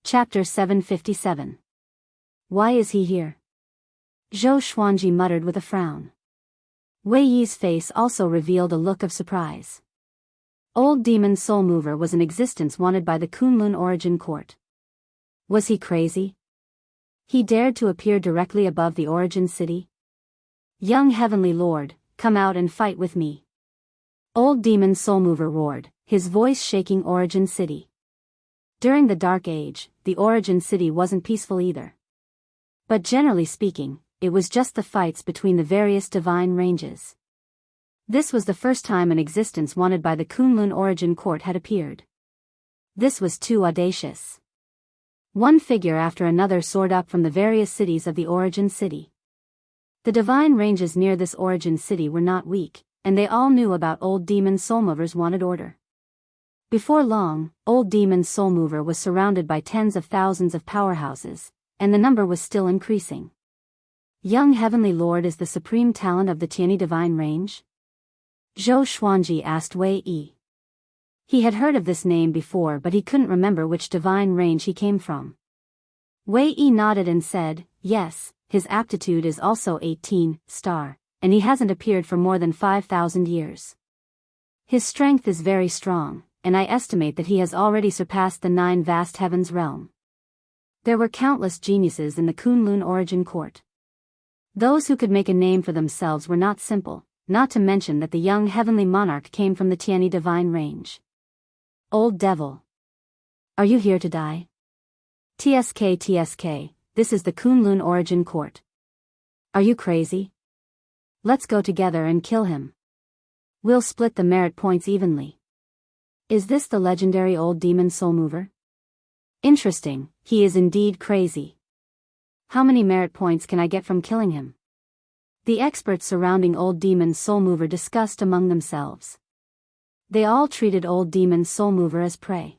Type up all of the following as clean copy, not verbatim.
Chapter 757. Why is he here? Zhou Xuanji muttered with a frown. Wei Yi's face also revealed a look of surprise. Old Demon Soul Mover was in existence wanted by the Kunlun Origin Court. Was he crazy? He dared to appear directly above the Origin City? Young Heavenly Lord, come out and fight with me. Old Demon Soul Mover roared, his voice shaking Origin City. During the Dark Age, the Origin City wasn't peaceful either. But generally speaking, it was just the fights between the various divine ranges. This was the first time an existence wanted by the Kunlun Origin Court had appeared. This was too audacious. One figure after another soared up from the various cities of the Origin City. The divine ranges near this Origin City were not weak, and they all knew about Old Demon Soul Mover's wanted order. Before long, Old Demon Soul Mover was surrounded by tens of thousands of powerhouses, and the number was still increasing. Young Heavenly Lord is the supreme talent of the Tianyi Divine Range? Zhou Xuanji asked Wei Yi. He had heard of this name before but he couldn't remember which divine range he came from. Wei Yi nodded and said, yes, his aptitude is also 18 star, and he hasn't appeared for more than 5,000 years. His strength is very strong, and I estimate that he has already surpassed the 9 vast heavens realm. There were countless geniuses in the Kunlun Origin Court. Those who could make a name for themselves were not simple, not to mention that the young heavenly monarch came from the Tianyi Divine Range. Old devil. Are you here to die? TSK, this is the Kunlun Origin Court. Are you crazy? Let's go together and kill him. We'll split the merit points evenly. Is this the legendary Old Demon Soul Mover? Interesting, he is indeed crazy. How many merit points can I get from killing him? The experts surrounding Old Demon Soul Mover discussed among themselves. They all treated Old Demon Soul Mover as prey.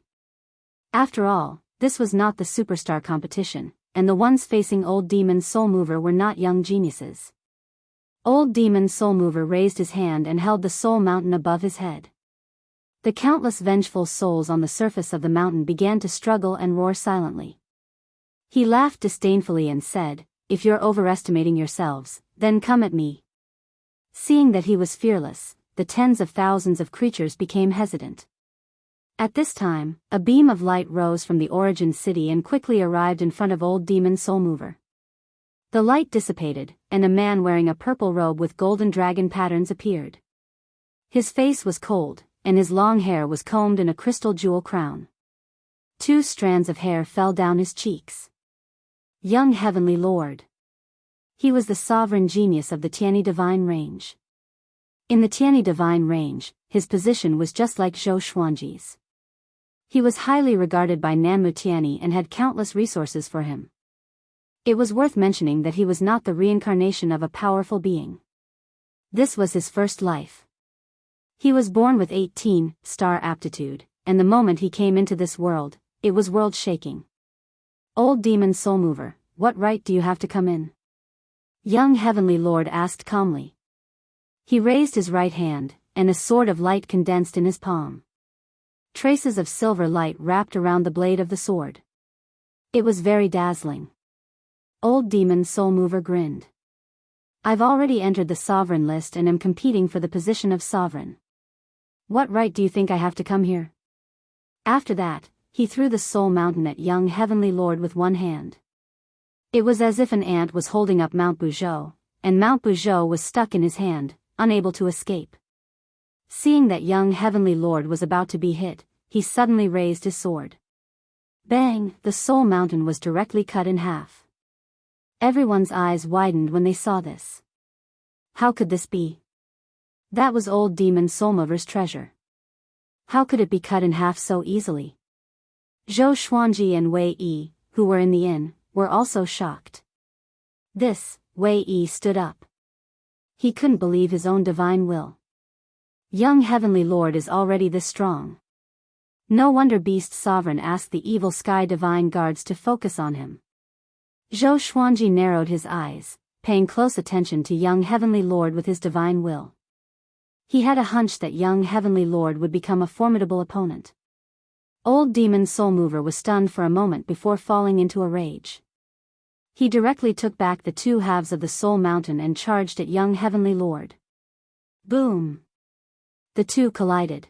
After all, this was not the superstar competition, and the ones facing Old Demon Soul Mover were not young geniuses. Old Demon Soul Mover raised his hand and held the Soul Mountain above his head. The countless vengeful souls on the surface of the mountain began to struggle and roar silently. He laughed disdainfully and said, if you're overestimating yourselves, then come at me. Seeing that he was fearless, the tens of thousands of creatures became hesitant. At this time, a beam of light rose from the Origin City and quickly arrived in front of Old Demon Soul Mover. The light dissipated, and a man wearing a purple robe with golden dragon patterns appeared. His face was cold, and his long hair was combed in a crystal jewel crown. 2 strands of hair fell down his cheeks. Young Heavenly Lord. He was the sovereign genius of the Tianyi Divine Range. In the Tianyi Divine Range, his position was just like Zhou Xuanji's. He was highly regarded by Nanmu Tianyi and had countless resources for him. It was worth mentioning that he was not the reincarnation of a powerful being. This was his first life. He was born with 18 star aptitude, and the moment he came into this world, it was world-shaking. Old Demon Soul Mover, what right do you have to come in? Young Heavenly Lord asked calmly. He raised his right hand, and a sword of light condensed in his palm. Traces of silver light wrapped around the blade of the sword. It was very dazzling. Old Demon Soul Mover grinned. I've already entered the sovereign list and am competing for the position of sovereign. What right do you think I have to come here? After that, he threw the Soul Mountain at young Heavenly Lord with one hand. It was as if an ant was holding up Mount Buzhou, and Mount Buzhou was stuck in his hand, unable to escape. Seeing that young Heavenly Lord was about to be hit, he suddenly raised his sword. Bang! The Soul Mountain was directly cut in half. Everyone's eyes widened when they saw this. How could this be? That was Old Demon Soul Mover's treasure. How could it be cut in half so easily? Zhou Xuanji and Wei Yi, who were in the inn, were also shocked. Wei Yi stood up. He couldn't believe his own divine will. Young Heavenly Lord is already this strong. No wonder Beast Sovereign asked the evil Sky Divine Guards to focus on him. Zhou Xuanji narrowed his eyes, paying close attention to young Heavenly Lord with his divine will. He had a hunch that young Heavenly Lord would become a formidable opponent. Old Demon Soulmover was stunned for a moment before falling into a rage. He directly took back the two halves of the Soul Mountain and charged at young Heavenly Lord. Boom! The two collided.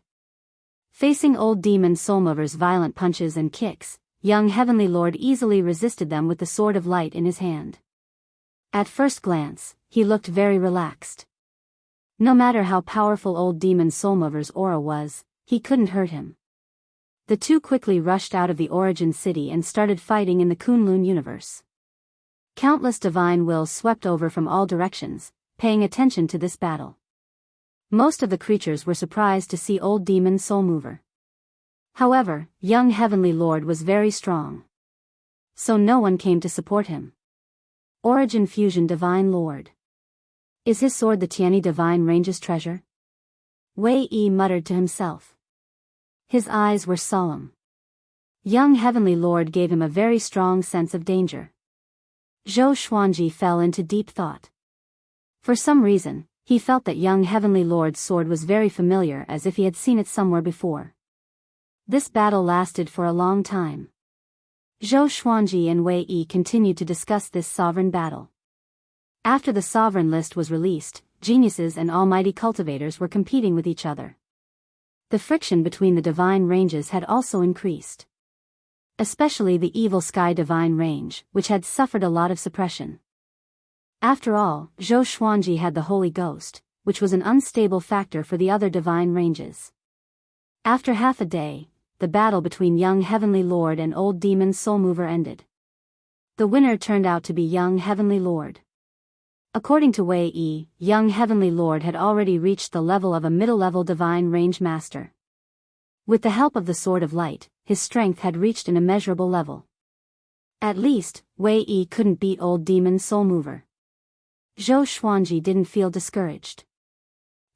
Facing Old Demon Soulmover's violent punches and kicks, young Heavenly Lord easily resisted them with the Sword of Light in his hand. At first glance, he looked very relaxed. No matter how powerful Old Demon Soulmover's aura was, he couldn't hurt him. The two quickly rushed out of the Origin City and started fighting in the Kunlun universe. Countless divine wills swept over from all directions, paying attention to this battle. Most of the creatures were surprised to see Old Demon Soulmover. However, young Heavenly Lord was very strong. So no one came to support him. Origin Fusion Divine Lord. Is his sword the Tianyi Divine Range's treasure? Wei Yi muttered to himself. His eyes were solemn. Young Heavenly Lord gave him a very strong sense of danger. Zhou Xuanji fell into deep thought. For some reason, he felt that young Heavenly Lord's sword was very familiar, as if he had seen it somewhere before. This battle lasted for a long time. Zhou Xuanji and Wei Yi continued to discuss this sovereign battle. After the sovereign list was released, geniuses and almighty cultivators were competing with each other. The friction between the divine ranges had also increased. Especially the evil sky divine range, which had suffered a lot of suppression. After all, Zhou Xuanji had the Holy Ghost, which was an unstable factor for the other divine ranges. After half a day, the battle between young Heavenly Lord and Old Demon Soulmover ended. The winner turned out to be young Heavenly Lord. According to Wei Yi, young Heavenly Lord had already reached the level of a middle-level divine range master. With the help of the Sword of Light, his strength had reached an immeasurable level. At least, Wei Yi couldn't beat Old Demon Soulmover. Zhou Xuanji didn't feel discouraged.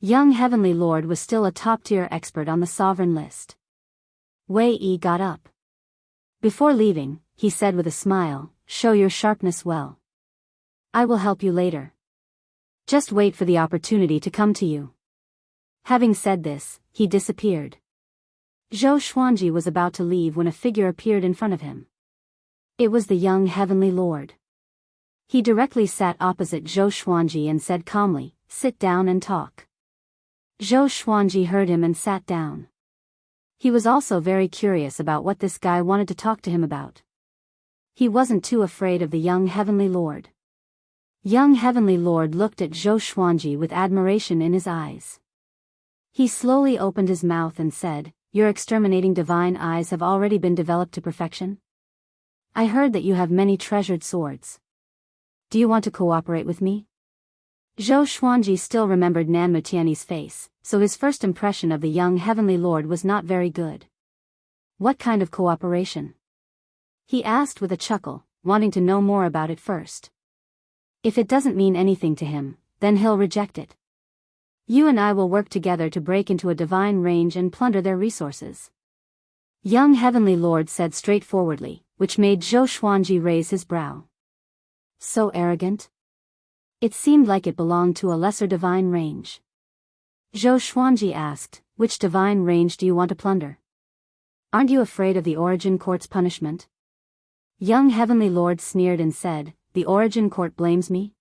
Young Heavenly Lord was still a top-tier expert on the sovereign list. Wei Yi got up. Before leaving, he said with a smile, "Show your sharpness well. I will help you later. Just wait for the opportunity to come to you." Having said this, he disappeared. Zhou Xuanji was about to leave when a figure appeared in front of him. It was the young Heavenly Lord. He directly sat opposite Zhou Xuanji and said calmly, "Sit down and talk." Zhou Xuanji heard him and sat down. He was also very curious about what this guy wanted to talk to him about. He wasn't too afraid of the young Heavenly Lord. Young Heavenly Lord looked at Zhou Xuanji with admiration in his eyes. He slowly opened his mouth and said, "Your exterminating divine eyes have already been developed to perfection? I heard that you have many treasured swords. Do you want to cooperate with me?" Zhou Xuanji still remembered Nanmu Tianyi's face, so his first impression of the young Heavenly Lord was not very good. What kind of cooperation? He asked with a chuckle, wanting to know more about it first. If it doesn't mean anything to him, then he'll reject it. You and I will work together to break into a divine range and plunder their resources. Young Heavenly Lord said straightforwardly, which made Zhou Xuanji raise his brow. So arrogant? It seemed like it belonged to a lesser divine range. Zhou Xuanji asked, "Which divine range do you want to plunder? Aren't you afraid of the Origin Court's punishment?" Young Heavenly Lord sneered and said, "The Origin Court blames me?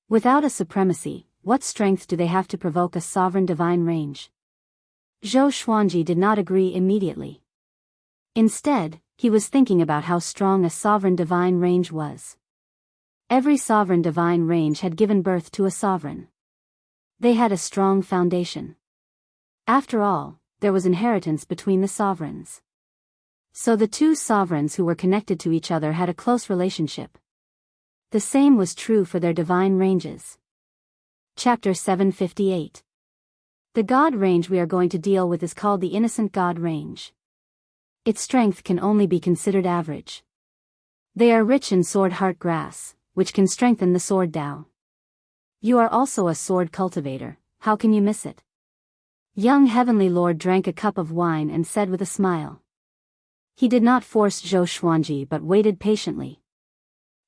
Without a supremacy, what strength do they have to provoke a sovereign divine range?" Zhou Xuanji did not agree immediately. Instead, he was thinking about how strong a sovereign divine range was. Every sovereign divine range had given birth to a sovereign. They had a strong foundation. After all, there was inheritance between the sovereigns. So the two sovereigns who were connected to each other had a close relationship. The same was true for their divine ranges. Chapter 758. The God range we are going to deal with is called the Innocent God range. Its strength can only be considered average. They are rich in sword heart grass, which can strengthen the sword Tao. You are also a sword cultivator, how can you miss it? Young Heavenly Lord drank a cup of wine and said with a smile. He did not force Zhou Xuanji but waited patiently.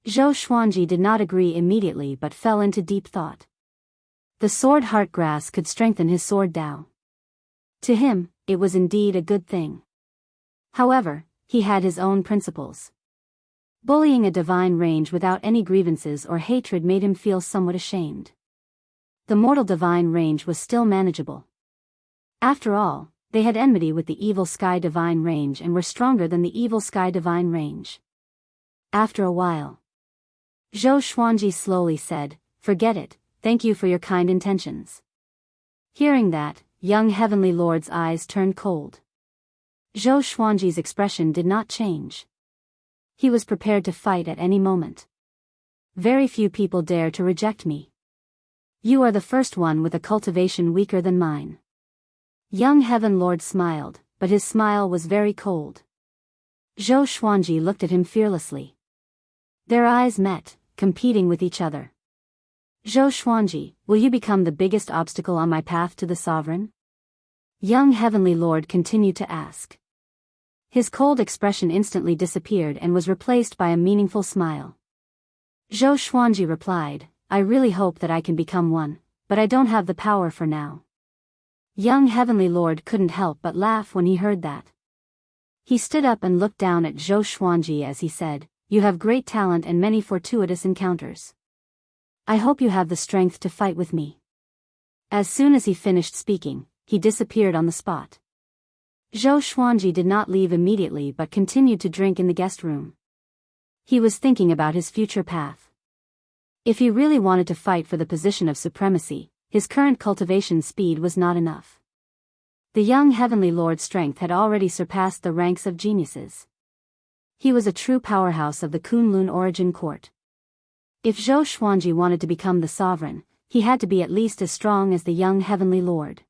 Zhou Xuanji did not agree immediately but fell into deep thought. The sword heart grass could strengthen his sword Tao. To him, it was indeed a good thing. However, he had his own principles. Bullying a divine range without any grievances or hatred made him feel somewhat ashamed. The mortal divine range was still manageable. After all, they had enmity with the evil sky divine range and were stronger than the evil sky divine range. After a while, Zhou Xuanji slowly said, "Forget it, thank you for your kind intentions." Hearing that, young Heavenly Lord's eyes turned cold. Zhou Xuanji's expression did not change. He was prepared to fight at any moment. "Very few people dare to reject me. You are the first one with a cultivation weaker than mine." Young Heaven Lord smiled, but his smile was very cold. Zhou Xuanji looked at him fearlessly. Their eyes met, competing with each other. "Zhou Xuanji, will you become the biggest obstacle on my path to the sovereign?" Young Heavenly Lord continued to ask. His cold expression instantly disappeared and was replaced by a meaningful smile. Zhou Xuanji replied, "I really hope that I can become one, but I don't have the power for now." Young Heavenly Lord couldn't help but laugh when he heard that. He stood up and looked down at Zhou Xuanji as he said, "You have great talent and many fortuitous encounters. I hope you have the strength to fight with me." As soon as he finished speaking, he disappeared on the spot. Zhou Xuanji did not leave immediately but continued to drink in the guest room. He was thinking about his future path. If he really wanted to fight for the position of supremacy, his current cultivation speed was not enough. The young Heavenly Lord's strength had already surpassed the ranks of geniuses. He was a true powerhouse of the Kunlun origin court. If Zhou Xuanji wanted to become the sovereign, he had to be at least as strong as the young Heavenly Lord.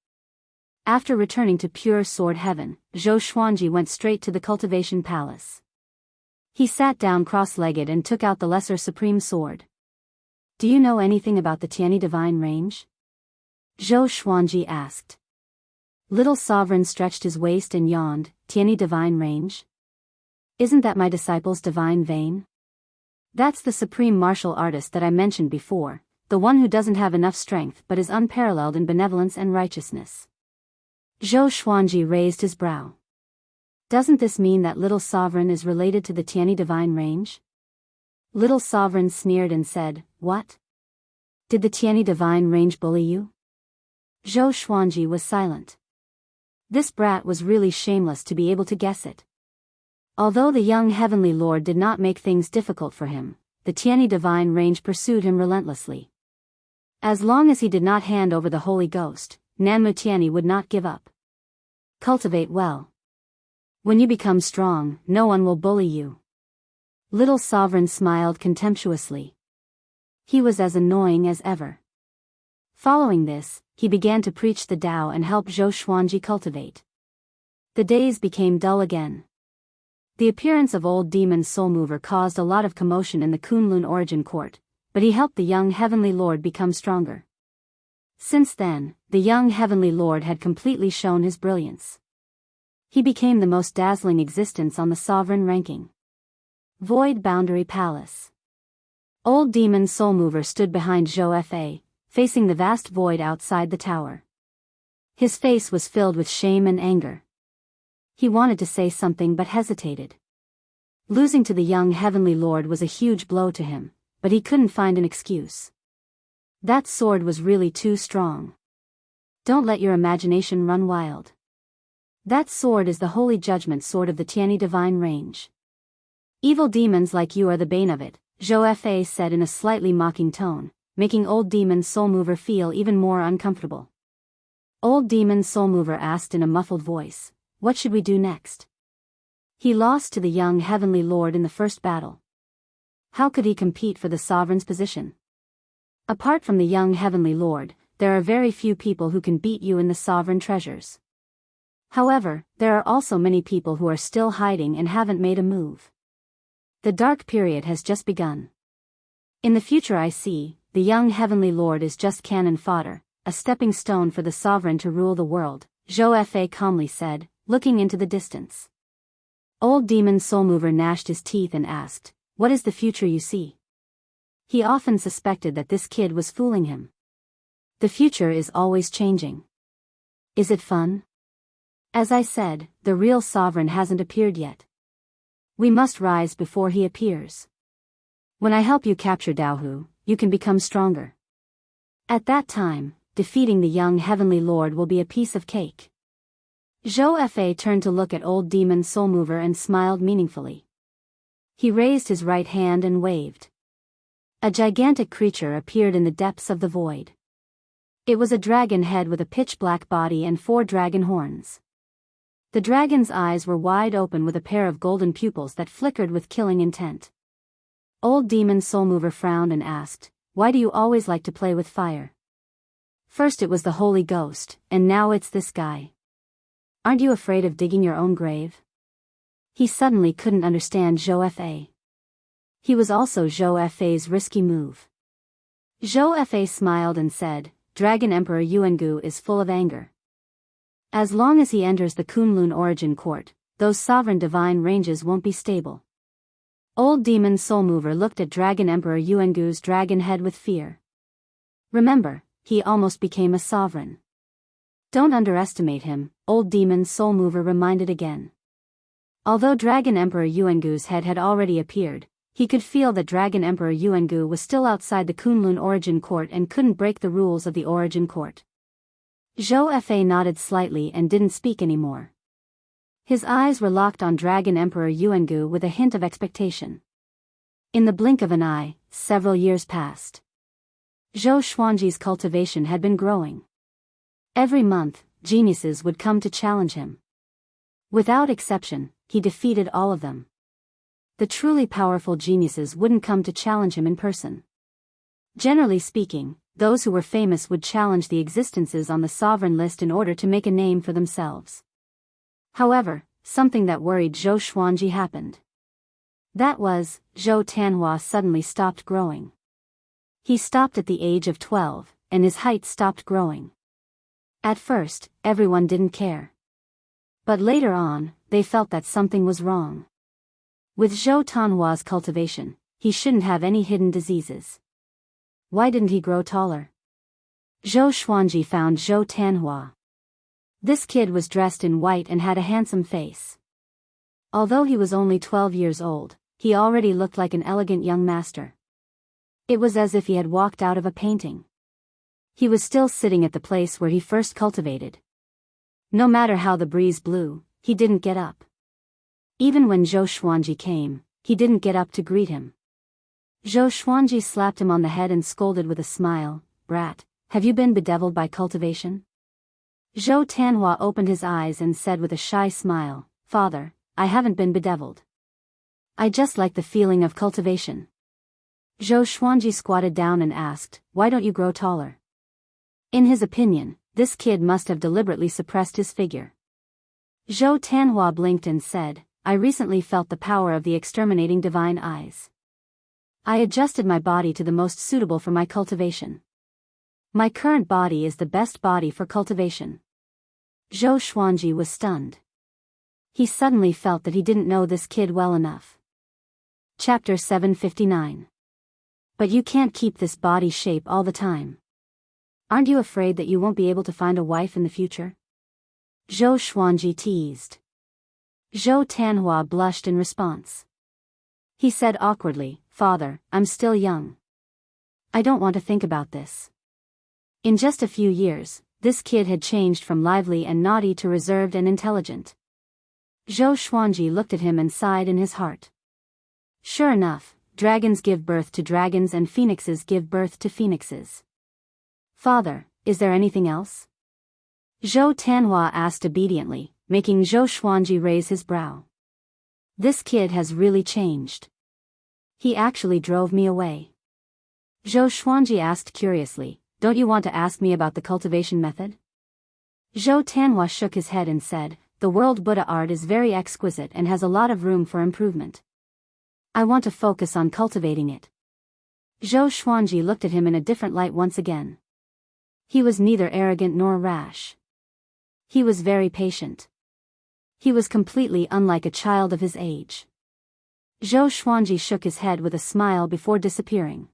After returning to pure sword heaven, Zhou Xuanji went straight to the cultivation palace. He sat down cross-legged and took out the lesser supreme sword. "Do you know anything about the Tianyi divine range?" Zhou Xuanji asked. Little Sovereign stretched his waist and yawned, "Tianyi divine range? Isn't that my disciple's divine vein? That's the supreme martial artist that I mentioned before, the one who doesn't have enough strength but is unparalleled in benevolence and righteousness." Zhou Xuanji raised his brow. "Doesn't this mean that Little Sovereign is related to the Tianyi divine range?" Little Sovereign sneered and said, "What? Did the Tianyi divine range bully you?" Zhou Xuanji was silent. This brat was really shameless to be able to guess it. Although the young Heavenly Lord did not make things difficult for him, the Tianyi divine range pursued him relentlessly. As long as he did not hand over the Holy Ghost, Nanmu Tianyi would not give up. Cultivate well. When you become strong, no one will bully you. Little Sovereign smiled contemptuously. He was as annoying as ever. Following this, he began to preach the Tao and help Zhou Xuanji cultivate. The days became dull again. The appearance of old demon Soulmover caused a lot of commotion in the Kunlun origin court, but he helped the young Heavenly Lord become stronger. Since then, the young Heavenly Lord had completely shown his brilliance. He became the most dazzling existence on the sovereign ranking. Void Boundary Palace. Old Demon Soulmover stood behind Zhou Fa, facing the vast void outside the tower. His face was filled with shame and anger. He wanted to say something but hesitated. Losing to the young Heavenly Lord was a huge blow to him, but he couldn't find an excuse. That sword was really too strong. Don't let your imagination run wild. That sword is the holy judgment sword of the Tianyi divine range. Evil demons like you are the bane of it, Zhou Fa said in a slightly mocking tone, making old demon Soulmover feel even more uncomfortable. Old demon Soulmover asked in a muffled voice, "What should we do next?" He lost to the young Heavenly Lord in the first battle. How could he compete for the sovereign's position? Apart from the young Heavenly Lord, there are very few people who can beat you in the sovereign treasures. However, there are also many people who are still hiding and haven't made a move. The dark period has just begun. In the future I see, the young Heavenly Lord is just cannon fodder, a stepping stone for the sovereign to rule the world, Zhou Fa calmly said, looking into the distance. Old demon Soulmover gnashed his teeth and asked, "What is the future you see?" He often suspected that this kid was fooling him. The future is always changing. Is it fun? As I said, the real sovereign hasn't appeared yet. We must rise before he appears. When I help you capture Daohu, you can become stronger. At that time, defeating the young heavenly lord will be a piece of cake. Zhou Fa turned to look at old demon soul mover and smiled meaningfully. He raised his right hand and waved. A gigantic creature appeared in the depths of the void. It was a dragon head with a pitch-black body and 4 dragon horns. The dragon's eyes were wide open with a pair of golden pupils that flickered with killing intent. Old demon soul mover frowned and asked, "Why do you always like to play with fire? First it was the holy ghost, and now it's this guy. Aren't you afraid of digging your own grave?" He suddenly couldn't understand Zhou Fa. He was also Zhou Fa's risky move. Zhou Fa smiled and said, "Dragon Emperor Yuangu is full of anger. As long as he enters the Kunlun origin court, those sovereign divine ranges won't be stable." Old demon soul mover looked at Dragon Emperor Yuangu's dragon head with fear. Remember, he almost became a sovereign. Don't underestimate him, old demon soul mover reminded again. Although Dragon Emperor Yuangu's head had already appeared, he could feel that Dragon Emperor Yuangu was still outside the Kunlun origin court and couldn't break the rules of the origin court. Zhou Fa nodded slightly and didn't speak anymore. His eyes were locked on Dragon Emperor Yuangu with a hint of expectation. In the blink of an eye, several years passed. Zhou Xuanji's cultivation had been growing. Every month, geniuses would come to challenge him. Without exception, he defeated all of them. The truly powerful geniuses wouldn't come to challenge him in person. Generally speaking, those who were famous would challenge the existences on the sovereign list in order to make a name for themselves. However, something that worried Zhou Xuanji happened. That was, Zhou Tanhua suddenly stopped growing. He stopped at the age of 12, and his height stopped growing. At first, everyone didn't care. But later on, they felt that something was wrong. With Zhou Tanhua's cultivation, he shouldn't have any hidden diseases. Why didn't he grow taller? Zhou Xuanji found Zhou Tanhua. This kid was dressed in white and had a handsome face. Although he was only 12 years old, he already looked like an elegant young master. It was as if he had walked out of a painting. He was still sitting at the place where he first cultivated. No matter how the breeze blew, he didn't get up. Even when Zhou Xuanji came, he didn't get up to greet him. Zhou Xuanji slapped him on the head and scolded with a smile, "Brat, have you been bedeviled by cultivation?" Zhou Tanhua opened his eyes and said with a shy smile, "Father, I haven't been bedeviled. I just like the feeling of cultivation." Zhou Xuanji squatted down and asked, "Why don't you grow taller?" In his opinion, this kid must have deliberately suppressed his figure. Zhou Tanhua blinked and said, "I recently felt the power of the exterminating divine eyes. I adjusted my body to the most suitable for my cultivation. My current body is the best body for cultivation." Zhou Xuanji was stunned. He suddenly felt that he didn't know this kid well enough. Chapter 759. But you can't keep this body shape all the time. Aren't you afraid that you won't be able to find a wife in the future? Zhou Xuanji teased. Zhou Tanhua blushed in response. He said awkwardly, "Father, I'm still young. I don't want to think about this." In just a few years, this kid had changed from lively and naughty to reserved and intelligent. Zhou Xuanji looked at him and sighed in his heart. Sure enough, dragons give birth to dragons and phoenixes give birth to phoenixes. "Father, is there anything else?" Zhou Tanhua asked obediently, making Zhou Xuanji raise his brow. "This kid has really changed. He actually drove me away." Zhou Xuanji asked curiously, "Don't you want to ask me about the cultivation method?" Zhou Tanhua shook his head and said, "The world Buddha art is very exquisite and has a lot of room for improvement. I want to focus on cultivating it." Zhou Xuanji looked at him in a different light once again. He was neither arrogant nor rash. He was very patient. He was completely unlike a child of his age. Zhou Xuanji shook his head with a smile before disappearing.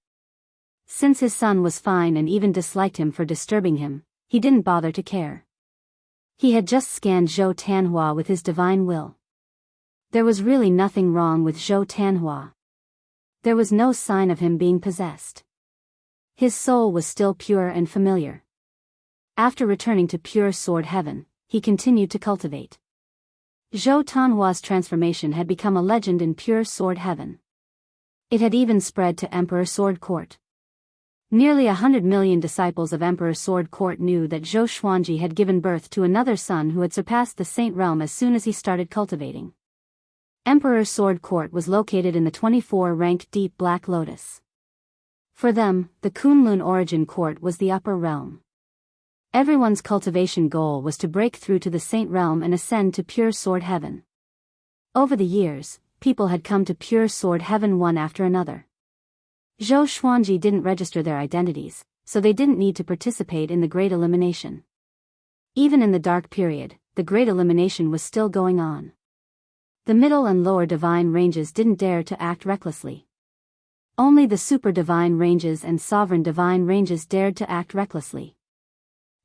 Since his son was fine and even disliked him for disturbing him, he didn't bother to care. He had just scanned Zhou Tanhua with his divine will. There was really nothing wrong with Zhou Tanhua. There was no sign of him being possessed. His soul was still pure and familiar. After returning to pure sword heaven, he continued to cultivate. Zhou Tanhua's transformation had become a legend in pure sword heaven. It had even spread to Emperor Sword Court. Nearly 100 million disciples of Emperor Sword Court knew that Zhou Xuanji had given birth to another son who had surpassed the Saint Realm as soon as he started cultivating. Emperor Sword Court was located in the 24-ranked Deep Black Lotus. For them, the Kunlun Origin Court was the upper realm. Everyone's cultivation goal was to break through to the Saint Realm and ascend to pure sword heaven. Over the years, people had come to pure sword heaven one after another. Zhou Xuanji didn't register their identities, so they didn't need to participate in the Great Elimination. Even in the Dark Period, the Great Elimination was still going on. The middle and lower divine ranges didn't dare to act recklessly. Only the super divine ranges and sovereign divine ranges dared to act recklessly.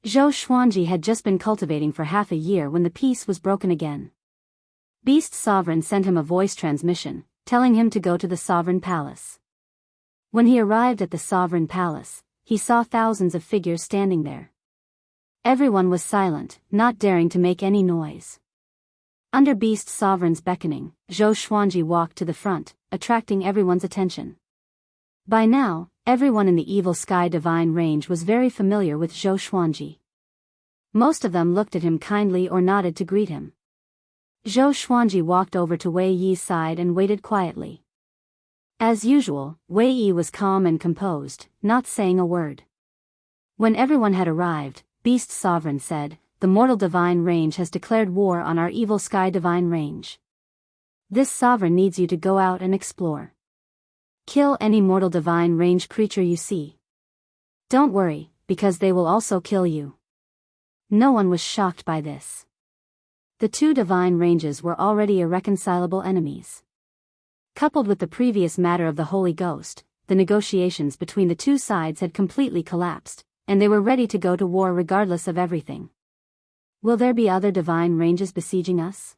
Zhou Xuanji had just been cultivating for half a year when the peace was broken again. Beast Sovereign sent him a voice transmission, telling him to go to the Sovereign Palace. When he arrived at the Sovereign Palace, he saw thousands of figures standing there. Everyone was silent, not daring to make any noise. Under Beast Sovereign's beckoning, Zhou Xuanji walked to the front, attracting everyone's attention. By now, everyone in the Evil Sky Divine Range was very familiar with Zhou Xuanji. Most of them looked at him kindly or nodded to greet him. Zhou Xuanji walked over to Wei Yi's side and waited quietly. As usual, Wei Yi was calm and composed, not saying a word. When everyone had arrived, Beast Sovereign said, "The Mortal Divine Range has declared war on our Evil Sky Divine Range. This sovereign needs you to go out and explore. Kill any Mortal Divine Range creature you see. Don't worry, because they will also kill you." No one was shocked by this. The two divine ranges were already irreconcilable enemies. Coupled with the previous matter of the Holy Ghost, the negotiations between the two sides had completely collapsed, and they were ready to go to war regardless of everything. "Will there be other divine ranges besieging us?"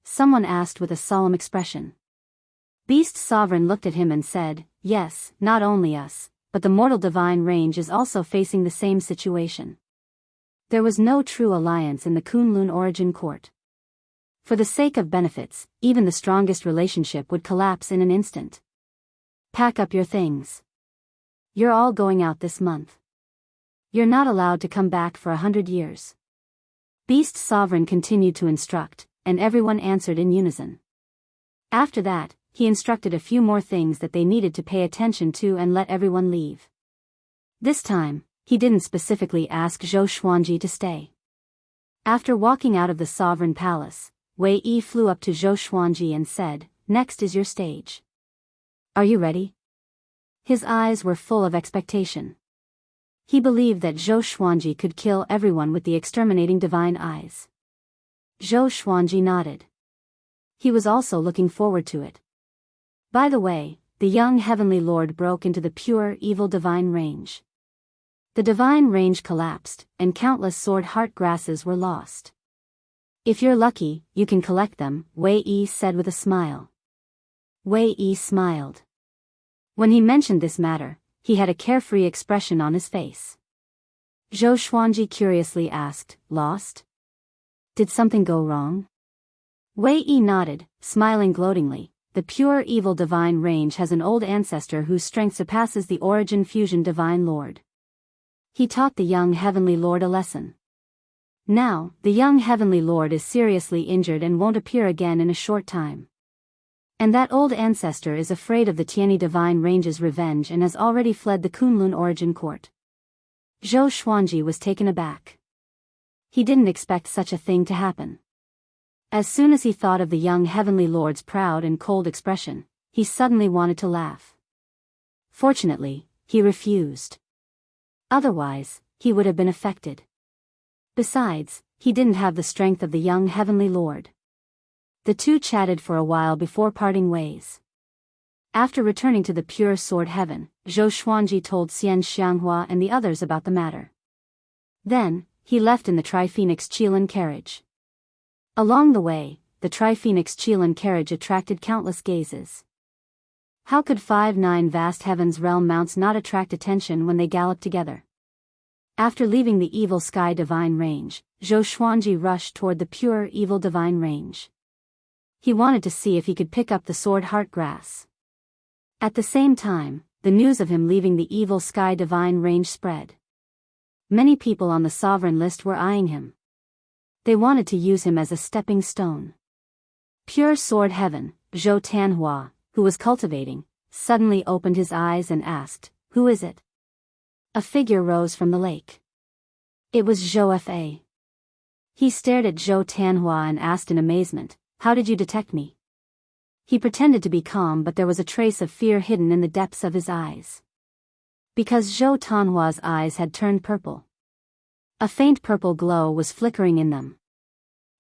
someone asked with a solemn expression. Beast Sovereign looked at him and said, "Yes, not only us, but the Mortal Divine Range is also facing the same situation." There was no true alliance in the Kunlun Origin Court. For the sake of benefits, even the strongest relationship would collapse in an instant. "Pack up your things. You're all going out this month. You're not allowed to come back for 100 years. Beast Sovereign continued to instruct, and everyone answered in unison. After that, he instructed a few more things that they needed to pay attention to and let everyone leave. This time, he didn't specifically ask Zhou Xuanji to stay. After walking out of the Sovereign Palace, Wei Yi flew up to Zhou Xuanji and said, "Next is your stage. Are you ready?" His eyes were full of expectation. He believed that Zhou Xuanji could kill everyone with the exterminating divine eyes. Zhou Xuanji nodded. He was also looking forward to it. By the way, the young heavenly lord broke into the pure evil divine range. The divine range collapsed, and countless sword heart grasses were lost. "If you're lucky, you can collect them," Wei Yi said with a smile. Wei Yi smiled. When he mentioned this matter, he had a carefree expression on his face. Zhou Xuanji curiously asked, "Lost? Did something go wrong?" Wei Yi nodded, smiling gloatingly. "The pure evil divine range has an old ancestor whose strength surpasses the origin fusion divine lord. He taught the young heavenly lord a lesson. Now, the young heavenly lord is seriously injured and won't appear again in a short time. And that old ancestor is afraid of the Tianyi divine range's revenge and has already fled the Kunlun Origin Court." Zhou Xuanji was taken aback. He didn't expect such a thing to happen. As soon as he thought of the young heavenly lord's proud and cold expression, he suddenly wanted to laugh. Fortunately, he refused. Otherwise, he would have been affected. Besides, he didn't have the strength of the young heavenly lord. The two chatted for a while before parting ways. After returning to the pure sword heaven, Zhou Xuanji told Xian Xianghua and the others about the matter. Then, he left in the Tri-Phoenix Chelan carriage. Along the way, the Tri-Phoenix Chelan carriage attracted countless gazes. How could 5-9 vast heaven's realm mounts not attract attention when they galloped together? After leaving the evil sky divine range, Zhou Xuanji rushed toward the pure evil divine range. He wanted to see if he could pick up the sword heart grass. At the same time, the news of him leaving the evil sky divine range spread. Many people on the sovereign list were eyeing him. They wanted to use him as a stepping stone. Pure sword heaven, Zhou Tanhua, who was cultivating, suddenly opened his eyes and asked, "Who is it?" A figure rose from the lake. It was Zhou Fa. He stared at Zhou Tanhua and asked in amazement, "How did you detect me?" He pretended to be calm, but there was a trace of fear hidden in the depths of his eyes. Because Zhou Tanhua's eyes had turned purple. A faint purple glow was flickering in them.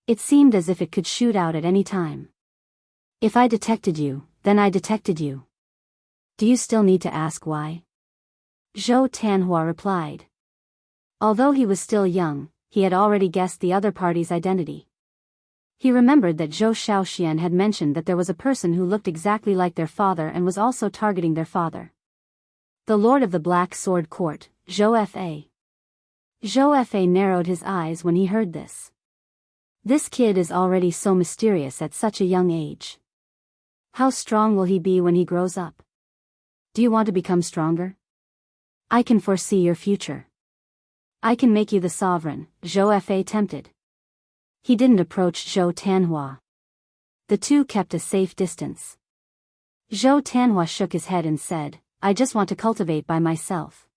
It seemed as if it could shoot out at any time. "If I detected you, then I detected you. Do you still need to ask why?" Zhou Tanhua replied. Although he was still young, he had already guessed the other party's identity. He remembered that Zhou Shaoxian had mentioned that there was a person who looked exactly like their father and was also targeting their father. The Lord of the Black Sword Court, Zhou Fa. Zhou Fa narrowed his eyes when he heard this. This kid is already so mysterious at such a young age. How strong will he be when he grows up? Do you want to become stronger? I can foresee your future. I can make you the sovereign, Zhou Fa tempted. He didn't approach Zhou Tanhua. The two kept a safe distance. Zhou Tanhua shook his head and said, "I just want to cultivate by myself.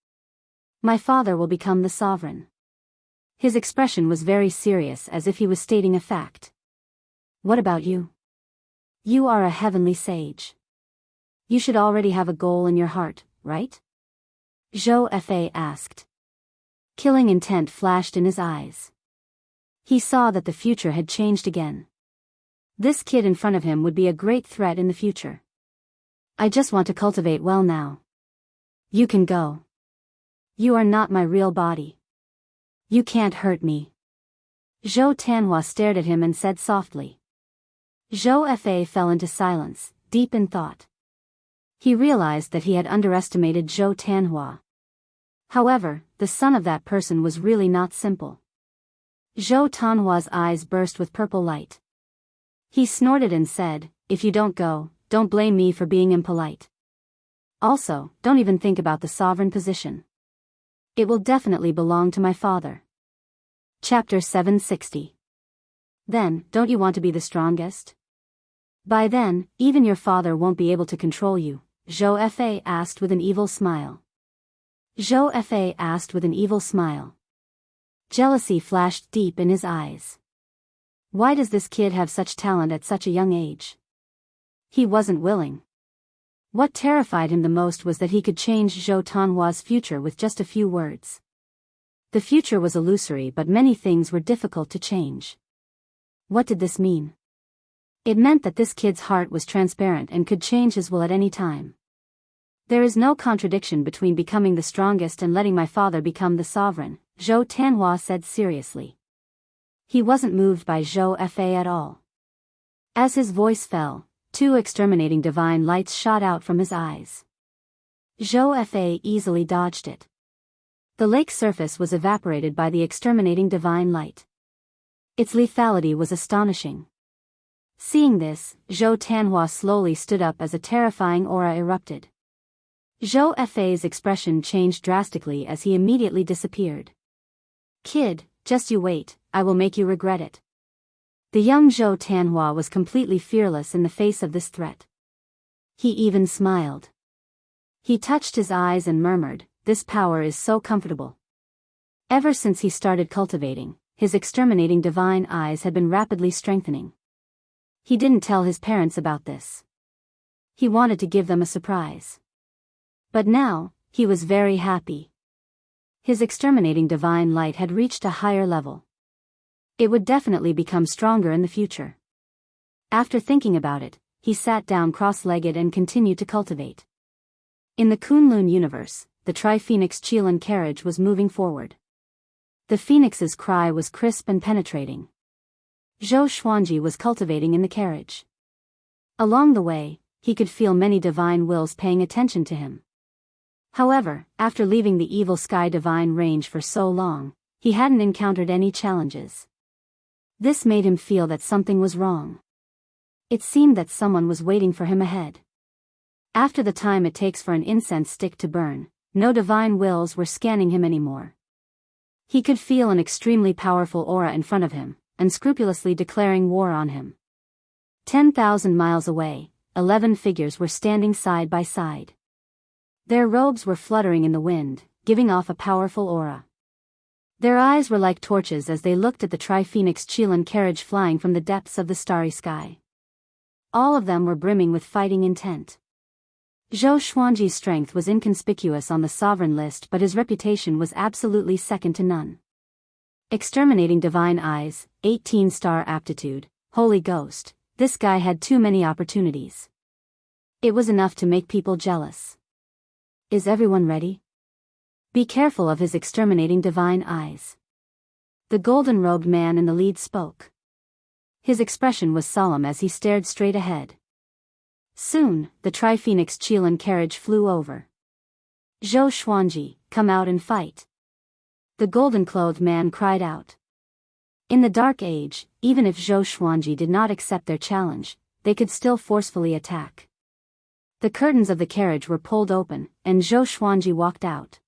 My father will become the sovereign." His expression was very serious, as if he was stating a fact. "What about you? You are a heavenly sage. You should already have a goal in your heart, right?" Zhou Fa asked. Killing intent flashed in his eyes. He saw that the future had changed again. This kid in front of him would be a great threat in the future. "I just want to cultivate well now. You can go. You are not my real body. You can't hurt me." Zhou Tanhua stared at him and said softly. Zhou Fa fell into silence, deep in thought. He realized that he had underestimated Zhou Tanhua. However, the son of that person was really not simple. Zhou Tanhua's eyes burst with purple light. He snorted and said, "If you don't go, don't blame me for being impolite. Also, don't even think about the sovereign position. It will definitely belong to my father." Chapter 760. Then, don't you want to be the strongest? By then, even your father won't be able to control you, Zhou Fa asked with an evil smile. Zhou Fa asked with an evil smile. Jealousy flashed deep in his eyes. Why does this kid have such talent at such a young age? He wasn't willing. What terrified him the most was that he could change Zhou Tanhua's future with just a few words. The future was illusory, but many things were difficult to change. What did this mean? It meant that this kid's heart was transparent and could change his will at any time. There is no contradiction between becoming the strongest and letting my father become the sovereign, Zhou Tanhua said seriously. He wasn't moved by Zhou Fa at all. As his voice fell, two exterminating divine lights shot out from his eyes. Zhou Fa easily dodged it. The lake surface was evaporated by the exterminating divine light. Its lethality was astonishing. Seeing this, Zhou Tanhua slowly stood up as a terrifying aura erupted. Zhou Fa's expression changed drastically as he immediately disappeared. "Kid, just you wait, I will make you regret it." The young Zhou Tanhua was completely fearless in the face of this threat. He even smiled. He touched his eyes and murmured, "This power is so comfortable." Ever since he started cultivating, his exterminating divine eyes had been rapidly strengthening. He didn't tell his parents about this. He wanted to give them a surprise. But now, he was very happy. His exterminating divine light had reached a higher level. It would definitely become stronger in the future. After thinking about it, he sat down cross-legged and continued to cultivate. In the Kunlun universe, the Tri-Phoenix Chelan carriage was moving forward. The phoenix's cry was crisp and penetrating. Zhou Xuanji was cultivating in the carriage. Along the way, he could feel many divine wills paying attention to him. However, after leaving the evil sky divine range for so long, he hadn't encountered any challenges. This made him feel that something was wrong. It seemed that someone was waiting for him ahead. After the time it takes for an incense stick to burn, no divine wills were scanning him anymore. He could feel an extremely powerful aura in front of him, unscrupulously declaring war on him. 10,000 miles away, 11 figures were standing side by side. Their robes were fluttering in the wind, giving off a powerful aura. Their eyes were like torches as they looked at the Tri-Phoenix Qilin carriage flying from the depths of the starry sky. All of them were brimming with fighting intent. Zhou Xuanji's strength was inconspicuous on the sovereign list, but his reputation was absolutely second to none. Exterminating divine eyes, 18-star aptitude, Holy Ghost, this guy had too many opportunities. It was enough to make people jealous. Is everyone ready? Be careful of his exterminating divine eyes. The golden-robed man in the lead spoke. His expression was solemn as he stared straight ahead. Soon, the Tri-Phoenix Qilin carriage flew over. Zhou Xuanji, come out and fight. The golden-clothed man cried out. In the Dark Age, even if Zhou Xuanji did not accept their challenge, they could still forcefully attack. The curtains of the carriage were pulled open, and Zhou Xuanji walked out.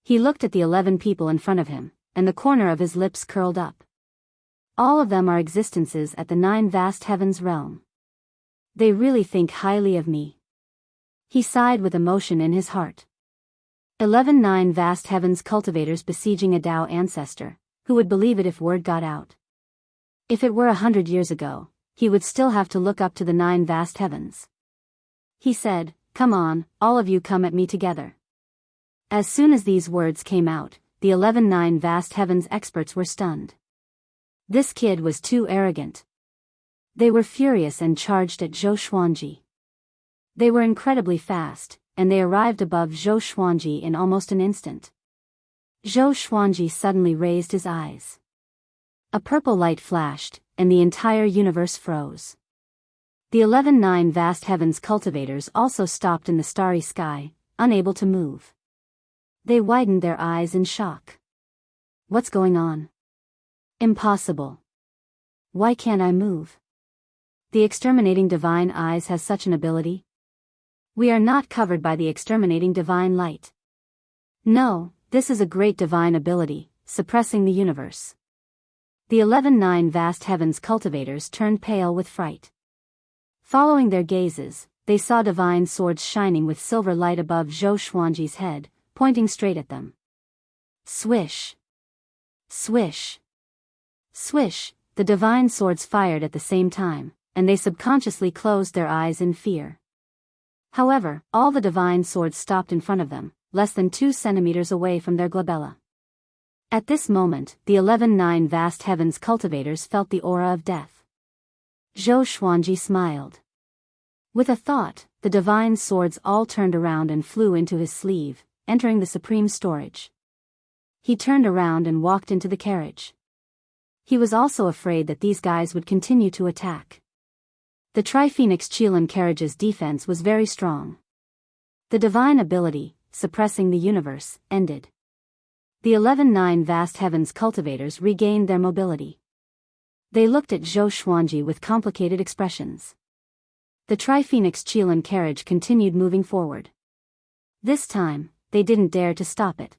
He looked at the 11 people in front of him, and the corner of his lips curled up. All of them are existences at the 9 vast heavens realm. They really think highly of me. He sighed with emotion in his heart. 11 9 vast heavens cultivators besieging a Tao ancestor, who would believe it if word got out? If it were 100 years ago, he would still have to look up to the 9 vast heavens. He said, come on, all of you come at me together. As soon as these words came out, the 11 9 vast heavens experts were stunned. This kid was too arrogant. They were furious and charged at Zhou Xuanji. They were incredibly fast, and they arrived above Zhou Xuanji in almost an instant. Zhou Xuanji suddenly raised his eyes. A purple light flashed, and the entire universe froze. The 11 9 vast heavens cultivators also stopped in the starry sky, unable to move. They widened their eyes in shock. What's going on? Impossible. Why can't I move? The exterminating divine eyes has such an ability? We are not covered by the exterminating divine light. No, this is a great divine ability, suppressing the universe. The 11 9 vast heavens cultivators turned pale with fright. Following their gazes, they saw divine swords shining with silver light above Zhou Xuanji's head, pointing straight at them. Swish! Swish! Swish! The divine swords fired at the same time, and they subconsciously closed their eyes in fear. However, all the divine swords stopped in front of them, less than 2 centimeters away from their glabella. At this moment, the 11 9 vast heavens cultivators felt the aura of death. Zhou Xuanji smiled. With a thought, the divine swords all turned around and flew into his sleeve, entering the supreme storage. He turned around and walked into the carriage. He was also afraid that these guys would continue to attack. The Tri-Phoenix Qilin carriage's defense was very strong. The divine ability, suppressing the universe, ended. The 11 9 vast heavens cultivators regained their mobility. They looked at Zhou Xuanji with complicated expressions. The Tri-Phoenix Qilin carriage continued moving forward. This time, they didn't dare to stop it.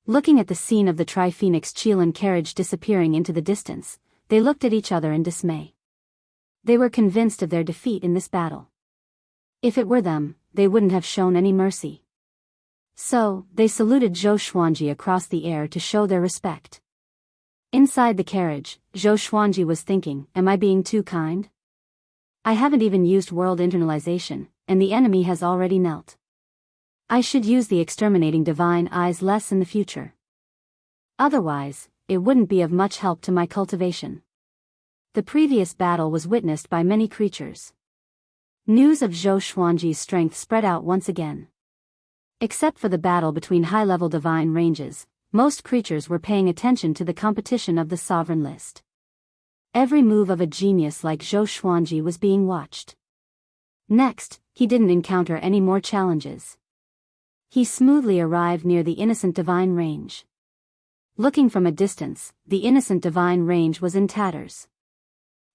Looking at the scene of the Tri-Phoenix Qilin carriage disappearing into the distance, they looked at each other in dismay. They were convinced of their defeat in this battle. If it were them, they wouldn't have shown any mercy. So, they saluted Zhou Xuanji across the air to show their respect. Inside the carriage, Zhou Xuanji was thinking, am I being too kind? I haven't even used world internalization, and the enemy has already knelt. I should use the exterminating divine eyes less in the future. Otherwise, it wouldn't be of much help to my cultivation. The previous battle was witnessed by many creatures. News of Zhou Xuanji's strength spread out once again. Except for the battle between high-level divine ranges, most creatures were paying attention to the competition of the sovereign list. Every move of a genius like Zhou Xuanji was being watched. Next, he didn't encounter any more challenges. He smoothly arrived near the innocent divine range. Looking from a distance, the innocent divine range was in tatters.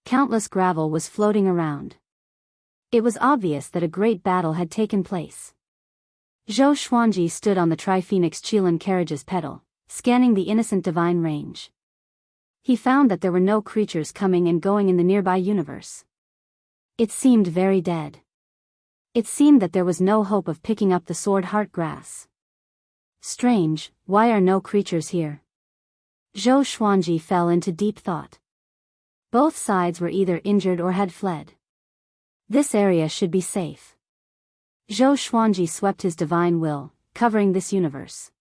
Countless gravel was floating around. It was obvious that a great battle had taken place. Zhou Xuanji stood on the Tri-Phoenix Qilin carriage's pedal, scanning the innocent divine range. He found that there were no creatures coming and going in the nearby universe. It seemed very dead. It seemed that there was no hope of picking up the sword heart grass. Strange, why are no creatures here? Zhou Xuanji fell into deep thought. Both sides were either injured or had fled. This area should be safe. Zhou Xuanji swept his divine will, covering this universe.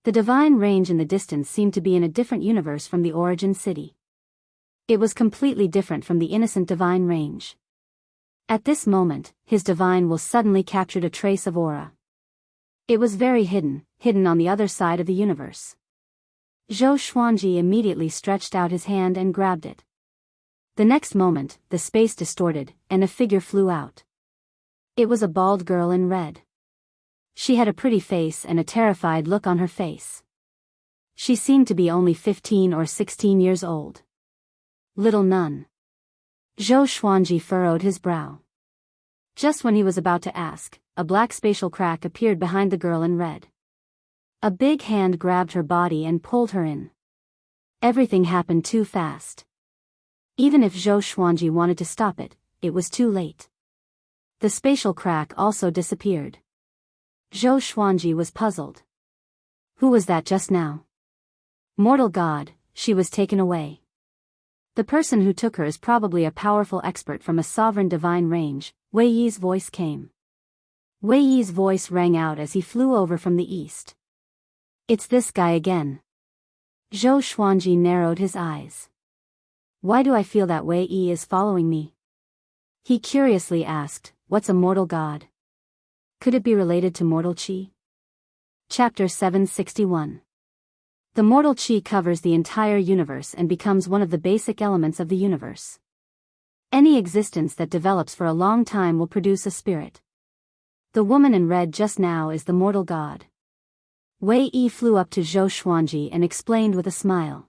The divine range in the distance seemed to be in a different universe from the origin city. It was completely different from the innocent divine range. At this moment, his divine will suddenly captured a trace of aura. It was very hidden on the other side of the universe. Zhou Xuanji immediately stretched out his hand and grabbed it. The next moment, the space distorted, and a figure flew out. It was a bald girl in red. She had a pretty face and a terrified look on her face. She seemed to be only 15 or 16 years old. Little nun. Zhou Xuanji furrowed his brow. Just when he was about to ask, a black spatial crack appeared behind the girl in red. A big hand grabbed her body and pulled her in. Everything happened too fast. Even if Zhou Xuanji wanted to stop it, it was too late. The spatial crack also disappeared. Zhou Xuanji was puzzled. Who was that just now? Mortal God, she was taken away. The person who took her is probably a powerful expert from a sovereign divine range. Wei Yi's voice came. Wei Yi's voice rang out as he flew over from the east. It's this guy again. Zhou Xuanji narrowed his eyes. Why do I feel that Wei Yi is following me? He curiously asked, what's a mortal god? Could it be related to mortal qi? Chapter 761. The mortal qi covers the entire universe and becomes one of the basic elements of the universe. Any existence that develops for a long time will produce a spirit. The woman in red just now is the mortal god. Wei Yi flew up to Zhou Xuanji and explained with a smile.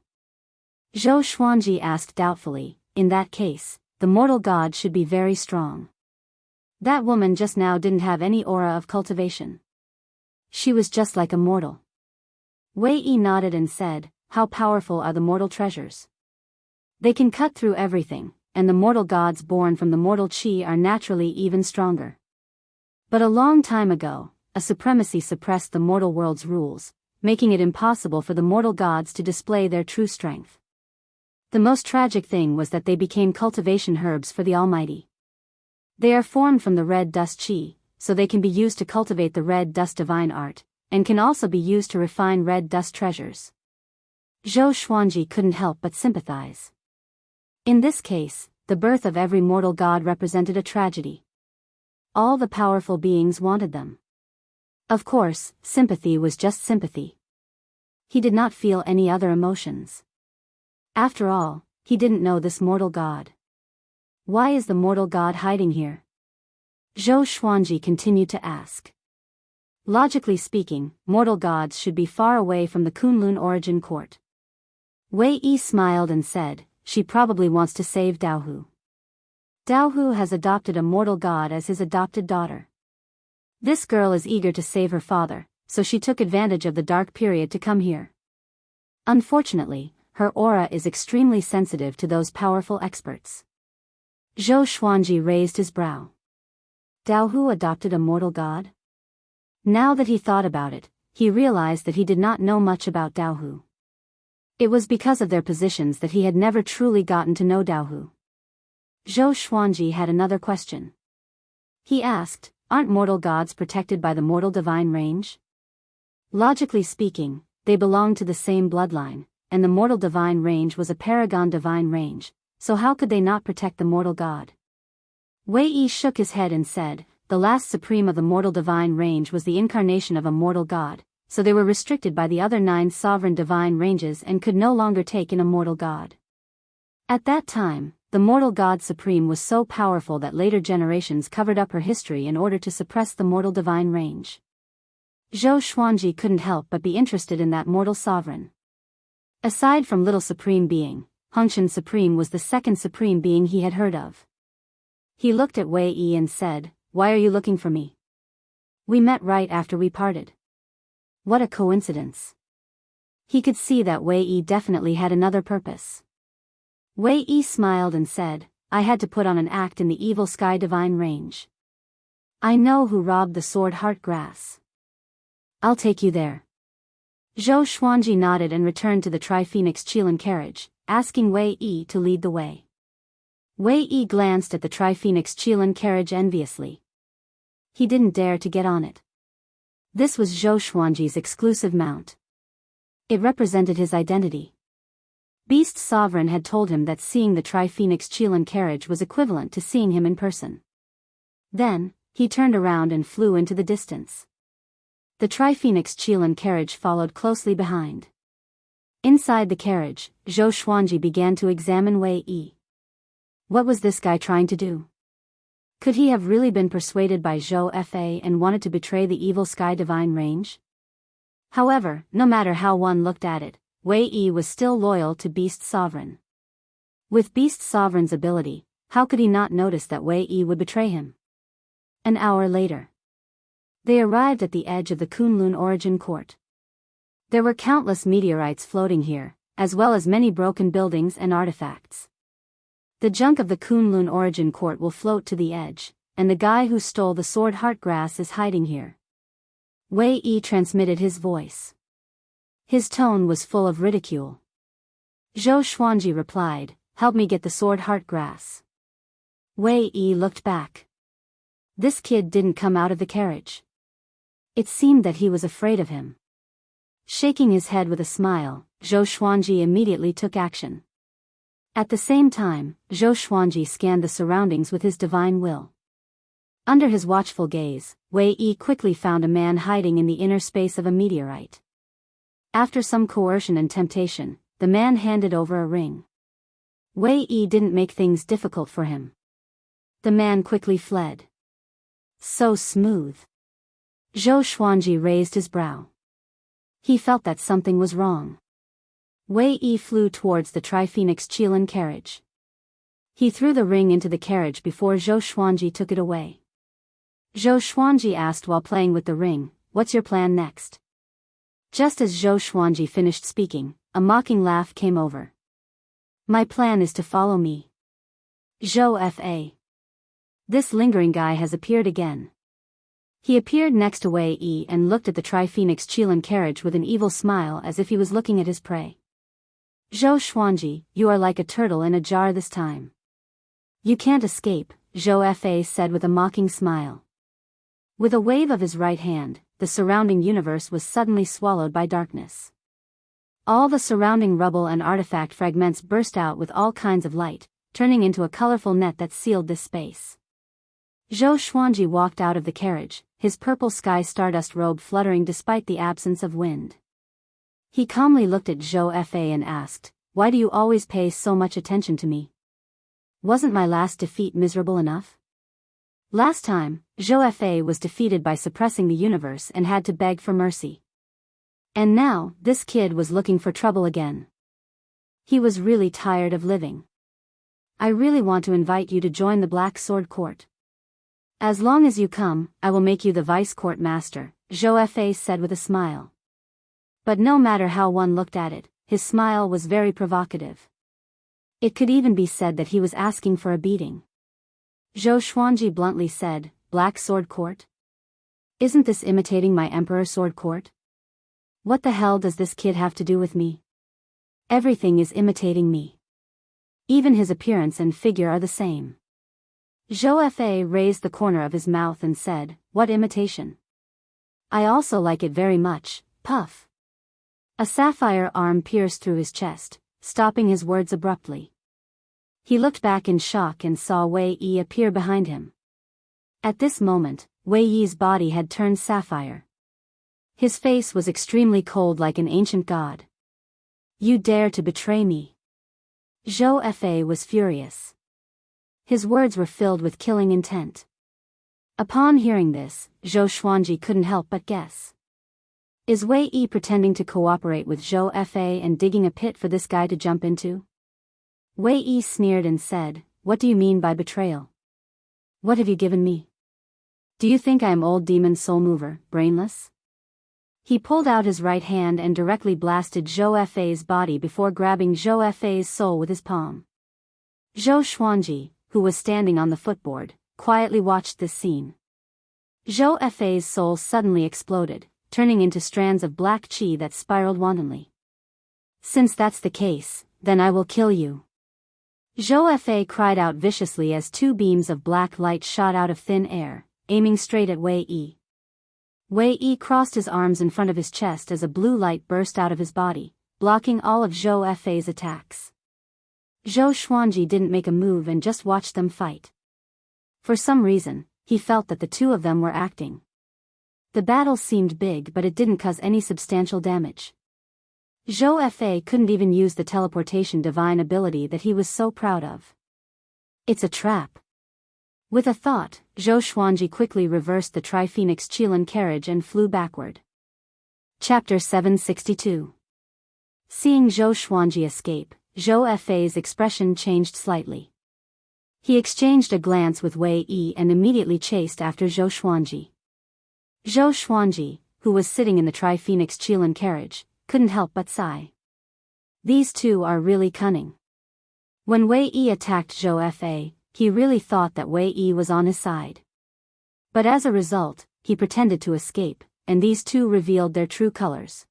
Zhou Xuanji asked doubtfully, in that case, the mortal god should be very strong. That woman just now didn't have any aura of cultivation. She was just like a mortal. Wei Yi nodded and said, how powerful are the mortal treasures? They can cut through everything, and the mortal gods born from the mortal qi are naturally even stronger. But a long time ago, a supremacy suppressed the mortal world's rules, making it impossible for the mortal gods to display their true strength. The most tragic thing was that they became cultivation herbs for the Almighty. They are formed from the red dust qi, so they can be used to cultivate the red dust divine art, and can also be used to refine red dust treasures. Zhou Xuanji couldn't help but sympathize. In this case, the birth of every mortal god represented a tragedy. All the powerful beings wanted them. Of course, sympathy was just sympathy. He did not feel any other emotions. After all, he didn't know this mortal god. Why is the mortal god hiding here? Zhou Xuanji continued to ask. Logically speaking, mortal gods should be far away from the Kunlun origin court. Wei Yi smiled and said, she probably wants to save Daohu. Daohu has adopted a mortal god as his adopted daughter. This girl is eager to save her father, so she took advantage of the dark period to come here. Unfortunately, her aura is extremely sensitive to those powerful experts. Zhou Xuanji raised his brow. Daohu adopted a mortal god? Now that he thought about it, he realized that he did not know much about Daohu. It was because of their positions that he had never truly gotten to know Daohu. Zhou Xuanji had another question. He asked, aren't mortal gods protected by the mortal divine range? Logically speaking, they belong to the same bloodline, and the mortal divine range was a paragon divine range, so how could they not protect the mortal god? Wei Yi shook his head and said, the last supreme of the mortal divine range was the incarnation of a mortal god, so they were restricted by the other 9 sovereign divine ranges and could no longer take in a mortal god. At that time, the mortal god supreme was so powerful that later generations covered up her history in order to suppress the mortal divine range. Zhou Xuanji couldn't help but be interested in that mortal sovereign. Aside from Little Supreme Being, Hongshan Supreme was the second supreme being he had heard of. He looked at Wei Yi and said, "Why are you looking for me? We met right after we parted." What a coincidence. He could see that Wei Yi definitely had another purpose. Wei Yi smiled and said, "I had to put on an act in the evil sky divine range. I know who robbed the sword heart grass. I'll take you there." Zhou Xuanji nodded and returned to the Tri-Phoenix Qilin carriage, asking Wei Yi to lead the way. Wei Yi glanced at the Tri-Phoenix Qilin carriage enviously. He didn't dare to get on it. This was Zhou Xuanji's exclusive mount. It represented his identity. Beast Sovereign had told him that seeing the Tri-Phoenix Qilin carriage was equivalent to seeing him in person. Then, he turned around and flew into the distance. The Tri-Phoenix Qilin carriage followed closely behind. Inside the carriage, Zhou Xuanji began to examine Wei Yi. What was this guy trying to do? Could he have really been persuaded by Zhou Fa and wanted to betray the evil sky divine range? However, no matter how one looked at it, Wei Yi was still loyal to Beast Sovereign. With Beast Sovereign's ability, how could he not notice that Wei Yi would betray him? An hour later, they arrived at the edge of the Kunlun Origin Court. There were countless meteorites floating here, as well as many broken buildings and artifacts. The junk of the Kunlun Origin Court will float to the edge, and the guy who stole the sword heart grass is hiding here. Wei Yi transmitted his voice. His tone was full of ridicule. Zhou Xuanji replied, "Help me get the sword heart grass." Wei Yi looked back. This kid didn't come out of the carriage. It seemed that he was afraid of him. Shaking his head with a smile, Zhou Xuanji immediately took action. At the same time, Zhou Xuanji scanned the surroundings with his divine will. Under his watchful gaze, Wei Yi quickly found a man hiding in the inner space of a meteorite. After some coercion and temptation, the man handed over a ring. Wei Yi didn't make things difficult for him. The man quickly fled. So smooth. Zhou Xuanji raised his brow. He felt that something was wrong. Wei Yi flew towards the Tri-Phoenix Qilin carriage. He threw the ring into the carriage before Zhou Xuanji took it away. Zhou Xuanji asked while playing with the ring, "What's your plan next?" Just as Zhou Xuanji finished speaking, a mocking laugh came over. "My plan is to follow me. Zhou Fa. This lingering guy has appeared again." He appeared next to Wei Yi and looked at the Tri-Phoenix Qilin carriage with an evil smile as if he was looking at his prey. "Zhou Xuanji, you are like a turtle in a jar this time. You can't escape," Zhou Fa said with a mocking smile. With a wave of his right hand, the surrounding universe was suddenly swallowed by darkness. All the surrounding rubble and artifact fragments burst out with all kinds of light, turning into a colorful net that sealed this space. Zhou Xuanji walked out of the carriage, his purple sky stardust robe fluttering despite the absence of wind. He calmly looked at Zhou Fa and asked, "Why do you always pay so much attention to me? Wasn't my last defeat miserable enough?" Last time, Zhou Fa was defeated by suppressing the universe and had to beg for mercy. And now, this kid was looking for trouble again. He was really tired of living. "I really want to invite you to join the Black Sword Court. As long as you come, I will make you the Vice Court Master," Zhou Fa said with a smile. But no matter how one looked at it, his smile was very provocative. It could even be said that he was asking for a beating. Zhou Xuanji bluntly said, "Black Sword Court? Isn't this imitating my Emperor Sword Court? What the hell does this kid have to do with me? Everything is imitating me. Even his appearance and figure are the same." Zhou Fa raised the corner of his mouth and said, "What imitation? I also like it very much, puff." A sapphire arm pierced through his chest, stopping his words abruptly. He looked back in shock and saw Wei Yi appear behind him. At this moment, Wei Yi's body had turned sapphire. His face was extremely cold like an ancient god. You dare to betray me? Zhou Fa was furious. His words were filled with killing intent. Upon hearing this, Zhou Xuanji couldn't help but guess. Is Wei Yi pretending to cooperate with Zhou Fa and digging a pit for this guy to jump into? Wei Yi sneered and said, "What do you mean by betrayal? What have you given me? Do you think I am old demon soul mover, brainless?" He pulled out his right hand and directly blasted Zhou Fa's body before grabbing Zhou Fa's soul with his palm. Zhou Xuanji, who was standing on the footboard, quietly watched this scene. Zhou Fa's soul suddenly exploded, turning into strands of black qi that spiraled wantonly. "Since that's the case, then I will kill you." Zhou Fa cried out viciously as two beams of black light shot out of thin air, aiming straight at Wei Yi. Wei Yi crossed his arms in front of his chest as a blue light burst out of his body, blocking all of Zhou Fa's attacks. Zhou Xuanji didn't make a move and just watched them fight. For some reason, he felt that the two of them were acting. The battle seemed big, but it didn't cause any substantial damage. Zhou Fa couldn't even use the teleportation divine ability that he was so proud of. It's a trap. With a thought, Zhou Xuanji quickly reversed the Tri-Phoenix Qilin carriage and flew backward. Chapter 762. Seeing Zhou Xuanji escape, Zhou Fa's expression changed slightly. He exchanged a glance with Wei Yi and immediately chased after Zhou Xuanji. Zhou Xuanji, who was sitting in the Tri-Phoenix Qilin carriage, couldn't help but sigh. These two are really cunning. When Wei Yi attacked Zhou Fa, he really thought that Wei Yi was on his side. But as a result, he pretended to escape, and these two revealed their true colors.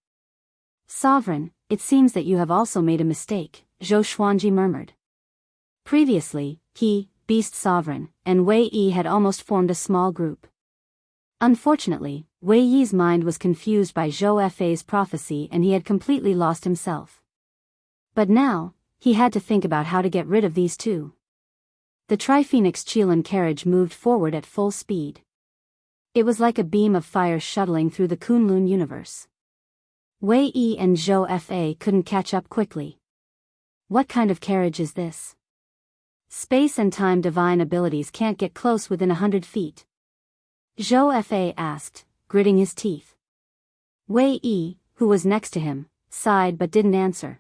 "Sovereign, it seems that you have also made a mistake," Zhou Xuanji murmured. Previously, he, Beast Sovereign, and Wei Yi had almost formed a small group. Unfortunately, Wei Yi's mind was confused by Zhou Fa's prophecy and he had completely lost himself. But now, he had to think about how to get rid of these two. The Tri-Phoenix Qilin carriage moved forward at full speed. It was like a beam of fire shuttling through the Kunlun universe. Wei Yi and Zhou Fa couldn't catch up quickly. What kind of carriage is this? Space and time divine abilities can't get close within 100 feet. Zhou Fa asked, gritting his teeth. Wei Yi, who was next to him, sighed but didn't answer.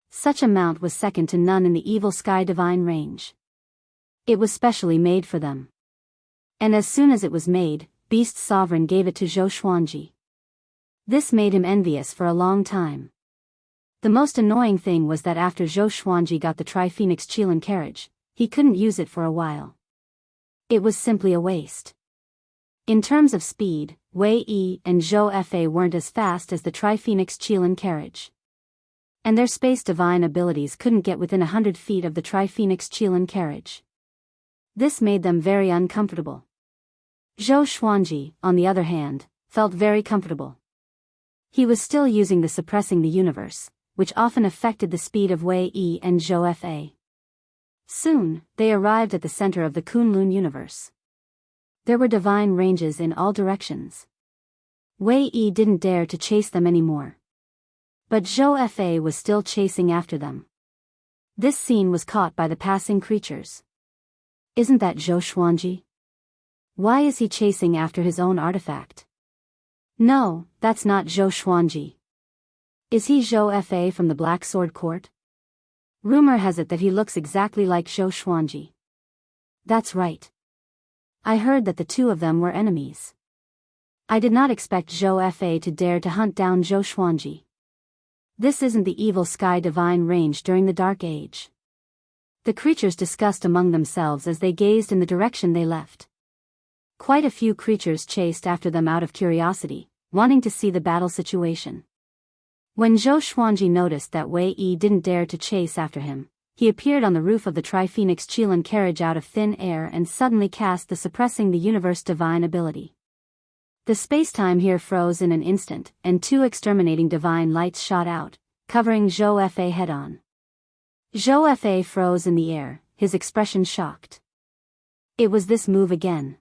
Such a mount was second to none in the evil sky divine range. It was specially made for them. And as soon as it was made, Beast Sovereign gave it to Zhou Xuanji. This made him envious for a long time. The most annoying thing was that after Zhou Xuanji got the Tri-Phoenix Qilin carriage, he couldn't use it for a while. It was simply a waste. In terms of speed, Wei Yi and Zhou Fa weren't as fast as the Tri-Phoenix Qilin carriage. And their space divine abilities couldn't get within 100 feet of the Tri-Phoenix Qilin carriage. This made them very uncomfortable. Zhou Xuanji, on the other hand, felt very comfortable. He was still using the suppressing the universe, which often affected the speed of Wei Yi and Zhou Fa. Soon, they arrived at the center of the Kunlun universe. There were divine ranges in all directions. Wei Yi didn't dare to chase them anymore. But Zhou Fa was still chasing after them. This scene was caught by the passing creatures. Isn't that Zhou Xuanji? Why is he chasing after his own artifact? No, that's not Zhou Xuanji. Is he Zhou Fa from the Black Sword Court? Rumor has it that he looks exactly like Zhou Xuanji. That's right. I heard that the two of them were enemies. I did not expect Zhou Fa to dare to hunt down Zhou Xuanji. This isn't the evil sky divine range during the Dark Age. The creatures discussed among themselves as they gazed in the direction they left. Quite a few creatures chased after them out of curiosity, wanting to see the battle situation. When Zhou Xuanji noticed that Wei Yi didn't dare to chase after him, he appeared on the roof of the Tri-Phoenix Qilin carriage out of thin air and suddenly cast the suppressing the universe divine ability. The space-time here froze in an instant, and two exterminating divine lights shot out, covering Zhou Fa head-on. Zhou Fa froze in the air, his expression shocked. It was this move again.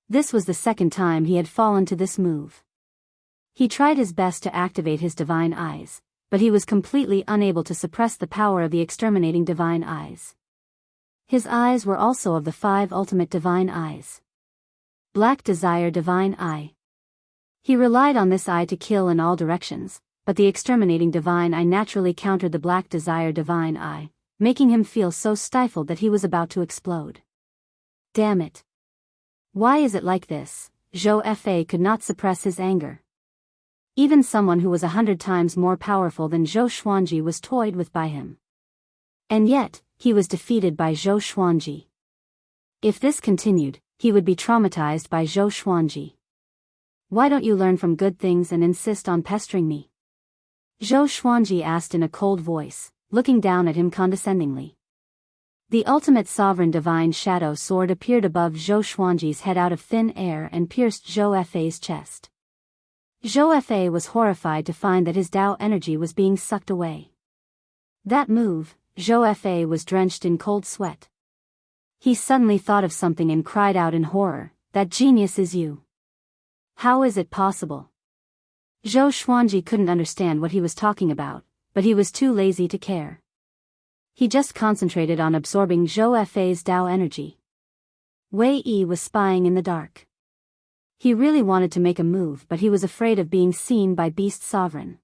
This was the second time he had fallen to this move. He tried his best to activate his divine eyes, but he was completely unable to suppress the power of the exterminating divine eyes. His eyes were also of the 5 ultimate divine eyes. Black Desire Divine Eye. He relied on this eye to kill in all directions, but the exterminating divine eye naturally countered the Black Desire Divine Eye, making him feel so stifled that he was about to explode. Damn it. Why is it like this? Zhou Fa could not suppress his anger. Even someone who was 100 times more powerful than Zhou Xuanji was toyed with by him. And yet, he was defeated by Zhou Xuanji. If this continued, he would be traumatized by Zhou Xuanji. Why don't you learn from good things and insist on pestering me? Zhou Xuanji asked in a cold voice, looking down at him condescendingly. The ultimate sovereign divine shadow sword appeared above Zhou Xuanji's head out of thin air and pierced Zhou Fa's chest. Zhou Fa was horrified to find that his Tao energy was being sucked away. That move, Zhou Fa was drenched in cold sweat. He suddenly thought of something and cried out in horror, "That genius is you. How is it possible?" Zhou Xuanji couldn't understand what he was talking about, but he was too lazy to care. He just concentrated on absorbing Zhou Fa's Tao energy. Wei Yi was spying in the dark. He really wanted to make a move, but he was afraid of being seen by Beast Sovereign.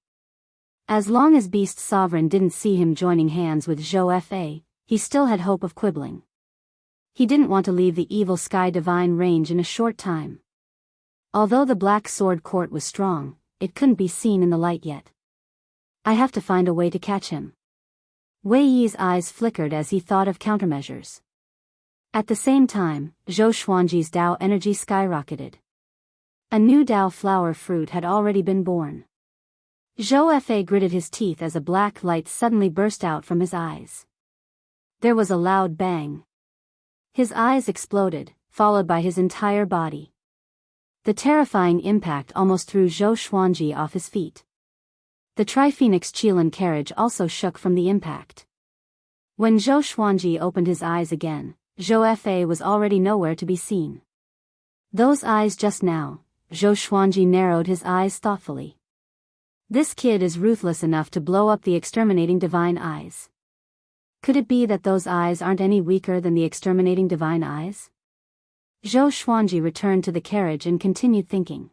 As long as Beast Sovereign didn't see him joining hands with Zhou Fa, he still had hope of quibbling. He didn't want to leave the Evil Sky Divine range in a short time. Although the Black Sword Court was strong, it couldn't be seen in the light yet. I have to find a way to catch him. Wei Yi's eyes flickered as he thought of countermeasures. At the same time, Zhou Xuanji's Tao energy skyrocketed. A new Tao flower fruit had already been born. Zhou Fa gritted his teeth as a black light suddenly burst out from his eyes. There was a loud bang. His eyes exploded, followed by his entire body. The terrifying impact almost threw Zhou Xuanji off his feet. The Tri-Phoenix Qilin carriage also shook from the impact. When Zhou Xuanji opened his eyes again, Zhou Fa was already nowhere to be seen. Those eyes just now, Zhou Xuanji narrowed his eyes thoughtfully. This kid is ruthless enough to blow up the exterminating divine eyes. Could it be that those eyes aren't any weaker than the exterminating divine eyes? Zhou Xuanji returned to the carriage and continued thinking.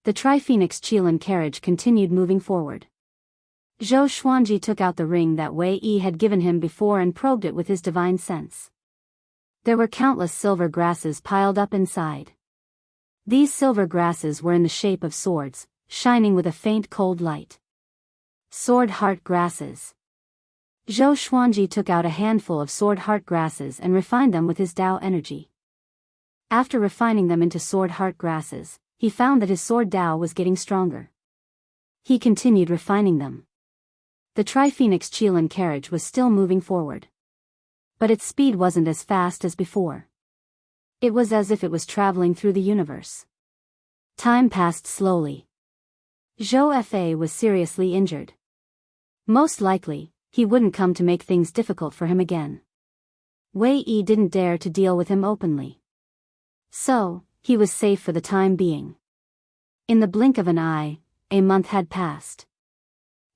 The Tri-Phoenix Qilin carriage continued moving forward. Zhou Xuanji took out the ring that Wei Yi had given him before and probed it with his divine sense. There were countless silver grasses piled up inside. These silver grasses were in the shape of swords, shining with a faint cold light. Sword heart grasses. Zhou Xuanji took out a handful of sword heart grasses and refined them with his Tao energy. After refining them into sword heart grasses, he found that his sword Tao was getting stronger. He continued refining them. The Tri-Phoenix Qilin carriage was still moving forward. But its speed wasn't as fast as before. It was as if it was traveling through the universe. Time passed slowly. Zhou Fa was seriously injured. Most likely, he wouldn't come to make things difficult for him again. Wei Yi didn't dare to deal with him openly. So, he was safe for the time being. In the blink of an eye, a month had passed.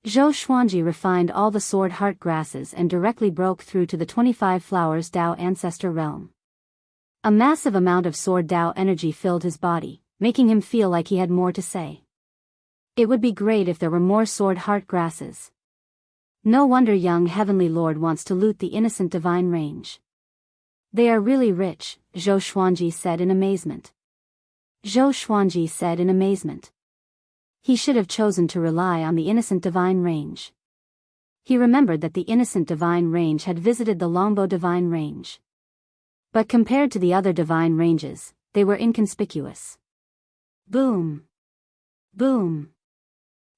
Zhou Xuanji refined all the sword heart grasses and directly broke through to the 25 flowers Tao ancestor realm. A massive amount of sword Tao energy filled his body, making him feel like he had more to say. It would be great if there were more sword heart grasses. No wonder young heavenly lord wants to loot the innocent divine range. They are really rich, Zhou Xuanji said in amazement. Zhou Xuanji said in amazement. He should have chosen to rely on the innocent divine range. He remembered that the innocent divine range had visited the Longbow divine range. But compared to the other divine ranges, they were inconspicuous. Boom! Boom!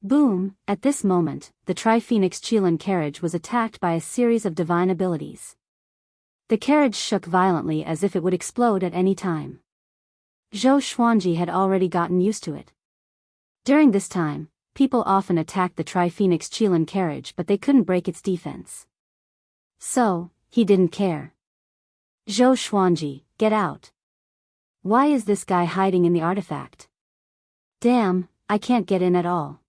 Boom! At this moment, the Tri-Phoenix Qilin carriage was attacked by a series of divine abilities. The carriage shook violently as if it would explode at any time. Zhou Xuanji had already gotten used to it. During this time, people often attacked the Tri-Phoenix Qilin carriage but they couldn't break its defense. So, he didn't care. Zhou Xuanji, get out. Why is this guy hiding in the artifact? Damn, I can't get in at all.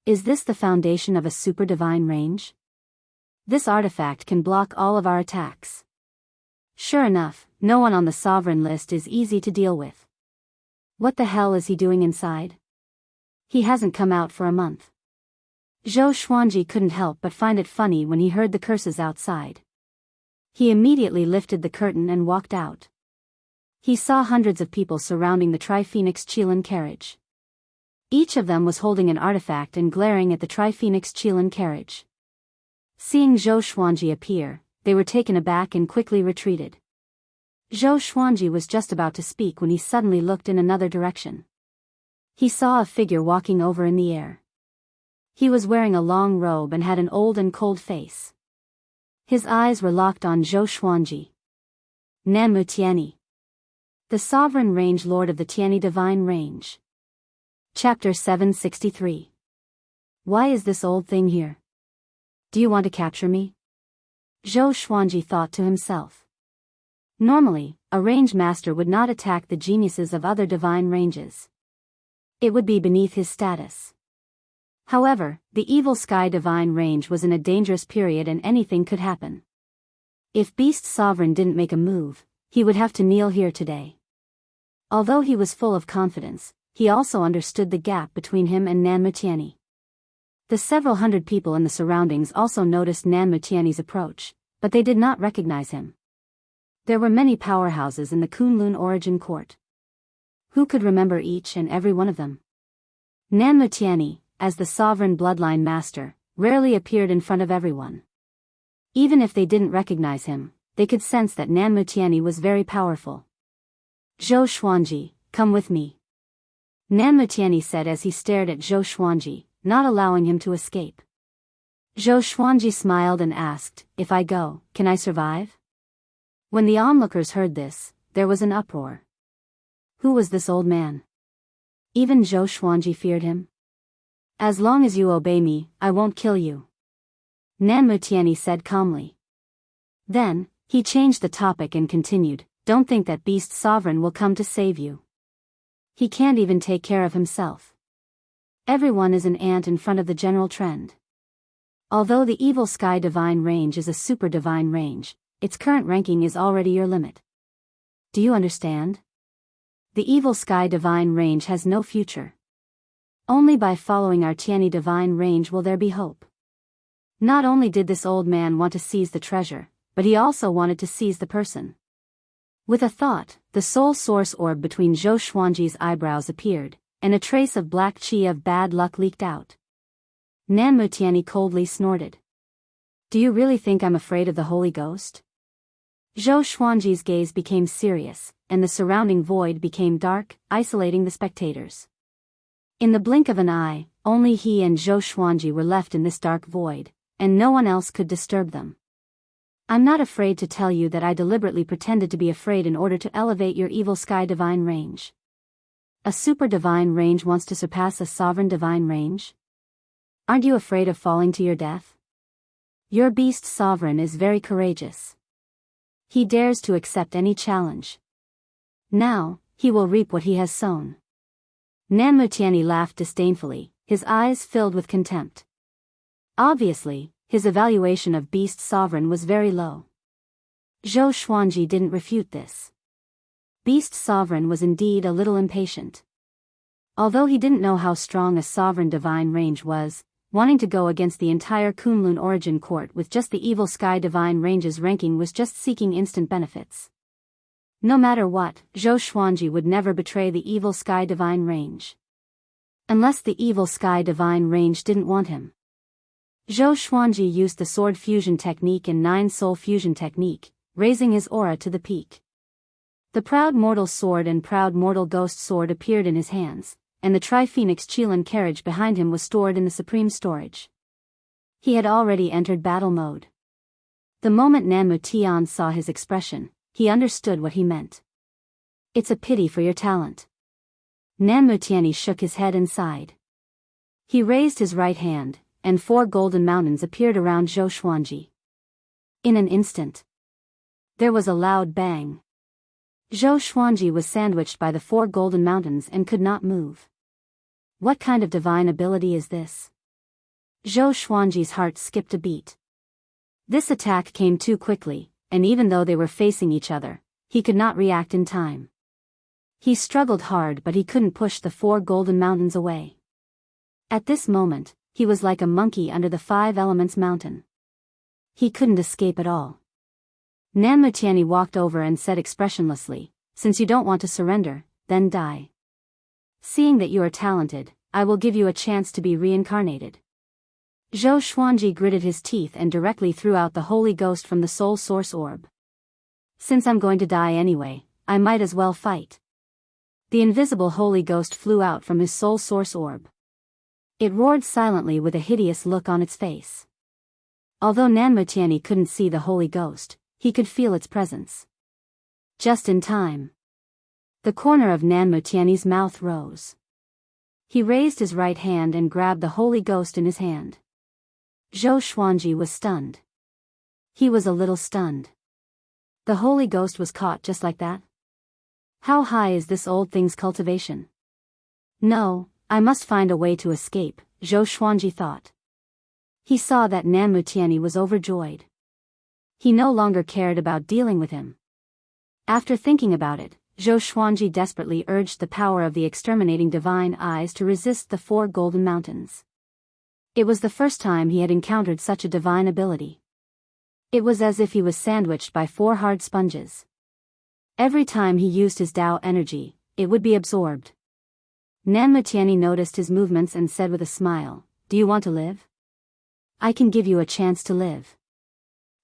Is this the foundation of a super divine range? This artifact can block all of our attacks. Sure enough, no one on the sovereign list is easy to deal with. What the hell is he doing inside? He hasn't come out for a month. Zhou Xuanji couldn't help but find it funny when he heard the curses outside. He immediately lifted the curtain and walked out. He saw hundreds of people surrounding the Tri-Phoenix Qilin carriage. Each of them was holding an artifact and glaring at the Tri-Phoenix Qilin carriage. Seeing Zhou Xuanji appear, they were taken aback and quickly retreated. Zhou Xuanji was just about to speak when he suddenly looked in another direction. He saw a figure walking over in the air. He was wearing a long robe and had an old and cold face. His eyes were locked on Zhou Xuanji. Nanmu Tianyi, the Sovereign Range Lord of the Tianyi Divine Range. Chapter 763. Why is this old thing here? Do you want to capture me? Zhou Xuanji thought to himself. Normally, a range master would not attack the geniuses of other divine ranges. It would be beneath his status. However, the evil sky divine range was in a dangerous period and anything could happen. If Beast Sovereign didn't make a move, he would have to kneel here today. Although he was full of confidence, he also understood the gap between him and Nanmu Tianyi. The several hundred people in the surroundings also noticed Nanmu Tianyi's approach, but they did not recognize him. There were many powerhouses in the Kunlun Origin Court. Who could remember each and every one of them? Nanmu Tianyi, as the sovereign bloodline master, rarely appeared in front of everyone. Even if they didn't recognize him, they could sense that Nanmu Tianyi was very powerful. Zhou Xuanji, come with me. Nanmu Tianyi said as he stared at Zhou Xuanji, not allowing him to escape. Zhou Xuanji smiled and asked, if I go, can I survive? When the onlookers heard this, there was an uproar. Who was this old man? Even Zhou Xuanji feared him. As long as you obey me, I won't kill you. Nanmu Tianyi said calmly. Then, he changed the topic and continued, don't think that Beast Sovereign will come to save you. He can't even take care of himself. Everyone is an ant in front of the general trend. Although the Evil Sky Divine Range is a super divine range, its current ranking is already your limit. Do you understand? The Evil Sky Divine Range has no future. Only by following our Tianyi Divine Range will there be hope. Not only did this old man want to seize the treasure, but he also wanted to seize the person. With a thought, the soul source orb between Zhou Xuanji's eyebrows appeared, and a trace of black qi of bad luck leaked out. Nanmu Tianyi coldly snorted. Do you really think I'm afraid of the Holy Ghost? Zhou Xuanji's gaze became serious, and the surrounding void became dark, isolating the spectators. In the blink of an eye, only he and Zhou Xuanji were left in this dark void, and no one else could disturb them. I'm not afraid to tell you that I deliberately pretended to be afraid in order to elevate your Evil Sky Divine Range. A super divine range wants to surpass a sovereign divine range? Aren't you afraid of falling to your death? Your Beast Sovereign is very courageous. He dares to accept any challenge. Now, he will reap what he has sown. Nanmu Tianyi laughed disdainfully, his eyes filled with contempt. Obviously, his evaluation of Beast Sovereign was very low. Zhou Xuanji didn't refute this. Beast Sovereign was indeed a little impatient. Although he didn't know how strong a sovereign divine range was, wanting to go against the entire Kunlun Origin Court with just the Evil Sky Divine Range's ranking was just seeking instant benefits. No matter what, Zhou Xuanji would never betray the Evil Sky Divine Range. Unless the Evil Sky Divine Range didn't want him. Zhou Xuanji used the Sword Fusion Technique and Nine Soul Fusion Technique, raising his aura to the peak. The Proud Mortal Sword and Proud Mortal Ghost Sword appeared in his hands, and the Tri-Phoenix Qilin carriage behind him was stored in the Supreme Storage. He had already entered battle mode. The moment Nanmu Tian saw his expression, he understood what he meant. It's a pity for your talent. Nanmu Tianyi shook his head and sighed. He raised his right hand, and 4 golden mountains appeared around Zhou Xuanji. In an instant, there was a loud bang. Zhou Xuanji was sandwiched by the 4 golden mountains and could not move. What kind of divine ability is this? Zhou Xuanji's heart skipped a beat. This attack came too quickly, and even though they were facing each other, he could not react in time. He struggled hard, but he couldn't push the 4 golden mountains away. At this moment, he was like a monkey under the 5 elements mountain. He couldn't escape at all. Nanmutiani walked over and said expressionlessly, "Since you don't want to surrender, then die. Seeing that you are talented, I will give you a chance to be reincarnated." Zhou Xuanji gritted his teeth and directly threw out the Holy Ghost from the Soul Source Orb. "Since I'm going to die anyway, I might as well fight." The invisible Holy Ghost flew out from his Soul Source Orb. It roared silently with a hideous look on its face. Although Nanmutiani couldn't see the Holy Ghost, he could feel its presence. Just in time. The corner of Nanmutiani's mouth rose. He raised his right hand and grabbed the Holy Ghost in his hand. Zhou Xuanji was stunned. He was a little stunned. The Holy Ghost was caught just like that? How high is this old thing's cultivation? No, I must find a way to escape, Zhou Xuanji thought. He saw that Nanmutiani was overjoyed. He no longer cared about dealing with him. After thinking about it, Zhou Xuanji desperately urged the power of the exterminating divine eyes to resist the 4 golden mountains. It was the first time he had encountered such a divine ability. It was as if he was sandwiched by 4 hard sponges. Every time he used his Tao energy, it would be absorbed. Nanmutiani noticed his movements and said with a smile, "Do you want to live? I can give you a chance to live."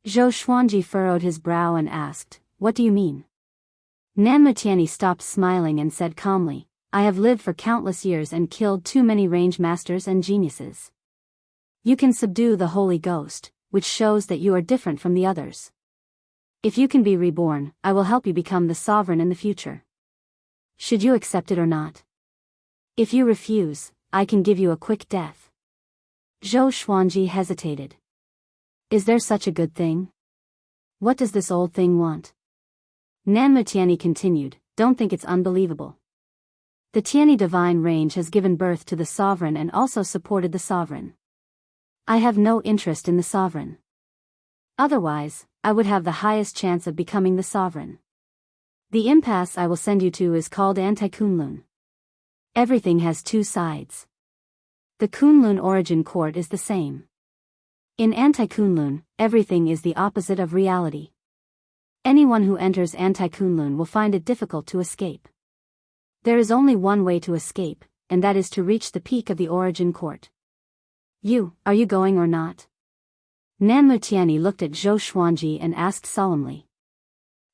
Zhou Xuanji furrowed his brow and asked, "What do you mean?" Nanmutiani stopped smiling and said calmly, "I have lived for countless years and killed too many range masters and geniuses. You can subdue the Holy Ghost, which shows that you are different from the others. If you can be reborn, I will help you become the sovereign in the future. Should you accept it or not? If you refuse, I can give you a quick death." Zhou Xuanji hesitated. Is there such a good thing? What does this old thing want? Nanmutiani continued, "Don't think it's unbelievable. The Tiani divine range has given birth to the sovereign and also supported the sovereign. I have no interest in the sovereign. Otherwise, I would have the highest chance of becoming the sovereign. The impasse I will send you to is called Anti-Kunlun. Everything has 2 sides. The Kunlun origin court is the same. In Anti-Kunlun, everything is the opposite of reality. Anyone who enters Anti-Kunlun will find it difficult to escape. There is only one way to escape, and that is to reach the peak of the origin court. Are you going or not?" Nanmutiani looked at Zhou Xuanji and asked solemnly.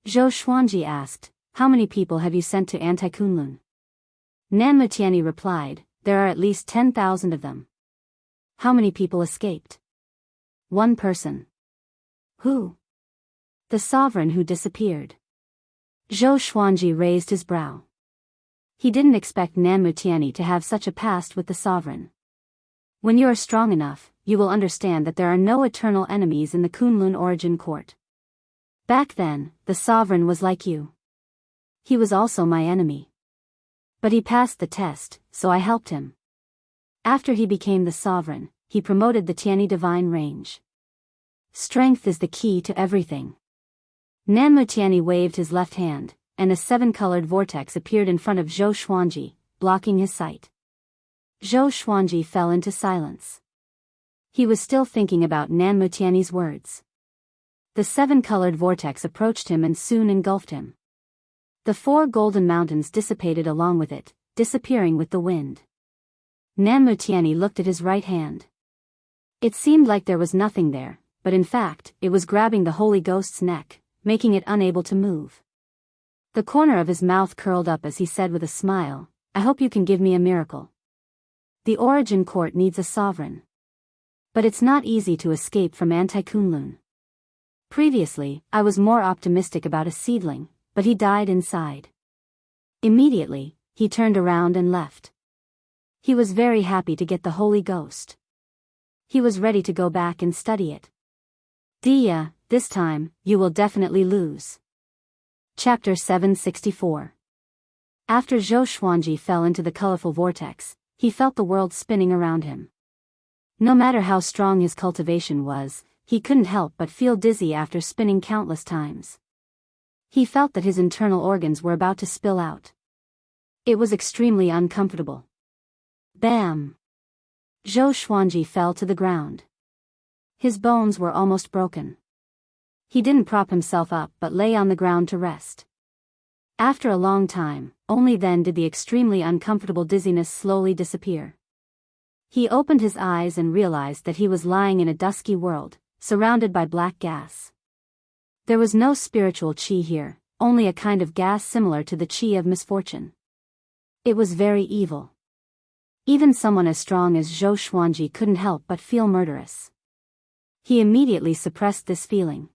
Zhou Xuanji asked, "How many people have you sent to Anti-Kunlun?" Nanmutiani replied, "There are at least 10,000 of them." "How many people escaped?" "1 person." "Who?" "The sovereign who disappeared." Zhou Xuanji raised his brow. He didn't expect Nanmutiani to have such a past with the sovereign. When you are strong enough, you will understand that there are no eternal enemies in the Kunlun origin court. Back then, the sovereign was like you. He was also my enemy. But he passed the test, so I helped him. After he became the sovereign, he promoted the Tiani divine range. Strength is the key to everything. Nanmutiani waved his left hand, and a 7-colored vortex appeared in front of Zhou Xuanji, blocking his sight. Zhou Xuanji fell into silence. He was still thinking about Nanmutiani's words. The 7-colored vortex approached him and soon engulfed him. The 4 golden mountains dissipated along with it, disappearing with the wind. Nanmutiani looked at his right hand. It seemed like there was nothing there, but in fact, it was grabbing the Holy Ghost's neck, making it unable to move. The corner of his mouth curled up as he said with a smile, "I hope you can give me a miracle. The origin court needs a sovereign. But it's not easy to escape from Anti-Kunlun. Previously, I was more optimistic about a seedling, but he died inside." Immediately, he turned around and left. He was very happy to get the Holy Ghost. He was ready to go back and study it. "Dia, this time, you will definitely lose." Chapter 764. After Zhou Xuanji fell into the colorful vortex, he felt the world spinning around him. No matter how strong his cultivation was, he couldn't help but feel dizzy after spinning countless times. He felt that his internal organs were about to spill out. It was extremely uncomfortable. Bam! Zhou Xuanji fell to the ground. His bones were almost broken. He didn't prop himself up but lay on the ground to rest. After a long time, only then did the extremely uncomfortable dizziness slowly disappear. He opened his eyes and realized that he was lying in a dusky world, surrounded by black gas. There was no spiritual qi here, only a kind of gas similar to the qi of misfortune. It was very evil. Even someone as strong as Zhou Xuanji couldn't help but feel murderous. He immediately suppressed this feeling.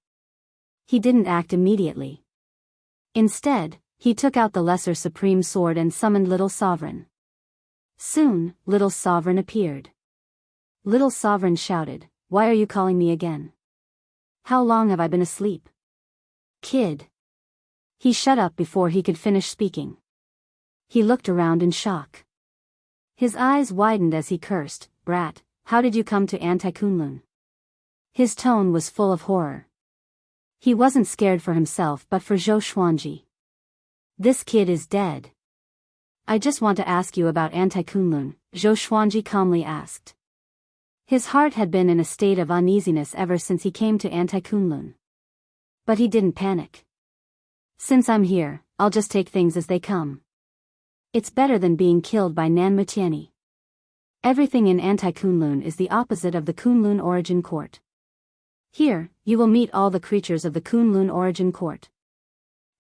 He didn't act immediately. Instead, he took out the Lesser Supreme Sword and summoned Little Sovereign. Soon, Little Sovereign appeared. Little Sovereign shouted, "Why are you calling me again? How long have I been asleep? Kid." He shut up before he could finish speaking. He looked around in shock. His eyes widened as he cursed, "Brat, how did you come to Anti-Kunlun?" His tone was full of horror. He wasn't scared for himself but for Zhou Xuanji. "This kid is dead." "I just want to ask you about Anti-Kunlun," Zhou Xuanji calmly asked. His heart had been in a state of uneasiness ever since he came to Anti-Kunlun. But he didn't panic. "Since I'm here, I'll just take things as they come. It's better than being killed by Nan Mutiani. Everything in Anti-Kunlun is the opposite of the Kunlun Origin Court. Here, you will meet all the creatures of the Kunlun Origin Court.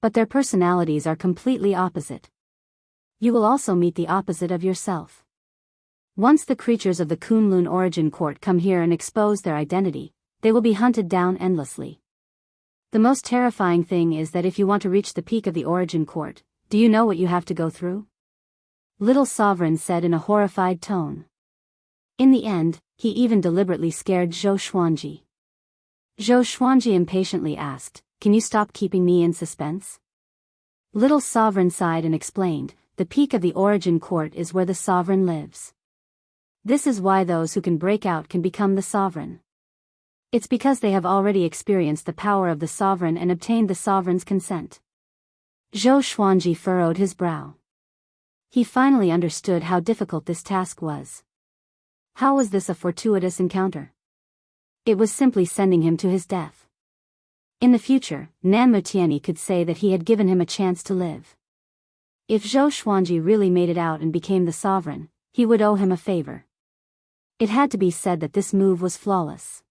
But their personalities are completely opposite. You will also meet the opposite of yourself. Once the creatures of the Kunlun Origin Court come here and expose their identity, they will be hunted down endlessly. The most terrifying thing is that if you want to reach the peak of the Origin Court, do you know what you have to go through?" Little Sovereign said in a horrified tone. In the end, he even deliberately scared Zhou Xuanji. Zhou Xuanji impatiently asked, "Can you stop keeping me in suspense?" Little Sovereign sighed and explained, "The peak of the Origin Court is where the Sovereign lives. This is why those who can break out can become the Sovereign. It's because they have already experienced the power of the Sovereign and obtained the Sovereign's consent." Zhou Xuanji furrowed his brow. He finally understood how difficult this task was. How was this a fortuitous encounter? It was simply sending him to his death. In the future, Nan Mutiani could say that he had given him a chance to live. If Zhou Xuanji really made it out and became the Sovereign, he would owe him a favor. It had to be said that this move was flawless.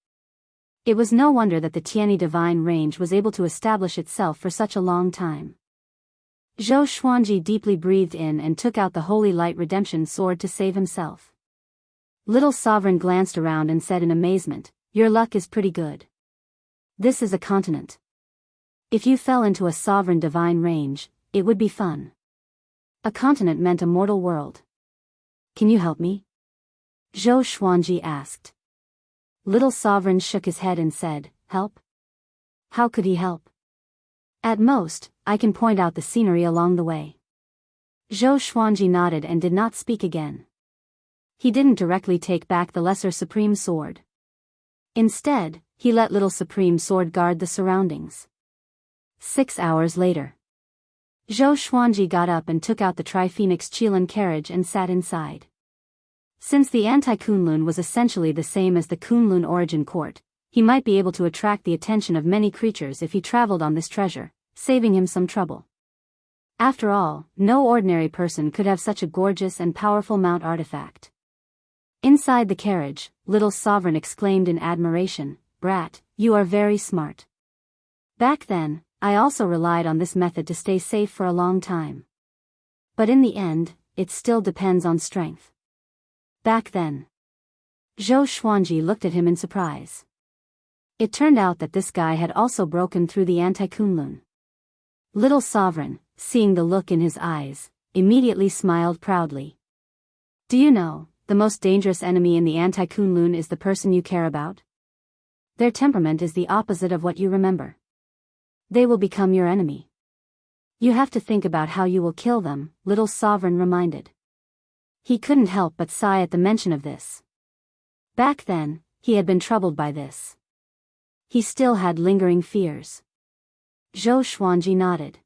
It was no wonder that the Tiani divine range was able to establish itself for such a long time. Zhou Xuanji deeply breathed in and took out the Holy Light Redemption Sword to save himself. Little Sovereign glanced around and said in amazement, "Your luck is pretty good. This is a continent. If you fell into a sovereign divine range, it would be fun." A continent meant a mortal world. "Can you help me?" Zhou Xuanji asked. Little Sovereign shook his head and said, "Help? How could he help? At most, I can point out the scenery along the way." Zhou Xuanji nodded and did not speak again. He didn't directly take back the Lesser Supreme Sword. Instead, he let Little Supreme Sword guard the surroundings. 6 hours later, Zhou Xuanji got up and took out the Tri-Phoenix Qilin carriage and sat inside. Since the Anti-Kunlun was essentially the same as the Kunlun Origin Court, he might be able to attract the attention of many creatures if he traveled on this treasure, saving him some trouble. After all, no ordinary person could have such a gorgeous and powerful mount artifact. Inside the carriage, Little Sovereign exclaimed in admiration, "Brat, you are very smart. Back then, I also relied on this method to stay safe for a long time. But in the end, it still depends on strength." Back then. Zhou Xuanji looked at him in surprise. It turned out that this guy had also broken through the Anti-Kunlun. Little Sovereign, seeing the look in his eyes, immediately smiled proudly. "Do you know, the most dangerous enemy in the Anti-Kunlun is the person you care about? Their temperament is the opposite of what you remember. They will become your enemy. You have to think about how you will kill them," Little Sovereign reminded. He couldn't help but sigh at the mention of this. Back then, he had been troubled by this. He still had lingering fears. Zhou Xuanji nodded.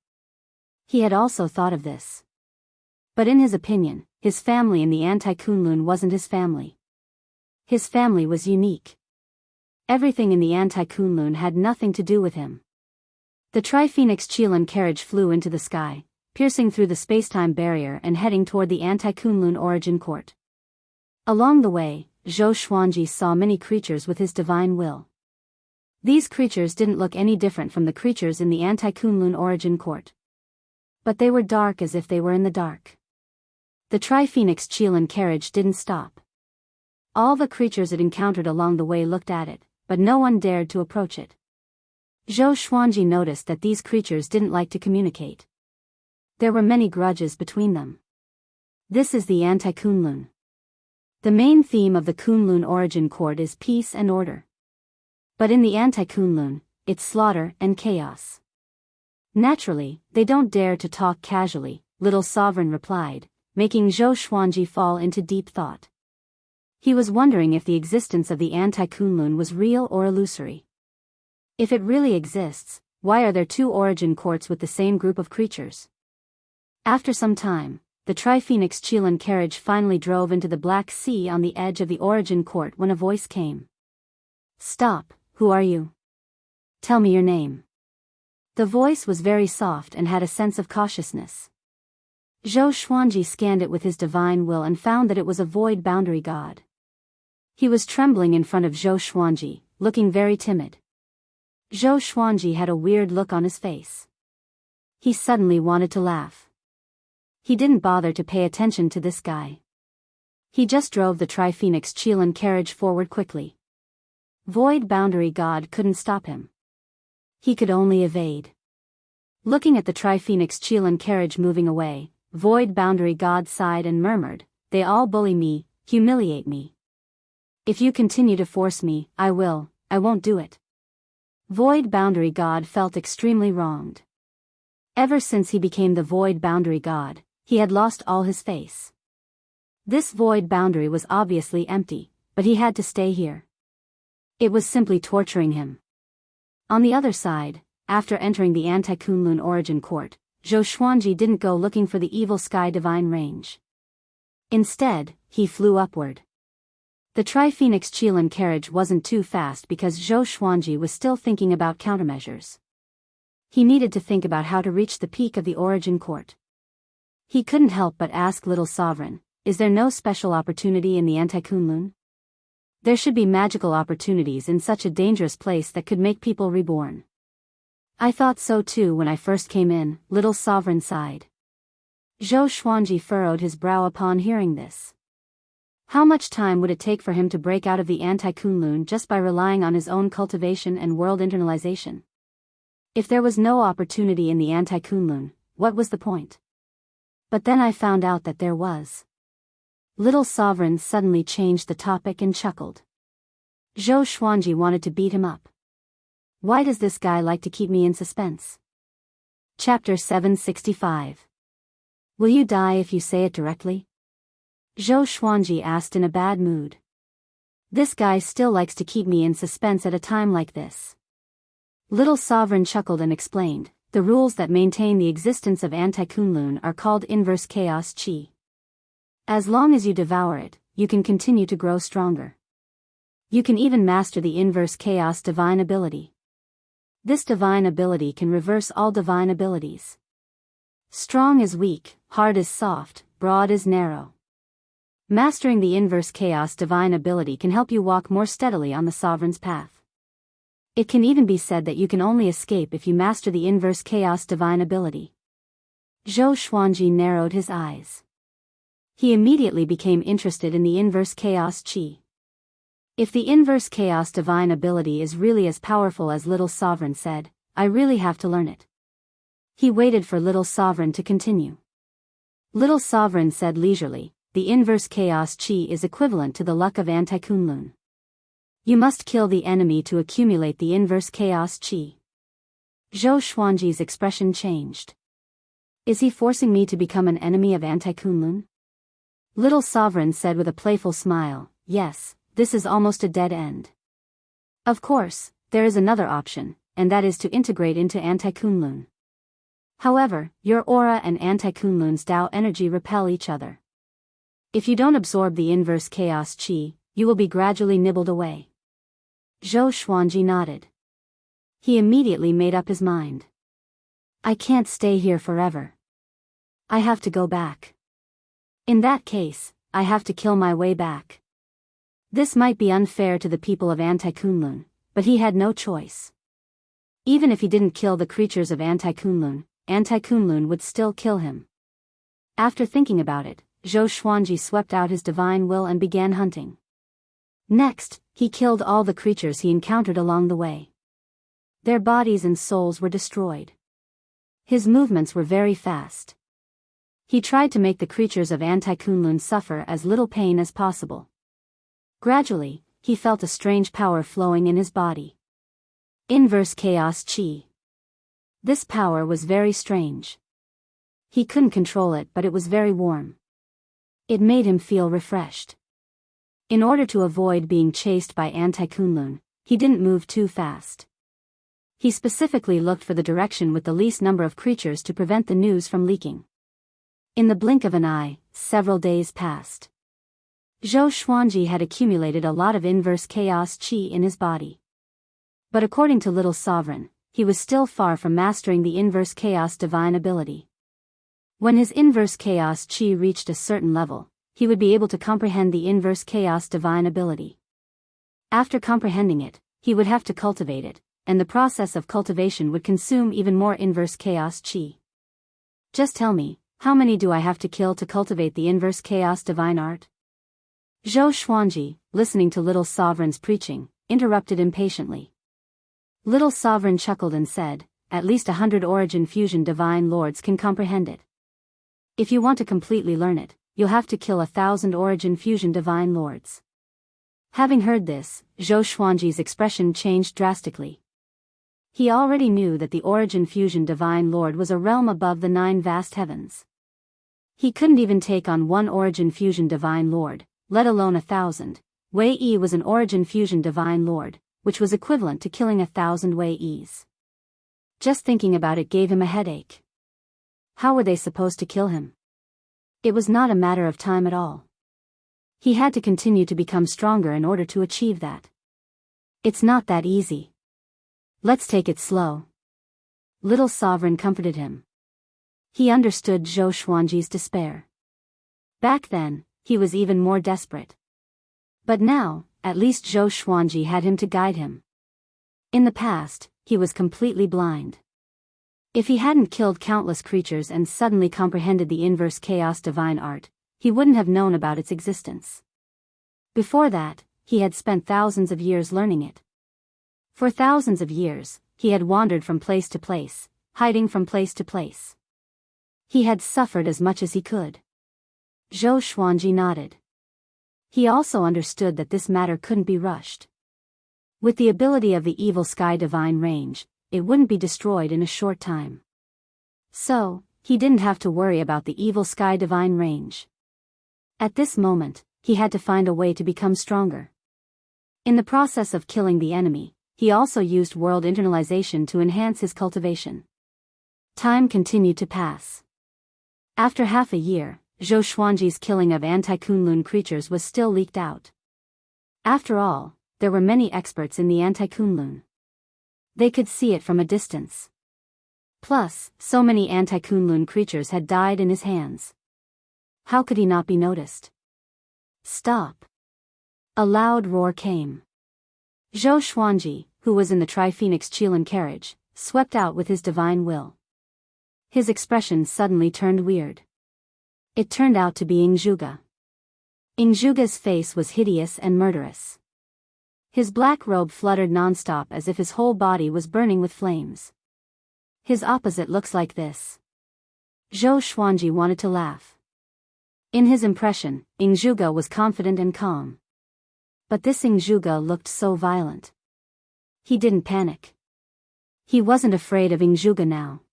He had also thought of this. But in his opinion, his family in the Anti-Kunlun wasn't his family. His family was unique. Everything in the Anti-Kunlun had nothing to do with him. The Tri-Phoenix Qilin carriage flew into the sky, piercing through the spacetime barrier and heading toward the Anti-Kunlun origin court. Along the way, Zhou Xuanji saw many creatures with his divine will. These creatures didn't look any different from the creatures in the Anti-Kunlun origin court. But they were dark as if they were in the dark. The Tri-Phoenix Qilin carriage didn't stop. All the creatures it encountered along the way looked at it, but no one dared to approach it. Zhou Xuanji noticed that these creatures didn't like to communicate. There were many grudges between them. This is the Anti-Kunlun. The main theme of the Kunlun origin court is peace and order. But in the Anti-Kunlun, it's slaughter and chaos. Naturally, they don't dare to talk casually, Little Sovereign replied, making Zhou Xuanji fall into deep thought. He was wondering if the existence of the Anti-Kunlun was real or illusory. If it really exists, why are there two origin courts with the same group of creatures? After some time, the Tri-Phoenix Qilin carriage finally drove into the Black Sea on the edge of the origin court when a voice came. Stop, who are you? Tell me your name. The voice was very soft and had a sense of cautiousness. Zhou Xuanji scanned it with his divine will and found that it was a void boundary god. He was trembling in front of Zhou Xuanji, looking very timid. Zhou Xuanji had a weird look on his face. He suddenly wanted to laugh. He didn't bother to pay attention to this guy. He just drove the Tri-Phoenix Qilin carriage forward quickly. Void boundary god couldn't stop him. He could only evade. Looking at the Tri-Phoenix Qilin carriage moving away, Void boundary god sighed and murmured, "They all bully me, humiliate me. If you continue to force me, I won't do it." Void boundary god felt extremely wronged. Ever since he became the void boundary god, he had lost all his face. This void boundary was obviously empty, but he had to stay here. It was simply torturing him. On the other side, after entering the Anti-Kunlun origin court, Zhou Xuanji didn't go looking for the evil sky divine range. Instead, he flew upward. The Tri-Phoenix Qilin carriage wasn't too fast because Zhou Xuanji was still thinking about countermeasures. He needed to think about how to reach the peak of the origin court. He couldn't help but ask Little Sovereign, "Is there no special opportunity in the Anti-Kunlun? There should be magical opportunities in such a dangerous place that could make people reborn." "I thought so too when I first came in," Little Sovereign sighed. Zhou Xuanji furrowed his brow upon hearing this. How much time would it take for him to break out of the Anti-Kunlun just by relying on his own cultivation and world internalization? If there was no opportunity in the Anti-Kunlun, what was the point? But then I found out that there was. Little Sovereign suddenly changed the topic and chuckled. Zhou Xuanji wanted to beat him up. Why does this guy like to keep me in suspense? Chapter 765. Will you die if you say it directly? Zhou Xuanji asked in a bad mood. This guy still likes to keep me in suspense at a time like this. Little Sovereign chuckled and explained, "The rules that maintain the existence of Anti-Kunlun are called inverse chaos qi. As long as you devour it, you can continue to grow stronger. You can even master the inverse chaos divine ability. This divine ability can reverse all divine abilities. Strong is weak, hard is soft, broad is narrow. Mastering the inverse chaos divine ability can help you walk more steadily on the Sovereign's path. It can even be said that you can only escape if you master the inverse chaos divine ability." Zhou Xuanji narrowed his eyes. He immediately became interested in the inverse chaos qi. If the inverse chaos divine ability is really as powerful as Little Sovereign said, I really have to learn it. He waited for Little Sovereign to continue. Little Sovereign said leisurely, "The inverse chaos qi is equivalent to the luck of Anti-Kunlun. You must kill the enemy to accumulate the inverse chaos qi." Zhou Xuanji's expression changed. Is he forcing me to become an enemy of Anti-Kunlun? Little Sovereign said with a playful smile, yes, this is almost a dead end. Of course, there is another option, and that is to integrate into Anti-Kunlun. However, your aura and Anti-Kunlun's Tao energy repel each other. If you don't absorb the inverse chaos chi, you will be gradually nibbled away. Zhou Xuanji nodded. He immediately made up his mind. I can't stay here forever. I have to go back. In that case, I have to kill my way back. This might be unfair to the people of Anti-Kunlun, but he had no choice. Even if he didn't kill the creatures of Anti-Kunlun would still kill him. After thinking about it, Zhou Xuanji swept out his divine will and began hunting. Next, he killed all the creatures he encountered along the way. Their bodies and souls were destroyed. His movements were very fast. He tried to make the creatures of Anti-Kunlun suffer as little pain as possible. Gradually, he felt a strange power flowing in his body. Inverse chaos chi. This power was very strange. He couldn't control it, but it was very warm. It made him feel refreshed. In order to avoid being chased by Anti-Kunlun, he didn't move too fast. He specifically looked for the direction with the least number of creatures to prevent the news from leaking. In the blink of an eye, several days passed. Zhou Xuanji had accumulated a lot of inverse chaos chi in his body. But according to Little Sovereign, he was still far from mastering the inverse chaos divine ability. When his inverse chaos chi reached a certain level, he would be able to comprehend the inverse chaos divine ability. After comprehending it, he would have to cultivate it, and the process of cultivation would consume even more inverse chaos chi. Just tell me, how many do I have to kill to cultivate the inverse chaos divine art? Zhou Xuanji, listening to Little Sovereign's preaching, interrupted impatiently. Little Sovereign chuckled and said, at least 100 origin fusion divine lords can comprehend it. If you want to completely learn it, you'll have to kill 1,000 origin fusion divine lords. Having heard this, Zhou Xuanji's expression changed drastically. He already knew that the origin fusion divine lord was a realm above the 9 vast heavens. He couldn't even take on one origin fusion divine lord, let alone 1,000. Wei Yi was an origin fusion divine lord, which was equivalent to killing 1,000 Wei Yis. Just thinking about it gave him a headache. How were they supposed to kill him? It was not a matter of time at all. He had to continue to become stronger in order to achieve that. It's not that easy. Let's take it slow. Little Sovereign comforted him. He understood Zhou Xuanji's despair. Back then, he was even more desperate. But now, at least Zhou Xuanji had him to guide him. In the past, he was completely blind. If he hadn't killed countless creatures and suddenly comprehended the inverse chaos divine art, he wouldn't have known about its existence. Before that, he had spent thousands of years learning it. For thousands of years, he had wandered from place to place, hiding from place to place. He had suffered as much as he could. Zhou Xuanji nodded. He also understood that this matter couldn't be rushed. With the ability of the evil sky divine range, it wouldn't be destroyed in a short time. So, he didn't have to worry about the evil sky divine range. At this moment, he had to find a way to become stronger. In the process of killing the enemy, he also used world internalization to enhance his cultivation. Time continued to pass. After half a year, Zhou Xuanji's killing of Anti-Kunlun creatures was still leaked out. After all, there were many experts in the Anti-Kunlun. They could see it from a distance. Plus, so many Anti-Kunlun creatures had died in his hands. How could he not be noticed? Stop! A loud roar came. Zhou Xuanji, who was in the Tri-Phoenix Qilin carriage, swept out with his divine will. His expression suddenly turned weird. It turned out to be Ingzhuge. Ingzhuge's face was hideous and murderous. His black robe fluttered non-stop as if his whole body was burning with flames. His opposite looks like this. Zhou Xuanji wanted to laugh. In his impression, Ingzhuge was confident and calm. But this Ingzhuge looked so violent. He didn't panic. He wasn't afraid of Ingzhuge now.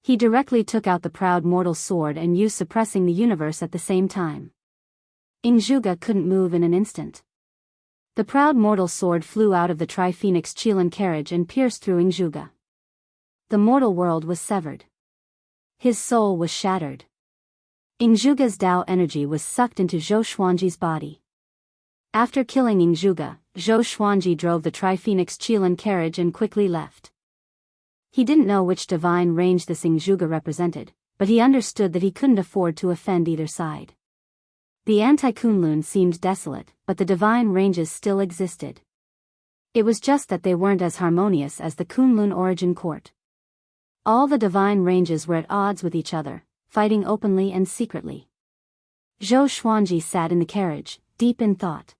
He directly took out the proud mortal sword and used suppressing the universe at the same time. Injuga couldn't move in an instant. The proud mortal sword flew out of the Tri-Phoenix Chilan carriage and pierced through Injuga. The mortal world was severed. His soul was shattered. Injuga's Tao energy was sucked into Zhou Xuanji's body. After killing Injuga, Zhou Xuanji drove the Tri-Phoenix Chilan carriage and quickly left. He didn't know which divine range this Injuga represented, but he understood that he couldn't afford to offend either side. The anti-Kunlun seemed desolate, but the divine ranges still existed. It was just that they weren't as harmonious as the Kunlun origin court. All the divine ranges were at odds with each other, fighting openly and secretly. Zhou Xuanji sat in the carriage, deep in thought.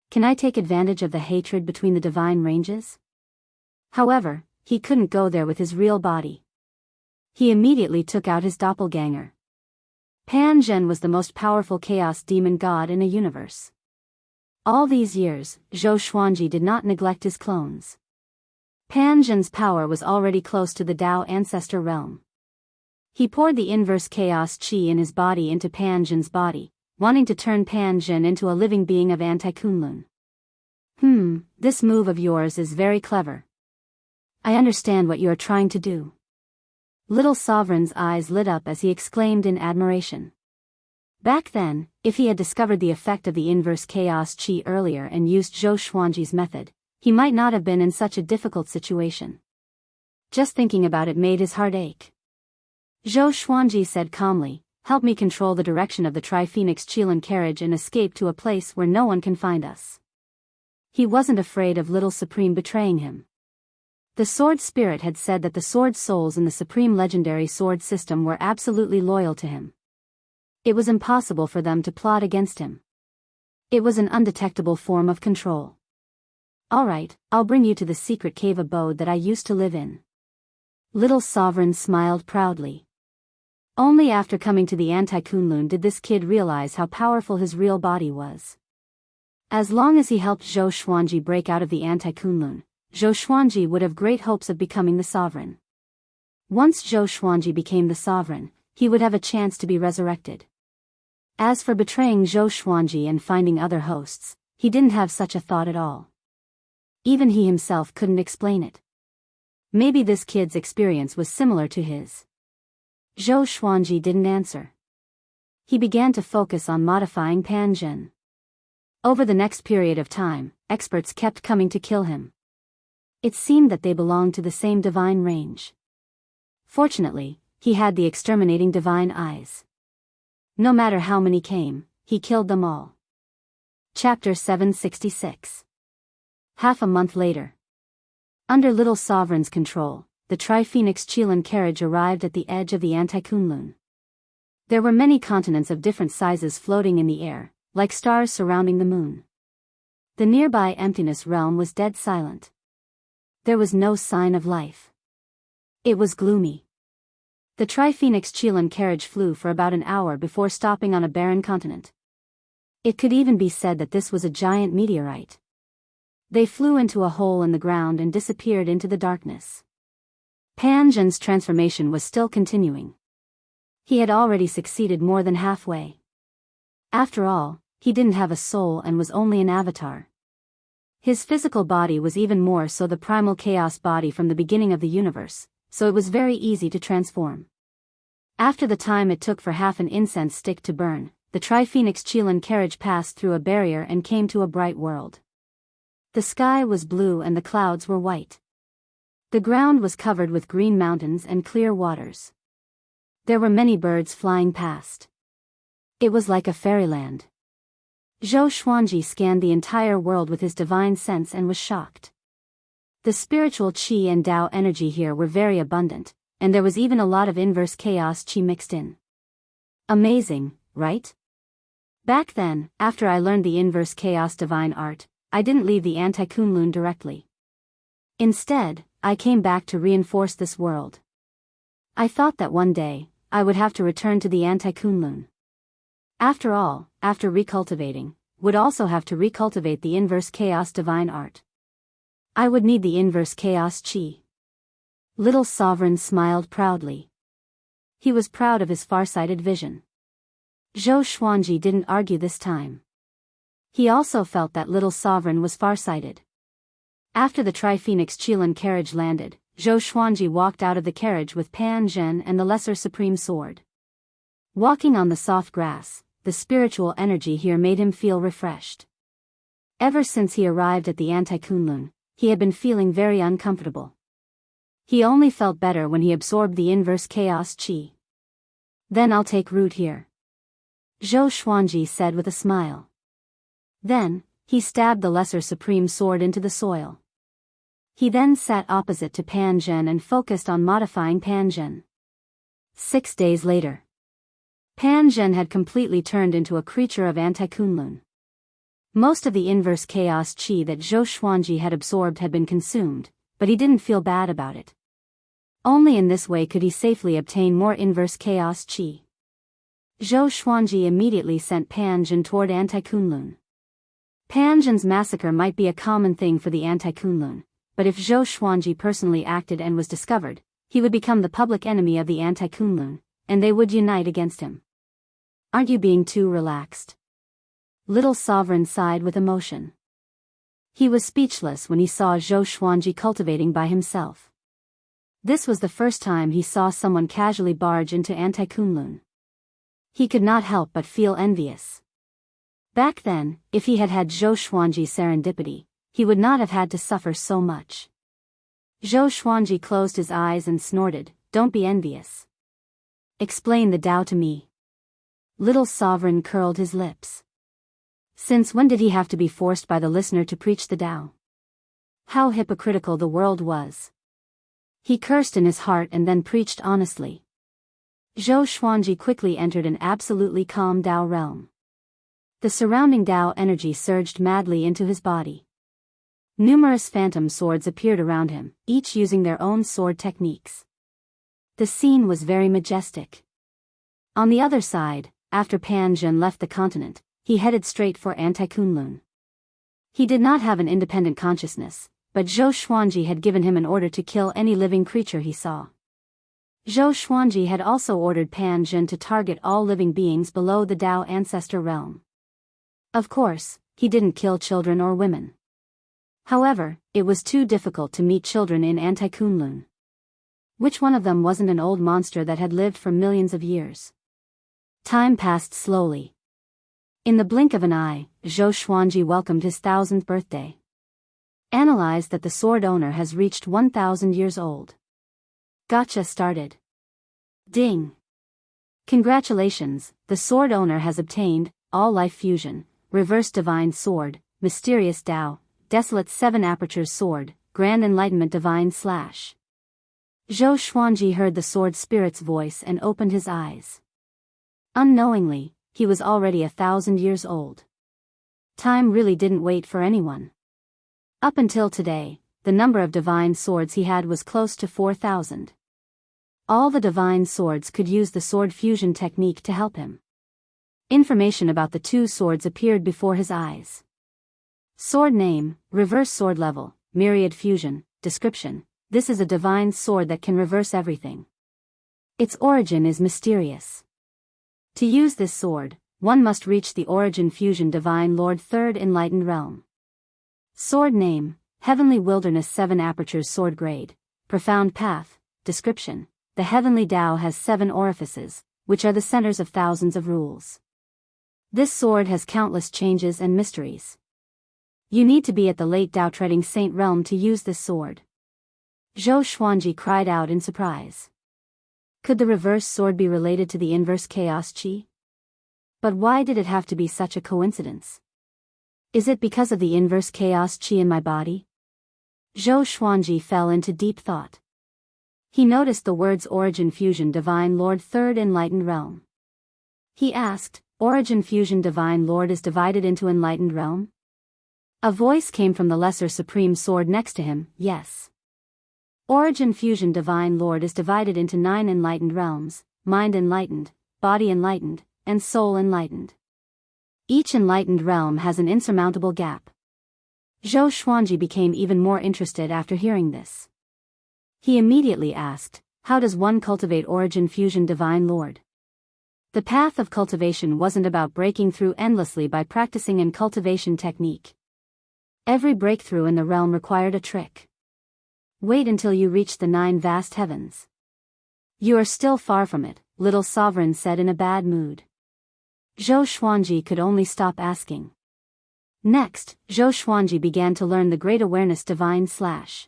Can I take advantage of the hatred between the divine ranges? However, he couldn't go there with his real body. He immediately took out his doppelganger. Pan Zhen was the most powerful chaos demon god in a universe. All these years, Zhou Xuanji did not neglect his clones. Pan Zhen's power was already close to the Tao ancestor realm. He poured the inverse chaos qi in his body into Pan Zhen's body, wanting to turn Pan Zhen into a living being of anti-Kunlun. This move of yours is very clever. I understand what you are trying to do. Little Sovereign's eyes lit up as he exclaimed in admiration. Back then, if he had discovered the effect of the inverse chaos qi earlier and used Zhou Xuanji's method, he might not have been in such a difficult situation. Just thinking about it made his heart ache. Zhou Xuanji said calmly, "Help me control the direction of the Tri-Phoenix Chilan carriage and escape to a place where no one can find us." He wasn't afraid of Little Supreme betraying him. The Sword Spirit had said that the Sword Souls in the Supreme Legendary Sword system were absolutely loyal to him. It was impossible for them to plot against him. It was an undetectable form of control. "All right, I'll bring you to the secret cave abode that I used to live in." Little Sovereign smiled proudly. Only after coming to the anti-Kunlun did this kid realize how powerful his real body was. As long as he helped Zhou Xuanji break out of the anti-Kunlun, Zhou Xuanji would have great hopes of becoming the sovereign. Once Zhou Xuanji became the sovereign, he would have a chance to be resurrected. As for betraying Zhou Xuanji and finding other hosts, he didn't have such a thought at all. Even he himself couldn't explain it. Maybe this kid's experience was similar to his. Zhou Xuanji didn't answer. He began to focus on modifying Pan Zhen. Over the next period of time, experts kept coming to kill him. It seemed that they belonged to the same divine range. Fortunately, he had the exterminating divine eyes. No matter how many came, he killed them all. Chapter 766. Half a month later. Under Little Sovereign's control, the Tri-Phoenix Chilan carriage arrived at the edge of the anti-Kunlun. There were many continents of different sizes floating in the air, like stars surrounding the moon. The nearby emptiness realm was dead silent. There was no sign of life. It was gloomy. The Tri-Phoenix Chilan carriage flew for about an hour before stopping on a barren continent. It could even be said that this was a giant meteorite. They flew into a hole in the ground and disappeared into the darkness. Pan Zhen's transformation was still continuing. He had already succeeded more than halfway. After all, he didn't have a soul and was only an avatar. His physical body was even more so the primal chaos body from the beginning of the universe, so it was very easy to transform. After the time it took for half an incense stick to burn, the Tri-Phoenix Chilan carriage passed through a barrier and came to a bright world. The sky was blue and the clouds were white. The ground was covered with green mountains and clear waters. There were many birds flying past. It was like a fairyland. Zhou Xuanji scanned the entire world with his divine sense and was shocked. The spiritual qi and Tao energy here were very abundant, and there was even a lot of inverse chaos qi mixed in. Amazing, right? Back then, after I learned the inverse chaos divine art, I didn't leave the anti-Kunlun directly. Instead, I came back to reinforce this world. I thought that one day, I would have to return to the anti-Kunlun. After all, after recultivating, would also have to recultivate the inverse chaos divine art. I would need the inverse chaos qi. Little Sovereign smiled proudly. He was proud of his far-sighted vision. Zhou Xuanji didn't argue this time. He also felt that little sovereign was farsighted. After the Tri-Phoenix Qilin carriage landed, Zhou Xuanji walked out of the carriage with Pan Zhen and the Lesser Supreme Sword. Walking on the soft grass, the spiritual energy here made him feel refreshed. Ever since he arrived at the Anti-Kunlun, he had been feeling very uncomfortable. He only felt better when he absorbed the inverse chaos qi. Then I'll take root here, Zhou Xuanji said with a smile. Then, he stabbed the Lesser Supreme Sword into the soil. He then sat opposite to Pan Zhen and focused on modifying Pan Zhen. 6 days later, Pan Zhen had completely turned into a creature of Anti-Kunlun. Most of the inverse chaos qi that Zhou Xuanji had absorbed had been consumed, but he didn't feel bad about it. Only in this way could he safely obtain more inverse chaos qi. Zhou Xuanji immediately sent Pan Zhen toward Anti-Kunlun. Pan Zhen's massacre might be a common thing for the Anti-Kunlun, but if Zhou Xuanji personally acted and was discovered, he would become the public enemy of the Anti-Kunlun, and they would unite against him. Aren't you being too relaxed? Little Sovereign sighed with emotion. He was speechless when he saw Zhou Xuanji cultivating by himself. This was the first time he saw someone casually barge into Anti-Kunlun. He could not help but feel envious. Back then, if he had had Zhou Xuanji's serendipity, he would not have had to suffer so much. Zhou Xuanji closed his eyes and snorted, "Don't be envious. Explain the Tao to me." Little Sovereign curled his lips. Since when did he have to be forced by the listener to preach the Tao? How hypocritical the world was. He cursed in his heart and then preached honestly. Zhou Xuanji quickly entered an absolutely calm Tao realm. The surrounding Tao energy surged madly into his body. Numerous phantom swords appeared around him, each using their own sword techniques. The scene was very majestic. On the other side, after Pan Zhen left the continent, he headed straight for Anti-Kunlun. He did not have an independent consciousness, but Zhou Xuanji had given him an order to kill any living creature he saw. Zhou Xuanji had also ordered Pan Zhen to target all living beings below the Tao ancestor realm. Of course, he didn't kill children or women. However, it was too difficult to meet children in Anti-Kunlun. Which one of them wasn't an old monster that had lived for millions of years? Time passed slowly. In the blink of an eye, Zhou Xuanji welcomed his 1000th birthday. Analyzed that the sword owner has reached 1000 years old. Gotcha started. Ding! Congratulations, the sword owner has obtained All Life Fusion, Reverse Divine Sword, Mysterious Tao, Desolate 7 Apertures Sword, Grand Enlightenment Divine / Zhou Xuanji heard the sword spirit's voice and opened his eyes. Unknowingly, he was already 1000 years old. Time really didn't wait for anyone. Up until today, the number of divine swords he had was close to 4000. All the divine swords could use the sword fusion technique to help him. Information about the 2 swords appeared before his eyes. Sword name, reverse sword level, myriad fusion, description: this is a divine sword that can reverse everything. Its origin is mysterious. To use this sword, one must reach the origin fusion divine lord 3rd enlightened realm. Sword name, heavenly wilderness 7 apertures sword grade, profound path, description: the heavenly Tao has 7 orifices, which are the centers of thousands of rules. This sword has countless changes and mysteries. You need to be at the late Tao treading saint realm to use this sword. Zhou Xuanji cried out in surprise. Could the reverse sword be related to the inverse chaos qi? But why did it have to be such a coincidence? Is it because of the inverse chaos qi in my body? Zhou Xuanji fell into deep thought. He noticed the words Origin Fusion Divine Lord 3rd Enlightened Realm. He asked, Origin Fusion Divine Lord is divided into Enlightened Realm? A voice came from the Lesser Supreme Sword next to him, yes. Origin Fusion Divine Lord is divided into 9 enlightened realms: mind enlightened, body enlightened, and soul enlightened. Each enlightened realm has an insurmountable gap. Zhou Xuanji became even more interested after hearing this. He immediately asked, how does one cultivate Origin Fusion Divine Lord? The path of cultivation wasn't about breaking through endlessly by practicing an cultivation technique. Every breakthrough in the realm required a trick. Wait until you reach the 9 vast heavens. You are still far from it, little sovereign said in a bad mood. Zhou Xuanji could only stop asking. Next, Zhou Xuanji began to learn the Great Awareness Divine Slash.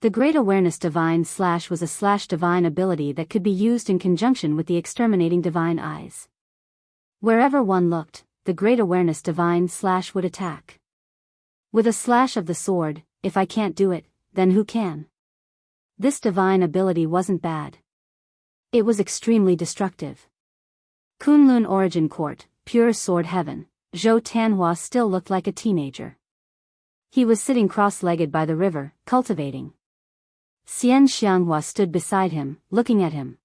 The Great Awareness Divine Slash was a divine ability that could be used in conjunction with the exterminating divine eyes. Wherever one looked, the Great Awareness Divine Slash would attack. With a slash of the sword, if I can't do it, then who can? This divine ability wasn't bad. It was extremely destructive. Kunlun Origin Court, Pure Sword Heaven, Zhou Tanhua still looked like a teenager. He was sitting cross-legged by the river, cultivating. Xian Xianghua stood beside him, looking at him.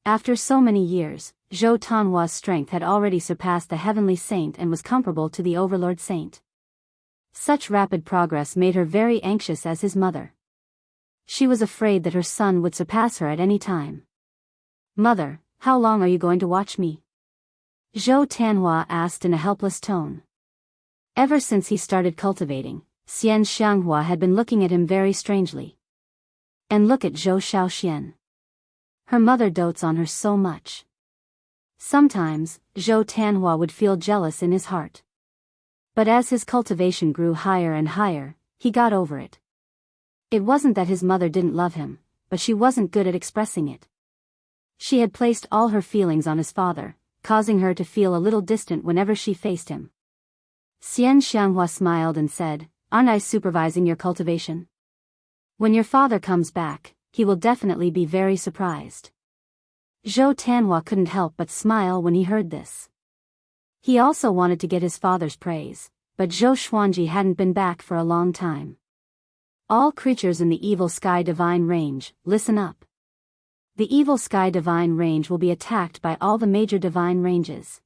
After so many years, Zhou Tanhua's strength had already surpassed the heavenly saint and was comparable to the overlord saint. Such rapid progress made her very anxious as his mother. She was afraid that her son would surpass her at any time. Mother, how long are you going to watch me? Zhou Tanhua asked in a helpless tone. Ever since he started cultivating, Xian Xianghua had been looking at him very strangely. And look at Zhou Xiaoxian. Her mother dotes on her so much. Sometimes, Zhou Tanhua would feel jealous in his heart. But as his cultivation grew higher and higher, he got over it. It wasn't that his mother didn't love him, but she wasn't good at expressing it. She had placed all her feelings on his father, causing her to feel a little distant whenever she faced him. Xian Xianghua smiled and said, "Aren't I supervising your cultivation? When your father comes back, he will definitely be very surprised." Zhou Tanhua couldn't help but smile when he heard this. He also wanted to get his father's praise, but Zhou Xuanji hadn't been back for a long time. All creatures in the Evil Sky Divine Range, listen up. The Evil Sky Divine Range will be attacked by all the major divine ranges.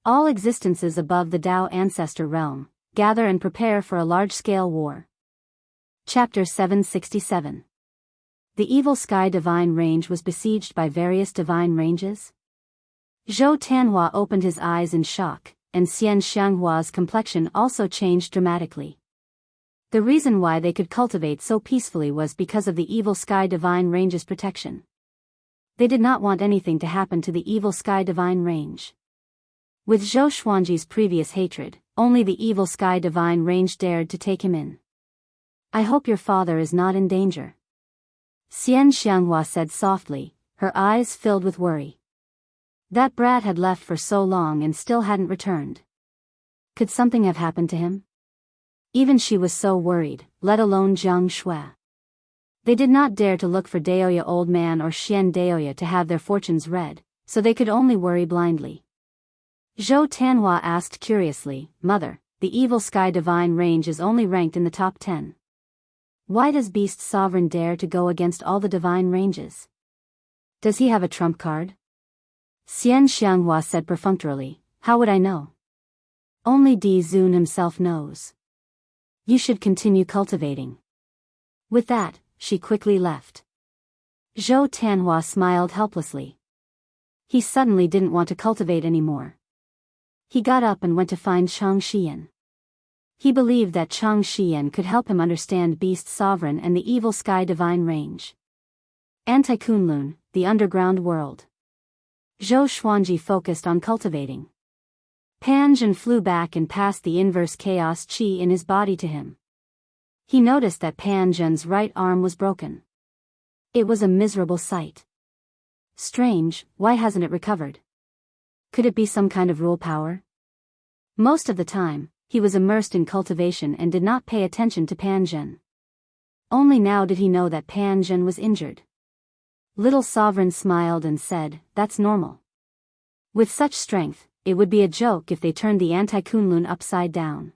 All existences above the Tao Ancestor Realm, gather and prepare for a large-scale war. Chapter 767. The Evil Sky Divine Range was besieged by various divine ranges? Zhou Tanhua opened his eyes in shock, and Xian Xianghua's complexion also changed dramatically. The reason why they could cultivate so peacefully was because of the Evil Sky Divine Range's protection. They did not want anything to happen to the Evil Sky Divine Range. With Zhou Xuanji's previous hatred, only the Evil Sky Divine Range dared to take him in. "I hope your father is not in danger," Xian Xianghua said softly, her eyes filled with worry. That brat had left for so long and still hadn't returned. Could something have happened to him? Even she was so worried, let alone Jiang Shui. They did not dare to look for Daoya Old Man or Xian Daoya to have their fortunes read, so they could only worry blindly. Zhou Tanhua asked curiously, "Mother, the Evil Sky Divine Range is only ranked in the top 10. Why does Beast Sovereign dare to go against all the divine ranges? Does he have a trump card?" Xian Xianghua said perfunctorily, "How would I know? Only Di Zun himself knows. You should continue cultivating." With that, she quickly left. Zhou Tanhua smiled helplessly. He suddenly didn't want to cultivate anymore. He got up and went to find Chang Xian. He believed that Chang Xian could help him understand Beast Sovereign and the Evil Sky Divine Range. Anti-Kunlun, the underground world. Zhou Xuanji focused on cultivating. Pan Zhen flew back and passed the inverse chaos qi in his body to him. He noticed that Pan Zhen's right arm was broken. It was a miserable sight. Strange, why hasn't it recovered? Could it be some kind of rule power? Most of the time, he was immersed in cultivation and did not pay attention to Pan Zhen. Only now did he know that Pan Zhen was injured. Little Sovereign smiled and said, "That's normal. With such strength, it would be a joke if they turned the anti-Kunlun upside down."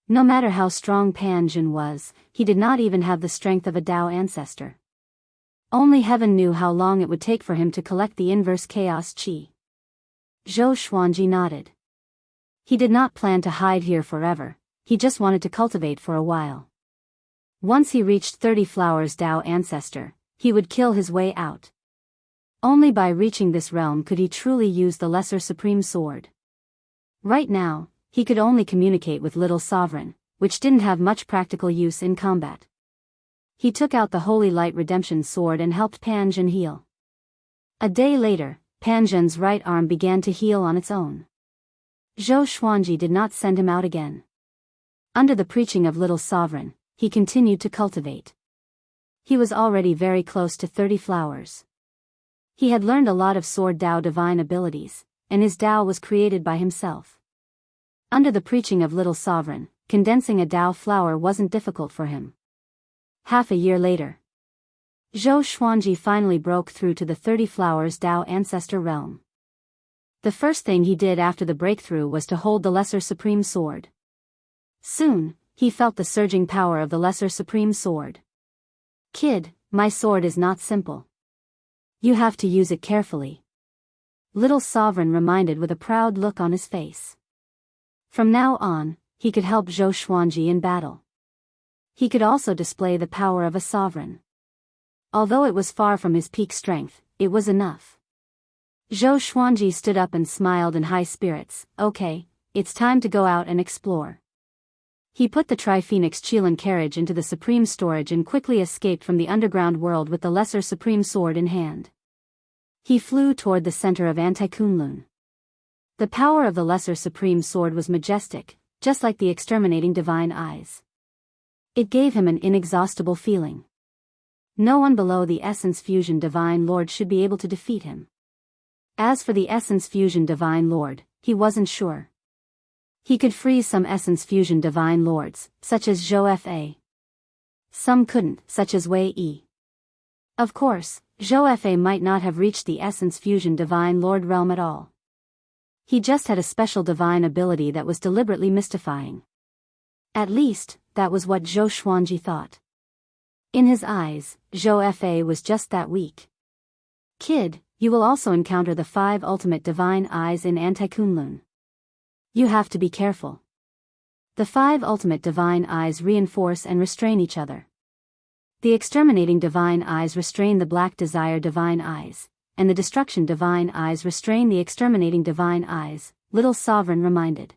No matter how strong Pan Zhen was, he did not even have the strength of a Tao ancestor. Only heaven knew how long it would take for him to collect the inverse chaos qi. Zhou Xuanji nodded. He did not plan to hide here forever, he just wanted to cultivate for a while. Once he reached 30 flowers Tao ancestor, he would kill his way out. Only by reaching this realm could he truly use the Lesser Supreme Sword. Right now, he could only communicate with Little Sovereign, which didn't have much practical use in combat. He took out the Holy Light Redemption Sword and helped Pan Zhen heal. A day later, Pan Zhen's right arm began to heal on its own. Zhou Xuanji did not send him out again. Under the preaching of Little Sovereign, he continued to cultivate. He was already very close to 30 flowers. He had learned a lot of Sword Dao divine abilities, and his Dao was created by himself. Under the preaching of Little Sovereign, condensing a Dao flower wasn't difficult for him. Half a year later, Zhou Xuanji finally broke through to the 30 Flowers Dao Ancestor realm. The first thing he did after the breakthrough was to hold the Lesser Supreme Sword. Soon, he felt the surging power of the Lesser Supreme Sword. "Kid, my sword is not simple. You have to use it carefully," Little Sovereign reminded with a proud look on his face. From now on, he could help Zhou Xuanji in battle. He could also display the power of a sovereign. Although it was far from his peak strength, it was enough. Zhou Xuanji stood up and smiled in high spirits. "Okay, it's time to go out and explore." He put the Tri-Phoenix Qilin carriage into the Supreme Storage and quickly escaped from the underground world with the Lesser Supreme Sword in hand. He flew toward the center of Anti-Kunlun. The power of the Lesser Supreme Sword was majestic, just like the exterminating divine eyes. It gave him an inexhaustible feeling. No one below the Essence Fusion Divine Lord should be able to defeat him. As for the Essence Fusion Divine Lord, he wasn't sure. He could freeze some Essence Fusion Divine Lords, such as Zhou Fa. Some couldn't, such as Wei Yi. Of course, Zhou Fa might not have reached the Essence Fusion Divine Lord realm at all. He just had a special divine ability that was deliberately mystifying. At least, that was what Zhou Xuanji thought. In his eyes, Zhou Fa was just that weak. "Kid, you will also encounter the 5 ultimate divine eyes in Anti-Kunlun. You have to be careful. The 5 ultimate divine eyes reinforce and restrain each other. The exterminating divine eyes restrain the Black Desire divine eyes, and the destruction divine eyes restrain the exterminating divine eyes," Little Sovereign reminded.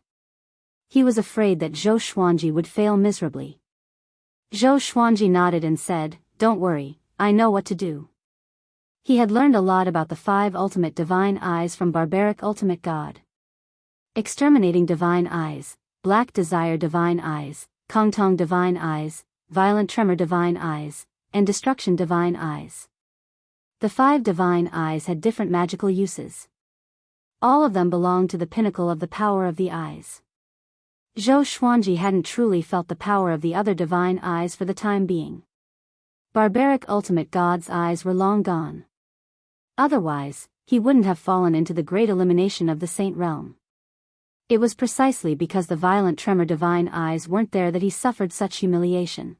He was afraid that Zhou Xuanji would fail miserably. Zhou Xuanji nodded and said, "Don't worry, I know what to do." He had learned a lot about the 5 ultimate divine eyes from Barbaric Ultimate God. Exterminating divine eyes, Black Desire divine eyes, Kongtong divine eyes, Violent Tremor divine eyes, and Destruction divine eyes. The 5 divine eyes had different magical uses. All of them belonged to the pinnacle of the power of the eyes. Zhou Xuanji hadn't truly felt the power of the other divine eyes for the time being. Barbaric Ultimate God's eyes were long gone. Otherwise, he wouldn't have fallen into the great elimination of the Saint Realm. It was precisely because the Violent Tremor divine eyes weren't there that he suffered such humiliation.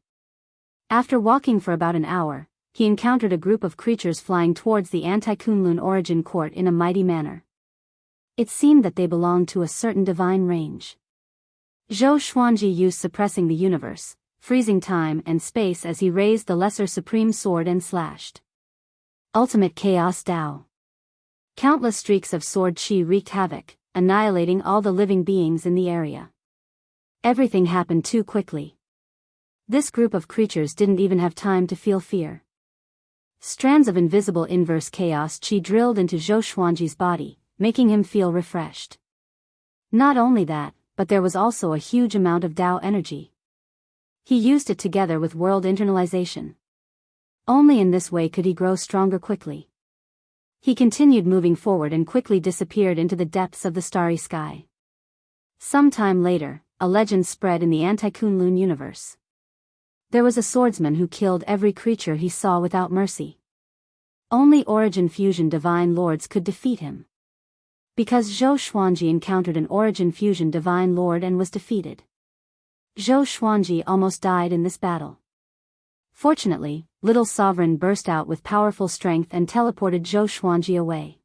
After walking for about an hour, he encountered a group of creatures flying towards the Anti-Kunlun Origin Court in a mighty manner. It seemed that they belonged to a certain divine range. Zhou Xuanji used Suppressing the Universe, freezing time and space as he raised the Lesser Supreme Sword and slashed. Ultimate Chaos Dao. Countless streaks of sword qi wreaked havoc, annihilating all the living beings in the area. Everything happened too quickly. This group of creatures didn't even have time to feel fear. Strands of invisible inverse chaos qi drilled into Zhou Xuanji's body, making him feel refreshed. Not only that, but there was also a huge amount of Dao energy. He used it together with world internalization. Only in this way could he grow stronger quickly. He continued moving forward and quickly disappeared into the depths of the starry sky. Some time later, a legend spread in the Anti-Kunlun universe. There was a swordsman who killed every creature he saw without mercy. Only Origin Fusion Divine Lords could defeat him. Because Zhou Xuanji encountered an Origin Fusion Divine Lord and was defeated. Zhou Xuanji almost died in this battle. Fortunately, Little Sovereign burst out with powerful strength and teleported Zhou Xuanji away.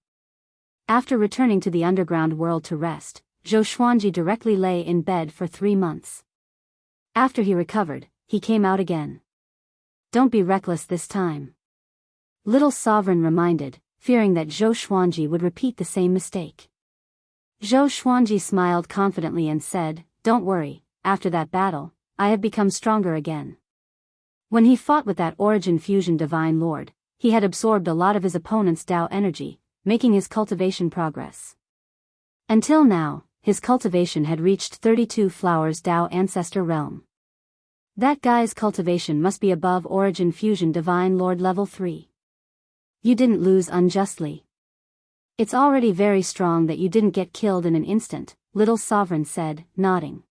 After returning to the underground world to rest, Zhou Xuanji directly lay in bed for 3 months. After he recovered, he came out again. "Don't be reckless this time," Little Sovereign reminded, fearing that Zhou Xuanji would repeat the same mistake. Zhou Xuanji smiled confidently and said, "Don't worry, after that battle, I have become stronger again." When he fought with that Origin Fusion Divine Lord, he had absorbed a lot of his opponent's Tao energy, making his cultivation progress. Until now, his cultivation had reached 32 Flowers Tao Ancestor Realm. That guy's cultivation must be above Origin Fusion Divine Lord level 3. You didn't lose unjustly. It's already very strong that you didn't get killed in an instant, Little Sovereign said, nodding.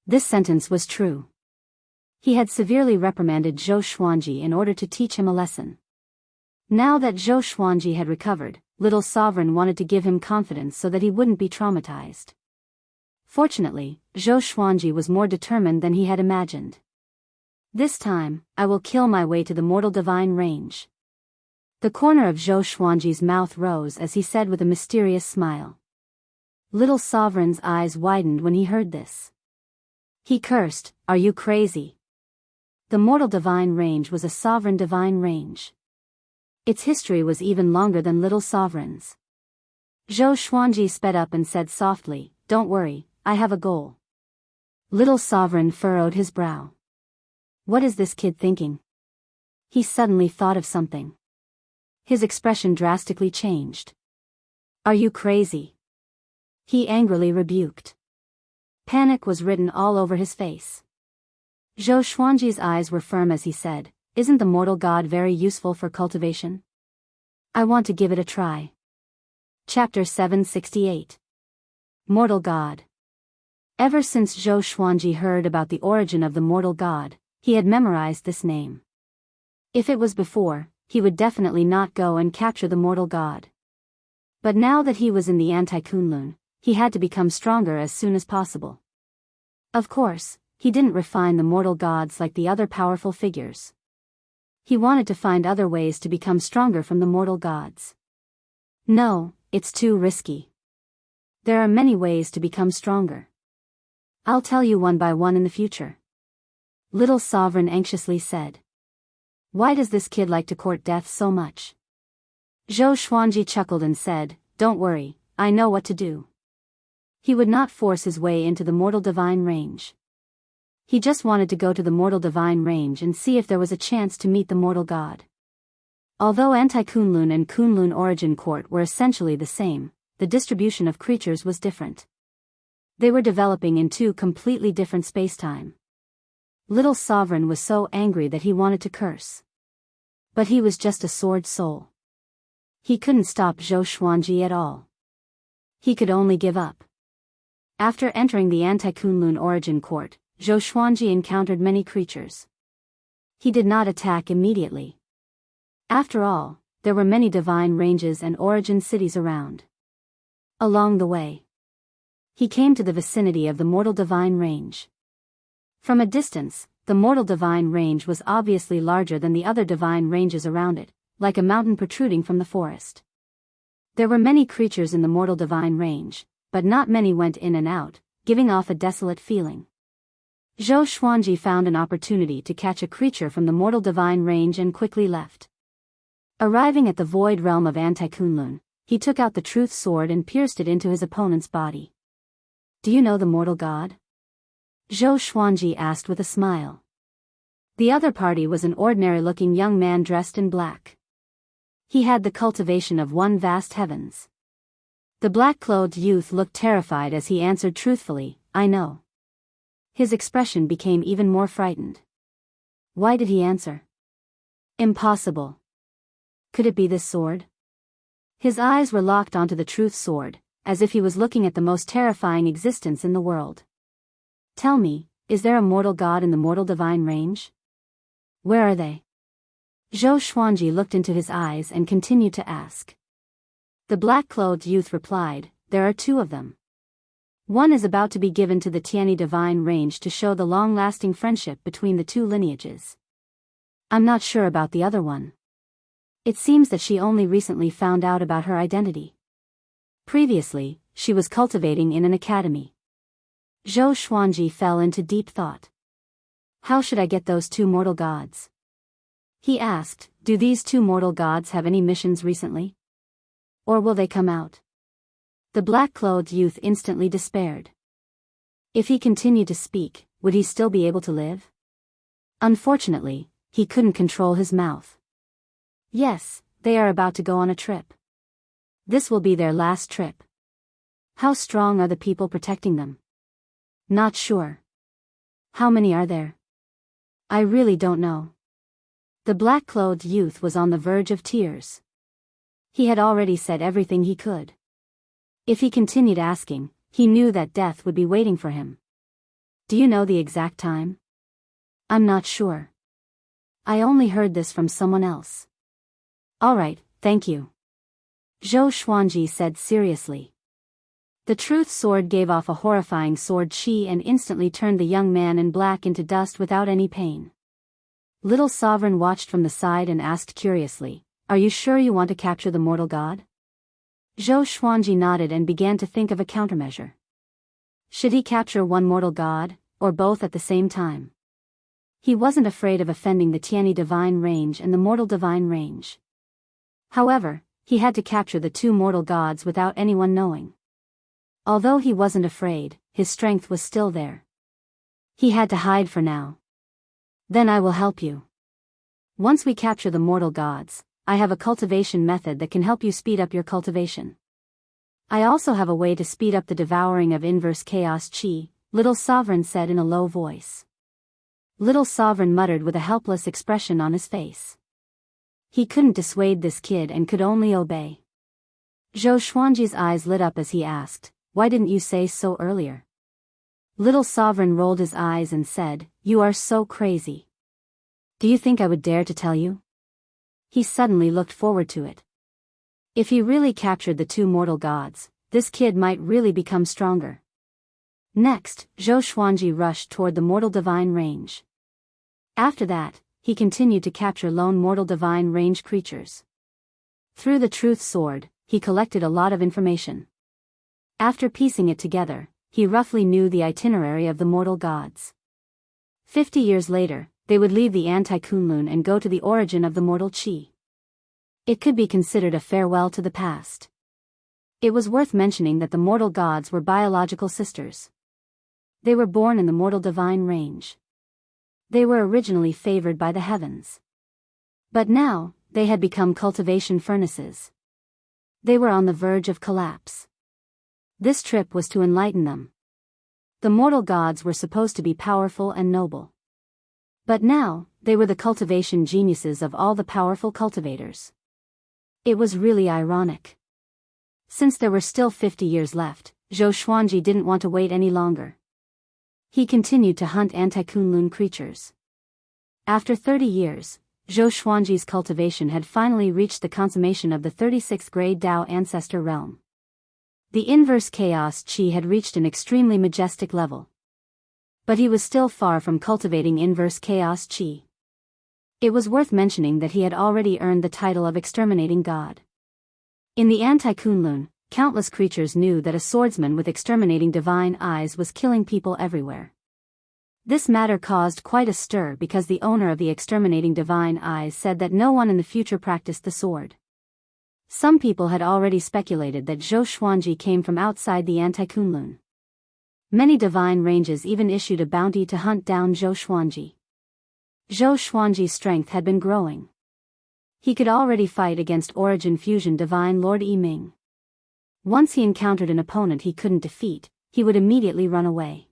This sentence was true. He had severely reprimanded Zhou Xuanji in order to teach him a lesson. Now that Zhou Xuanji had recovered, Little Sovereign wanted to give him confidence so that he wouldn't be traumatized. Fortunately, Zhou Xuanji was more determined than he had imagined. This time, I will kill my way to the mortal divine range. The corner of Zhou Xuanji's mouth rose as he said with a mysterious smile. Little Sovereign's eyes widened when he heard this. He cursed, "Are you crazy?" The mortal divine range was a sovereign divine range. Its history was even longer than Little Sovereign's. Zhou Xuanji sped up and said softly, "Don't worry, I have a goal." Little Sovereign furrowed his brow. What is this kid thinking? He suddenly thought of something. His expression drastically changed. "Are you crazy?" he angrily rebuked. Panic was written all over his face. Zhou Xuanji's eyes were firm as he said, "Isn't the mortal god very useful for cultivation? I want to give it a try." Chapter 768. Mortal God. Ever since Zhou Xuanji heard about the origin of the mortal god, he had memorized this name. If it was before, he would definitely not go and capture the mortal god. But now that he was in the Anti-Kunlun, he had to become stronger as soon as possible. Of course, he didn't refine the mortal gods like the other powerful figures. He wanted to find other ways to become stronger from the mortal gods. No, it's too risky. There are many ways to become stronger. I'll tell you one by one in the future. Little Sovereign anxiously said. Why does this kid like to court death so much? Zhou Xuanji chuckled and said, "Don't worry, I know what to do." He would not force his way into the mortal divine range. He just wanted to go to the mortal divine range and see if there was a chance to meet the mortal god. Although Anti-Kunlun and Kunlun Origin Court were essentially the same, the distribution of creatures was different. They were developing in two completely different spacetime. Little Sovereign was so angry that he wanted to curse. But he was just a sword soul. He couldn't stop Zhou Xuanji at all. He could only give up. After entering the Anti-Kunlun Origin Court, Zhou Xuanji encountered many creatures. He did not attack immediately. After all, there were many divine ranges and origin cities around. Along the way, he came to the vicinity of the mortal divine range. From a distance, the mortal divine range was obviously larger than the other divine ranges around it, like a mountain protruding from the forest. There were many creatures in the mortal divine range, but not many went in and out, giving off a desolate feeling. Zhou Xuanji found an opportunity to catch a creature from the mortal divine range and quickly left. Arriving at the void realm of Anti-Kunlun, he took out the truth sword and pierced it into his opponent's body. Do you know the mortal god? Zhou Xuanji asked with a smile. The other party was an ordinary-looking young man dressed in black. He had the cultivation of one vast heavens. The black-clothed youth looked terrified as he answered truthfully, "I know." His expression became even more frightened. Why did he answer? Impossible. Could it be this sword? His eyes were locked onto the truth sword, as if he was looking at the most terrifying existence in the world. Tell me, is there a mortal god in the mortal divine range? Where are they? Zhou Xuanji looked into his eyes and continued to ask. The black-clothed youth replied, "There are two of them. One is about to be given to the Tianyi divine range to show the long-lasting friendship between the two lineages. I'm not sure about the other one. It seems that she only recently found out about her identity. Previously, she was cultivating in an academy." Zhou Xuanji fell into deep thought. How should I get those two mortal gods? He asked, do these two mortal gods have any missions recently? Or will they come out? The black-clothed youth instantly despaired. If he continued to speak, would he still be able to live? Unfortunately, he couldn't control his mouth. Yes, they are about to go on a trip. This will be their last trip. How strong are the people protecting them? Not sure. How many are there? I really don't know. The black-clothed youth was on the verge of tears. He had already said everything he could. If he continued asking, he knew that death would be waiting for him. Do you know the exact time? I'm not sure. I only heard this from someone else. All right, thank you. Zhou Xuanji said seriously. The truth sword gave off a horrifying sword chi and instantly turned the young man in black into dust without any pain. Little Sovereign watched from the side and asked curiously, "Are you sure you want to capture the mortal god?" Zhou Xuanji nodded and began to think of a countermeasure. Should he capture one mortal god, or both at the same time? He wasn't afraid of offending the Tianyi divine range and the mortal divine range. However, he had to capture the two mortal gods without anyone knowing. Although he wasn't afraid, his strength was still there. He had to hide for now. Then I will help you. Once we capture the mortal gods, I have a cultivation method that can help you speed up your cultivation. I also have a way to speed up the devouring of inverse chaos chi, Little Sovereign said in a low voice. Little Sovereign muttered with a helpless expression on his face. He couldn't dissuade this kid and could only obey. Zhou Xuanji's eyes lit up as he asked, "Why didn't you say so earlier?" Little Sovereign rolled his eyes and said, "You are so crazy. Do you think I would dare to tell you?" He suddenly looked forward to it. If he really captured the two mortal gods, this kid might really become stronger. Next, Zhou Xuanji rushed toward the mortal divine range. After that, he continued to capture lone mortal divine range creatures. Through the truth sword, he collected a lot of information. After piecing it together, he roughly knew the itinerary of the mortal gods. 50 years later, they would leave the anti-Kunlun and go to the origin of the mortal chi. It could be considered a farewell to the past. It was worth mentioning that the mortal gods were biological sisters. They were born in the mortal divine range. They were originally favored by the heavens. But now, they had become cultivation furnaces. They were on the verge of collapse. This trip was to enlighten them. The mortal gods were supposed to be powerful and noble. But now, they were the cultivation geniuses of all the powerful cultivators. It was really ironic. Since there were still 50 years left, Zhou Xuanji didn't want to wait any longer. He continued to hunt anti-Kunlun creatures. After 30 years, Zhou Xuanji's cultivation had finally reached the consummation of the 36th grade Dao ancestor realm. The inverse chaos chi had reached an extremely majestic level. But he was still far from cultivating inverse chaos chi. It was worth mentioning that he had already earned the title of exterminating god. In the anti-Kunlun, countless creatures knew that a swordsman with exterminating divine eyes was killing people everywhere. This matter caused quite a stir because the owner of the exterminating divine eyes said that no one in the future practiced the sword. Some people had already speculated that Zhou Xuanji came from outside the anti-Kunlun. Many divine ranges even issued a bounty to hunt down Zhou Xuanji. Zhou Xuanji's strength had been growing. He could already fight against Origin Fusion Divine Lord Yi Ming. Once he encountered an opponent he couldn't defeat, he would immediately run away.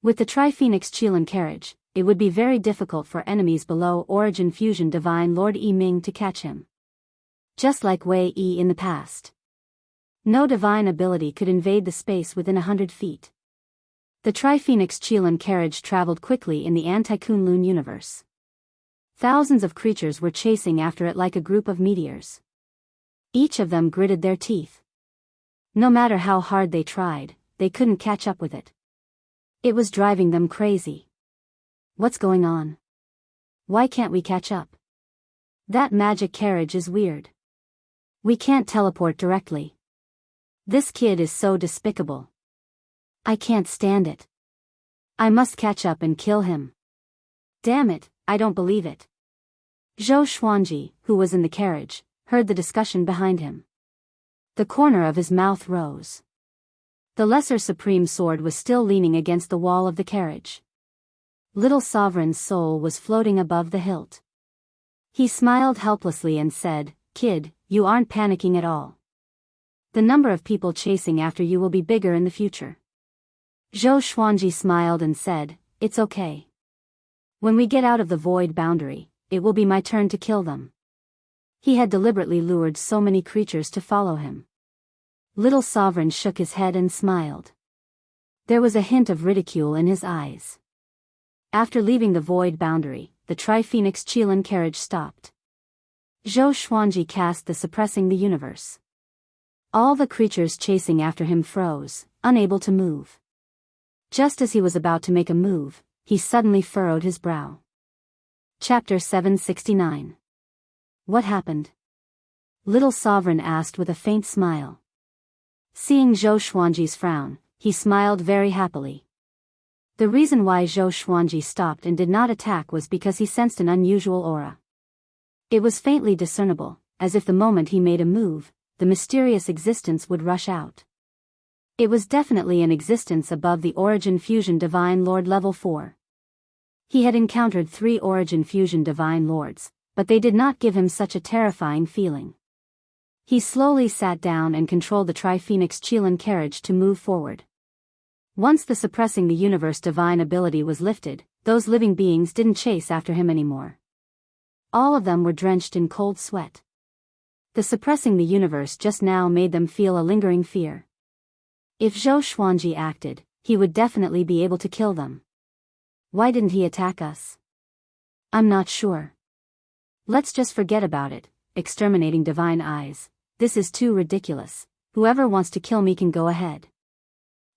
With the Tri-Phoenix Qilin carriage, it would be very difficult for enemies below Origin Fusion Divine Lord Yi Ming to catch him. Just like Wei Yi in the past. No divine ability could invade the space within 100 feet. The Tri-Phoenix Qilin carriage traveled quickly in the anti-Kunlun universe. Thousands of creatures were chasing after it like a group of meteors. Each of them gritted their teeth. No matter how hard they tried, they couldn't catch up with it. It was driving them crazy. What's going on? Why can't we catch up? That magic carriage is weird. We can't teleport directly. This kid is so despicable. I can't stand it. I must catch up and kill him. Damn it, I don't believe it. Zhou Xuanji, who was in the carriage, heard the discussion behind him. The corner of his mouth rose. The lesser supreme sword was still leaning against the wall of the carriage. Little Sovereign's soul was floating above the hilt. He smiled helplessly and said, "Kid, you aren't panicking at all. The number of people chasing after you will be bigger in the future." Zhou Xuanji smiled and said, "It's okay. When we get out of the void boundary, it will be my turn to kill them." He had deliberately lured so many creatures to follow him. Little Sovereign shook his head and smiled. There was a hint of ridicule in his eyes. After leaving the void boundary, the Tri-Phoenix Qilin carriage stopped. Zhou Xuanji cast the suppressing the universe. All the creatures chasing after him froze, unable to move. Just as he was about to make a move, he suddenly furrowed his brow. Chapter 769. What happened? Little Sovereign asked with a faint smile. Seeing Zhou Xuanji's frown, he smiled very happily. The reason why Zhou Xuanji stopped and did not attack was because he sensed an unusual aura. It was faintly discernible, as if the moment he made a move, the mysterious existence would rush out. It was definitely an existence above the Origin Fusion Divine Lord level 4. He had encountered 3 Origin Fusion Divine Lords, but they did not give him such a terrifying feeling. He slowly sat down and controlled the Tri-Phoenix Qilin carriage to move forward. Once the suppressing the universe divine ability was lifted, those living beings didn't chase after him anymore. All of them were drenched in cold sweat. The suppressing the universe just now made them feel a lingering fear. If Zhou Xuanji acted, he would definitely be able to kill them. Why didn't he attack us? I'm not sure. Let's just forget about it, exterminating divine eyes. This is too ridiculous. Whoever wants to kill me can go ahead.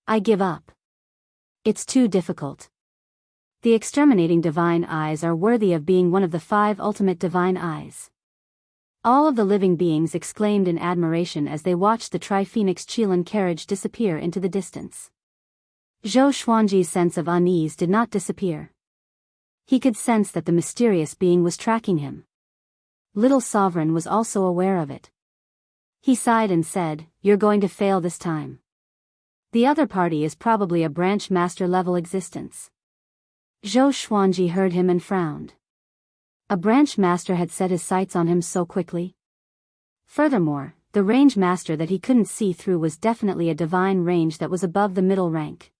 I give up. It's too difficult. The exterminating divine eyes are worthy of being one of the 5 ultimate divine eyes. All of the living beings exclaimed in admiration as they watched the Tri-Phoenix Qilin carriage disappear into the distance. Zhou Xuanji's sense of unease did not disappear. He could sense that the mysterious being was tracking him. Little Sovereign was also aware of it. He sighed and said, "You're going to fail this time. The other party is probably a branch master level existence." Zhou Xuanji heard him and frowned. A branch master had set his sights on him so quickly. Furthermore, the range master that he couldn't see through was definitely a divine range that was above the middle rank.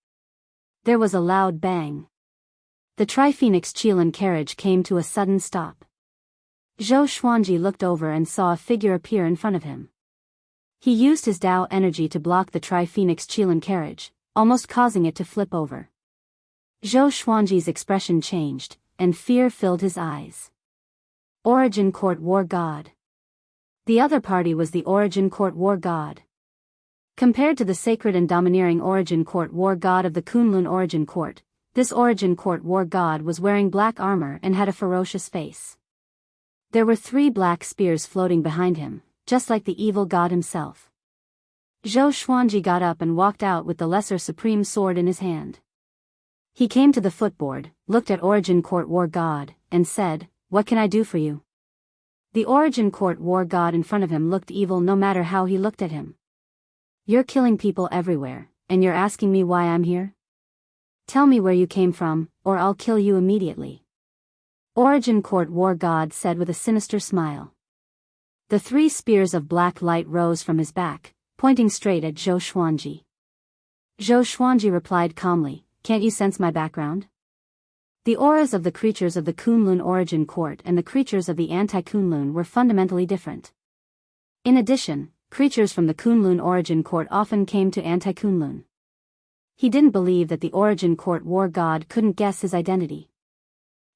There was a loud bang. The Tri-Phoenix Qilin carriage came to a sudden stop. Zhou Xuanji looked over and saw a figure appear in front of him. He used his Dao energy to block the Tri-Phoenix Qilin carriage, almost causing it to flip over. Zhou Xuanji's expression changed, and fear filled his eyes. Origin Court War God. The other party was the Origin Court War God. Compared to the sacred and domineering Origin Court War God of the Kunlun Origin Court, this Origin Court War God was wearing black armor and had a ferocious face. There were 3 black spears floating behind him, just like the evil god himself. Zhou Xuanji got up and walked out with the lesser supreme sword in his hand. He came to the footboard, looked at Origin Court War God, and said, "What can I do for you?" The Origin Court War God in front of him looked evil no matter how he looked at him. "You're killing people everywhere, and you're asking me why I'm here? Tell me where you came from, or I'll kill you immediately." Origin Court War God said with a sinister smile. The 3 spears of black light rose from his back, pointing straight at Zhou Xuanji. Zhou Xuanji replied calmly, "Can't you sense my background?" The auras of the creatures of the Kunlun Origin Court and the creatures of the Anti-Kunlun were fundamentally different. In addition, creatures from the Kunlun Origin Court often came to Anti-Kunlun. He didn't believe that the Origin Court War God couldn't guess his identity.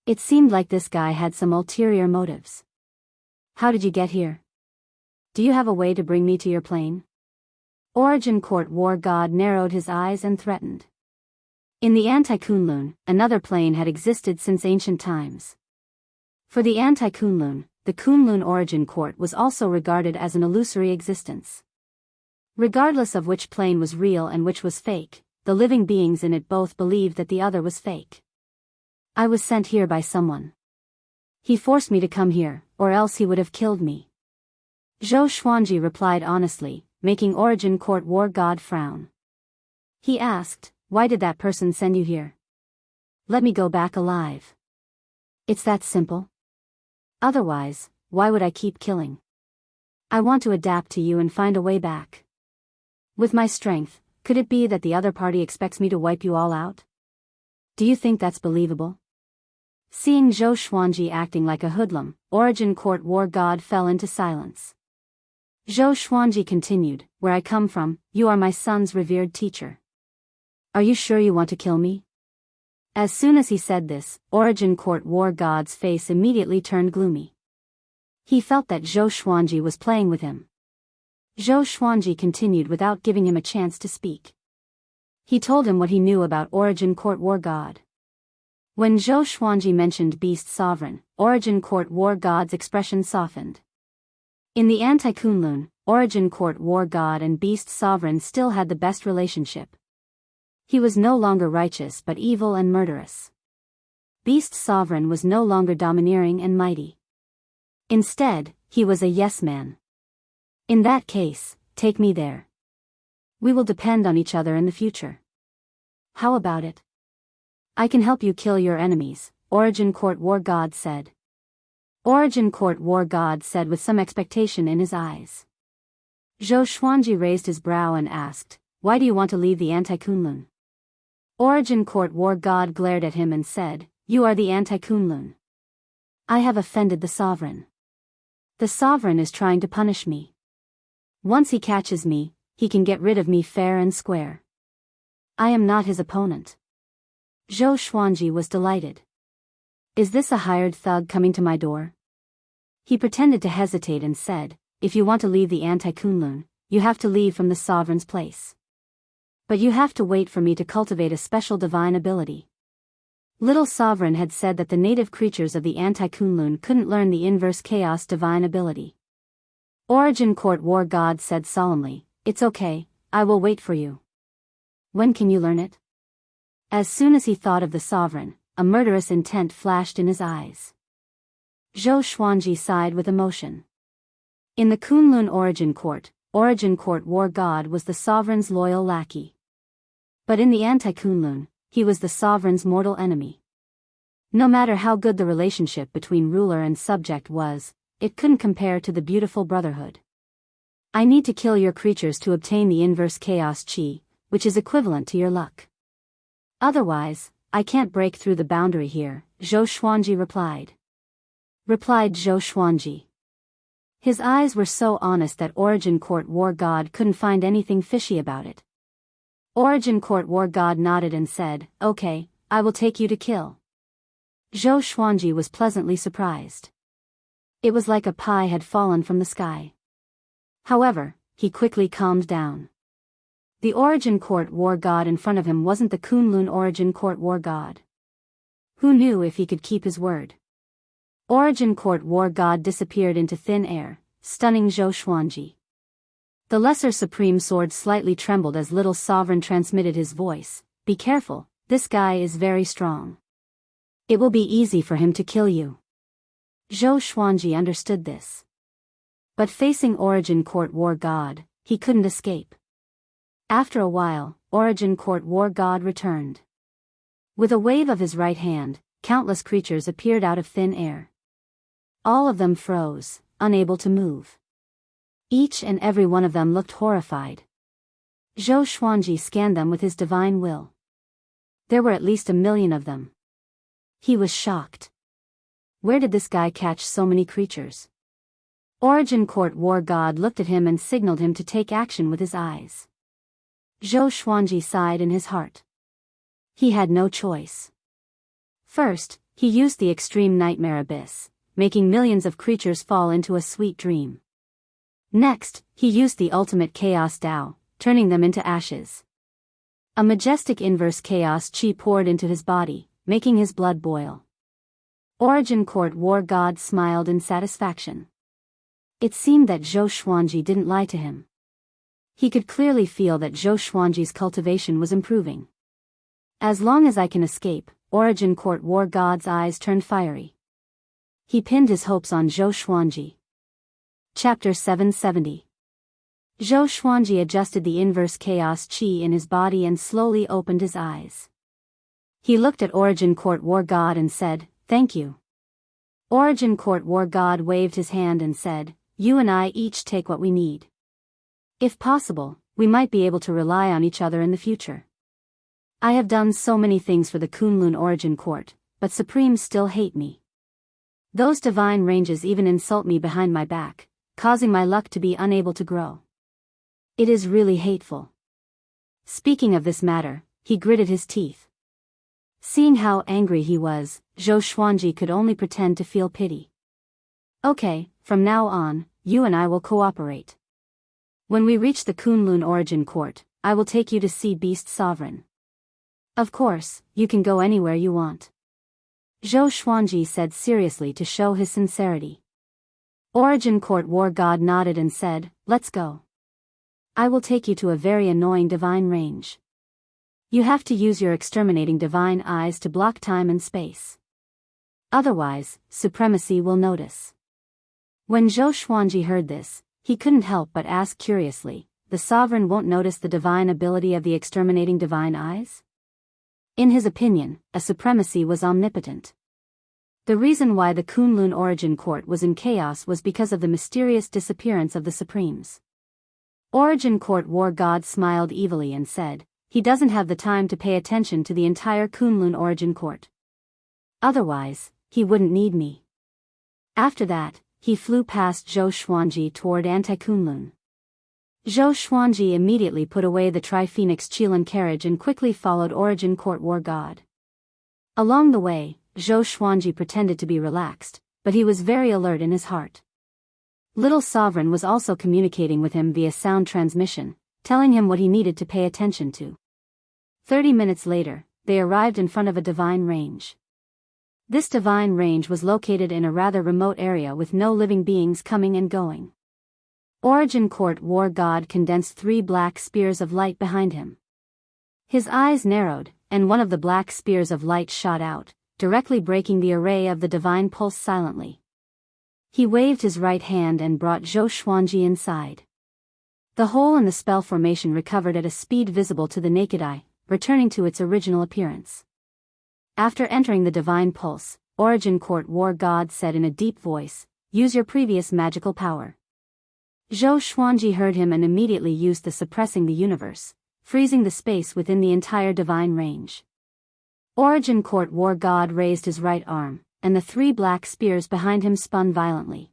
It seemed like this guy had some ulterior motives. "How did you get here? Do you have a way to bring me to your plane?" Origin Court War God narrowed his eyes and threatened. In the Anti-Kunlun, another plane had existed since ancient times. For the Anti-Kunlun, the Kunlun Origin Court was also regarded as an illusory existence. Regardless of which plane was real and which was fake, the living beings in it both believed that the other was fake. "I was sent here by someone. He forced me to come here, or else he would have killed me." Zhou Xuanji replied honestly, making Origin Court War God frown. He asked, "Why did that person send you here?" "Let me go back alive." "It's that simple? Otherwise, why would I keep killing? I want to adapt to you and find a way back. With my strength, could it be that the other party expects me to wipe you all out? Do you think that's believable?" Seeing Zhou Xuanji acting like a hoodlum, Origin Court War God fell into silence. Zhou Xuanji continued, "Where I come from, you are my son's revered teacher. Are you sure you want to kill me?" As soon as he said this, Origin Court War God's face immediately turned gloomy. He felt that Zhou Xuanji was playing with him. Zhou Xuanji continued without giving him a chance to speak. He told him what he knew about Origin Court War God. When Zhou Xuanji mentioned Beast Sovereign, Origin Court War God's expression softened. In the Anti-Kunlun, Origin Court War God and Beast Sovereign still had the best relationship. He was no longer righteous but evil and murderous. Beast Sovereign was no longer domineering and mighty. Instead, he was a yes man. "In that case, take me there. We will depend on each other in the future. How about it? I can help you kill your enemies," Origin Court War God said. Origin Court War God said with some expectation in his eyes. Zhou Xuanji raised his brow and asked, "Why do you want to leave the Anti-Kunlun?" Origin Court War God glared at him and said, "You are the Anti-Kunlun. I have offended the Sovereign. The Sovereign is trying to punish me. Once he catches me, he can get rid of me fair and square. I am not his opponent." Zhou Xuanji was delighted. "Is this a hired thug coming to my door?" He pretended to hesitate and said, "If you want to leave the Anti-Kunlun, you have to leave from the Sovereign's place. But you have to wait for me to cultivate a special divine ability." Little Sovereign had said that the native creatures of the Anti-Kunlun couldn't learn the inverse chaos divine ability. Origin Court War God said solemnly, "It's okay, I will wait for you. When can you learn it?" As soon as he thought of the Sovereign, a murderous intent flashed in his eyes. Zhou Xuanji sighed with emotion. In the Kunlun Origin Court War God was the Sovereign's loyal lackey. But in the Anti-Kunlun, he was the Sovereign's mortal enemy. No matter how good the relationship between ruler and subject was, it couldn't compare to the beautiful brotherhood. "I need to kill your creatures to obtain the inverse chaos chi, which is equivalent to your luck. Otherwise, I can't break through the boundary here," Zhou Xuanji replied. Zhou Xuanji. His eyes were so honest that Origin Court War God couldn't find anything fishy about it. Origin Court War God nodded and said, "Okay, I will take you to kill." Zhou Xuanji was pleasantly surprised. It was like a pie had fallen from the sky. However, he quickly calmed down. The Origin Court War God in front of him wasn't the Kunlun Origin Court War God. Who knew if he could keep his word? Origin Court War God disappeared into thin air, stunning Zhou Xuanji. The Lesser Supreme Sword slightly trembled as Little Sovereign transmitted his voice, "Be careful, this guy is very strong. It will be easy for him to kill you." Zhou Xuanji understood this. But facing Origin Court War God, he couldn't escape. After a while, Origin Court War God returned. With a wave of his right hand, countless creatures appeared out of thin air. All of them froze, unable to move. Each and every one of them looked horrified. Zhou Xuanji scanned them with his divine will. There were at least 1,000,000 of them. He was shocked. Where did this guy catch so many creatures? Origin Court War God looked at him and signaled him to take action with his eyes. Zhou Xuanji sighed in his heart. He had no choice. First, he used the extreme nightmare abyss, making millions of creatures fall into a sweet dream. Next, he used the ultimate chaos Tao, turning them into ashes. A majestic inverse chaos chi poured into his body, making his blood boil. Origin Court War God smiled in satisfaction. It seemed that Zhou Xuanji didn't lie to him. He could clearly feel that Zhou Xuanji's cultivation was improving. As long as I can escape, Origin Court War God's eyes turned fiery. He pinned his hopes on Zhou Xuanji. Chapter 770. Zhou Xuanji adjusted the inverse chaos qi in his body and slowly opened his eyes. He looked at Origin Court War God and said, "Thank you." Origin Court War God waved his hand and said, "You and I each take what we need. If possible, we might be able to rely on each other in the future. I have done so many things for the Kunlun Origin Court, but Supremes still hate me. Those divine ranges even insult me behind my back, causing my luck to be unable to grow. It is really hateful." Speaking of this matter, he gritted his teeth. Seeing how angry he was, Zhou Xuanji could only pretend to feel pity. "Okay, from now on, you and I will cooperate. When we reach the Kunlun Origin Court, I will take you to see Beast Sovereign. Of course, you can go anywhere you want." Zhou Xuanji said seriously to show his sincerity. Origin Court War God nodded and said, "Let's go. I will take you to a very annoying divine range. You have to use your exterminating divine eyes to block time and space. Otherwise, supremacy will notice." When Zhou Xuanji heard this, he couldn't help but ask curiously, "The sovereign won't notice the divine ability of the exterminating divine eyes?" In his opinion, a supremacy was omnipotent. The reason why the Kunlun Origin Court was in chaos was because of the mysterious disappearance of the Supremes. Origin Court War God smiled evilly and said, "He doesn't have the time to pay attention to the entire Kunlun Origin Court. Otherwise, he wouldn't need me." After that, he flew past Zhou Xuanji toward Anti-Kunlun. Zhou Xuanji immediately put away the Tri-Phoenix Qilin carriage and quickly followed Origin Court War God. Along the way, Zhou Xuanji pretended to be relaxed, but he was very alert in his heart. Little Sovereign was also communicating with him via sound transmission, telling him what he needed to pay attention to. 30 minutes later, they arrived in front of a divine range. This divine range was located in a rather remote area with no living beings coming and going. Origin Court War God condensed 3 black spears of light behind him. His eyes narrowed, and one of the black spears of light shot out, directly breaking the array of the divine pulse silently. He waved his right hand and brought Zhou Xuanji inside. The hole in the spell formation recovered at a speed visible to the naked eye, returning to its original appearance. After entering the divine pulse, Origin Court War God said in a deep voice, "Use your previous magical power." Zhou Xuanji heard him and immediately used the suppressing the universe, freezing the space within the entire divine range. Origin Court War God raised his right arm, and the 3 black spears behind him spun violently.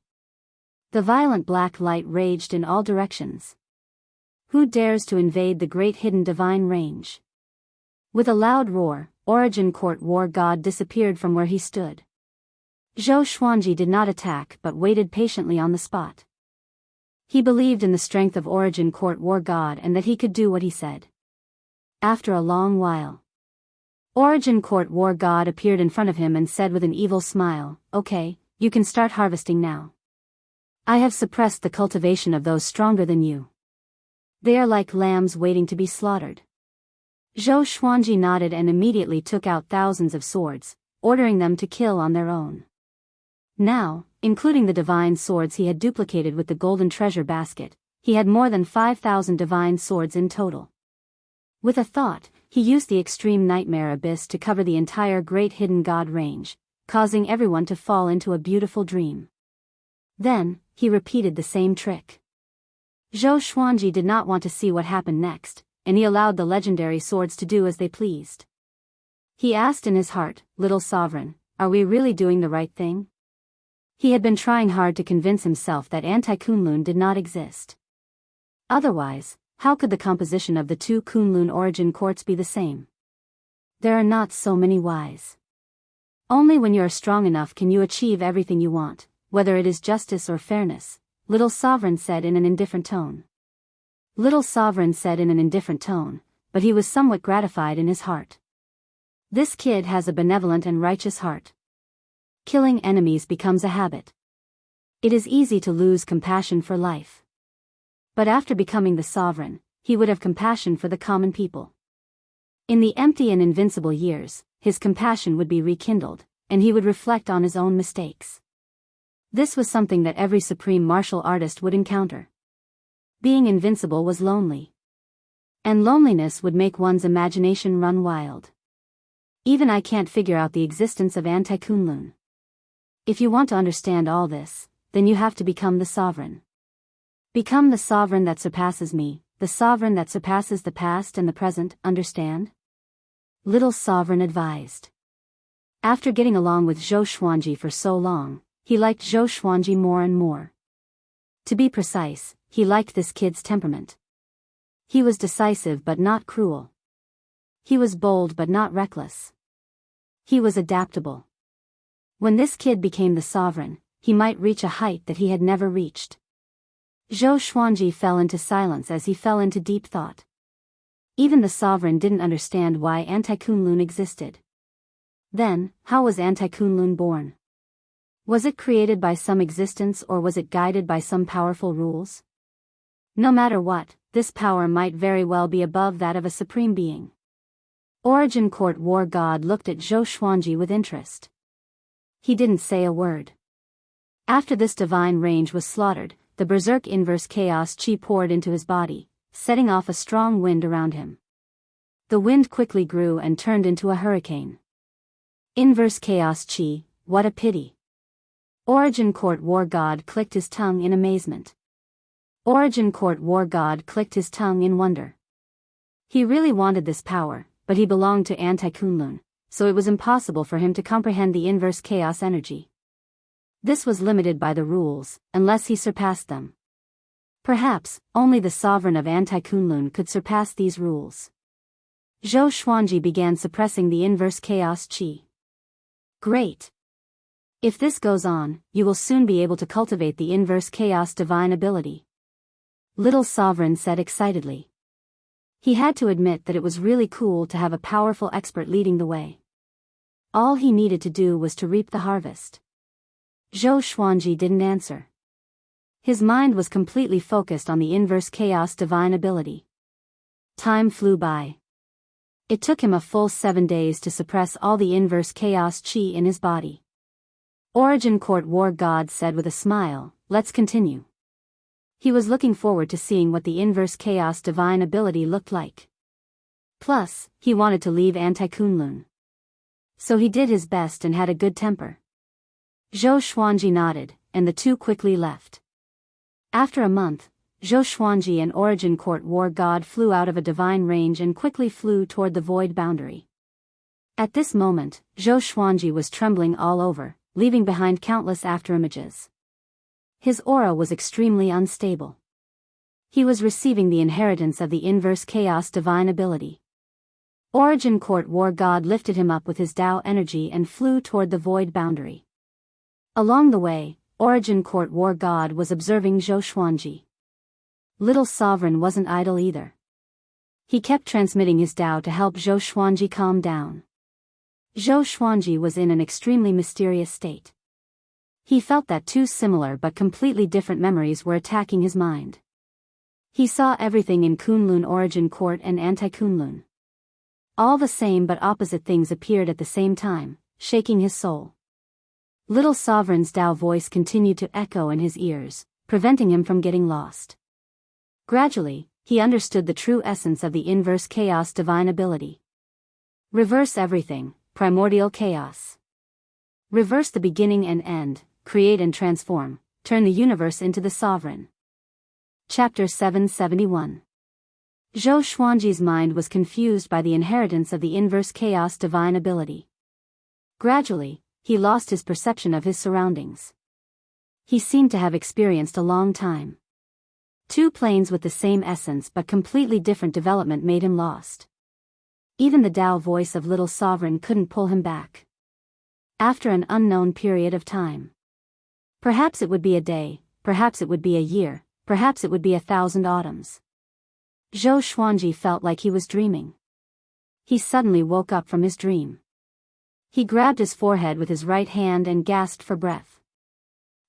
The violent black light raged in all directions. Who dares to invade the great hidden divine range? With a loud roar, Origin Court War God disappeared from where he stood. Zhou Xuanji did not attack but waited patiently on the spot. He believed in the strength of Origin Court War God and that he could do what he said. After a long while, Origin Court War God appeared in front of him and said with an evil smile, "Okay, you can start harvesting now. I have suppressed the cultivation of those stronger than you. They are like lambs waiting to be slaughtered." Zhou Xuanji nodded and immediately took out thousands of swords, ordering them to kill on their own. Now, including the divine swords he had duplicated with the golden treasure basket, he had more than 5,000 divine swords in total. With a thought, he used the extreme nightmare abyss to cover the entire great hidden god range, causing everyone to fall into a beautiful dream. Then, he repeated the same trick. Zhou Xuanji did not want to see what happened next, and he allowed the legendary swords to do as they pleased. He asked in his heart, "Little Sovereign, are we really doing the right thing?" He had been trying hard to convince himself that Anti-Kunlun did not exist. Otherwise, how could the composition of the 2 Kunlun origin courts be the same? There are not so many whys. Only when you are strong enough can you achieve everything you want, whether it is justice or fairness, Little Sovereign said in an indifferent tone. Little Sovereign said in an indifferent tone, but he was somewhat gratified in his heart. This kid has a benevolent and righteous heart. Killing enemies becomes a habit. It is easy to lose compassion for life. But after becoming the sovereign, he would have compassion for the common people. In the empty and invincible years, his compassion would be rekindled, and he would reflect on his own mistakes. This was something that every supreme martial artist would encounter. Being invincible was lonely. And loneliness would make one's imagination run wild. Even I can't figure out the existence of Anti-Kunlun. If you want to understand all this, then you have to become the sovereign. Become the sovereign that surpasses me, the sovereign that surpasses the past and the present, understand? Little Sovereign advised. After getting along with Zhou Xuanji for so long, he liked Zhou Xuanji more and more. To be precise, he liked this kid's temperament. He was decisive but not cruel. He was bold but not reckless. He was adaptable. When this kid became the sovereign, he might reach a height that he had never reached. Zhou Xuanji fell into silence as he fell into deep thought. Even the sovereign didn't understand why Anti-Kunlun existed. Then, how was Anti-Kunlun born? Was it created by some existence or was it guided by some powerful rules? No matter what, this power might very well be above that of a supreme being. Origin Court War God looked at Zhou Xuanji with interest. He didn't say a word. After this divine range was slaughtered, the berserk inverse chaos chi poured into his body, setting off a strong wind around him. The wind quickly grew and turned into a hurricane. Inverse chaos chi, what a pity. Origin Court War God clicked his tongue in amazement. Origin Court War God clicked his tongue in wonder. He really wanted this power, but he belonged to Anti-Kunlun, so it was impossible for him to comprehend the inverse chaos energy. This was limited by the rules, unless he surpassed them. Perhaps, only the sovereign of Anti-Kunlun could surpass these rules. Zhou Xuanji began suppressing the inverse chaos chi. Great! If this goes on, you will soon be able to cultivate the inverse chaos divine ability. Little Sovereign said excitedly. He had to admit that it was really cool to have a powerful expert leading the way. All he needed to do was to reap the harvest. Zhou Xuanji didn't answer. His mind was completely focused on the inverse chaos divine ability. Time flew by. It took him a full 7 days to suppress all the inverse chaos chi in his body. Origin Court War God said with a smile, let's continue. He was looking forward to seeing what the inverse chaos divine ability looked like. Plus, he wanted to leave Anti-Kunlun. So he did his best and had a good temper. Zhou Xuanji nodded, and the two quickly left. After a month, Zhou Xuanji and Origin Court War God flew out of a divine range and quickly flew toward the void boundary. At this moment, Zhou Xuanji was trembling all over, leaving behind countless afterimages. His aura was extremely unstable. He was receiving the inheritance of the inverse chaos divine ability. Origin Court War God lifted him up with his Tao energy and flew toward the void boundary. Along the way, Origin Court War God was observing Zhou Xuanji. Little Sovereign wasn't idle either. He kept transmitting his Tao to help Zhou Xuanji calm down. Zhou Xuanji was in an extremely mysterious state. He felt that two similar but completely different memories were attacking his mind. He saw everything in Kunlun Origin Court and Anti-Kunlun. All the same but opposite things appeared at the same time, shaking his soul. Little Sovereign's Tao voice continued to echo in his ears, preventing him from getting lost. Gradually, he understood the true essence of the inverse chaos divine ability. Reverse everything, primordial chaos. Reverse the beginning and end, create and transform, turn the universe into the sovereign. Chapter 771. Zhou Xuanji's mind was confused by the inheritance of the inverse chaos divine ability. Gradually, he lost his perception of his surroundings. He seemed to have experienced a long time. Two planes with the same essence but completely different development made him lost. Even the Tao voice of Little Sovereign couldn't pull him back. After an unknown period of time. Perhaps it would be a day, perhaps it would be a year, perhaps it would be 1,000 autumns. Zhou Xuanji felt like he was dreaming. He suddenly woke up from his dream. He grabbed his forehead with his right hand and gasped for breath.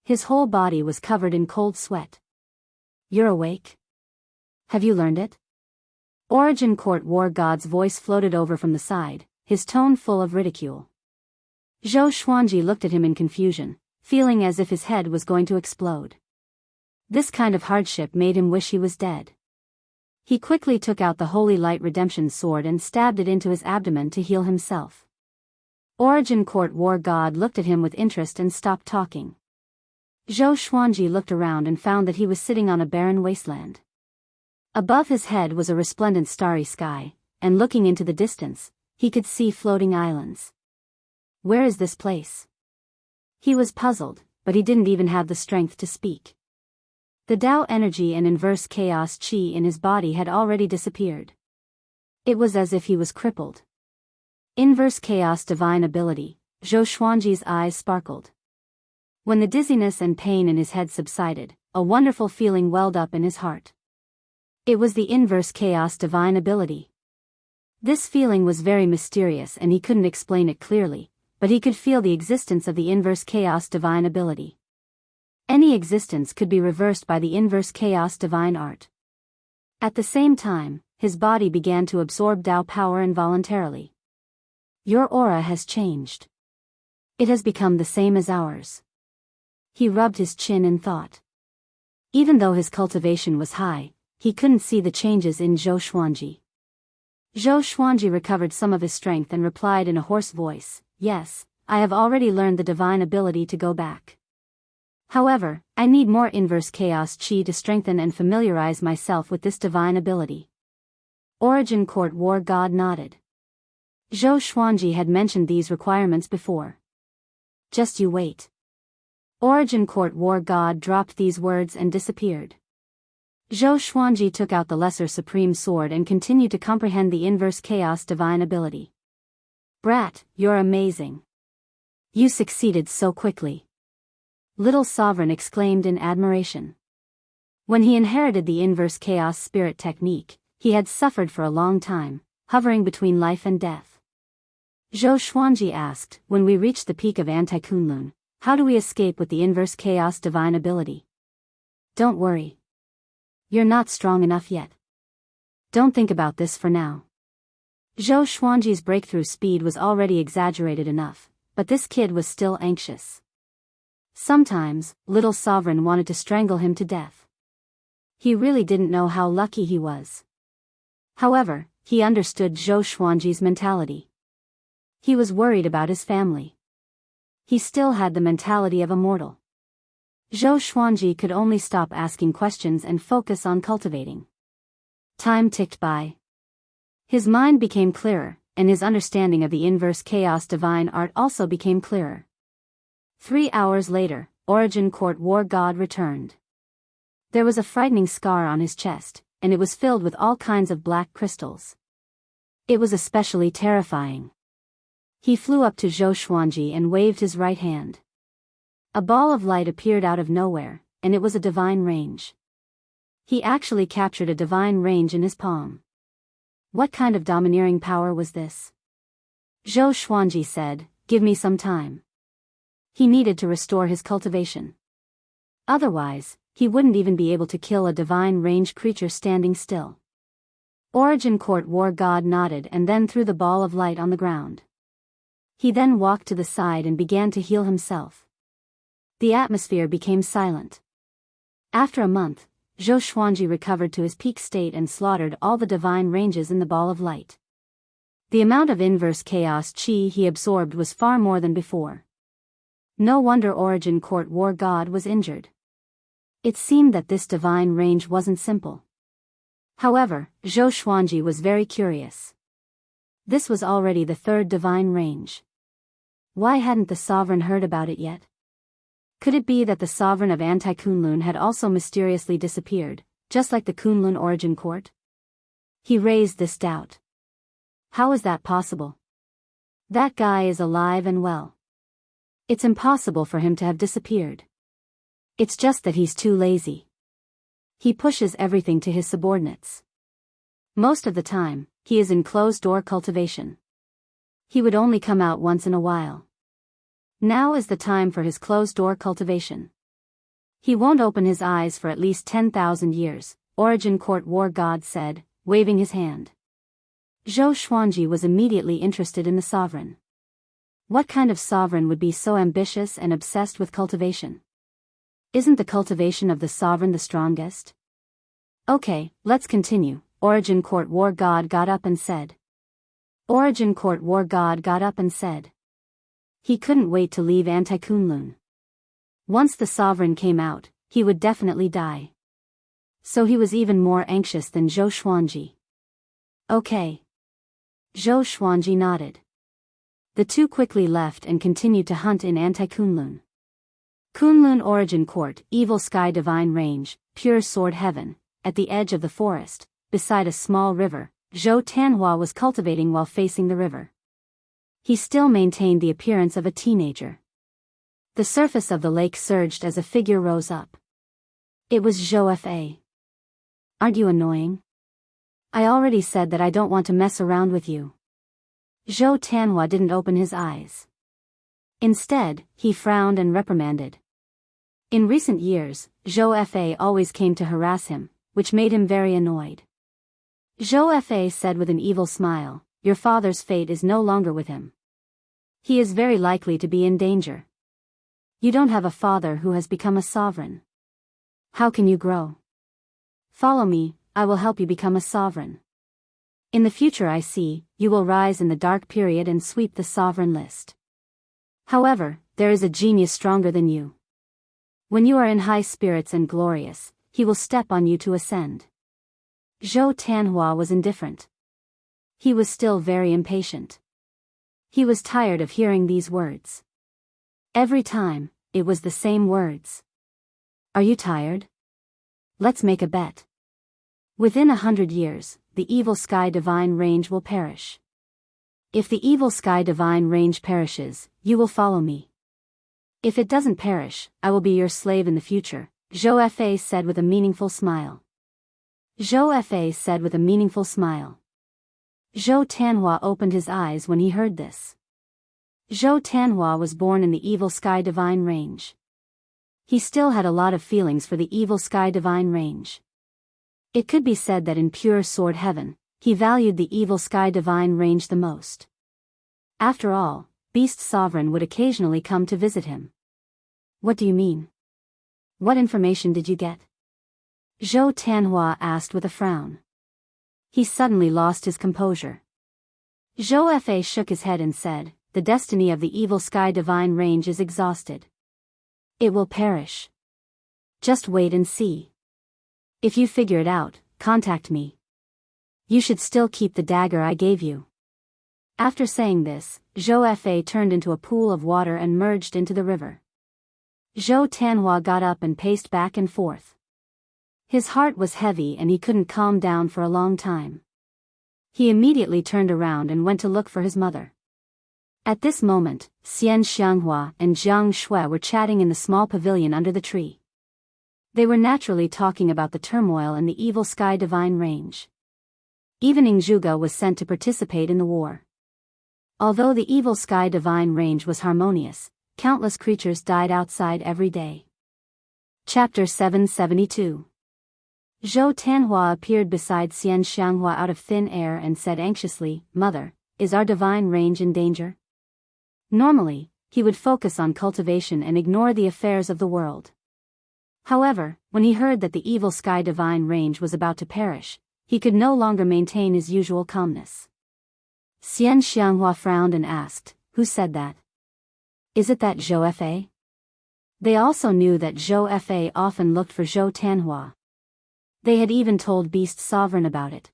His whole body was covered in cold sweat. You're awake? Have you learned it? Origin Court War God's voice floated over from the side, his tone full of ridicule. Zhou Xuanji looked at him in confusion, feeling as if his head was going to explode. This kind of hardship made him wish he was dead. He quickly took out the Holy Light Redemption sword and stabbed it into his abdomen to heal himself. Origin Court War God looked at him with interest and stopped talking. Zhou Xuanji looked around and found that he was sitting on a barren wasteland. Above his head was a resplendent starry sky, and looking into the distance, he could see floating islands. Where is this place? He was puzzled, but he didn't even have the strength to speak. The Tao energy and inverse chaos qi in his body had already disappeared. It was as if he was crippled. Inverse chaos divine ability, Zhou Xuanji's eyes sparkled. When the dizziness and pain in his head subsided, a wonderful feeling welled up in his heart. It was the inverse chaos divine ability. This feeling was very mysterious and he couldn't explain it clearly, but he could feel the existence of the inverse chaos divine ability. Any existence could be reversed by the inverse chaos divine art. At the same time, his body began to absorb Tao power involuntarily. Your aura has changed. It has become the same as ours. He rubbed his chin in thought. Even though his cultivation was high, he couldn't see the changes in Zhou Xuanji. Zhou Xuanji recovered some of his strength and replied in a hoarse voice, "Yes, I have already learned the divine ability to go back. However, I need more inverse chaos qi to strengthen and familiarize myself with this divine ability." Origin Court War God nodded. Zhou Xuanji had mentioned these requirements before. Just you wait. Origin Court War God dropped these words and disappeared. Zhou Xuanji took out the Lesser Supreme Sword and continued to comprehend the inverse chaos divine ability. Brat, you're amazing. You succeeded so quickly. Little Sovereign exclaimed in admiration. When he inherited the inverse chaos spirit technique, he had suffered for a long time, hovering between life and death. Zhou Xuanji asked, "When we reach the peak of Anti-Kunlun, how do we escape with the inverse chaos divine ability?" Don't worry. You're not strong enough yet. Don't think about this for now. Zhou Xuanji's breakthrough speed was already exaggerated enough, but this kid was still anxious. Sometimes, Little Sovereign wanted to strangle him to death. He really didn't know how lucky he was. However, he understood Zhou Xuanji's mentality. He was worried about his family. He still had the mentality of a mortal. Zhou Xuanji could only stop asking questions and focus on cultivating. Time ticked by. His mind became clearer, and his understanding of the inverse chaos divine art also became clearer. 3 hours later, Origin Court War God returned. There was a frightening scar on his chest, and it was filled with all kinds of black crystals. It was especially terrifying. He flew up to Zhou Xuanji and waved his right hand. A ball of light appeared out of nowhere, and it was a divine range. He actually captured a divine range in his palm. What kind of domineering power was this? Zhou Xuanji said, "Give me some time." He needed to restore his cultivation. Otherwise, he wouldn't even be able to kill a divine range creature standing still. Origin Court War God nodded and then threw the ball of light on the ground. He then walked to the side and began to heal himself. The atmosphere became silent. After a month, Zhou Xuanji recovered to his peak state and slaughtered all the divine ranges in the ball of light. The amount of inverse chaos qi he absorbed was far more than before. No wonder Origin Court War God was injured. It seemed that this divine range wasn't simple. However, Zhou Xuanji was very curious. This was already the third divine range. Why hadn't the sovereign heard about it yet? Could it be that the sovereign of Anti-Kunlun had also mysteriously disappeared, just like the Kunlun Origin Court? He raised this doubt. How is that possible? That guy is alive and well. It's impossible for him to have disappeared. It's just that he's too lazy. He pushes everything to his subordinates. Most of the time, he is in closed-door cultivation. He would only come out once in a while. Now is the time for his closed-door cultivation. He won't open his eyes for at least 10,000 years, Origin Court War God said, waving his hand. Zhou Xuanji was immediately interested in the sovereign. What kind of sovereign would be so ambitious and obsessed with cultivation? Isn't the cultivation of the sovereign the strongest? Okay, let's continue. Origin Court War God got up and said. Origin Court War God got up and said. He couldn't wait to leave Anti-Kunlun. Once the sovereign came out, he would definitely die. So he was even more anxious than Zhou Xuanji. Okay. Zhou Xuanji nodded. The two quickly left and continued to hunt in Anti-Kunlun. Kunlun Origin Court, Evil Sky Divine Range, Pure Sword Heaven, at the edge of the forest, beside a small river, Zhou Tanhua was cultivating while facing the river. He still maintained the appearance of a teenager. The surface of the lake surged as a figure rose up. It was Zhou Fa. Aren't you annoying? I already said that I don't want to mess around with you. Zhou Tanhua didn't open his eyes. Instead, he frowned and reprimanded. In recent years, Zhou Fa always came to harass him, which made him very annoyed. Zhou Fa said with an evil smile, "Your father's fate is no longer with him. He is very likely to be in danger. You don't have a father who has become a sovereign. How can you grow? Follow me, I will help you become a sovereign. In the future I see, you will rise in the dark period and sweep the sovereign list. However, there is a genius stronger than you. When you are in high spirits and glorious, he will step on you to ascend." Zhou Tanhua was indifferent. He was still very impatient. He was tired of hearing these words. Every time, it was the same words. Are you tired? Let's make a bet. Within 100 years, the Evil Sky Divine Range will perish. If the Evil Sky Divine Range perishes, you will follow me. If it doesn't perish, I will be your slave in the future, Zhou Fa said with a meaningful smile. Zhou Fa said with a meaningful smile. Zhou Tanhua opened his eyes when he heard this. Zhou Tanhua was born in the Evil Sky Divine Range. He still had a lot of feelings for the Evil Sky Divine Range. It could be said that in Pure Sword Heaven, he valued the Evil Sky Divine Range the most. After all, Beast Sovereign would occasionally come to visit him. What do you mean? What information did you get? Zhou Tanhua asked with a frown. He suddenly lost his composure. Zhou Fa shook his head and said, "The destiny of the Evil Sky Divine Range is exhausted. It will perish. Just wait and see. If you figure it out, contact me. You should still keep the dagger I gave you." After saying this, Zhou Fa turned into a pool of water and merged into the river. Zhou Tanhua got up and paced back and forth. His heart was heavy and he couldn't calm down for a long time. He immediately turned around and went to look for his mother. At this moment, Xian Xianghua and Jiang Shui were chatting in the small pavilion under the tree. They were naturally talking about the turmoil in the Evil Sky Divine Range. Even Ingzhuge was sent to participate in the war. Although the Evil Sky Divine Range was harmonious, countless creatures died outside every day. Chapter 772. Zhou Tanhua appeared beside Xian Xianghua out of thin air and said anxiously, "Mother, is our divine range in danger?" Normally, he would focus on cultivation and ignore the affairs of the world. However, when he heard that the Evil Sky Divine Range was about to perish, he could no longer maintain his usual calmness. Xian Xianghua frowned and asked, "Who said that? Is it that Zhou Fa?" They also knew that Zhou Fa often looked for Zhou Tanhua. They had even told Beast Sovereign about it.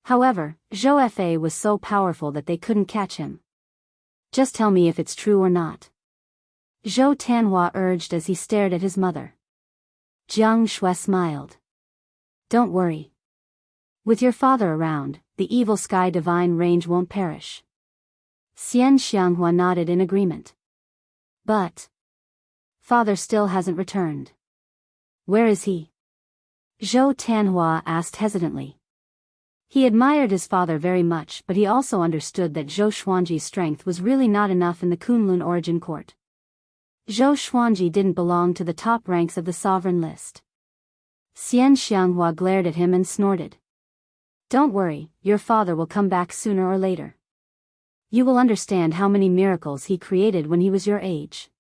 However, Zhou Fa was so powerful that they couldn't catch him. "Just tell me if it's true or not," Zhou Tanhua urged as he stared at his mother. Jiang Shui smiled. "Don't worry. With your father around, the Evil Sky Divine Range won't perish." Xian Xianghua nodded in agreement. "But father still hasn't returned. Where is he?" Zhou Tanhua asked hesitantly. He admired his father very much, but he also understood that Zhou Xuanji's strength was really not enough in the Kunlun Origin Court. Zhou Xuanji didn't belong to the top ranks of the sovereign list. Xian Xianghua glared at him and snorted. "Don't worry, your father will come back sooner or later. You will understand how many miracles he created when he was your age."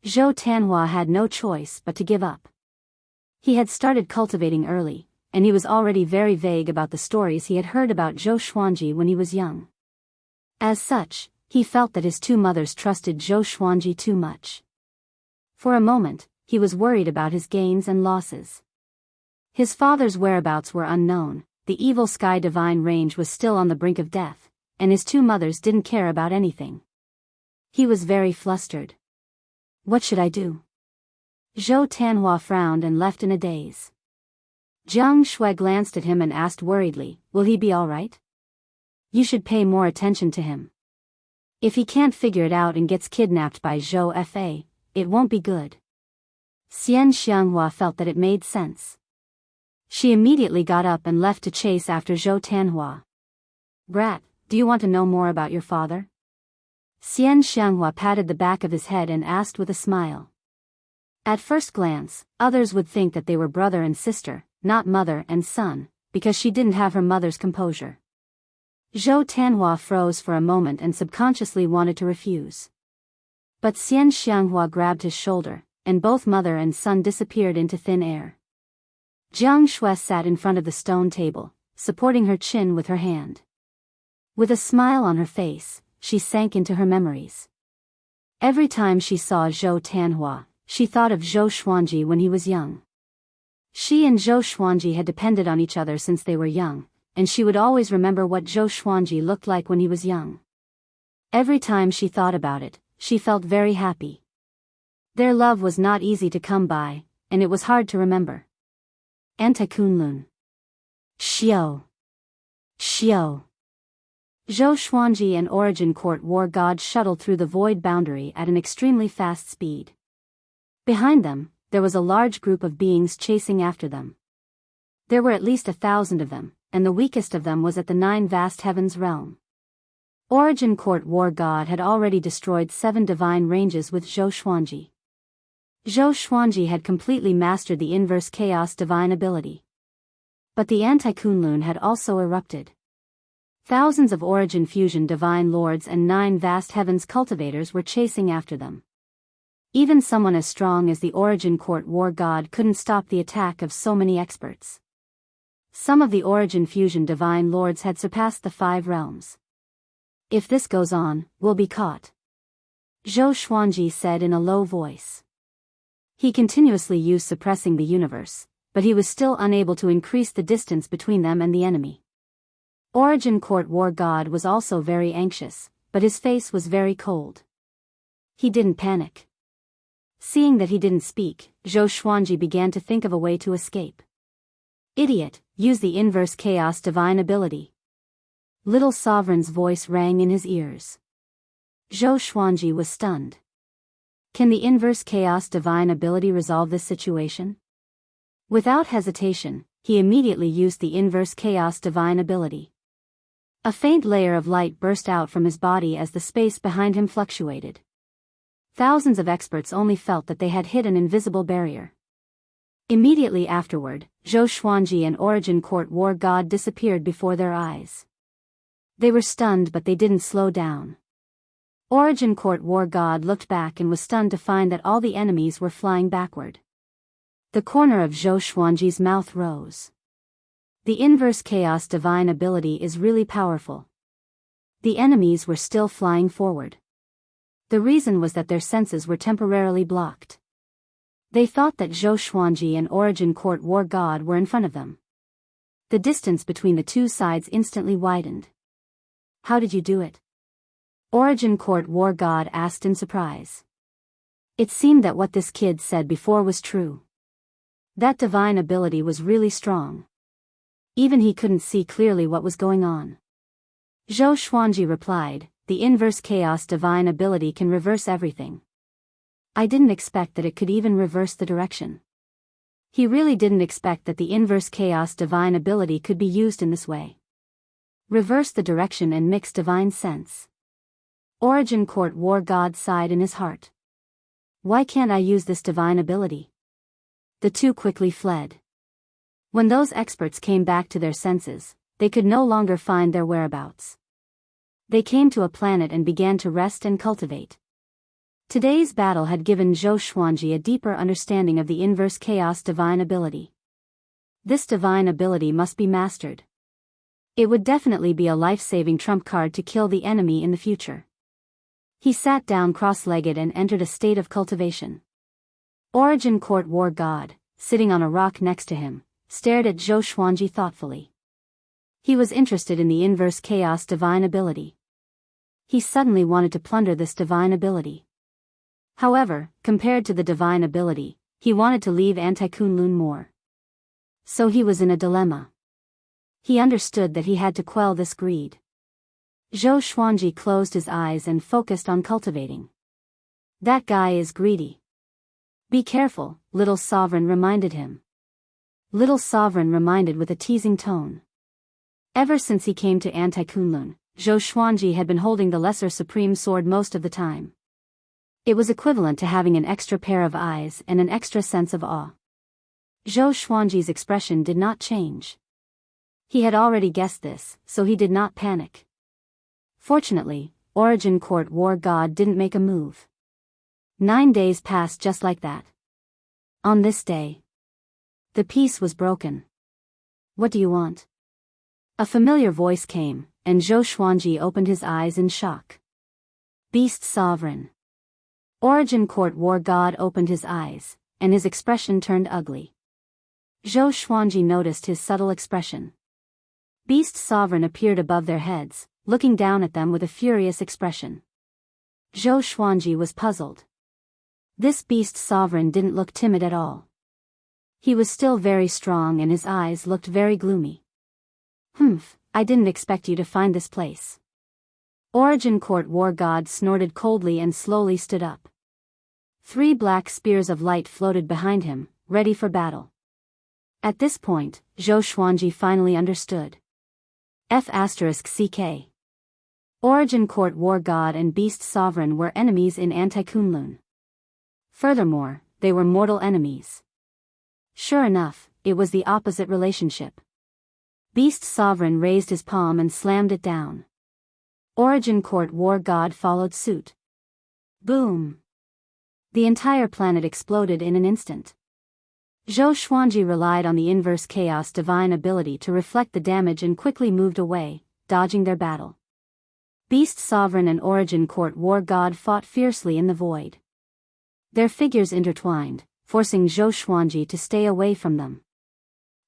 Zhou Tanhua had no choice but to give up. He had started cultivating early, and he was already very vague about the stories he had heard about Zhou Xuanji when he was young. As such, he felt that his two mothers trusted Zhou Xuanji too much. For a moment, he was worried about his gains and losses. His father's whereabouts were unknown, the evil sky divine range was still on the brink of death, and his two mothers didn't care about anything. He was very flustered. What should I do? Zhou Tanhua frowned and left in a daze. Jiang Shui glanced at him and asked worriedly, will he be all right? You should pay more attention to him. If he can't figure it out and gets kidnapped by Zhou Fa, it won't be good. Xian Xianghua felt that it made sense. She immediately got up and left to chase after Zhou Tanhua. Brat, do you want to know more about your father? Xian Xianghua patted the back of his head and asked with a smile. At first glance, others would think that they were brother and sister, not mother and son, because she didn't have her mother's composure. Zhou Tanhua froze for a moment and subconsciously wanted to refuse. But Xian Xianghua grabbed his shoulder, and both mother and son disappeared into thin air. Jiang Shui sat in front of the stone table, supporting her chin with her hand. With a smile on her face, she sank into her memories. Every time she saw Zhou Tanhua, she thought of Zhou Xuanji when he was young. She and Zhou Xuanji had depended on each other since they were young, and she would always remember what Zhou Xuanji looked like when he was young. Every time she thought about it, she felt very happy. Their love was not easy to come by, and it was hard to remember. Anti-Kunlun. Xiao. Xiao. Zhou Xuanji and Origin Court war gods shuttled through the void boundary at an extremely fast speed. Behind them, there was a large group of beings chasing after them. There were at least 1,000 of them, and the weakest of them was at the 9 vast heavens realm. Origin Court war god had already destroyed 7 divine ranges with Zhou Xuanji. Zhou Xuanji had completely mastered the inverse chaos divine ability. But the anti-Kunlun had also erupted. Thousands of Origin Fusion divine lords and 9 vast heavens cultivators were chasing after them. Even someone as strong as the Origin Court war god couldn't stop the attack of so many experts. Some of the Origin Fusion divine lords had surpassed the 5 realms. If this goes on, we'll be caught. Zhou Xuanji said in a low voice. He continuously used suppressing the universe, but he was still unable to increase the distance between them and the enemy. Origin Court war god was also very anxious, but his face was very cold. He didn't panic. Seeing that he didn't speak, Zhou Xuanji began to think of a way to escape. Idiot, use the inverse chaos divine ability. Little Sovereign's voice rang in his ears. Zhou Xuanji was stunned. Can the inverse chaos divine ability resolve this situation? Without hesitation, he immediately used the inverse chaos divine ability. A faint layer of light burst out from his body as the space behind him fluctuated. Thousands of experts only felt that they had hit an invisible barrier. Immediately afterward, Zhou Xuanji and Origin Court war god disappeared before their eyes. They were stunned, but they didn't slow down. Origin Court war god looked back and was stunned to find that all the enemies were flying backward. The corner of Zhou Xuanji's mouth rose. The inverse chaos divine ability is really powerful. The enemies were still flying forward. The reason was that their senses were temporarily blocked. They thought that Zhou Xuanji and Origin Court war god were in front of them. The distance between the two sides instantly widened. How did you do it? Origin Court war god asked in surprise. It seemed that what this kid said before was true. That divine ability was really strong. Even he couldn't see clearly what was going on. Zhou Xuanji replied, the inverse chaos divine ability can reverse everything. I didn't expect that it could even reverse the direction. He really didn't expect that the inverse chaos divine ability could be used in this way. Reverse the direction and mix divine sense. Origin Court war god sighed in his heart. Why can't I use this divine ability? The two quickly fled. When those experts came back to their senses, they could no longer find their whereabouts. They came to a planet and began to rest and cultivate. Today's battle had given Zhou Xuanji a deeper understanding of the inverse chaos divine ability. This divine ability must be mastered. It would definitely be a life-saving trump card to kill the enemy in the future. He sat down cross-legged and entered a state of cultivation. Origin Court War God, sitting on a rock next to him, stared at Zhou Xuanji thoughtfully. He was interested in the inverse chaos divine ability. He suddenly wanted to plunder this divine ability. However, compared to the divine ability, he wanted to leave Anti-Kunlun more. So he was in a dilemma. He understood that he had to quell this greed. Zhou Xuanji closed his eyes and focused on cultivating. That guy is greedy. Be careful, Little Sovereign reminded him. Little Sovereign reminded with a teasing tone. Ever since he came to Anti-Kunlun, Zhou Xuanji had been holding the Lesser Supreme Sword most of the time. It was equivalent to having an extra pair of eyes and an extra sense of awe. Zhou Xuanji's expression did not change. He had already guessed this, so he did not panic. Fortunately, Origin Court War God didn't make a move. 9 days passed just like that. On this day, the peace was broken. What do you want? A familiar voice came, and Zhou Xuanji opened his eyes in shock. Beast Sovereign. Origin Court War God opened his eyes, and his expression turned ugly. Zhou Xuanji noticed his subtle expression. Beast Sovereign appeared above their heads, looking down at them with a furious expression. Zhou Xuanji was puzzled. This Beast Sovereign didn't look timid at all. He was still very strong and his eyes looked very gloomy. I didn't expect you to find this place. Origin Court War God snorted coldly and slowly stood up. 3 black spears of light floated behind him, ready for battle. At this point, Zhou Xuanji finally understood. F***CK. Origin Court War God and Beast Sovereign were enemies in Anti-Kunlun. Furthermore, they were mortal enemies. Sure enough, it was the opposite relationship. Beast Sovereign raised his palm and slammed it down. Origin Court War God followed suit. Boom! The entire planet exploded in an instant. Zhou Xuanji relied on the inverse chaos divine ability to reflect the damage and quickly moved away, dodging their battle. Beast Sovereign and Origin Court War God fought fiercely in the void. Their figures intertwined, forcing Zhou Xuanji to stay away from them.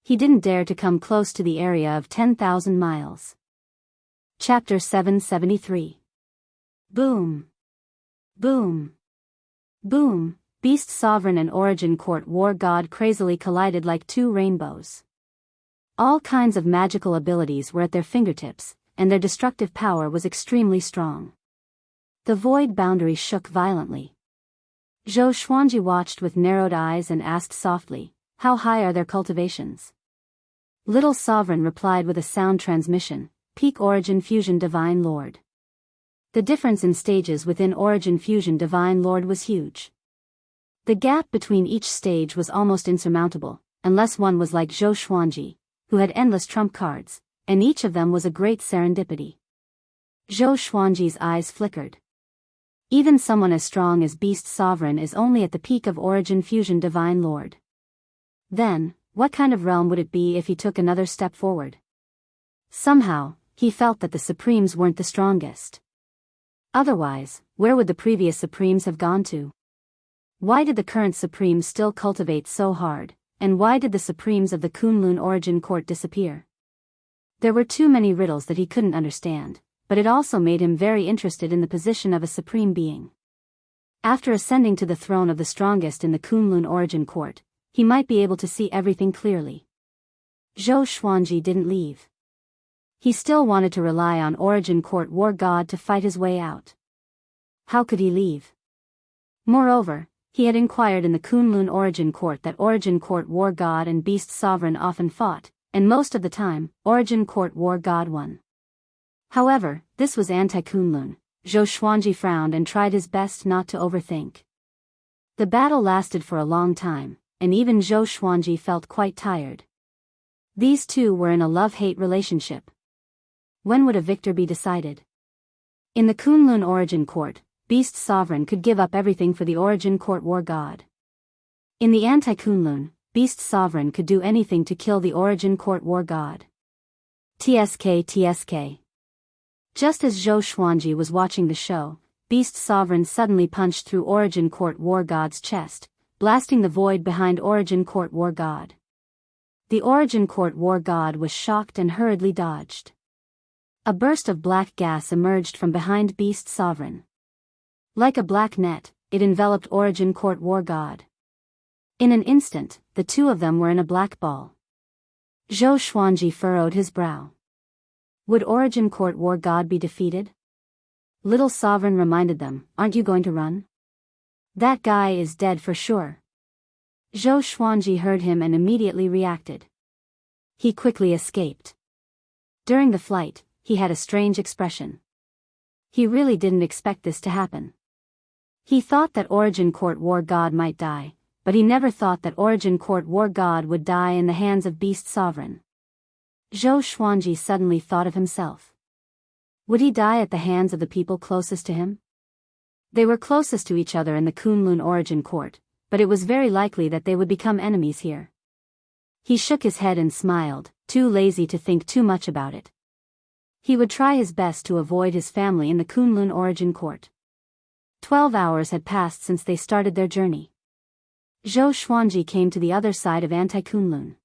He didn't dare to come close to the area of 10,000 miles. Chapter 773. Boom! Boom! Boom! Beast Sovereign and Origin Court War God crazily collided like 2 rainbows. All kinds of magical abilities were at their fingertips, and their destructive power was extremely strong. The void boundary shook violently. Zhou Xuanji watched with narrowed eyes and asked softly, "How high are their cultivations?" Little Sovereign replied with a sound transmission, "Peak Origin Fusion Divine Lord." The difference in stages within Origin Fusion Divine Lord was huge. The gap between each stage was almost insurmountable, unless one was like Zhou Xuanji, who had endless trump cards, and each of them was a great serendipity. Zhou Xuanji's eyes flickered. Even someone as strong as Beast Sovereign is only at the peak of Origin Fusion Divine Lord. Then, what kind of realm would it be if he took another step forward? Somehow, he felt that the Supremes weren't the strongest. Otherwise, where would the previous Supremes have gone to? Why did the current Supremes still cultivate so hard, and why did the Supremes of the Kunlun Origin Court disappear? There were too many riddles that he couldn't understand, but it also made him very interested in the position of a Supreme Being. After ascending to the throne of the strongest in the Kunlun Origin Court, he might be able to see everything clearly. Zhou Xuanji didn't leave. He still wanted to rely on Origin Court War God to fight his way out. How could he leave? Moreover, he had inquired in the Kunlun Origin Court that Origin Court War God and Beast Sovereign often fought, and most of the time, Origin Court War God won. However, this was Anti-Kunlun. Zhou Xuanji frowned and tried his best not to overthink. The battle lasted for a long time, and even Zhou Xuanji felt quite tired. These two were in a love-hate relationship. When would a victor be decided? In the Kunlun Origin Court, Beast Sovereign could give up everything for the Origin Court War God. In the Anti-Kunlun, Beast Sovereign could do anything to kill the Origin Court War God. TSK. Just as Zhou Xuanji was watching the show, Beast Sovereign suddenly punched through Origin Court War God's chest, blasting the void behind Origin Court War God. The Origin Court War God was shocked and hurriedly dodged. A burst of black gas emerged from behind Beast Sovereign. Like a black net, it enveloped Origin Court War God. In an instant, the two of them were in a black ball. Zhou Xuanji furrowed his brow. Would Origin Court War God be defeated? Little Sovereign reminded them, aren't you going to run? That guy is dead for sure. Zhou Xuanji heard him and immediately reacted. He quickly escaped. During the flight, he had a strange expression. He really didn't expect this to happen. He thought that Origin Court War God might die, but he never thought that Origin Court War God would die in the hands of Beast Sovereign. Zhou Xuanji suddenly thought of himself. Would he die at the hands of the people closest to him? They were closest to each other in the Kunlun Origin Court, but it was very likely that they would become enemies here. He shook his head and smiled, too lazy to think too much about it. He would try his best to avoid his family in the Kunlun Origin Court. 12 hours had passed since they started their journey. Zhou Xuanji came to the other side of Anti-Kunlun.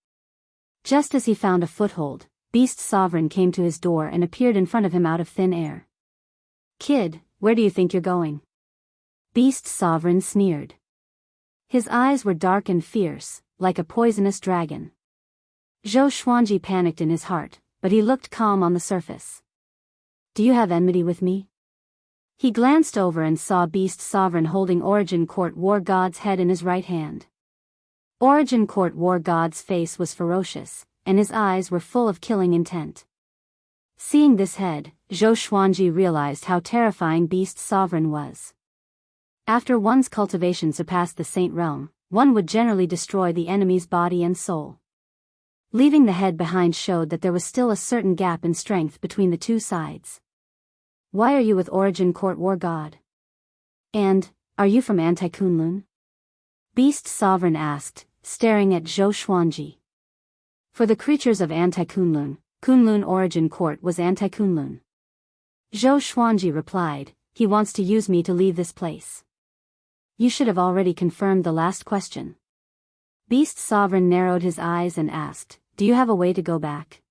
Just as he found a foothold, Beast Sovereign came to his door and appeared in front of him out of thin air. Kid, where do you think you're going? Beast Sovereign sneered. His eyes were dark and fierce, like a poisonous dragon. Zhou Xuanji panicked in his heart, but he looked calm on the surface. Do you have enmity with me? He glanced over and saw Beast Sovereign holding Origin Court War God's head in his right hand. Origin Court War God's face was ferocious, and his eyes were full of killing intent. Seeing this head, Zhou Xuanji realized how terrifying Beast Sovereign was. After one's cultivation surpassed the Saint Realm, one would generally destroy the enemy's body and soul. Leaving the head behind showed that there was still a certain gap in strength between the two sides. Why are you with Origin Court War God? And, are you from Anti-Kunlun? Beast Sovereign asked, staring at Zhou Xuanji. For the creatures of Anti-Kunlun, Kunlun Origin Court was Anti-Kunlun. Zhou Xuanji replied, he wants to use me to leave this place. You should have already confirmed the last question. Beast Sovereign narrowed his eyes and asked, do you have a way to go back?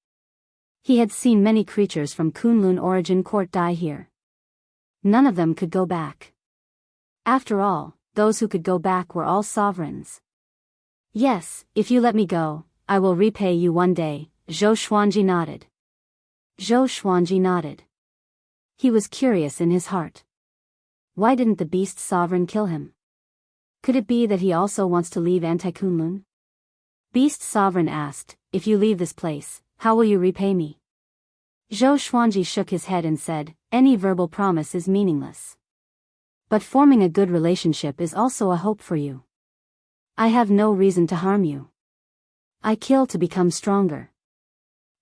He had seen many creatures from Kunlun Origin Court die here. None of them could go back. After all, those who could go back were all sovereigns. Yes, if you let me go, I will repay you one day, Zhou Xuanji nodded. Zhou Xuanji nodded. He was curious in his heart. Why didn't the Beast Sovereign kill him? Could it be that he also wants to leave Anti-Kunlun? Beast Sovereign asked, if you leave this place, how will you repay me? Zhou Xuanji shook his head and said, any verbal promise is meaningless. But forming a good relationship is also a hope for you. I have no reason to harm you. I kill to become stronger.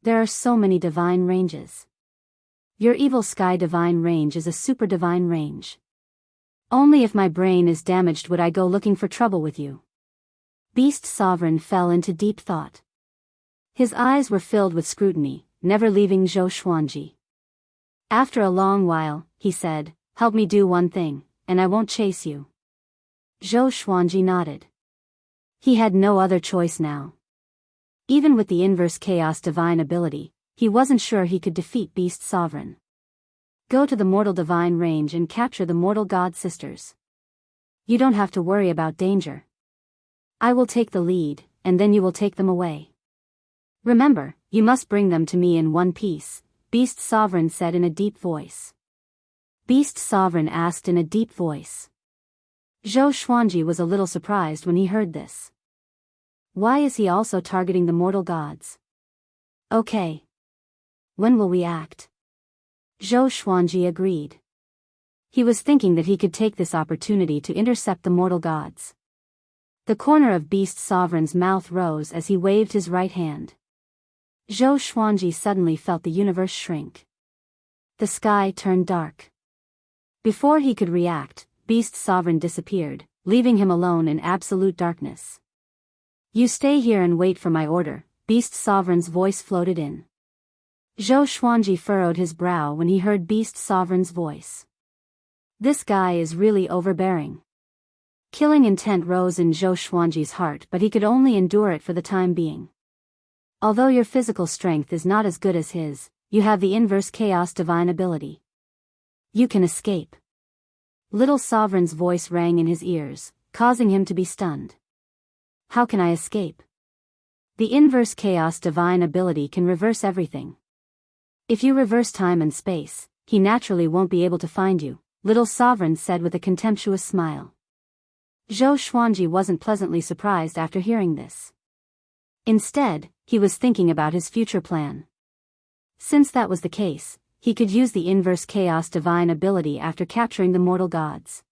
There are so many divine ranges. Your evil sky divine range is a super divine range. Only if my brain is damaged would I go looking for trouble with you. Beast Sovereign fell into deep thought. His eyes were filled with scrutiny, never leaving Zhou Xuanji. After a long while, he said, help me do one thing, and I won't chase you. Zhou Xuanji nodded. He had no other choice now. Even with the inverse chaos divine ability, he wasn't sure he could defeat Beast Sovereign. Go to the mortal divine range and capture the mortal god sisters. You don't have to worry about danger. I will take the lead, and then you will take them away. Remember, you must bring them to me in one piece, Beast Sovereign said in a deep voice. Beast Sovereign asked in a deep voice. Zhou Xuanji was a little surprised when he heard this. Why is he also targeting the mortal gods? Okay. When will we act? Zhou Xuanji agreed. He was thinking that he could take this opportunity to intercept the mortal gods. The corner of Beast Sovereign's mouth rose as he waved his right hand. Zhou Xuanji suddenly felt the universe shrink. The sky turned dark. Before he could react, Beast Sovereign disappeared, leaving him alone in absolute darkness. You stay here and wait for my order, Beast Sovereign's voice floated in. Zhou Xuanji furrowed his brow when he heard Beast Sovereign's voice. This guy is really overbearing. Killing intent rose in Zhou Xuanji's heart, but he could only endure it for the time being. Although your physical strength is not as good as his, you have the inverse chaos divine ability. You can escape. Little Sovereign's voice rang in his ears, causing him to be stunned. How can I escape? The inverse chaos divine ability can reverse everything. If you reverse time and space, he naturally won't be able to find you, Little Sovereign said with a contemptuous smile. Zhou Xuanji wasn't pleasantly surprised after hearing this. Instead, he was thinking about his future plan. Since that was the case, he could use the inverse chaos divine ability after capturing the mortal gods.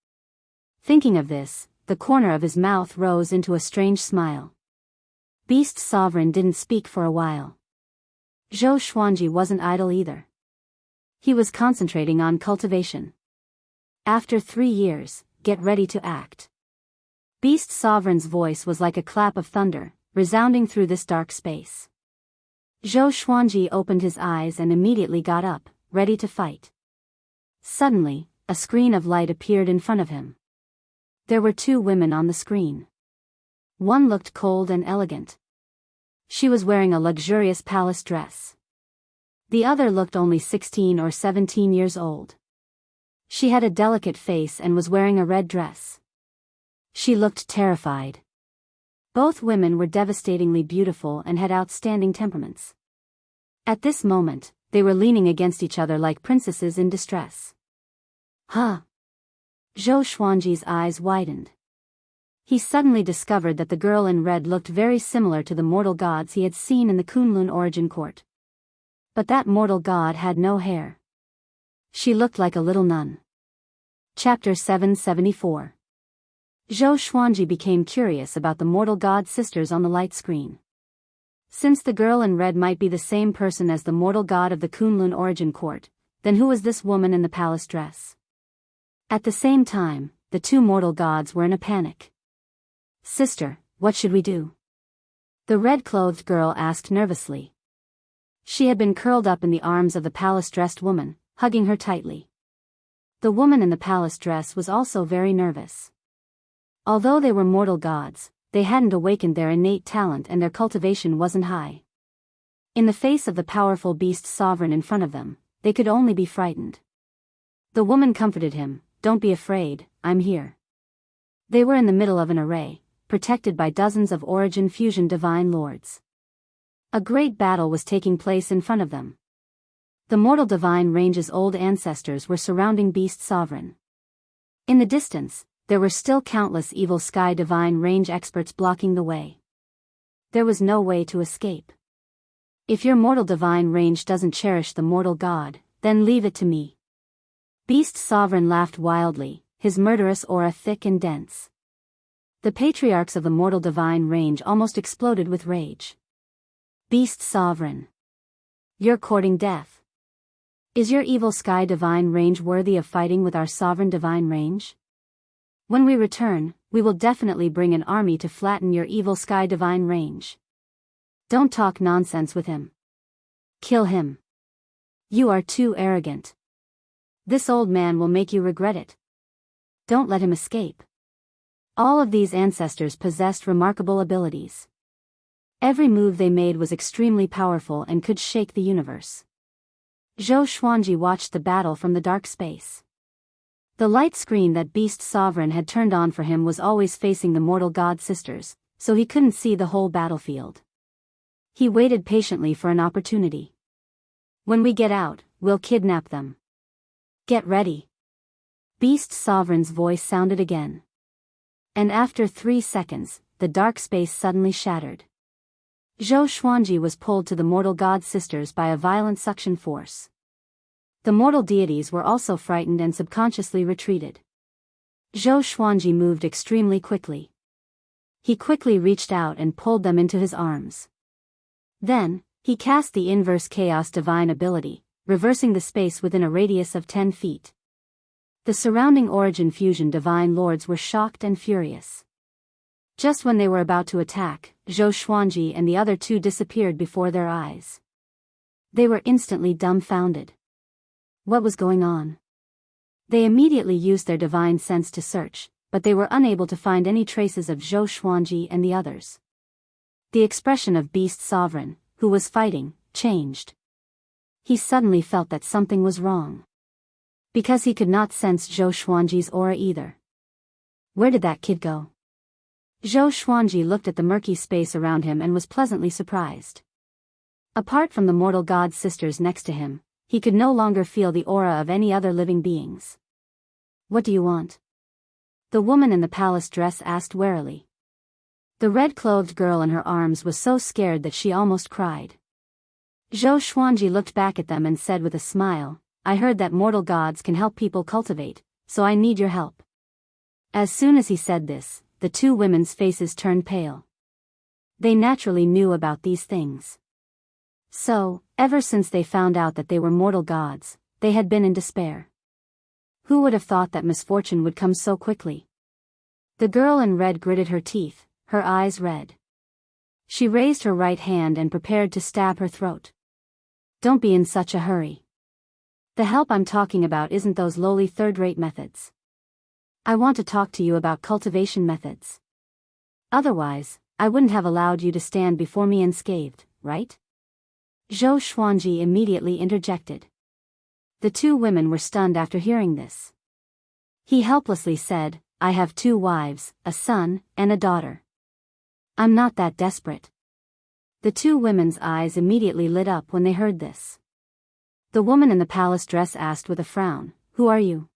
Thinking of this, the corner of his mouth rose into a strange smile. Beast Sovereign didn't speak for a while. Zhou Xuanji wasn't idle either. He was concentrating on cultivation. After 3 years, get ready to act. Beast Sovereign's voice was like a clap of thunder, resounding through this dark space. Zhou Xuanji opened his eyes and immediately got up, ready to fight. Suddenly, a screen of light appeared in front of him. There were 2 women on the screen. One looked cold and elegant. She was wearing a luxurious palace dress. The other looked only 16 or 17 years old. She had a delicate face and was wearing a red dress. She looked terrified. Both women were devastatingly beautiful and had outstanding temperaments. At this moment, they were leaning against each other like princesses in distress. Huh? Zhou Xuanji's eyes widened. He suddenly discovered that the girl in red looked very similar to the mortal gods he had seen in the Kunlun origin court. But that mortal god had no hair. She looked like a little nun. Chapter 774. Zhou Xuanji became curious about the mortal god sisters on the light screen. Since the girl in red might be the same person as the mortal god of the Kunlun origin court, then who was this woman in the palace dress? At the same time, the 2 mortal gods were in a panic. Sister, what should we do? The red-clothed girl asked nervously. She had been curled up in the arms of the palace-dressed woman, hugging her tightly. The woman in the palace dress was also very nervous. Although they were mortal gods, they hadn't awakened their innate talent and their cultivation wasn't high. In the face of the powerful Beast Sovereign in front of them, they could only be frightened. The woman comforted him, "Don't be afraid, I'm here." They were in the middle of an array, protected by dozens of Origin Fusion Divine Lords. A great battle was taking place in front of them. The mortal Divine Range's old ancestors were surrounding Beast Sovereign. In the distance, there were still countless evil Sky Divine Range experts blocking the way. There was no way to escape. If your mortal Divine Range doesn't cherish the mortal god, then leave it to me. Beast Sovereign laughed wildly, his murderous aura thick and dense. The patriarchs of the mortal Divine Range almost exploded with rage. Beast Sovereign. You're courting death. Is your evil Sky Divine Range worthy of fighting with our Sovereign Divine Range? When we return, we will definitely bring an army to flatten your evil Sky Divine Range. Don't talk nonsense with him. Kill him. You are too arrogant. This old man will make you regret it. Don't let him escape. All of these ancestors possessed remarkable abilities. Every move they made was extremely powerful and could shake the universe. Zhou Xuanji watched the battle from the dark space. The light screen that Beast Sovereign had turned on for him was always facing the mortal god sisters, so he couldn't see the whole battlefield. He waited patiently for an opportunity. When we get out, we'll kidnap them. Get ready. Beast Sovereign's voice sounded again. And after 3 seconds, the dark space suddenly shattered. Zhou Xuanji was pulled to the mortal god sisters by a violent suction force. The mortal deities were also frightened and subconsciously retreated. Zhou Xuanji moved extremely quickly. He quickly reached out and pulled them into his arms. Then, he cast the inverse chaos divine ability, reversing the space within a radius of 10 feet. The surrounding Origin Fusion Divine Lords were shocked and furious. Just when they were about to attack, Zhou Xuanji and the other two disappeared before their eyes. They were instantly dumbfounded. What was going on? They immediately used their divine sense to search, but they were unable to find any traces of Zhou Xuanji and the others. The expression of Beast Sovereign, who was fighting, changed. He suddenly felt that something was wrong. Because he could not sense Zhou Xuanji's aura either. Where did that kid go? Zhou Xuanji looked at the murky space around him and was pleasantly surprised. Apart from the mortal god sisters next to him, he could no longer feel the aura of any other living beings. What do you want? The woman in the palace dress asked warily. The red-clothed girl in her arms was so scared that she almost cried. Zhou Xuanji looked back at them and said with a smile, I heard that mortal gods can help people cultivate, so I need your help. As soon as he said this, the two women's faces turned pale. They naturally knew about these things. So, ever since they found out that they were mortal gods, they had been in despair. Who would have thought that misfortune would come so quickly? The girl in red gritted her teeth, her eyes red. She raised her right hand and prepared to stab her throat. Don't be in such a hurry. The help I'm talking about isn't those lowly third-rate methods. I want to talk to you about cultivation methods. Otherwise, I wouldn't have allowed you to stand before me unscathed, right? Zhou Xuanji immediately interjected. The two women were stunned after hearing this. He helplessly said, I have 2 wives, a son, and a daughter. I'm not that desperate. The two women's eyes immediately lit up when they heard this. The woman in the palace dress asked with a frown, Who are you?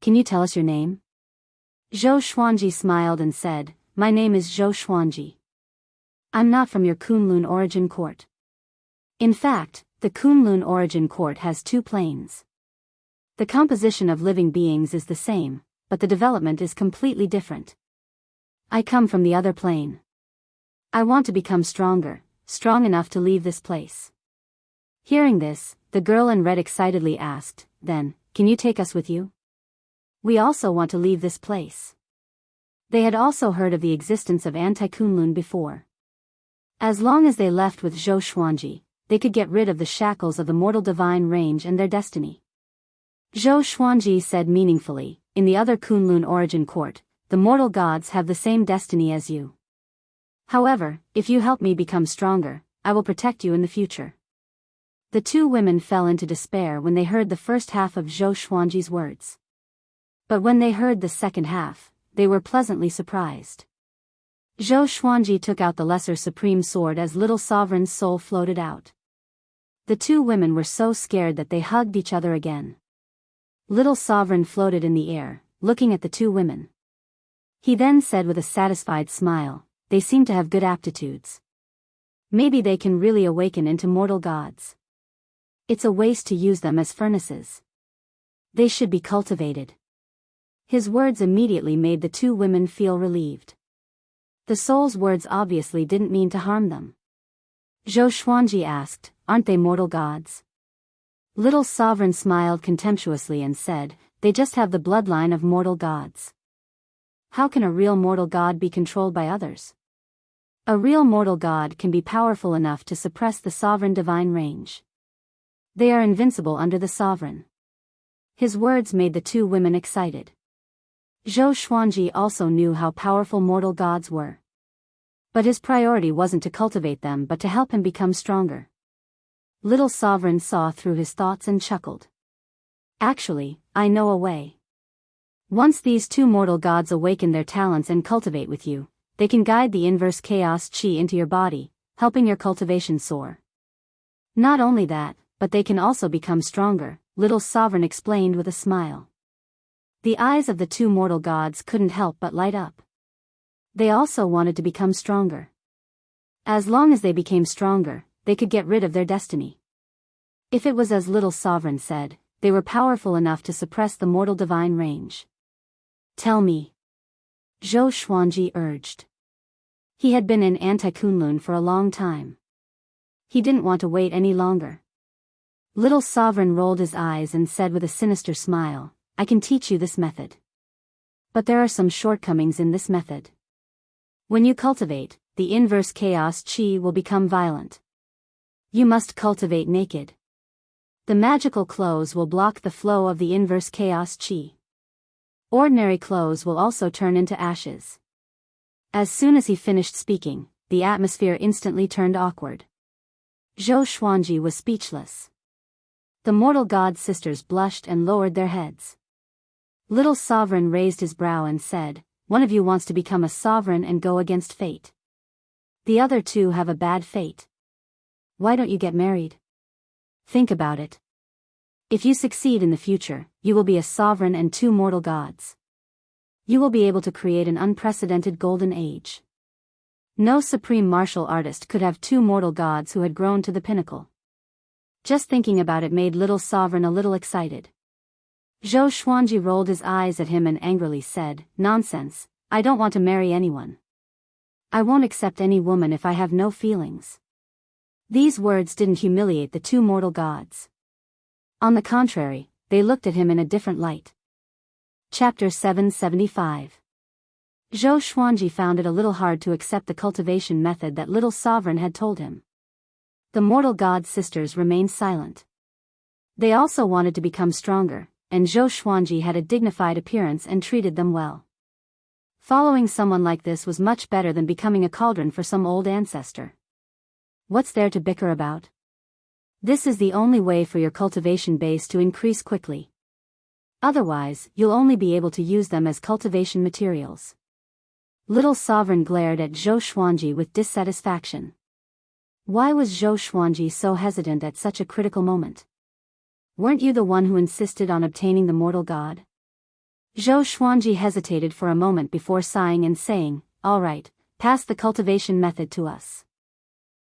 Can you tell us your name? Zhou Xuanji smiled and said, My name is Zhou Xuanji. I'm not from your Kunlun Origin Court. In fact, the Kunlun Origin Court has 2 planes. The composition of living beings is the same, but the development is completely different. I come from the other plane. I want to become stronger, strong enough to leave this place. Hearing this, the girl in red excitedly asked, Then, can you take us with you? We also want to leave this place. They had also heard of the existence of Anti-Kunlun before. As long as they left with Zhou Xuanji, they could get rid of the shackles of the mortal divine range and their destiny. Zhou Xuanji said meaningfully, In the other Kunlun Origin Court, the mortal gods have the same destiny as you. However, if you help me become stronger, I will protect you in the future. The two women fell into despair when they heard the first half of Zhou Xuanji's words. But when they heard the second half, they were pleasantly surprised. Zhou Xuanji took out the Lesser Supreme Sword as Little Sovereign's soul floated out. The two women were so scared that they hugged each other again. Little Sovereign floated in the air, looking at the two women. He then said with a satisfied smile, They seem to have good aptitudes. Maybe they can really awaken into mortal gods. It's a waste to use them as furnaces. They should be cultivated. His words immediately made the two women feel relieved. The soul's words obviously didn't mean to harm them. Zhou Xuanji asked, Aren't they mortal gods? Little Sovereign smiled contemptuously and said, They just have the bloodline of mortal gods. How can a real mortal god be controlled by others? A real mortal god can be powerful enough to suppress the sovereign divine range. They are invincible under the sovereign. His words made the two women excited. Zhou Xuanji also knew how powerful mortal gods were. But his priority wasn't to cultivate them but to help him become stronger. Little Sovereign saw through his thoughts and chuckled. Actually, I know a way. Once these two mortal gods awaken their talents and cultivate with you, they can guide the inverse chaos chi into your body, helping your cultivation soar. Not only that, but they can also become stronger, Little Sovereign explained with a smile. The eyes of the two mortal gods couldn't help but light up. They also wanted to become stronger. As long as they became stronger, they could get rid of their destiny. If it was as Little Sovereign said, they were powerful enough to suppress the mortal divine range. Tell me. Zhou Xuanji urged. He had been in Anti-Kunlun for a long time. He didn't want to wait any longer. Little Sovereign rolled his eyes and said with a sinister smile, I can teach you this method. But there are some shortcomings in this method. When you cultivate, the inverse chaos chi will become violent. You must cultivate naked. The magical clothes will block the flow of the inverse chaos chi. Ordinary clothes will also turn into ashes. As soon as he finished speaking, the atmosphere instantly turned awkward. Zhou Xuanji was speechless. The mortal god sisters blushed and lowered their heads. Little Sovereign raised his brow and said, "One of you wants to become a sovereign and go against fate. The other two have a bad fate. Why don't you get married? Think about it. If you succeed in the future, you will be a sovereign and two mortal gods. You will be able to create an unprecedented golden age. No supreme martial artist could have two mortal gods who had grown to the pinnacle." Just thinking about it made Little Sovereign a little excited. Zhou Xuanji rolled his eyes at him and angrily said, "Nonsense, I don't want to marry anyone. I won't accept any woman if I have no feelings." These words didn't humiliate the two mortal gods. On the contrary, they looked at him in a different light. Chapter 775. Zhou Xuanji found it a little hard to accept the cultivation method that Little Sovereign had told him. The mortal god sisters remained silent. They also wanted to become stronger, and Zhou Xuanji had a dignified appearance and treated them well. Following someone like this was much better than becoming a cauldron for some old ancestor. What's there to bicker about? This is the only way for your cultivation base to increase quickly. Otherwise, you'll only be able to use them as cultivation materials. Little Sovereign glared at Zhou Xuanji with dissatisfaction. Why was Zhou Xuanji so hesitant at such a critical moment? Weren't you the one who insisted on obtaining the mortal god? Zhou Xuanji hesitated for a moment before sighing and saying, "All right, pass the cultivation method to us.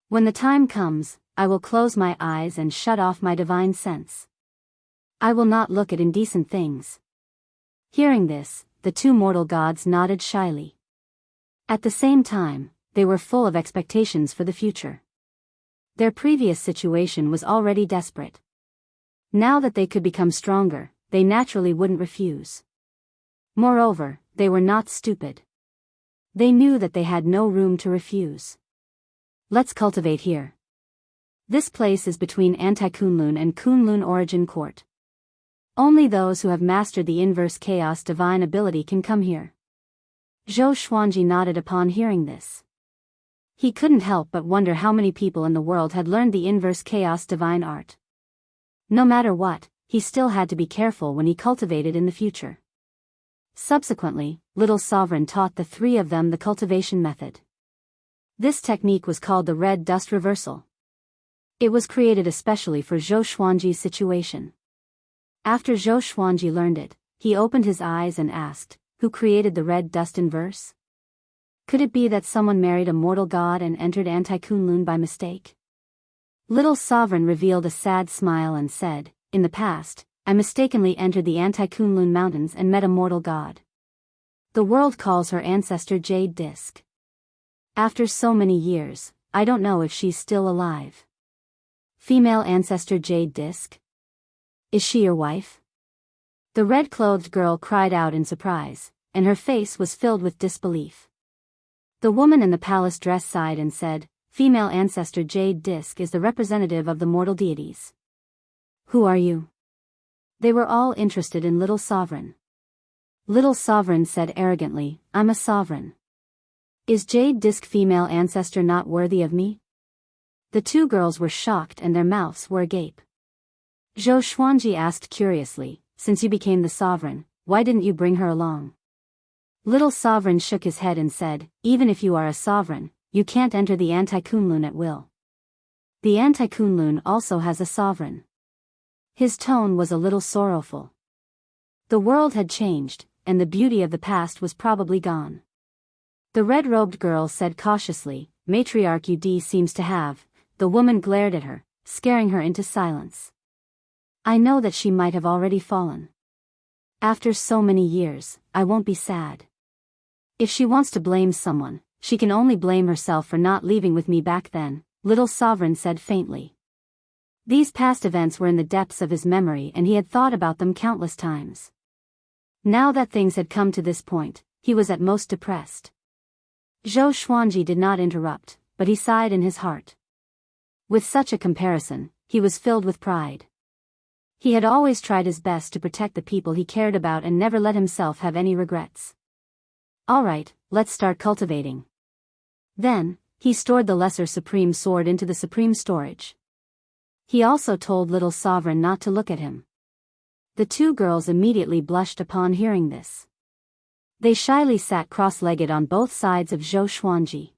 When the time comes, I will close my eyes and shut off my divine sense. I will not look at indecent things." Hearing this, the two mortal gods nodded shyly. At the same time, they were full of expectations for the future. Their previous situation was already desperate. Now that they could become stronger, they naturally wouldn't refuse. Moreover, they were not stupid. They knew that they had no room to refuse. Let's cultivate here. This place is between Anti-Kunlun and Kunlun Origin Court. Only those who have mastered the inverse chaos divine ability can come here. Zhou Xuanji nodded upon hearing this. He couldn't help but wonder how many people in the world had learned the inverse chaos divine art. No matter what, he still had to be careful when he cultivated in the future. Subsequently, Little Sovereign taught the three of them the cultivation method. This technique was called the red dust reversal. It was created especially for Zhou Xuanji's situation. After Zhou Xuanji learned it, he opened his eyes and asked, "Who created the red dust inverse? Could it be that someone married a mortal god and entered Anti-Kunlun by mistake?" Little Sovereign revealed a sad smile and said, "In the past, I mistakenly entered the Anti-Kunlun mountains and met a mortal god. The world calls her ancestor Jade Disc. After so many years, I don't know if she's still alive." "Female ancestor Jade Disc? Is she your wife?" The red-clothed girl cried out in surprise, and her face was filled with disbelief. The woman in the palace dress sighed and said, "Female ancestor Jade Disc is the representative of the mortal deities." "Who are you?" They were all interested in Little Sovereign. Little Sovereign said arrogantly, "I'm a sovereign. Is Jade Disc female ancestor not worthy of me?" The two girls were shocked and their mouths were agape. Zhou Xuanji asked curiously, "Since you became the sovereign, why didn't you bring her along?" Little Sovereign shook his head and said, "Even if you are a sovereign, you can't enter the Anti-Kunlun at will. The Anti-Kunlun also has a sovereign." His tone was a little sorrowful. The world had changed, and the beauty of the past was probably gone. The red-robed girl said cautiously, "Matriarch Ud seems to have." The woman glared at her, scaring her into silence. "I know that she might have already fallen. After so many years, I won't be sad. If she wants to blame someone, she can only blame herself for not leaving with me back then," Little Sovereign said faintly. These past events were in the depths of his memory and he had thought about them countless times. Now that things had come to this point, he was at most depressed. Zhou Xuanji did not interrupt, but he sighed in his heart. With such a comparison, he was filled with pride. He had always tried his best to protect the people he cared about and never let himself have any regrets. Alright, let's start cultivating. Then, he stored the lesser supreme sword into the supreme storage. He also told little sovereign not to look at him. The two girls immediately blushed upon hearing this. They shyly sat cross-legged on both sides of Zhou Xuanji.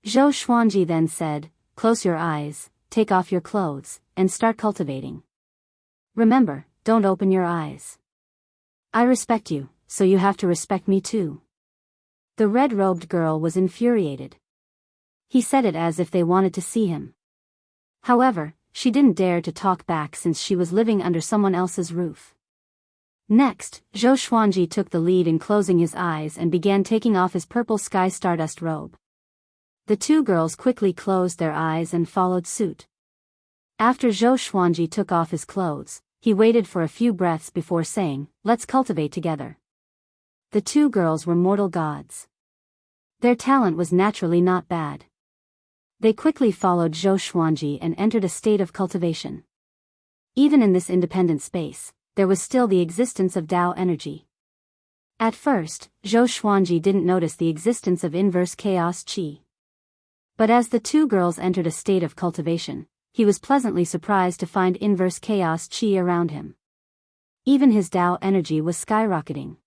Zhou Xuanji then said, "Close your eyes, take off your clothes, and start cultivating. Remember, don't open your eyes. I respect you, so you have to respect me too." The red-robed girl was infuriated. He said it as if they wanted to see him. However, she didn't dare to talk back since she was living under someone else's roof. Next, Zhou Xuanji took the lead in closing his eyes and began taking off his purple sky stardust robe. The two girls quickly closed their eyes and followed suit. After Zhou Xuanji took off his clothes, he waited for a few breaths before saying, "Let's cultivate together." The two girls were mortal gods. Their talent was naturally not bad. They quickly followed Zhou Xuanji and entered a state of cultivation. Even in this independent space, there was still the existence of Tao energy. At first, Zhou Xuanji didn't notice the existence of inverse chaos qi. But as the two girls entered a state of cultivation, he was pleasantly surprised to find inverse chaos qi around him. Even his Tao energy was skyrocketing.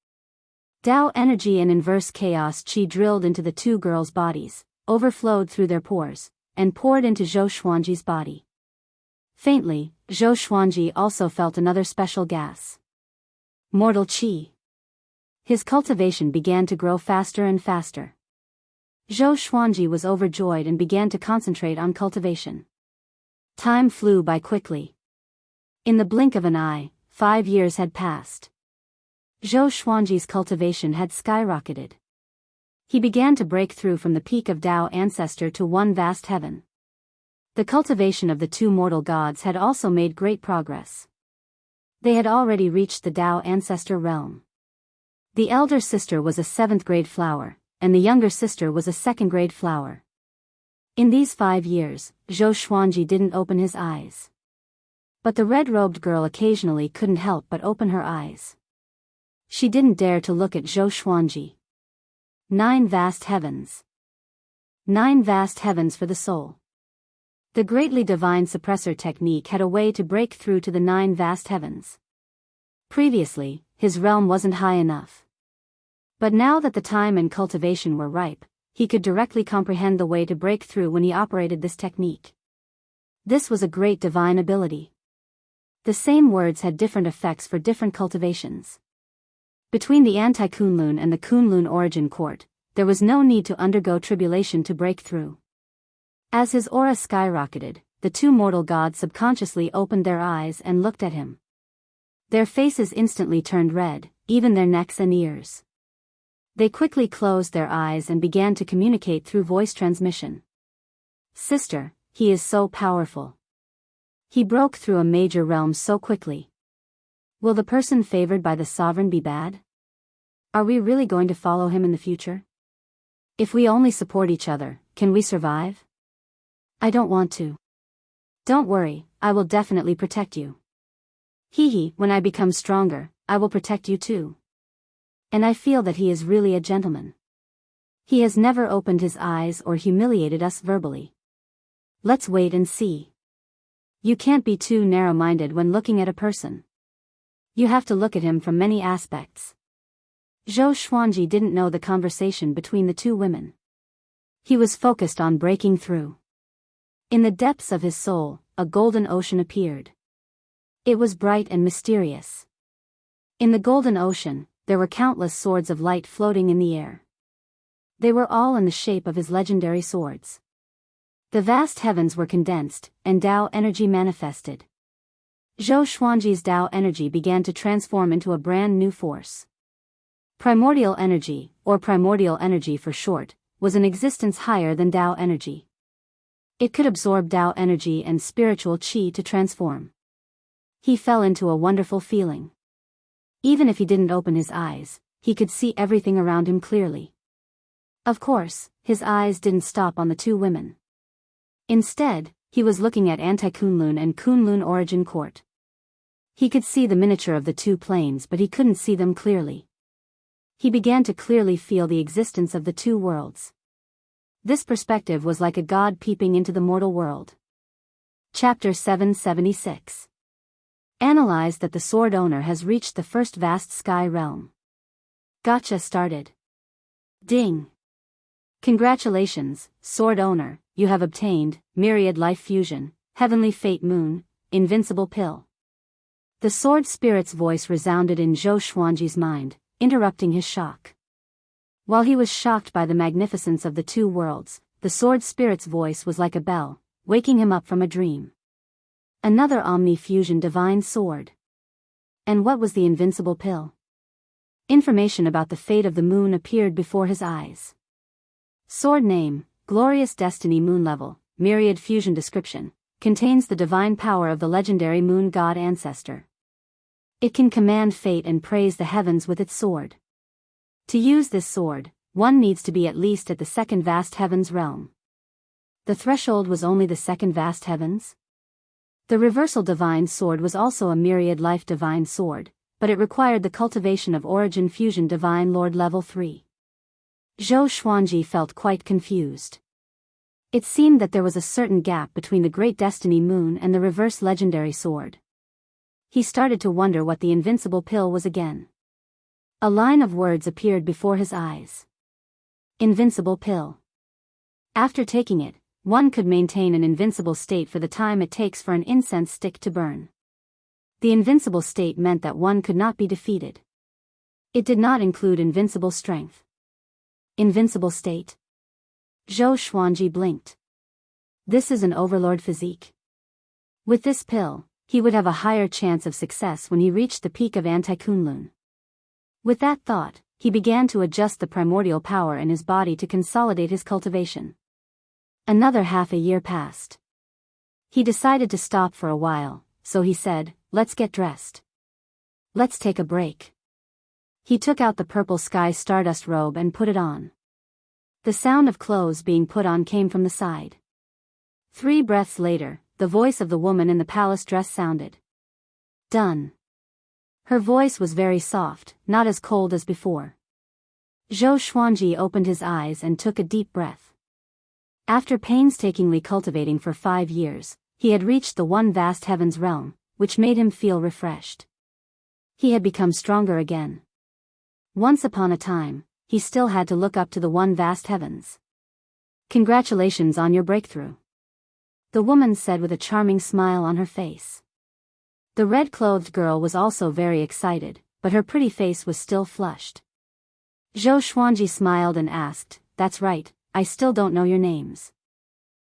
Tao energy and inverse chaos qi drilled into the two girls' bodies, overflowed through their pores, and poured into Zhou Xuanji's body. Faintly, Zhou Xuanji also felt another special gas. Mortal qi. His cultivation began to grow faster and faster. Zhou Xuanji was overjoyed and began to concentrate on cultivation. Time flew by quickly. In the blink of an eye, 5 years had passed. Zhou Xuanji's cultivation had skyrocketed. He began to break through from the peak of Tao ancestor to one vast heaven. The cultivation of the two mortal gods had also made great progress. They had already reached the Tao ancestor realm. The elder sister was a 7th grade flower, and the younger sister was a 2nd grade flower. In these 5 years, Zhou Xuanji didn't open his eyes. But the red-robed girl occasionally couldn't help but open her eyes. She didn't dare to look at Zhou Xuanji. 9 vast heavens. 9 vast heavens for the soul. The greatly divine suppressor technique had a way to break through to the 9 vast heavens. Previously, his realm wasn't high enough. But now that the time and cultivation were ripe, he could directly comprehend the way to break through when he operated this technique. This was a great divine ability. The same words had different effects for different cultivations. Between the anti-Kunlun and the Kunlun origin court, there was no need to undergo tribulation to break through. As his aura skyrocketed, the two mortal gods subconsciously opened their eyes and looked at him. Their faces instantly turned red, even their necks and ears. They quickly closed their eyes and began to communicate through voice transmission. "Sister, he is so powerful. He broke through a major realm so quickly. Will the person favored by the sovereign be bad? Are we really going to follow him in the future? If we only support each other, can we survive? I don't want to. Don't worry, I will definitely protect you. When I become stronger, I will protect you too. And I feel that he is really a gentleman. He has never opened his eyes or humiliated us verbally. Let's wait and see. You can't be too narrow-minded when looking at a person. You have to look at him from many aspects." Zhou Xuanji didn't know the conversation between the two women. He was focused on breaking through. In the depths of his soul, a golden ocean appeared. It was bright and mysterious. In the golden ocean, there were countless swords of light floating in the air. They were all in the shape of his legendary swords. The vast heavens were condensed, and Tao energy manifested. Zhou Xuanji's Tao energy began to transform into a brand new force. Primordial energy, or primordial energy for short, was an existence higher than Tao energy. It could absorb Tao energy and spiritual qi to transform. He fell into a wonderful feeling. Even if he didn't open his eyes, he could see everything around him clearly. Of course, his eyes didn't stop on the two women. Instead, he was looking at Anti-Kunlun and Kunlun Origin Court. He could see the miniature of the two planes, but he couldn't see them clearly. He began to clearly feel the existence of the two worlds. This perspective was like a god peeping into the mortal world. Chapter 776. Analyze that the sword owner has reached the first vast sky realm. Gotcha started. Ding. Congratulations, sword owner, you have obtained Myriad Life Fusion, Heavenly Fate Moon, Invincible Pill. The sword spirit's voice resounded in Zhou Xuanji's mind, interrupting his shock. While he was shocked by the magnificence of the two worlds, the sword spirit's voice was like a bell, waking him up from a dream. Another Omni-Fusion Divine Sword. And what was the Invincible Pill? Information about the fate of the moon appeared before his eyes. Sword name, Glorious Destiny Moon Level, Myriad Fusion Description, contains the divine power of the legendary moon god ancestor. It can command fate and praise the heavens with its sword. To use this sword, one needs to be at least at the second vast heavens realm. The threshold was only the second vast heavens? The reversal divine sword was also a myriad life divine sword, but it required the cultivation of Origin Fusion Divine Lord Level 3. Zhou Xuanji felt quite confused. It seemed that there was a certain gap between the Great Destiny Moon and the reverse legendary sword. He started to wonder what the Invincible Pill was again. A line of words appeared before his eyes. Invincible Pill. After taking it, one could maintain an invincible state for the time it takes for an incense stick to burn. The invincible state meant that one could not be defeated. It did not include invincible strength. Invincible state? Zhou Xuanji blinked. This is an overlord physique. With this pill, he would have a higher chance of success when he reached the peak of Anti-Kunlun. With that thought, he began to adjust the primordial power in his body to consolidate his cultivation. Another half a year passed. He decided to stop for a while, so he said, "Let's get dressed. Let's take a break." He took out the purple sky stardust robe and put it on. The sound of clothes being put on came from the side. 3 breaths later, the voice of the woman in the palace dress sounded. Done. Her voice was very soft, not as cold as before. Zhou Xuanji opened his eyes and took a deep breath. After painstakingly cultivating for 5 years, he had reached the one vast heavens realm, which made him feel refreshed. He had become stronger again. Once upon a time, he still had to look up to the one vast heavens. Congratulations on your breakthrough. The woman said with a charming smile on her face. The red-clothed girl was also very excited, but her pretty face was still flushed. Zhou Xuanji smiled and asked, "That's right, I still don't know your names."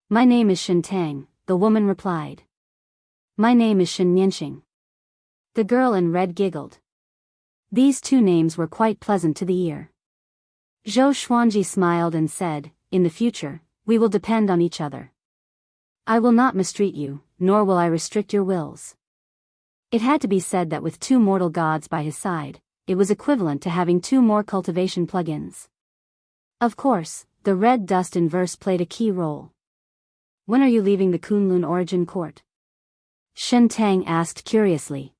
"My name is Shen Tang," the woman replied. "My name is Shen Nianxing." The girl in red giggled. These two names were quite pleasant to the ear. Zhou Xuanji smiled and said, "In the future, we will depend on each other. I will not mistreat you, nor will I restrict your wills." It had to be said that with 2 mortal gods by his side, it was equivalent to having 2 more cultivation plugins. Of course, the red dust in verse played a key role. "When are you leaving the Kunlun Origin Court?" Shen Tang asked curiously.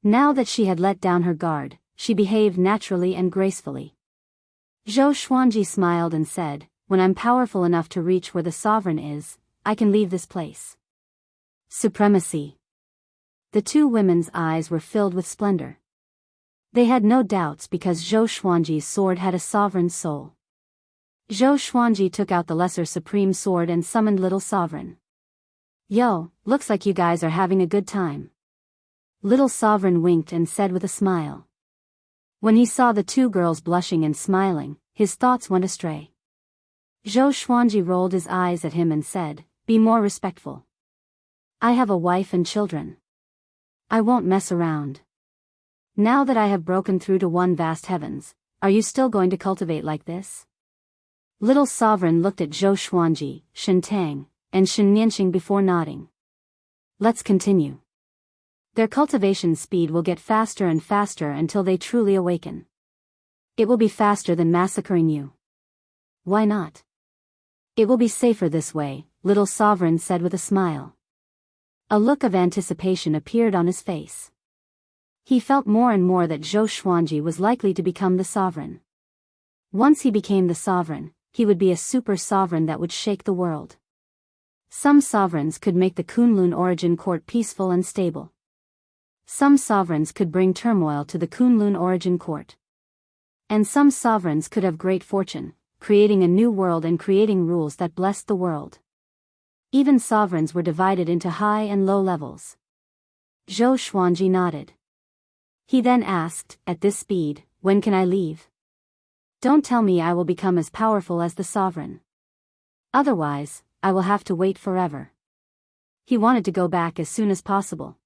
Now that she had let down her guard, she behaved naturally and gracefully. Zhou Xuanji smiled and said, "When I'm powerful enough to reach where the sovereign is, I can leave this place." Supremacy. The 2 women's eyes were filled with splendor. They had no doubts because Zhou Xuanji's sword had a sovereign soul. Zhou Xuanji took out the lesser supreme sword and summoned Little Sovereign. "Yo, looks like you guys are having a good time." Little Sovereign winked and said with a smile. When he saw the 2 girls blushing and smiling, his thoughts went astray. Zhou Xuanji rolled his eyes at him and said, "Be more respectful. I have a wife and children. I won't mess around. Now that I have broken through to one vast heavens, are you still going to cultivate like this?" Little Sovereign looked at Zhou Xuanji, Shen Tang, and Shen Nianxing before nodding. "Let's continue." Their cultivation speed will get faster and faster until they truly awaken. It will be faster than massacring you. Why not? It will be safer this way, little sovereign said with a smile. A look of anticipation appeared on his face. He felt more and more that Zhou Xuanji was likely to become the sovereign. Once he became the sovereign, he would be a super sovereign that would shake the world. Some sovereigns could make the Kunlun origin court peaceful and stable. Some sovereigns could bring turmoil to the Kunlun origin court. And some sovereigns could have great fortune, creating a new world and creating rules that blessed the world. Even sovereigns were divided into high and low levels. Zhou Xuanji nodded. He then asked, at this speed, when can I leave? Don't tell me I will become as powerful as the sovereign. Otherwise, I will have to wait forever. He wanted to go back as soon as possible.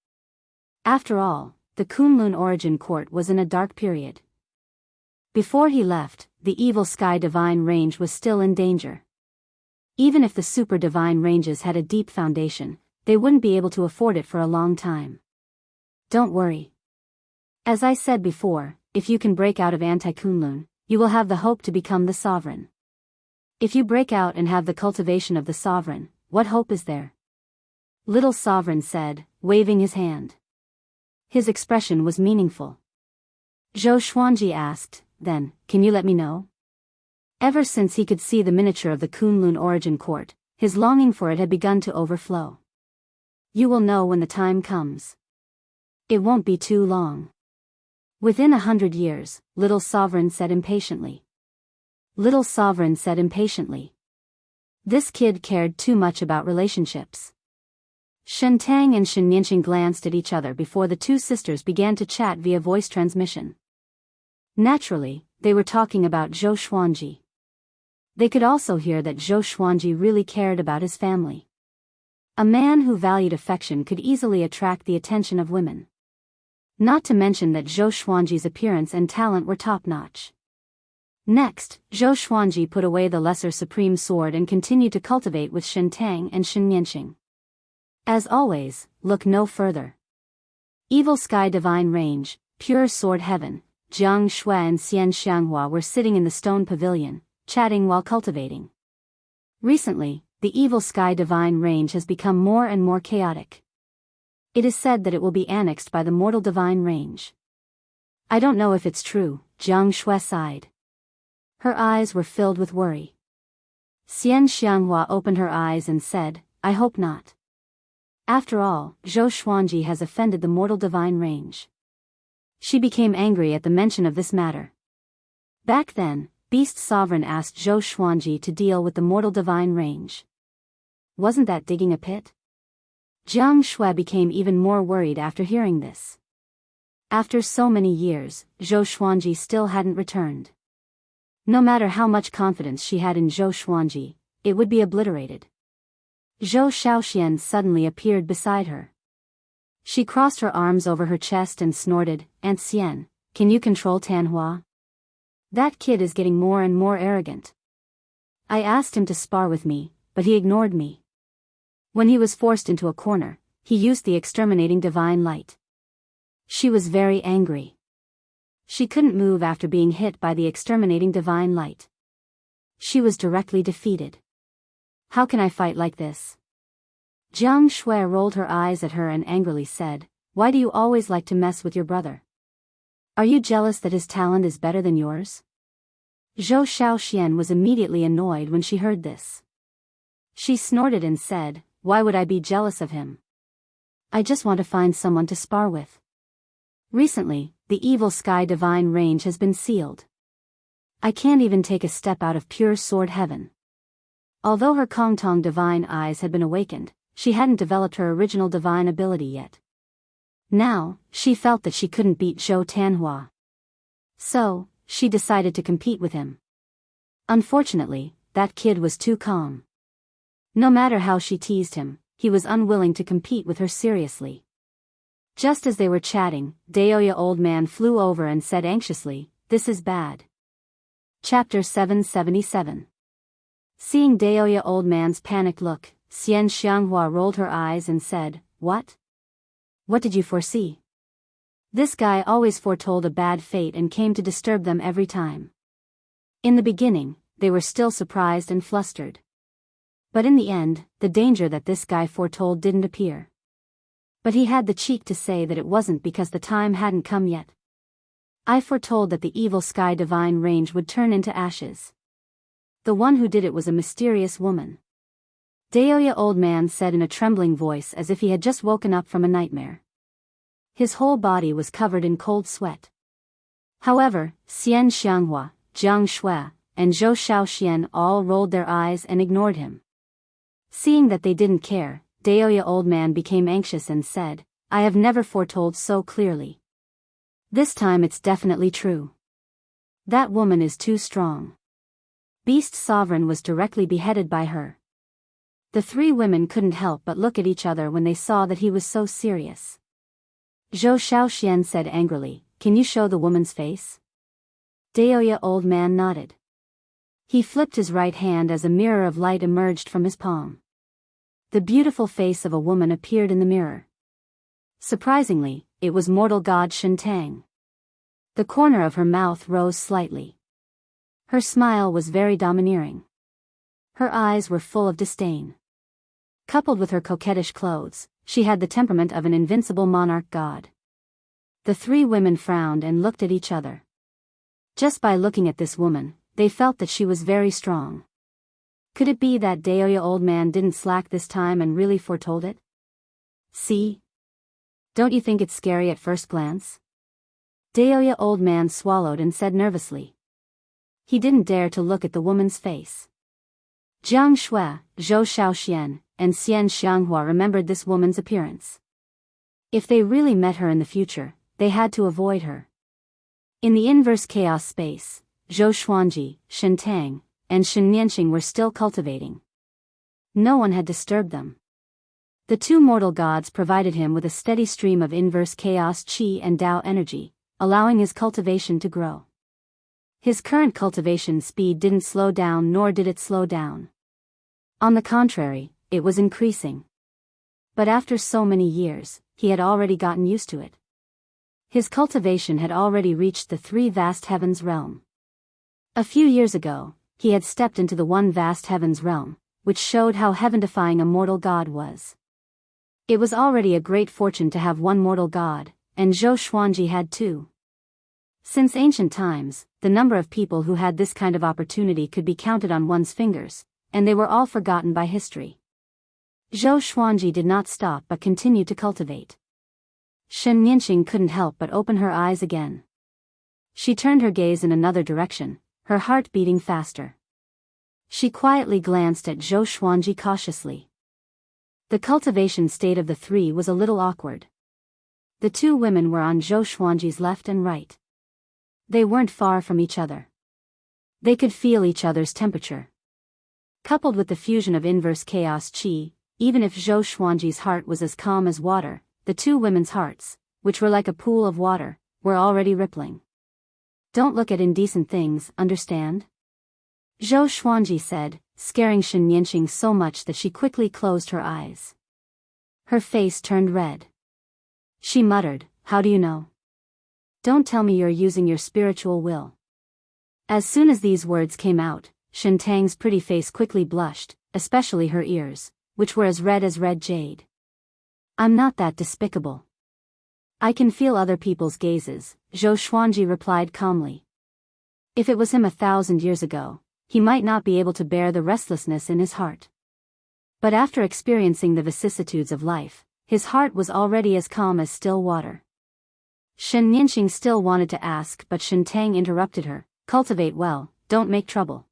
After all, the Kunlun origin court was in a dark period. Before he left, the evil sky divine range was still in danger. Even if the super divine ranges had a deep foundation, they wouldn't be able to afford it for a long time. Don't worry. As I said before, if you can break out of anti-Kunlun, you will have the hope to become the sovereign. If you break out and have the cultivation of the sovereign, what hope is there? Little sovereign said, waving his hand. His expression was meaningful. Zhou Xuanji asked, then, can you let me know? Ever since he could see the miniature of the Kunlun origin court, his longing for it had begun to overflow. You will know when the time comes. It won't be too long. Within 100 years, little sovereign said impatiently. Little sovereign said impatiently. This kid cared too much about relationships. Shen Tang and Shen Nianqing glanced at each other before the two sisters began to chat via voice transmission. Naturally, they were talking about Zhou Xuanji. They could also hear that Zhou Xuanji really cared about his family. A man who valued affection could easily attract the attention of women. Not to mention that Zhou Xuanji's appearance and talent were top-notch. Next, Zhou Xuanji put away the lesser supreme sword and continued to cultivate with Shen Tang and Shen Nianqing. As always, look no further. Evil Sky Divine Range, Pure Sword Heaven, Jiang Shui and Xian Xianghua were sitting in the stone pavilion, chatting while cultivating. Recently, the Evil Sky Divine Range has become more and more chaotic. It is said that it will be annexed by the Mortal Divine Range. I don't know if it's true, Jiang Shui sighed. Her eyes were filled with worry. Xian Xianghua opened her eyes and said, I hope not. After all, Zhou Xuanji has offended the Mortal Divine Range. She became angry at the mention of this matter. Back then, Beast Sovereign asked Zhou Xuanji to deal with the Mortal Divine Range. Wasn't that digging a pit? Jiang Shui became even more worried after hearing this. After so many years, Zhou Xuanji still hadn't returned. No matter how much confidence she had in Zhou Xuanji, it would be obliterated. Zhou Xiaoxian suddenly appeared beside her. She crossed her arms over her chest and snorted, Aunt Xian, can you control Tanhua? That kid is getting more and more arrogant. I asked him to spar with me, but he ignored me. When he was forced into a corner, he used the exterminating divine light. She was very angry. She couldn't move after being hit by the exterminating divine light. She was directly defeated. How can I fight like this? Jiang Shui rolled her eyes at her and angrily said, why do you always like to mess with your brother? Are you jealous that his talent is better than yours? Zhou Xiaoxian was immediately annoyed when she heard this. She snorted and said, why would I be jealous of him? I just want to find someone to spar with. Recently, the Evil Sky Divine Range has been sealed. I can't even take a step out of Pure Sword Heaven. Although her Kongtong divine eyes had been awakened, she hadn't developed her original divine ability yet. Now, she felt that she couldn't beat Zhou Tanhua. So, she decided to compete with him. Unfortunately, that kid was too calm. No matter how she teased him, he was unwilling to compete with her seriously. Just as they were chatting, Daoya Old Man flew over and said anxiously, this is bad. Chapter 777. Seeing Daoya Old Man's panicked look, Xian Xianghua rolled her eyes and said, what? What did you foresee? This guy always foretold a bad fate and came to disturb them every time. In the beginning, they were still surprised and flustered. But in the end, the danger that this guy foretold didn't appear. But he had the cheek to say that it wasn't because the time hadn't come yet. I foretold that the evil sky divine range would turn into ashes. The one who did it was a mysterious woman. Deoya old man said in a trembling voice as if he had just woken up from a nightmare. His whole body was covered in cold sweat. However, Xian Xianghua, Jiang Shui, and Zhou Shaoxian all rolled their eyes and ignored him. Seeing that they didn't care, Deoya old man became anxious and said, I have never foretold so clearly. This time it's definitely true. That woman is too strong. Beast Sovereign was directly beheaded by her. The three women couldn't help but look at each other when they saw that he was so serious. Zhou Shaoxian said angrily, Can you show the woman's face? Deoya old man nodded. He flipped his right hand as a mirror of light emerged from his palm. The beautiful face of a woman appeared in the mirror. Surprisingly, it was mortal god Shen Tang. The corner of her mouth rose slightly. Her smile was very domineering. Her eyes were full of disdain. Coupled with her coquettish clothes, she had the temperament of an invincible monarch god. The three women frowned and looked at each other. Just by looking at this woman, they felt that she was very strong. Could it be that Deoya old man didn't slack this time and really foretold it? See? Don't you think it's scary at first glance? Deoya old man swallowed and said nervously. He didn't dare to look at the woman's face. Jiang Shui, Zhou Shaoxian, and Xian Xianghua remembered this woman's appearance. If they really met her in the future, they had to avoid her. In the inverse chaos space, Zhou Xuanji, Shen Tang, and Shen Nianxing were still cultivating. No one had disturbed them. The two mortal gods provided him with a steady stream of inverse chaos qi and Tao energy, allowing his cultivation to grow. His current cultivation speed didn't slow down, nor did it slow down. On the contrary, it was increasing. But after so many years, he had already gotten used to it. His cultivation had already reached the three vast heavens realm. A few years ago, he had stepped into the one vast heavens realm, which showed how heaven-defying a mortal god was. It was already a great fortune to have one mortal god, and Zhou Xuanji had two. Since ancient times, the number of people who had this kind of opportunity could be counted on one's fingers, and they were all forgotten by history. Zhou Xuanji did not stop but continued to cultivate. Shen Nianxing couldn't help but open her eyes again. She turned her gaze in another direction, her heart beating faster. She quietly glanced at Zhou Xuanji cautiously. The cultivation state of the three was a little awkward. The two women were on Zhou Xuanji's left and right. They weren't far from each other. They could feel each other's temperature. Coupled with the fusion of inverse chaos qi, even if Zhou Xuanji's heart was as calm as water, the two women's hearts, which were like a pool of water, were already rippling. Don't look at indecent things, understand? Zhou Xuanji said, scaring Shen Nianxing so much that she quickly closed her eyes. Her face turned red. She muttered, How do you know? Don't tell me you're using your spiritual will. As soon as these words came out, Shen Tang's pretty face quickly blushed, especially her ears, which were as red jade. I'm not that despicable. I can feel other people's gazes, Zhou Xuanji replied calmly. If it was him 1,000 years ago, he might not be able to bear the restlessness in his heart. But after experiencing the vicissitudes of life, his heart was already as calm as still water. Shen Nianxing still wanted to ask, but Shen Tang interrupted her, Cultivate well, don't make trouble.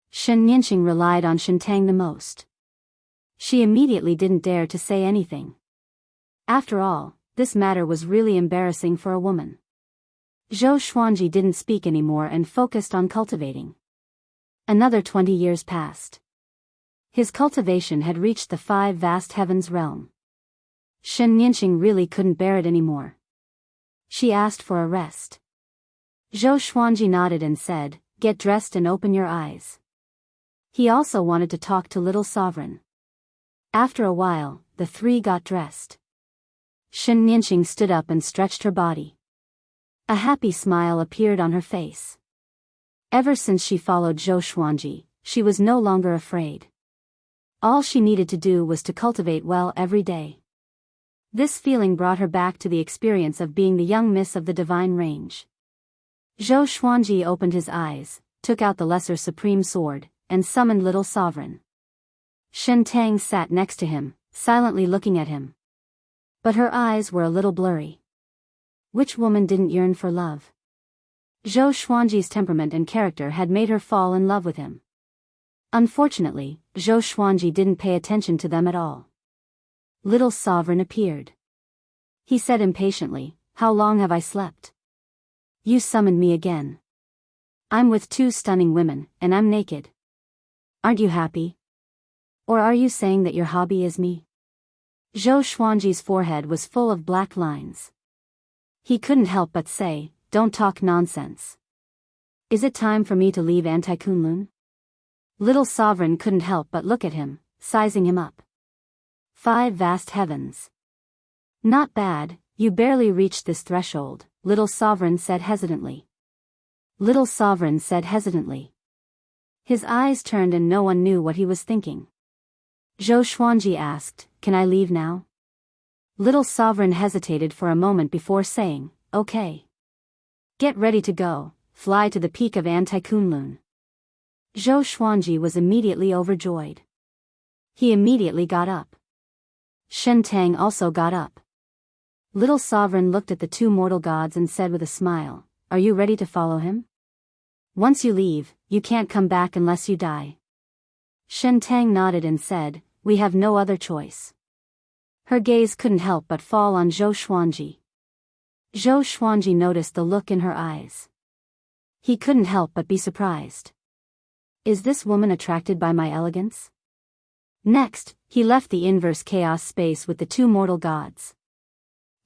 Shen Nianxing relied on Shen Tang the most. She immediately didn't dare to say anything. After all, this matter was really embarrassing for a woman. Zhou Xuanji didn't speak anymore and focused on cultivating. Another 20 years passed. His cultivation had reached the five vast heavens realm. Shen Nianxing really couldn't bear it anymore. She asked for a rest. Zhou Xuanji nodded and said, Get dressed and open your eyes. He also wanted to talk to Little Sovereign. After a while, the three got dressed. Shen Nianqing stood up and stretched her body. A happy smile appeared on her face. Ever since she followed Zhou Xuanji, she was no longer afraid. All she needed to do was to cultivate well every day. This feeling brought her back to the experience of being the young miss of the divine range. Zhou Xuanji opened his eyes, took out the lesser supreme sword, and summoned Little Sovereign. Shen Tang sat next to him, silently looking at him. But her eyes were a little blurry. Which woman didn't yearn for love? Zhou Xuanji's temperament and character had made her fall in love with him. Unfortunately, Zhou Xuanji didn't pay attention to them at all. Little Sovereign appeared. He said impatiently, "How long have I slept? You summoned me again. I'm with two stunning women, and I'm naked. Aren't you happy? Or are you saying that your hobby is me?" Zhou Xuanji's forehead was full of black lines. He couldn't help but say, "Don't talk nonsense. Is it time for me to leave Anti-Kunlun?" Little Sovereign couldn't help but look at him, sizing him up. 5 vast heavens. Not bad, you barely reached this threshold, Little Sovereign said hesitantly. Little Sovereign said hesitantly. His eyes turned and no one knew what he was thinking. Zhou Xuanji asked, "Can I leave now?" Little Sovereign hesitated for a moment before saying, "Okay. Get ready to go, fly to the peak of Anti-Kunlun." Zhou Xuanji was immediately overjoyed. He immediately got up. Shen Tang also got up. Little Sovereign looked at the two mortal gods and said with a smile, "Are you ready to follow him? Once you leave, you can't come back unless you die." Shen Tang nodded and said, "We have no other choice." Her gaze couldn't help but fall on Zhou Xuanji. Zhou Xuanji noticed the look in her eyes. He couldn't help but be surprised. Is this woman attracted by my elegance? Next, he left the inverse chaos space with the two mortal gods.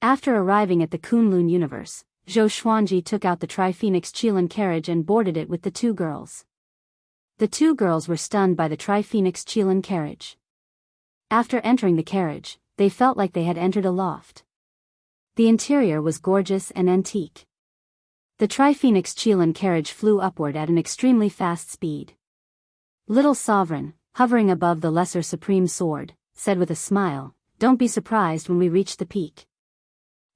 After arriving at the Kunlun universe, Zhou Xuanji took out the Tri-Phoenix Qilin carriage and boarded it with the two girls. The two girls were stunned by the Tri-Phoenix Qilin carriage. After entering the carriage, they felt like they had entered a loft. The interior was gorgeous and antique. The Tri-Phoenix Qilin carriage flew upward at an extremely fast speed. Little Sovereign, hovering above the lesser supreme sword, said with a smile, "Don't be surprised when we reach the peak."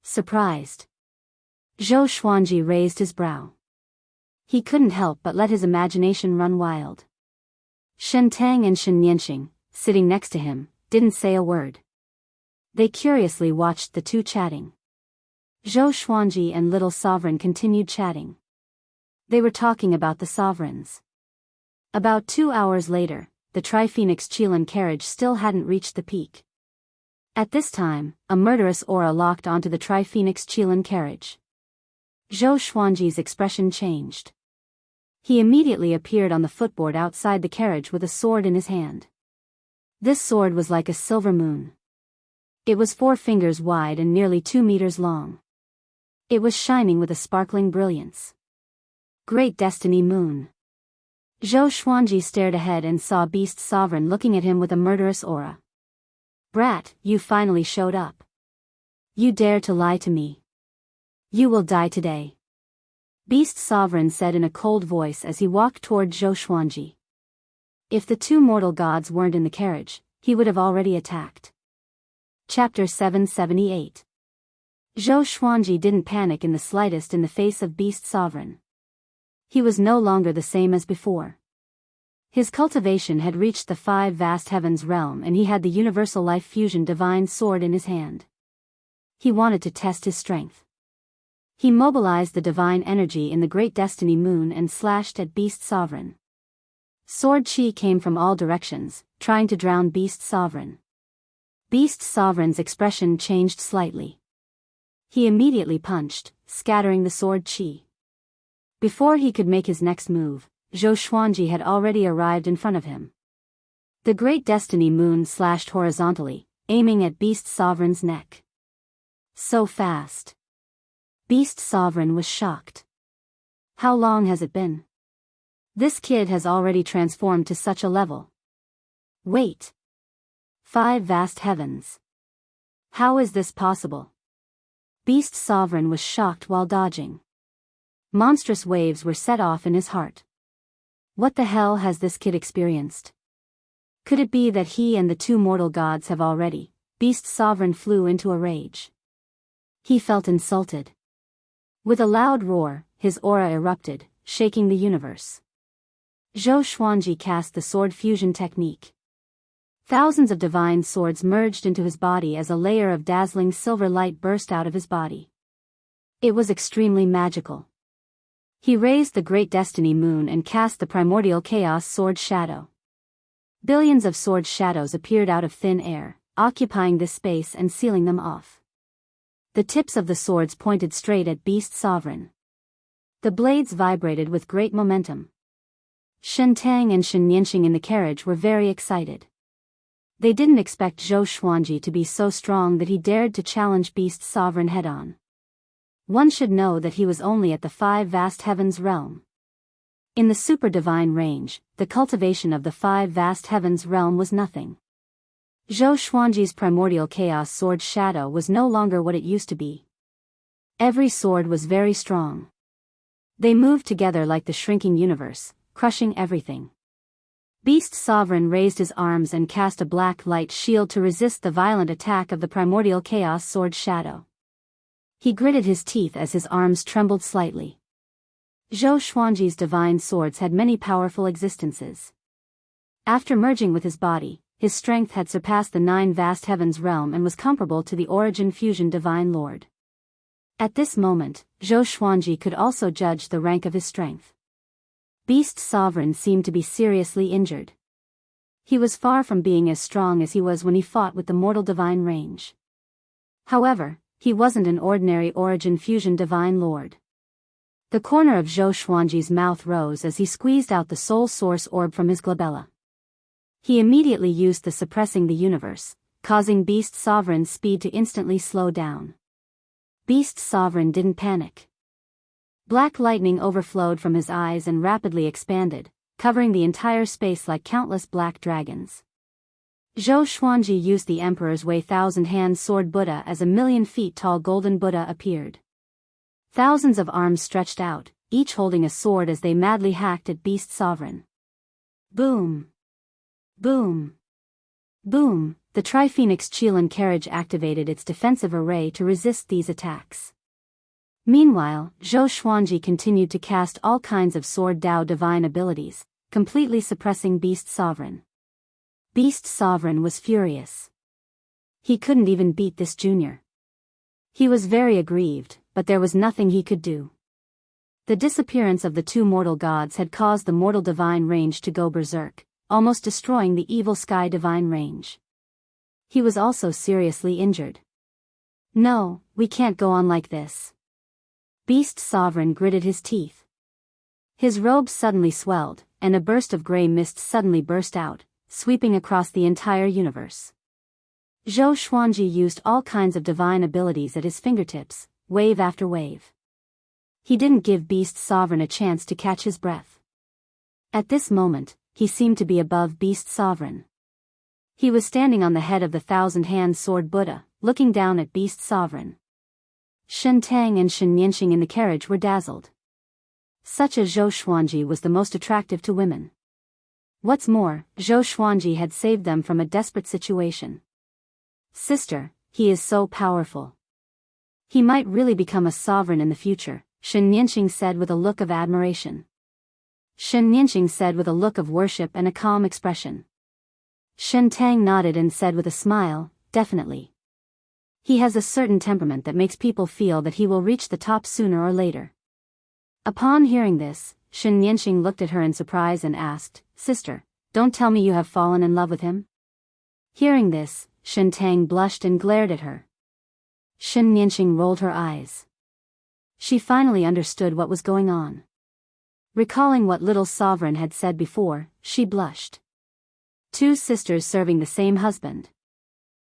Surprised? Zhou Xuanji raised his brow. He couldn't help but let his imagination run wild. Shen Tang and Shen Nianqing, sitting next to him, didn't say a word. They curiously watched the two chatting. Zhou Xuanji and Little Sovereign continued chatting. They were talking about the sovereigns. About 2 hours later, the Tri-Phoenix Qilin carriage still hadn't reached the peak. At this time, a murderous aura locked onto the Tri-Phoenix Qilin carriage. Zhou Xuanji's expression changed. He immediately appeared on the footboard outside the carriage with a sword in his hand. This sword was like a silver moon. It was 4 fingers wide and nearly 2 meters long. It was shining with a sparkling brilliance. Great Destiny Moon. Zhou Xuanji stared ahead and saw Beast Sovereign looking at him with a murderous aura. "Brat, you finally showed up. You dare to lie to me. You will die today," Beast Sovereign said in a cold voice as he walked toward Zhou Xuanji. If the two mortal gods weren't in the carriage, he would have already attacked. Chapter 778. Zhou Xuanji didn't panic in the slightest in the face of Beast Sovereign. He was no longer the same as before. His cultivation had reached the 5 vast heavens realm and he had the universal life fusion divine sword in his hand. He wanted to test his strength. He mobilized the divine energy in the Great Destiny Moon and slashed at Beast Sovereign. Sword chi came from all directions, trying to drown Beast Sovereign. Beast Sovereign's expression changed slightly. He immediately punched, scattering the sword chi. Before he could make his next move, Zhou Xuanji had already arrived in front of him. The Great Destiny Moon slashed horizontally, aiming at Beast Sovereign's neck. So fast. Beast Sovereign was shocked. How long has it been? This kid has already transformed to such a level. Wait. 5 vast heavens. How is this possible? Beast Sovereign was shocked while dodging. Monstrous waves were set off in his heart. What the hell has this kid experienced? Could it be that he and the two mortal gods have already? Beast Sovereign flew into a rage. He felt insulted. With a loud roar, his aura erupted, shaking the universe. Zhou Xuanji cast the sword fusion technique. Thousands of divine swords merged into his body as a layer of dazzling silver light burst out of his body. It was extremely magical. He raised the Great Destiny Moon and cast the primordial chaos sword shadow. Billions of sword shadows appeared out of thin air, occupying this space and sealing them off. The tips of the swords pointed straight at Beast Sovereign. The blades vibrated with great momentum. Shen Tang and Shen Yanqing in the carriage were very excited. They didn't expect Zhou Xuanji to be so strong that he dared to challenge Beast Sovereign head-on. One should know that he was only at the five vast heavens realm. In the super divine range, the cultivation of the five vast heavens realm was nothing. Zhou Xuanji's primordial chaos sword shadow was no longer what it used to be. Every sword was very strong. They moved together like the shrinking universe, crushing everything. Beast Sovereign raised his arms and cast a black light shield to resist the violent attack of the primordial chaos sword shadow. He gritted his teeth as his arms trembled slightly. Zhou Xuanji's divine swords had many powerful existences. After merging with his body, his strength had surpassed the nine vast heavens realm and was comparable to the Origin Fusion Divine Lord. At this moment, Zhou Xuanji could also judge the rank of his strength. Beast Sovereign seemed to be seriously injured. He was far from being as strong as he was when he fought with the mortal divine range. However, he wasn't an ordinary Origin Fusion Divine Lord. The corner of Zhou Xuanji's mouth rose as he squeezed out the soul source orb from his glabella. He immediately used the suppressing the universe, causing Beast Sovereign's speed to instantly slow down. Beast Sovereign didn't panic. Black lightning overflowed from his eyes and rapidly expanded, covering the entire space like countless black dragons. Zhou Xuanji used the Emperor's Way thousand-hand sword Buddha as a 1,000,000 feet tall golden Buddha appeared. Thousands of arms stretched out, each holding a sword as they madly hacked at Beast Sovereign. Boom! Boom! Boom! The Tri-Phoenix Qilin carriage activated its defensive array to resist these attacks. Meanwhile, Zhou Xuanji continued to cast all kinds of Sword Dao divine abilities, completely suppressing Beast Sovereign. Beast Sovereign was furious. He couldn't even beat this junior. He was very aggrieved, but there was nothing he could do. The disappearance of the two mortal gods had caused the mortal divine range to go berserk, almost destroying the evil sky divine range. He was also seriously injured. No, we can't go on like this. Beast Sovereign gritted his teeth. His robes suddenly swelled, and a burst of grey mist suddenly burst out, sweeping across the entire universe. Zhou Xuanji used all kinds of divine abilities at his fingertips, wave after wave. He didn't give Beast Sovereign a chance to catch his breath. At this moment, he seemed to be above Beast Sovereign. He was standing on the head of the thousand-hand sword Buddha, looking down at Beast Sovereign. Shen Tang and Shen Yanqing in the carriage were dazzled. Such a Zhou Xuanji was the most attractive to women. What's more, Zhou Xuanji had saved them from a desperate situation. Sister, he is so powerful. He might really become a sovereign in the future, Shen Yanqing said with a look of admiration. Shen Yanqing said with a look of worship and a calm expression. Shen Tang nodded and said with a smile, definitely. He has a certain temperament that makes people feel that he will reach the top sooner or later. Upon hearing this, Shen Yanqing looked at her in surprise and asked, Sister, don't tell me you have fallen in love with him? Hearing this, Shen Tang blushed and glared at her. Shen Yanqing rolled her eyes. She finally understood what was going on. Recalling what little sovereign had said before, she blushed. Two sisters serving the same husband.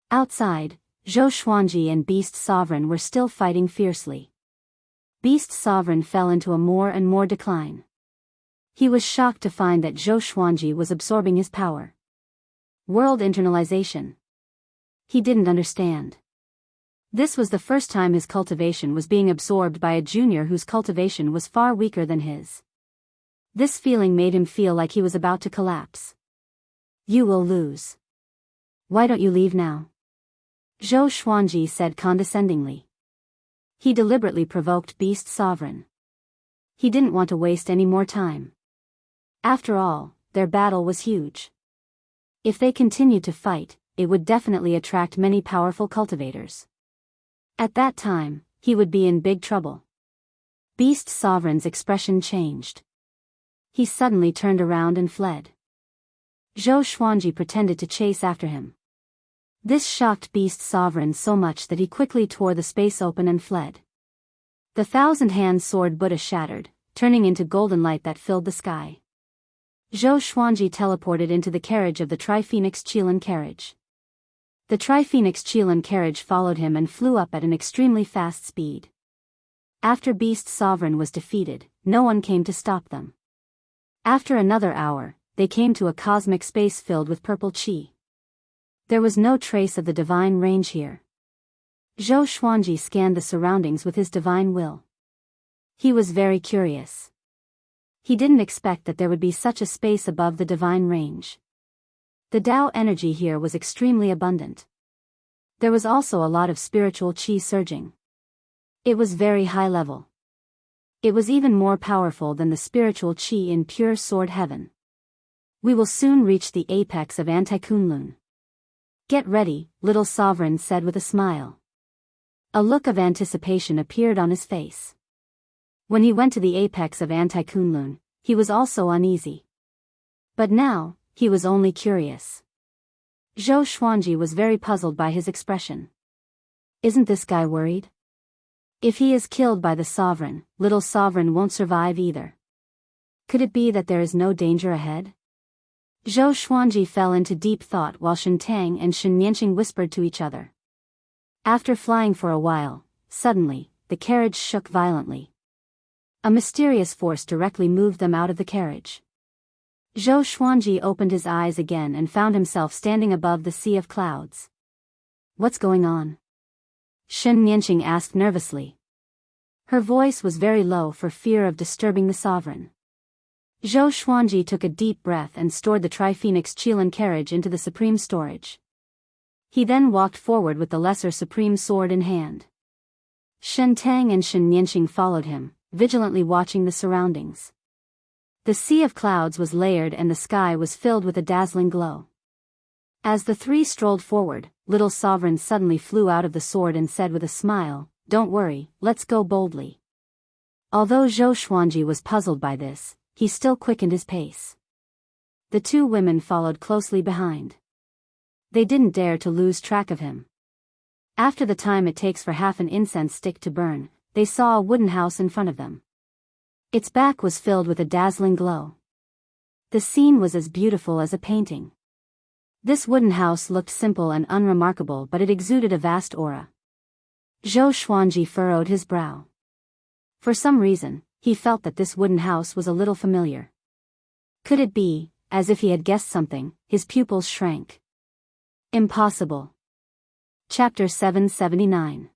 Outside, Zhou Xuanji and Beast Sovereign were still fighting fiercely. Beast Sovereign fell into a more and more decline. He was shocked to find that Zhou Xuanji was absorbing his power. World internalization. He didn't understand. This was the first time his cultivation was being absorbed by a junior whose cultivation was far weaker than his. This feeling made him feel like he was about to collapse. You will lose. Why don't you leave now? Zhou Xuanji said condescendingly. He deliberately provoked Beast Sovereign. He didn't want to waste any more time. After all, their battle was huge. If they continued to fight, it would definitely attract many powerful cultivators. At that time, he would be in big trouble. Beast Sovereign's expression changed. He suddenly turned around and fled. Zhou Xuanji pretended to chase after him. This shocked Beast Sovereign so much that he quickly tore the space open and fled. The thousand-hand sword Buddha shattered, turning into golden light that filled the sky. Zhou Xuanji teleported into the carriage of the Tri-Phoenix Qilin carriage. The Tri-Phoenix Qilin carriage followed him and flew up at an extremely fast speed. After Beast Sovereign was defeated, no one came to stop them. After another hour, they came to a cosmic space filled with purple qi. There was no trace of the divine range here. Zhou Xuanji scanned the surroundings with his divine will. He was very curious. He didn't expect that there would be such a space above the divine range. The Tao energy here was extremely abundant. There was also a lot of spiritual qi surging. It was very high level. It was even more powerful than the spiritual qi in pure sword heaven. We will soon reach the apex of Anti-Kunlun. Get ready, little sovereign said with a smile. A look of anticipation appeared on his face. When he went to the apex of Anti-Kunlun, he was also uneasy. But now, he was only curious. Zhou Xuanji was very puzzled by his expression. Isn't this guy worried? If he is killed by the sovereign, little sovereign won't survive either. Could it be that there is no danger ahead? Zhou Xuanji fell into deep thought while Shen Tang and Shen Nianqing whispered to each other. After flying for a while, suddenly, the carriage shook violently. A mysterious force directly moved them out of the carriage. Zhou Xuanji opened his eyes again and found himself standing above the sea of clouds. What's going on? Shen Nianqing asked nervously. Her voice was very low for fear of disturbing the sovereign. Zhou Xuanji took a deep breath and stored the Tri-Phoenix Qilin carriage into the supreme storage. He then walked forward with the lesser supreme sword in hand. Shen Tang and Shen Nianqing followed him, vigilantly watching the surroundings. The sea of clouds was layered and the sky was filled with a dazzling glow. As the three strolled forward, little sovereign suddenly flew out of the sword and said with a smile, "Don't worry, let's go boldly." Although Zhou Xuanji was puzzled by this, he still quickened his pace. The two women followed closely behind. They didn't dare to lose track of him. After the time it takes for half an incense stick to burn, they saw a wooden house in front of them. Its back was filled with a dazzling glow. The scene was as beautiful as a painting. This wooden house looked simple and unremarkable, but it exuded a vast aura. Zhou Xuanji furrowed his brow. For some reason, he felt that this wooden house was a little familiar. Could it be, as if he had guessed something, his pupils shrank. Impossible. Chapter 779.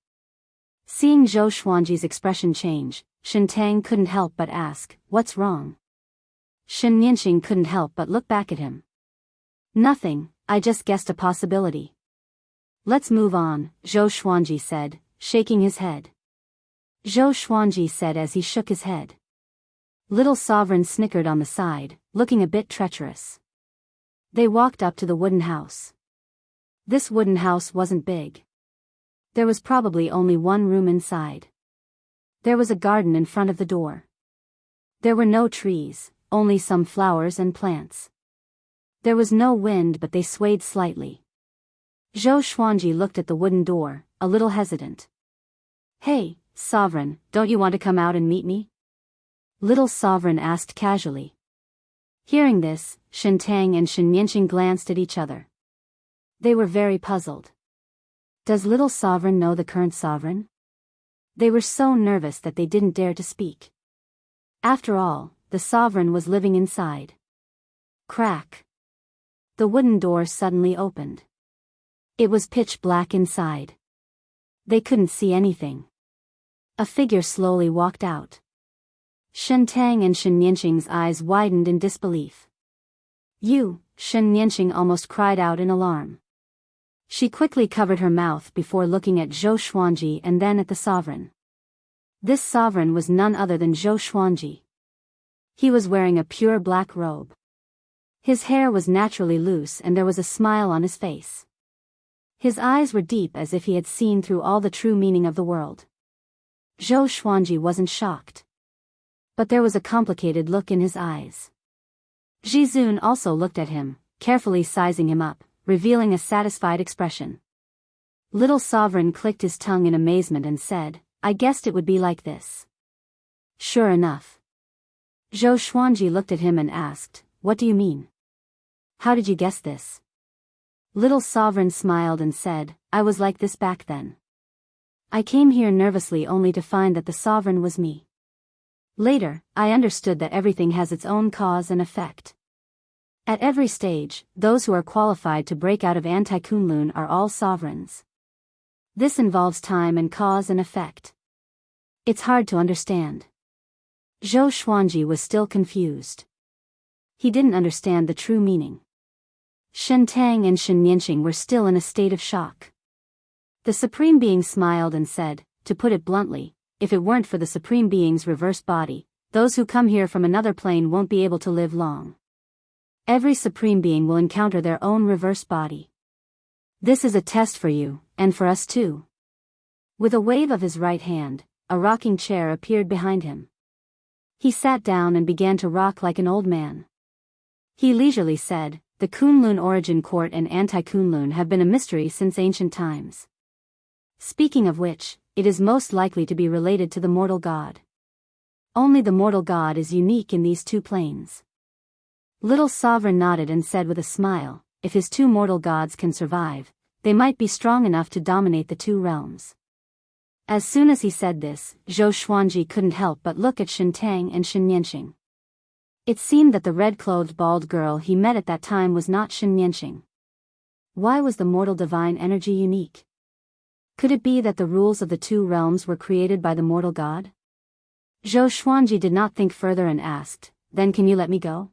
Seeing Zhou Xuanji's expression change, Shen Tang couldn't help but ask, "What's wrong?" Shen Nianqing couldn't help but look back at him. "Nothing, I just guessed a possibility." "Let's move on," Zhou Xuanji said, shaking his head. Zhou Xuanji said as he shook his head. Little sovereign snickered on the side, looking a bit treacherous. They walked up to the wooden house. This wooden house wasn't big. There was probably only one room inside. There was a garden in front of the door. There were no trees, only some flowers and plants. There was no wind, but they swayed slightly. Zhou Xuanji looked at the wooden door, a little hesitant. "Hey, Sovereign, don't you want to come out and meet me?" Little Sovereign asked casually. Hearing this, Shen Tang and Shen Nianqing glanced at each other. They were very puzzled. Does Little Sovereign know the current sovereign? They were so nervous that they didn't dare to speak. After all, the sovereign was living inside. Crack. The wooden door suddenly opened. It was pitch black inside. They couldn't see anything. A figure slowly walked out. Shen Tang and Shen Nianqing's eyes widened in disbelief. "You," Shen Nianqing almost cried out in alarm. She quickly covered her mouth before looking at Zhou Xuanji and then at the sovereign. This sovereign was none other than Zhou Xuanji. He was wearing a pure black robe. His hair was naturally loose and there was a smile on his face. His eyes were deep as if he had seen through all the true meaning of the world. Zhou Xuanji wasn't shocked. But there was a complicated look in his eyes. Jizun also looked at him, carefully sizing him up, revealing a satisfied expression. Little Sovereign clicked his tongue in amazement and said, "I guessed it would be like this." Sure enough. Zhou Xuanji looked at him and asked, "What do you mean? How did you guess this?" Little Sovereign smiled and said, "I was like this back then. I came here nervously only to find that the sovereign was me. Later, I understood that everything has its own cause and effect. At every stage, those who are qualified to break out of Anti-Kunlun are all sovereigns. This involves time and cause and effect. It's hard to understand." Zhou Xuanji was still confused. He didn't understand the true meaning. Shen Tang and Shen Nianqing were still in a state of shock. The Supreme Being smiled and said, "To put it bluntly, if it weren't for the Supreme Being's reverse body, those who come here from another plane won't be able to live long. Every Supreme Being will encounter their own reverse body. This is a test for you, and for us too." With a wave of his right hand, a rocking chair appeared behind him. He sat down and began to rock like an old man. He leisurely said, "The Kunlun Origin Court and Anti-Kunlun have been a mystery since ancient times. Speaking of which, it is most likely to be related to the mortal god. Only the mortal god is unique in these two planes." Little Sovereign nodded and said with a smile, "If his two mortal gods can survive, they might be strong enough to dominate the two realms." As soon as he said this, Zhou Xuanji couldn't help but look at Shen Tang and Shen Nianqing. It seemed that the red-clothed bald girl he met at that time was not Shen Nianqing. Why was the mortal divine energy unique? Could it be that the rules of the two realms were created by the mortal god? Zhou Xuanji did not think further and asked, "Then can you let me go?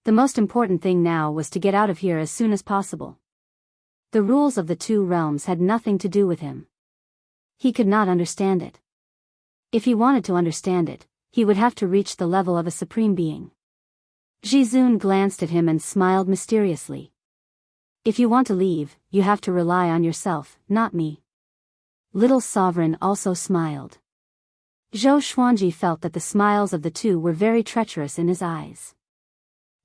The most important thing now was to get out of here as soon as possible." The rules of the two realms had nothing to do with him. He could not understand it. If he wanted to understand it, he would have to reach the level of a Supreme Being. Jizun glanced at him and smiled mysteriously. "If you want to leave, you have to rely on yourself, not me." Little Sovereign also smiled. Zhou Xuanji felt that the smiles of the two were very treacherous in his eyes.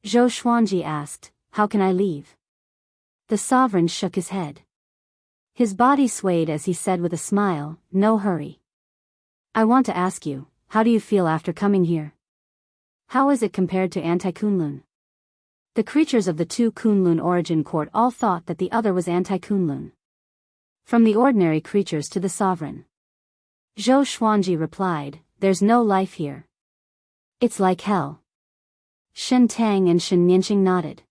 Zhou Xuanji asked, "How can I leave?" The sovereign shook his head. His body swayed as he said with a smile, "No hurry. I want to ask you, how do you feel after coming here? How is it compared to Anti-Kunlun?" The creatures of the two Kunlun Origin Court all thought that the other was Anti-Kunlun. From the ordinary creatures to the sovereign. Zhou Xuanji replied, "There's no life here. It's like hell." Shen Tang and Shen Nianqing nodded.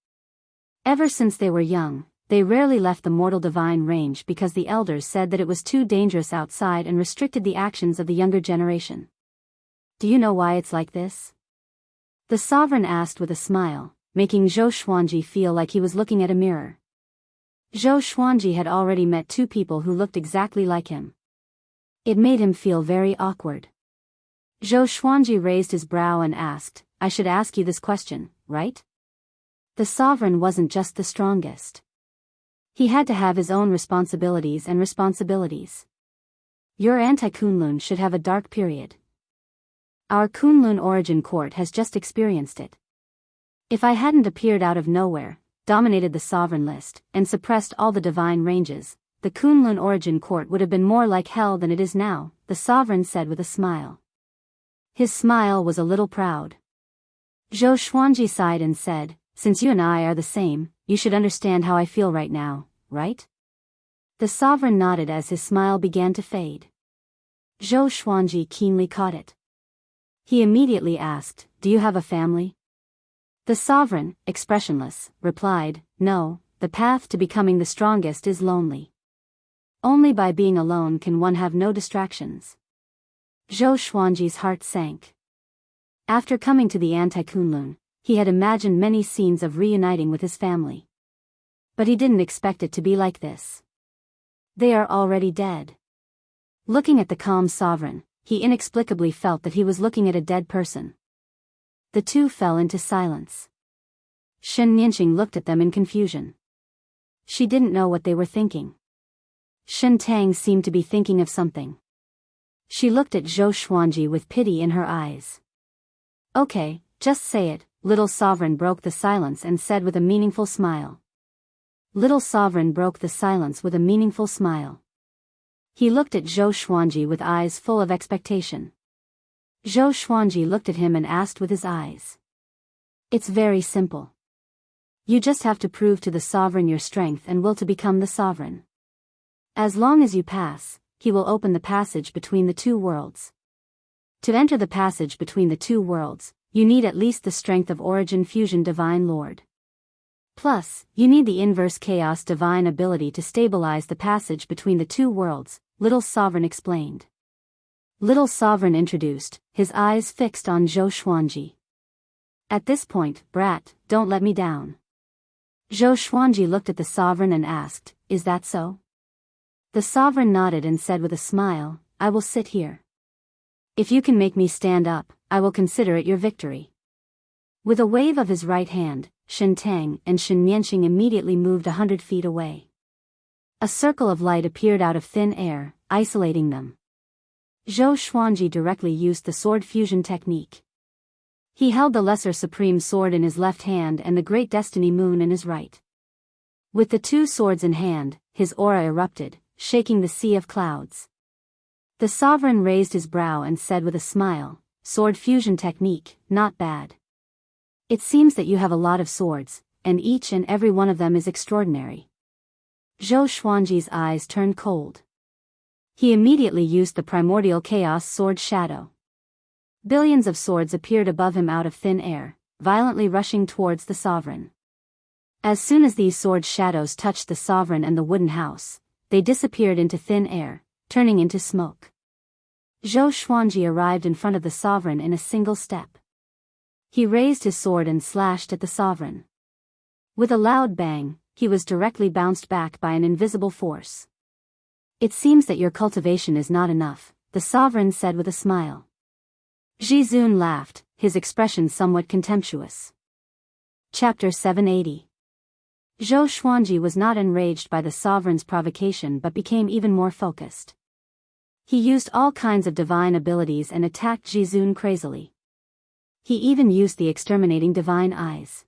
Ever since they were young, they rarely left the mortal divine range because the elders said that it was too dangerous outside and restricted the actions of the younger generation. "Do you know why it's like this?" The sovereign asked with a smile, making Zhou Xuanji feel like he was looking at a mirror. Zhou Xuanji had already met two people who looked exactly like him. It made him feel very awkward. Zhou Xuanji raised his brow and asked, "I should ask you this question, right?" The sovereign wasn't just the strongest. He had to have his own responsibilities and responsibilities. Your Anti-Kunlun should have a dark period. Our Kunlun Origin Court has just experienced it. If I hadn't appeared out of nowhere, dominated the sovereign list, and suppressed all the divine ranges, the Kunlun Origin Court would have been more like hell than it is now, the sovereign said with a smile. His smile was a little proud. Zhou Xuanji sighed and said, "Since you and I are the same, you should understand how I feel right now, right?" The sovereign nodded as his smile began to fade. Zhou Xuanji keenly caught it. He immediately asked, "Do you have a family?" The sovereign, expressionless, replied, "No, the path to becoming the strongest is lonely." Only by being alone can one have no distractions. Zhou Xuanji's heart sank. After coming to the Anti-Kunlun, he had imagined many scenes of reuniting with his family. But he didn't expect it to be like this. They are already dead. Looking at the calm sovereign, he inexplicably felt that he was looking at a dead person. The two fell into silence. Shen Nianqing looked at them in confusion. She didn't know what they were thinking. Shen Tang seemed to be thinking of something. She looked at Zhou Xuanji with pity in her eyes. Okay, just say it, little sovereign broke the silence and said with a meaningful smile. Little sovereign broke the silence with a meaningful smile. He looked at Zhou Xuanji with eyes full of expectation. Zhou Xuanji looked at him and asked with his eyes. It's very simple. You just have to prove to the sovereign your strength and will to become the sovereign. As long as you pass, he will open the passage between the two worlds. To enter the passage between the two worlds, you need at least the strength of Origin Fusion Divine Lord. Plus, you need the inverse chaos divine ability to stabilize the passage between the two worlds, Little Sovereign explained. Little Sovereign introduced, his eyes fixed on Zhou Xuanji. At this point, brat, don't let me down. Zhou Xuanji looked at the sovereign and asked, is that so? The sovereign nodded and said with a smile, I will sit here. If you can make me stand up, I will consider it your victory. With a wave of his right hand, Shen Tang and Shen Nianqing immediately moved 100 feet away. A circle of light appeared out of thin air, isolating them. Zhou Xuanji directly used the sword fusion technique. He held the Lesser Supreme Sword in his left hand and the Great Destiny Moon in his right. With the two swords in hand, his aura erupted, shaking the sea of clouds. The sovereign raised his brow and said with a smile, sword fusion technique, not bad. It seems that you have a lot of swords, and each and every one of them is extraordinary. Zhou Xuanji's eyes turned cold. He immediately used the primordial chaos sword shadow. Billions of swords appeared above him out of thin air, violently rushing towards the sovereign. As soon as these sword shadows touched the sovereign and the wooden house, they disappeared into thin air, turning into smoke. Zhou Xuanji arrived in front of the sovereign in a single step. He raised his sword and slashed at the sovereign. With a loud bang, he was directly bounced back by an invisible force. It seems that your cultivation is not enough, the sovereign said with a smile. Zhizun laughed, his expression somewhat contemptuous. Chapter 780. Zhou Xuanji was not enraged by the sovereign's provocation but became even more focused. He used all kinds of divine abilities and attacked Zhizun crazily. He even used the exterminating divine eyes.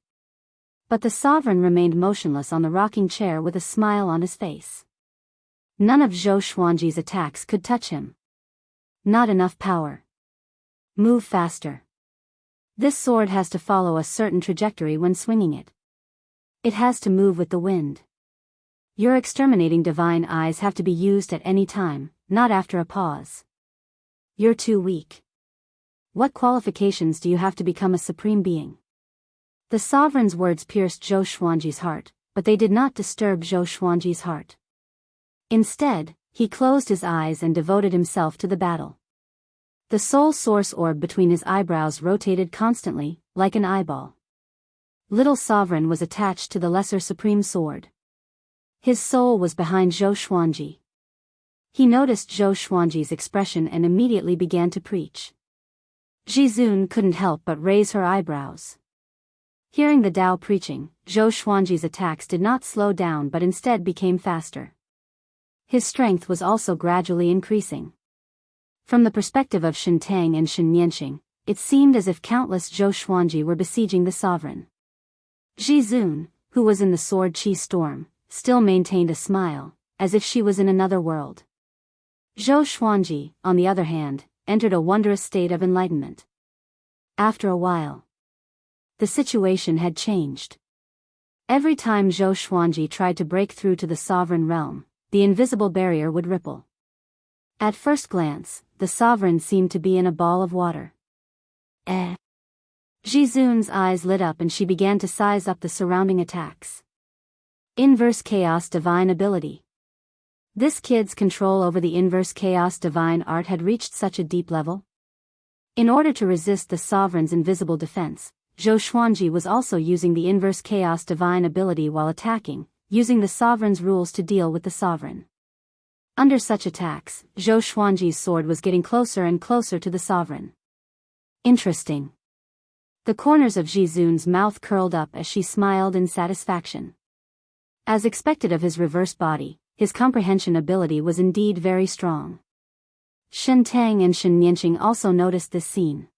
But the sovereign remained motionless on the rocking chair with a smile on his face. None of Zhou Xuanji's attacks could touch him. Not enough power. Move faster. This sword has to follow a certain trajectory when swinging it. It has to move with the wind. Your exterminating divine eyes have to be used at any time, not after a pause. You're too weak. What qualifications do you have to become a supreme being? The sovereign's words pierced Zhou Xuanji's heart, but they did not disturb Zhou Xuanji's heart. Instead, he closed his eyes and devoted himself to the battle. The soul source orb between his eyebrows rotated constantly, like an eyeball. Little Sovereign was attached to the Lesser Supreme Sword. His soul was behind Zhou Xuanji. He noticed Zhou Xuanji's expression and immediately began to preach. Zhizun couldn't help but raise her eyebrows. Hearing the Tao preaching, Zhou Xuanji's attacks did not slow down but instead became faster. His strength was also gradually increasing. From the perspective of Shen Tang and Shen Nianqing, it seemed as if countless Zhou Xuanji were besieging the sovereign. Zhizun, who was in the sword chi storm, still maintained a smile, as if she was in another world. Zhou Xuanji, on the other hand, entered a wondrous state of enlightenment. After a while, the situation had changed. Every time Zhou Xuanji tried to break through to the sovereign realm, the invisible barrier would ripple. At first glance, the sovereign seemed to be in a ball of water. Zhizun's eyes lit up and she began to size up the surrounding attacks. Inverse chaos divine ability. This kid's control over the inverse chaos divine art had reached such a deep level. In order to resist the sovereign's invisible defense, Zhou Xuanji was also using the inverse chaos divine ability while attacking, using the sovereign's rules to deal with the sovereign. Under such attacks, Zhou Xuanji's sword was getting closer and closer to the sovereign. Interesting. The corners of Jizun's mouth curled up as she smiled in satisfaction. As expected of his reverse body, his comprehension ability was indeed very strong. Shen Tang and Shen Nianqing also noticed this scene.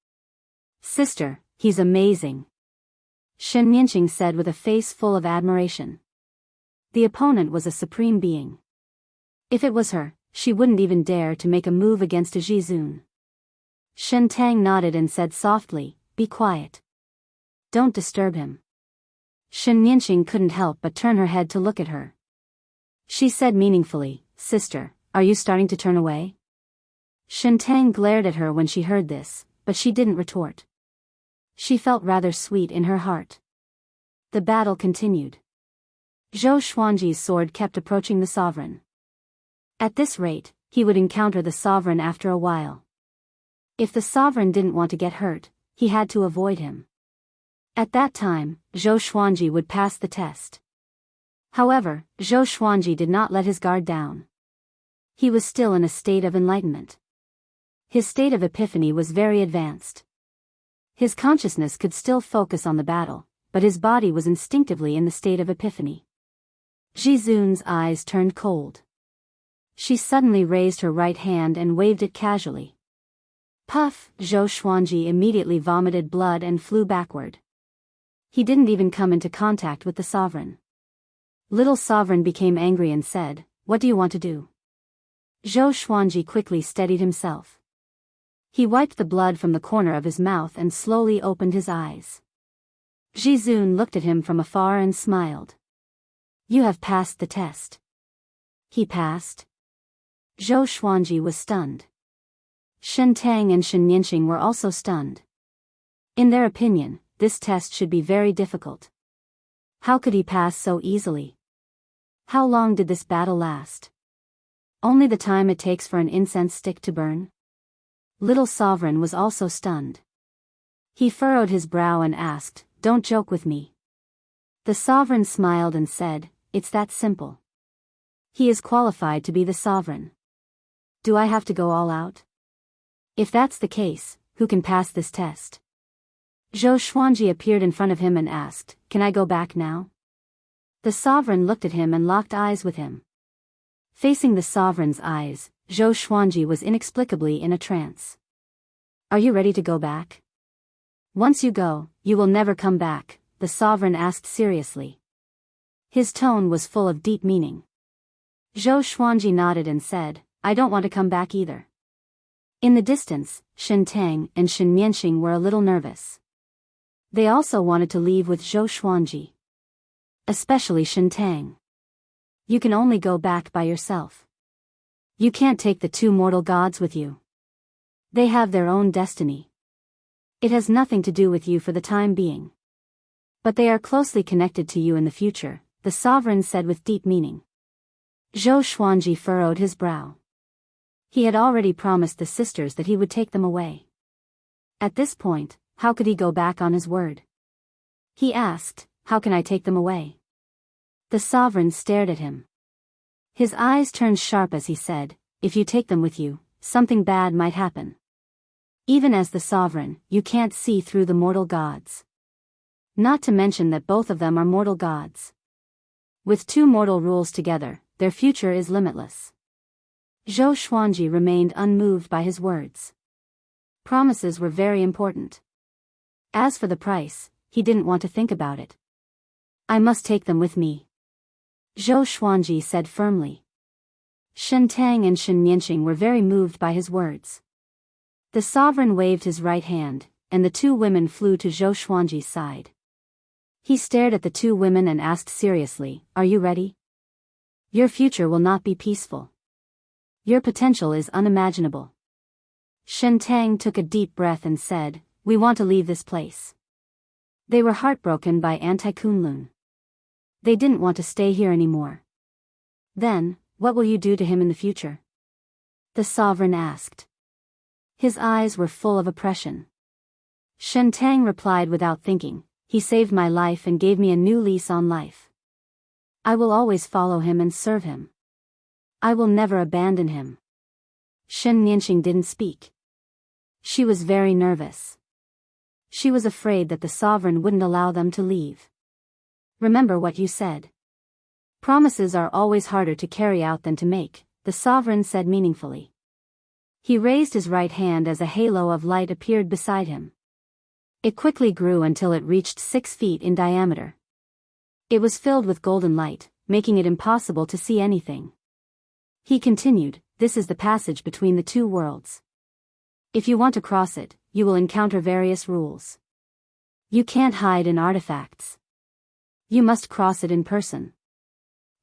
"Sister, he's amazing," Shen Nianqing said with a face full of admiration. The opponent was a supreme being. If it was her, she wouldn't even dare to make a move against a Jizun. Shen Tang nodded and said softly, "Be quiet. Don't disturb him." Shen Nianqing couldn't help but turn her head to look at her. She said meaningfully, "Sister, are you starting to turn away?" Shen Tang glared at her when she heard this, but she didn't retort. She felt rather sweet in her heart. The battle continued. Zhou Xuanji's sword kept approaching the sovereign. At this rate, he would encounter the sovereign after a while. If the sovereign didn't want to get hurt, he had to avoid him. At that time, Zhou Xuanji would pass the test. However, Zhou Xuanji did not let his guard down. He was still in a state of enlightenment. His state of epiphany was very advanced. His consciousness could still focus on the battle, but his body was instinctively in the state of epiphany. Jizun's eyes turned cold. She suddenly raised her right hand and waved it casually. Puff! Zhou Xuanji immediately vomited blood and flew backward. He didn't even come into contact with the sovereign. Little sovereign became angry and said, "What do you want to do?" Zhou Xuanji quickly steadied himself. He wiped the blood from the corner of his mouth and slowly opened his eyes. Jizun looked at him from afar and smiled. "You have passed the test." He passed? Zhou Xuanji was stunned. Shen Tang and Shen Nianqing were also stunned. In their opinion, this test should be very difficult. How could he pass so easily? How long did this battle last? Only the time it takes for an incense stick to burn? Little Sovereign was also stunned. He furrowed his brow and asked, "Don't joke with me." The Sovereign smiled and said, "It's that simple. He is qualified to be the Sovereign. Do I have to go all out? If that's the case, who can pass this test?" Zhou Xuanji appeared in front of him and asked, "Can I go back now?" The Sovereign looked at him and locked eyes with him. Facing the Sovereign's eyes, Zhou Xuanji was inexplicably in a trance. "Are you ready to go back?" "Once you go, you will never come back," the Sovereign asked seriously. His tone was full of deep meaning. Zhou Xuanji nodded and said, "I don't want to come back either." In the distance, Shen Tang and Shen Nianqing were a little nervous. They also wanted to leave with Zhou Xuanji. Especially Shen Tang. "You can only go back by yourself. You can't take the two mortal gods with you. They have their own destiny. It has nothing to do with you for the time being. But they are closely connected to you in the future," the Sovereign said with deep meaning. Zhou Xuanji furrowed his brow. He had already promised the sisters that he would take them away. At this point, how could he go back on his word? He asked, "How can I take them away?" The Sovereign stared at him. His eyes turned sharp as he said, "If you take them with you, something bad might happen. Even as the Sovereign, you can't see through the mortal gods. Not to mention that both of them are mortal gods. With two mortal rules together, their future is limitless." Zhou Xuanji remained unmoved by his words. Promises were very important. As for the price, he didn't want to think about it. "I must take them with me," Zhou Xuanji said firmly. Shen Tang and Shen Nianqing were very moved by his words. The Sovereign waved his right hand, and the two women flew to Zhou Xuanji's side. He stared at the two women and asked seriously, "Are you ready? Your future will not be peaceful. Your potential is unimaginable." Shen Tang took a deep breath and said, "We want to leave this place." They were heartbroken by Anti-Kunlun. They didn't want to stay here anymore. Then, What will you do to him in the future? The sovereign asked. His eyes were full of oppression. Shen Tang replied without thinking, he saved my life and gave me a new lease on life. I will always follow him and serve him. I will never abandon him. Shen Nianxing didn't speak. She was very nervous. She was afraid that the sovereign wouldn't allow them to leave. Remember what you said. Promises are always harder to carry out than to make, the sovereign said meaningfully. He raised his right hand as a halo of light appeared beside him. It quickly grew until it reached 6 feet in diameter. It was filled with golden light, making it impossible to see anything. He continued, this is the passage between the two worlds. If you want to cross it, you will encounter various rules. You can't hide in artifacts. You must cross it in person.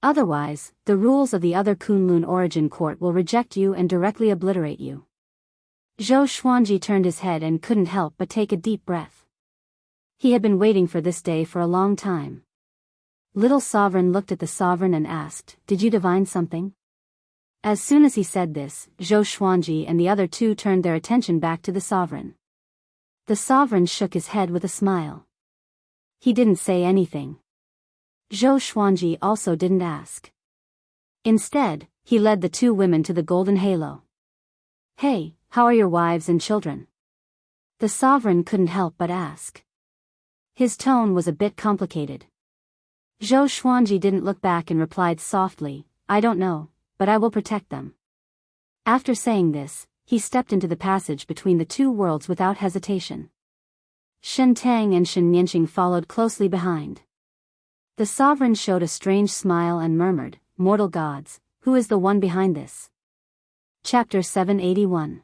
Otherwise, the rules of the other Kunlun origin court will reject you and directly obliterate you. Zhou Xuanji turned his head and couldn't help but take a deep breath. He had been waiting for this day for a long time. Little Sovereign looked at the sovereign and asked, did you divine something? As soon as he said this, Zhou Xuanji and the other two turned their attention back to the sovereign. The sovereign shook his head with a smile. He didn't say anything. Zhou Xuanji also didn't ask. Instead, he led the two women to the golden halo. Hey, how are your wives and children? The sovereign couldn't help but ask. His tone was a bit complicated. Zhou Xuanji didn't look back and replied softly, I don't know, but I will protect them. After saying this, he stepped into the passage between the two worlds without hesitation. Shen Tang and Shen Nianxing followed closely behind. The sovereign showed a strange smile and murmured, mortal gods, who is the one behind this? Chapter 781.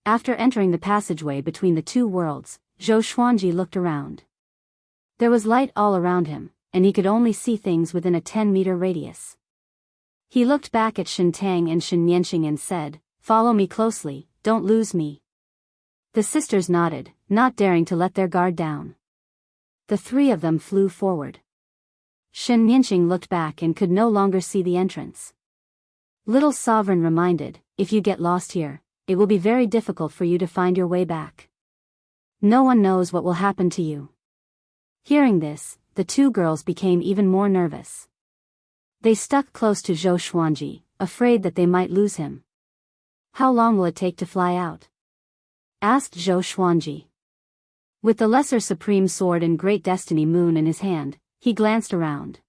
After entering the passageway between the two worlds, Zhou Xuanji looked around. There was light all around him, and he could only see things within a 10-meter radius. He looked back at Shen Tang and Shen Nianxing and said, follow me closely, don't lose me. The sisters nodded, not daring to let their guard down. The three of them flew forward. Shen Nianxing looked back and could no longer see the entrance. Little Sovereign reminded, if you get lost here, it will be very difficult for you to find your way back. No one knows what will happen to you. Hearing this, the two girls became even more nervous. They stuck close to Zhou Xuanji, afraid that they might lose him. How long will it take to fly out? Asked Zhou Xuanji. With the Lesser Supreme Sword and Great Destiny Moon in his hand, he glanced around.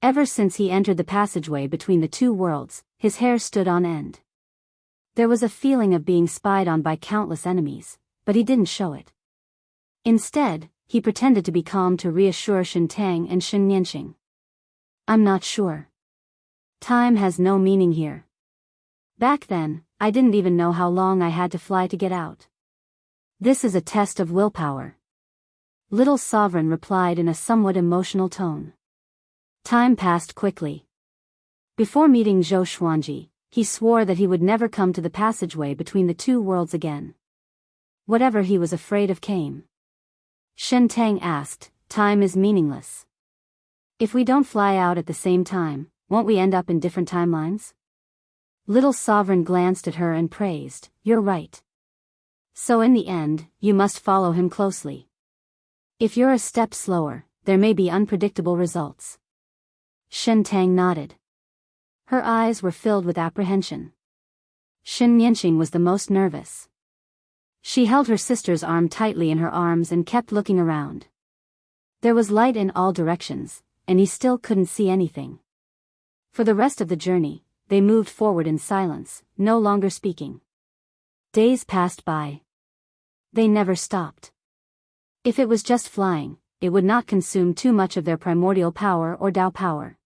Ever since he entered the passageway between the two worlds, his hair stood on end. There was a feeling of being spied on by countless enemies, but he didn't show it. Instead, he pretended to be calm to reassure Shen Tang and Shen Nianxing. I'm not sure. Time has no meaning here. Back then, I didn't even know how long I had to fly to get out. This is a test of willpower. Little Sovereign replied in a somewhat emotional tone. Time passed quickly. Before meeting Zhou Xuanji, he swore that he would never come to the passageway between the two worlds again. Whatever he was afraid of came. Shen Tang asked, time is meaningless. If we don't fly out at the same time, won't we end up in different timelines? Little Sovereign glanced at her and praised, you're right. So in the end, you must follow him closely. If you're a step slower, there may be unpredictable results. Shen Tang nodded. Her eyes were filled with apprehension. Shen Nianxing was the most nervous. She held her sister's arm tightly in her arms and kept looking around. There was light in all directions, and he still couldn't see anything. For the rest of the journey, they moved forward in silence, no longer speaking. Days passed by. They never stopped. If it was just flying, it would not consume too much of their primordial power or Tao power.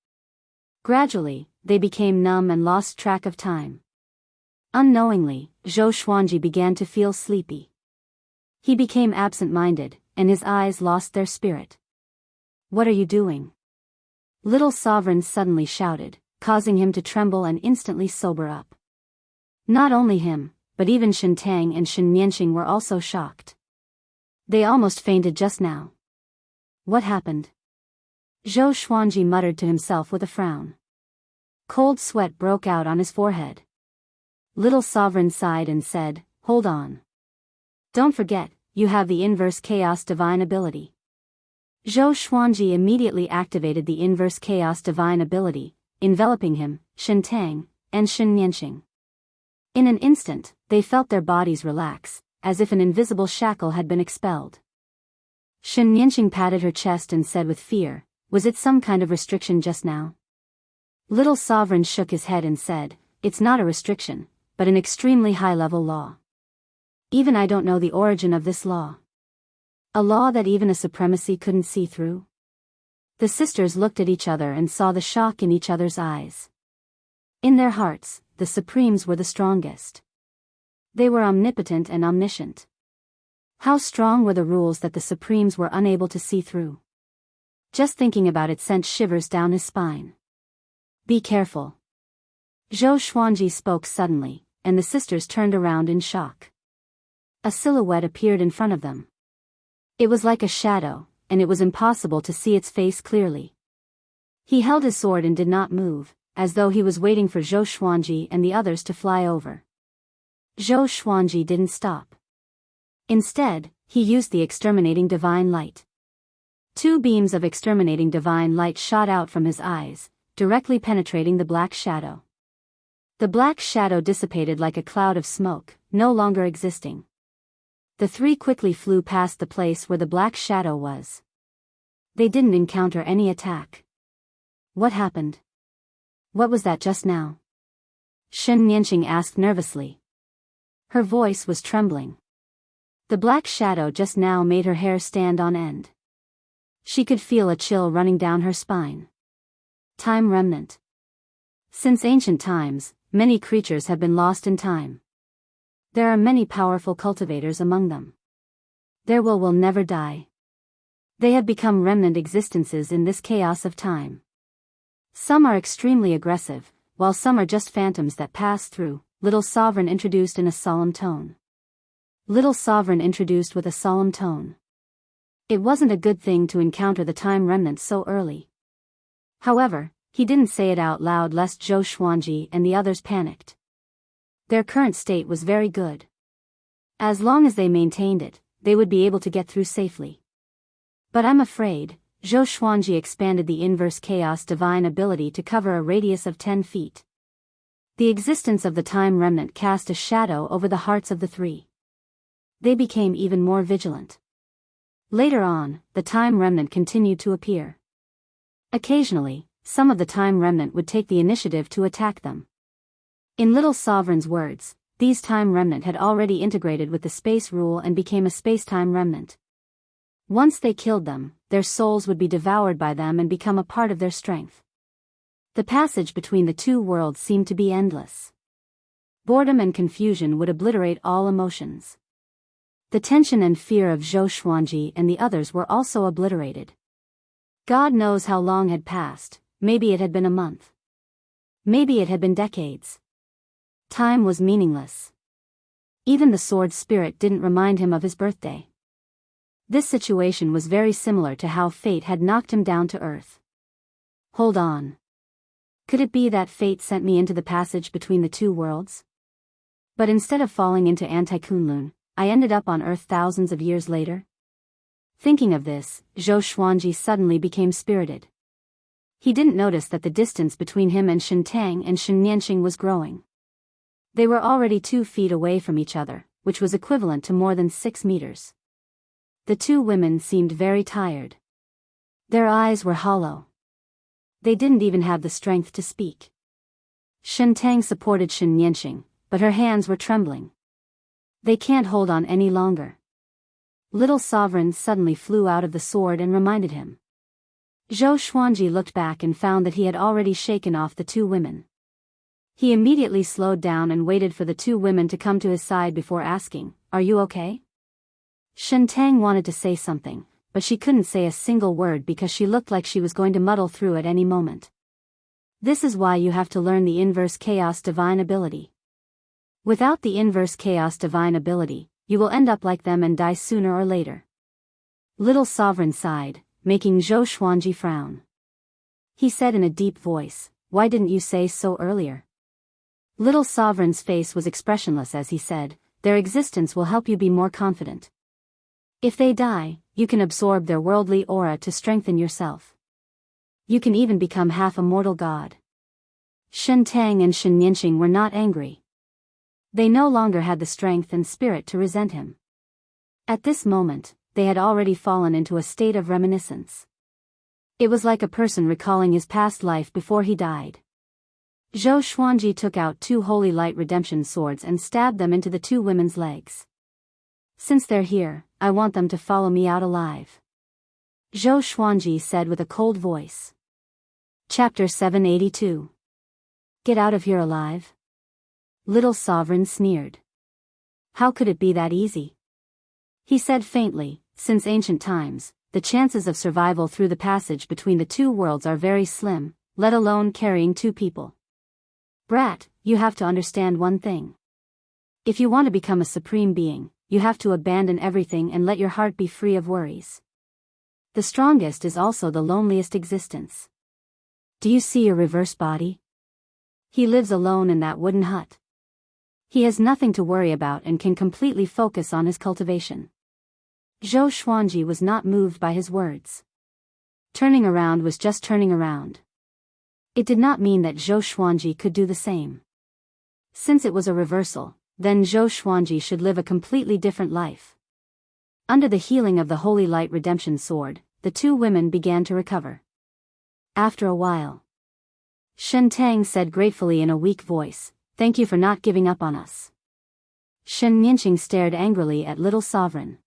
Gradually, they became numb and lost track of time. Unknowingly, Zhou Xuanji began to feel sleepy. He became absent-minded, and his eyes lost their spirit. What are you doing? Little Sovereign suddenly shouted, causing him to tremble and instantly sober up. Not only him, but even Shen Tang and Shen Nianxing were also shocked. They almost fainted just now. What happened? Zhou Xuanji muttered to himself with a frown. Cold sweat broke out on his forehead. Little Sovereign sighed and said, "Hold on. Don't forget, you have the inverse chaos divine ability." Zhou Xuanji immediately activated the inverse chaos divine ability, enveloping him, Shentang, and Shen Nianxing. In an instant, they felt their bodies relax, as if an invisible shackle had been expelled. Shen Nianxing patted her chest and said with fear, "Was it some kind of restriction just now?" Little Sovereign shook his head and said, "It's not a restriction, but an extremely high-level law. Even I don't know the origin of this law. A law that even a supremacy couldn't see through?" The sisters looked at each other and saw the shock in each other's eyes. In their hearts, the Supremes were the strongest. They were omnipotent and omniscient. How strong were the rules that the Supremes were unable to see through? Just thinking about it sent shivers down his spine. "Be careful." Zhou Xuanji spoke suddenly, and the sisters turned around in shock. A silhouette appeared in front of them. It was like a shadow, and it was impossible to see its face clearly. He held his sword and did not move, as though he was waiting for Zhou Xuanji and the others to fly over. Zhou Xuanji didn't stop. Instead, he used the exterminating divine light. 2 beams of exterminating divine light shot out from his eyes, directly penetrating the black shadow. The black shadow dissipated like a cloud of smoke, no longer existing. The 3 quickly flew past the place where the black shadow was. They didn't encounter any attack. What happened? What was that just now? Shen Nianxing asked nervously. Her voice was trembling. The black shadow just now made her hair stand on end. She could feel a chill running down her spine. Time remnant. Since ancient times, many creatures have been lost in time. There are many powerful cultivators among them. Their will never die. They have become remnant existences in this chaos of time. Some are extremely aggressive, while some are just phantoms that pass through, Little Sovereign introduced in a solemn tone. Little Sovereign introduced with a solemn tone. It wasn't a good thing to encounter the time remnant so early. However, he didn't say it out loud lest Zhou Xuanji and the others panicked. Their current state was very good. As long as they maintained it, they would be able to get through safely. But I'm afraid, Zhou Xuanji expanded the inverse chaos divine ability to cover a radius of 10 feet. The existence of the time remnant cast a shadow over the hearts of the 3. They became even more vigilant. Later on, the time remnant continued to appear. Occasionally, some of the time remnant would take the initiative to attack them. In Little Sovereign's words, these time remnant had already integrated with the space rule and became a space-time remnant. Once they killed them, their souls would be devoured by them and become a part of their strength. The passage between the 2 worlds seemed to be endless. Boredom and confusion would obliterate all emotions. The tension and fear of Zhou Xuanji and the others were also obliterated. God knows how long had passed, maybe it had been a month. Maybe it had been decades. Time was meaningless. Even the sword spirit didn't remind him of his birthday. This situation was very similar to how fate had knocked him down to earth. Hold on. Could it be that fate sent me into the passage between the 2 worlds? But instead of falling into Anti-Kunlun, I ended up on Earth thousands of years later? Thinking of this, Zhou Xuanji suddenly became spirited. He didn't notice that the distance between him and Shentang and Shen Nianxing was growing. They were already 2 feet away from each other, which was equivalent to more than 6 meters. The 2 women seemed very tired. Their eyes were hollow. They didn't even have the strength to speak. Shentang supported Shen Nianxing, but her hands were trembling. They can't hold on any longer. Little Sovereign suddenly flew out of the sword and reminded him. Zhou Xuanji looked back and found that he had already shaken off the 2 women. He immediately slowed down and waited for the 2 women to come to his side before asking, "Are you okay?" Shentang wanted to say something, but she couldn't say a single word because she looked like she was going to muddle through at any moment. This is why you have to learn the inverse chaos divine ability. Without the inverse chaos divine ability, you will end up like them and die sooner or later. Little Sovereign sighed, making Zhou Xuanji frown. He said in a deep voice, why didn't you say so earlier? Little Sovereign's face was expressionless as he said, their existence will help you be more confident. If they die, you can absorb their worldly aura to strengthen yourself. You can even become half a mortal god. Shen Tang and Shen Yinxing were not angry. They no longer had the strength and spirit to resent him. At this moment, they had already fallen into a state of reminiscence. It was like a person recalling his past life before he died. Zhou Xuanji took out 2 holy light redemption swords and stabbed them into the 2 women's legs. Since they're here, I want them to follow me out alive. Zhou Xuanji said with a cold voice. Chapter 782. Get out of here alive? Little Sovereign sneered. How could it be that easy? He said faintly, since ancient times, the chances of survival through the passage between the 2 worlds are very slim, let alone carrying 2 people. Brat, you have to understand one thing. If you want to become a supreme being, you have to abandon everything and let your heart be free of worries. The strongest is also the loneliest existence. Do you see your reverse body? He lives alone in that wooden hut. He has nothing to worry about and can completely focus on his cultivation. Zhou Xuanji was not moved by his words. Turning around was just turning around. It did not mean that Zhou Xuanji could do the same. Since it was a reversal, then Zhou Xuanji should live a completely different life. Under the healing of the Holy Light Redemption Sword, the 2 women began to recover. After a while, Shen Tang said gratefully in a weak voice, "Thank you for not giving up on us." Shen Yinxing stared angrily at Little Sovereign.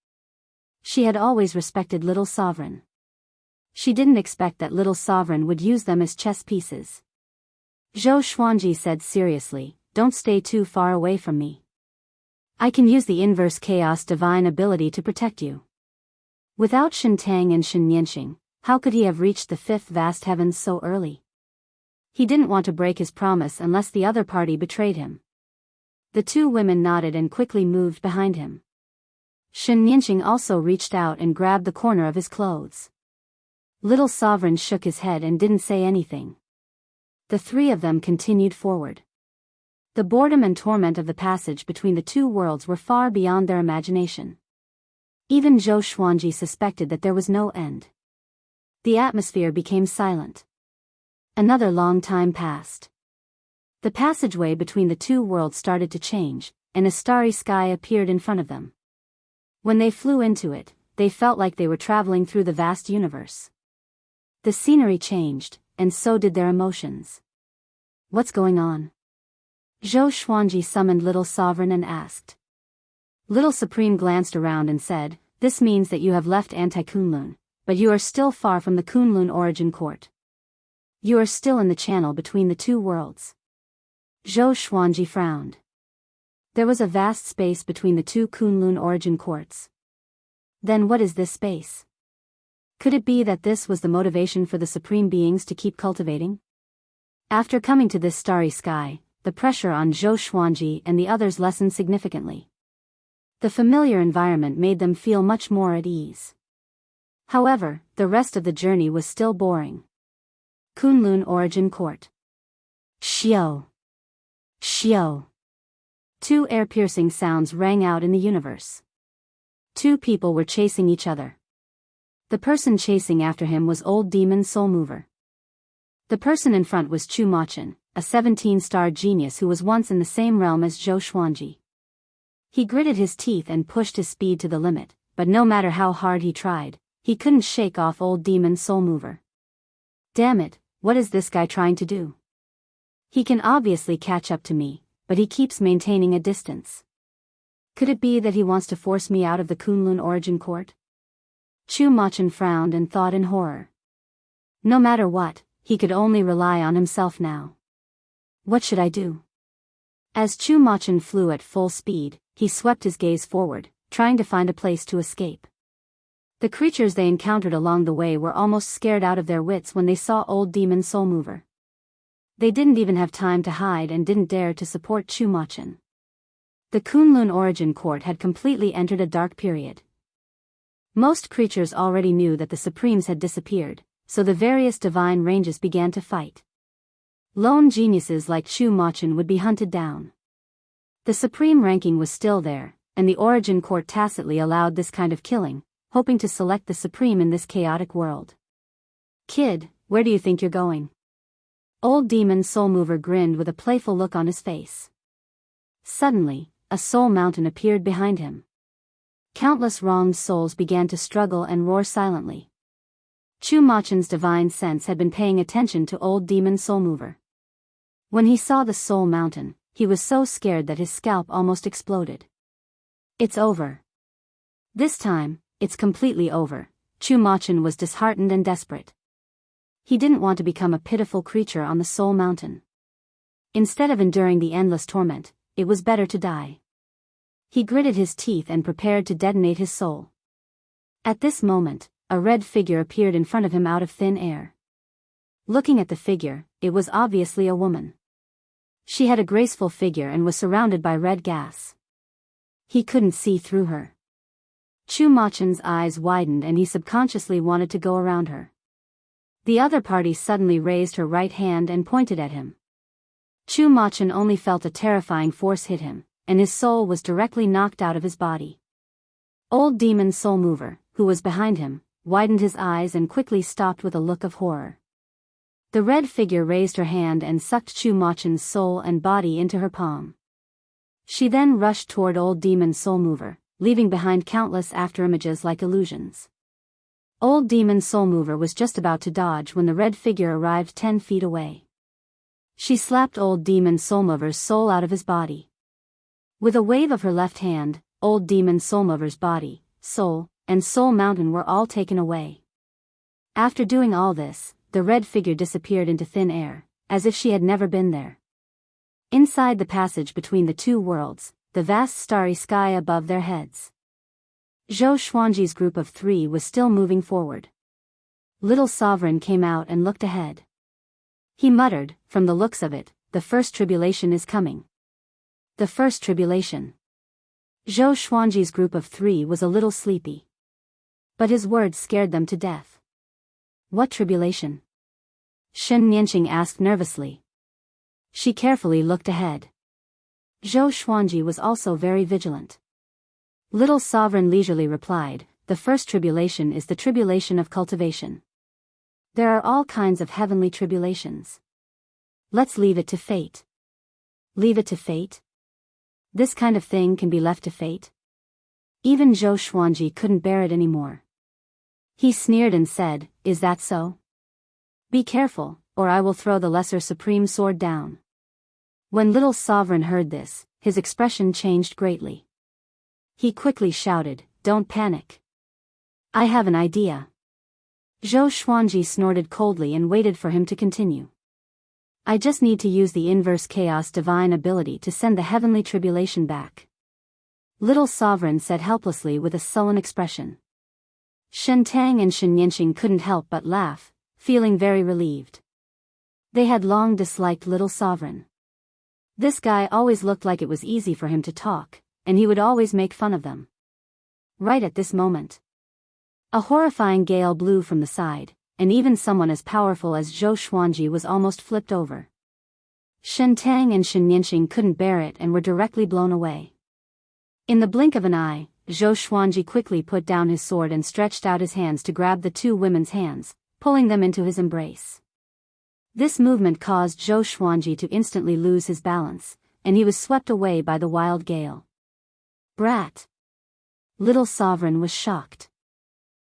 She had always respected Little Sovereign. She didn't expect that Little Sovereign would use them as chess pieces. Zhou Xuanji said seriously, "Don't stay too far away from me. I can use the inverse chaos divine ability to protect you." Without Shen Tang and Shen Yinxing, how could he have reached the 5th vast heavens so early? He didn't want to break his promise unless the other party betrayed him. The 2 women nodded and quickly moved behind him. Shen Yinxing also reached out and grabbed the corner of his clothes. Little Sovereign shook his head and didn't say anything. The 3 of them continued forward. The boredom and torment of the passage between the 2 worlds were far beyond their imagination. Even Zhou Xuanji suspected that there was no end. The atmosphere became silent. Another long time passed. The passageway between the 2 worlds started to change, and a starry sky appeared in front of them. When they flew into it, they felt like they were traveling through the vast universe. The scenery changed, and so did their emotions. What's going on? Zhou Xuanji summoned Little Sovereign and asked. Little Supreme glanced around and said, "This means that you have left Anti-Kunlun, but you are still far from the Kunlun origin court. You are still in the channel between the 2 worlds." Zhou Xuanji frowned. There was a vast space between the 2 Kunlun origin courts. Then what is this space? Could it be that this was the motivation for the supreme beings to keep cultivating? After coming to this starry sky, the pressure on Zhou Xuanji and the others lessened significantly. The familiar environment made them feel much more at ease. However, the rest of the journey was still boring. Kunlun Origin Court. Xiao. Xiao. 2 ear-piercing sounds rang out in the universe. 2 people were chasing each other. The person chasing after him was Old Demon Soul Mover. The person in front was Chu Machin, a 17-star genius who was once in the same realm as Zhou Xuanji. He gritted his teeth and pushed his speed to the limit, but no matter how hard he tried, he couldn't shake off Old Demon Soul Mover. Damn it, what is this guy trying to do? He can obviously catch up to me, but he keeps maintaining a distance. Could it be that he wants to force me out of the Kunlun origin court? Chu Machin frowned and thought in horror. No matter what, he could only rely on himself now. What should I do? As Chu Machin flew at full speed, he swept his gaze forward, trying to find a place to escape. The creatures they encountered along the way were almost scared out of their wits when they saw Old Demon Soul Mover. They didn't even have time to hide and didn't dare to support Chu Machin. The Kunlun origin court had completely entered a dark period. Most creatures already knew that the Supremes had disappeared, so the various divine ranges began to fight. Lone geniuses like Chu Machin would be hunted down. The supreme ranking was still there, and the Origin Court tacitly allowed this kind of killing, hoping to select the supreme in this chaotic world. Kid, where do you think you're going? Old Demon Soulmover grinned with a playful look on his face. Suddenly, a soul mountain appeared behind him. Countless wronged souls began to struggle and roar silently. Chu Machin's divine sense had been paying attention to Old Demon Soulmover. When he saw the soul mountain, he was so scared that his scalp almost exploded. It's over. This time, it's completely over. Chu Machin was disheartened and desperate. He didn't want to become a pitiful creature on the soul mountain. Instead of enduring the endless torment, it was better to die. He gritted his teeth and prepared to detonate his soul. At this moment, a red figure appeared in front of him out of thin air. Looking at the figure, it was obviously a woman. She had a graceful figure and was surrounded by red gas. He couldn't see through her. Chu Machin's eyes widened and he subconsciously wanted to go around her. The other party suddenly raised her right hand and pointed at him. Chu Machin only felt a terrifying force hit him, and his soul was directly knocked out of his body. Old Demon Soulmover, who was behind him, widened his eyes and quickly stopped with a look of horror. The red figure raised her hand and sucked Chu Machin's soul and body into her palm. She then rushed toward Old Demon Soulmover, leaving behind countless afterimages like illusions. Old Demon Soulmover was just about to dodge when the red figure arrived 10 feet away. She slapped Old Demon Soulmover's soul out of his body. With a wave of her left hand, Old Demon Soulmover's body, soul, and soul mountain were all taken away. After doing all this, the red figure disappeared into thin air, as if she had never been there. Inside the passage between the two worlds, the vast starry sky above their heads. Zhou Xuanji's group of 3 was still moving forward. Little Sovereign came out and looked ahead. He muttered, from the looks of it, the first tribulation is coming. The first tribulation. Zhou Xuanji's group of 3 was a little sleepy. But his words scared them to death. What tribulation? Shen Nianqing asked nervously. She carefully looked ahead. Zhou Xuanji was also very vigilant. Little Sovereign leisurely replied, the first tribulation is the tribulation of cultivation. There are all kinds of heavenly tribulations. Let's leave it to fate. Leave it to fate? This kind of thing can be left to fate? Even Zhou Xuanji couldn't bear it anymore. He sneered and said, is that so? Be careful, or I will throw the lesser supreme sword down. When Little Sovereign heard this, his expression changed greatly. He quickly shouted, don't panic. I have an idea. Zhou Xuanji snorted coldly and waited for him to continue. I just need to use the inverse chaos divine ability to send the heavenly tribulation back. Little Sovereign said helplessly with a sullen expression. Shen Tang and Shen Nianqing couldn't help but laugh, feeling very relieved. They had long disliked Little Sovereign. This guy always looked like it was easy for him to talk, and he would always make fun of them. Right at this moment, a horrifying gale blew from the side, and even someone as powerful as Zhou Xuanji was almost flipped over. Shen Tang and Shen Nianqing couldn't bear it and were directly blown away. In the blink of an eye, Zhou Xuanji quickly put down his sword and stretched out his hands to grab the 2 women's hands, pulling them into his embrace. This movement caused Zhou Xuanji to instantly lose his balance, and he was swept away by the wild gale. Brat! Little Sovereign was shocked.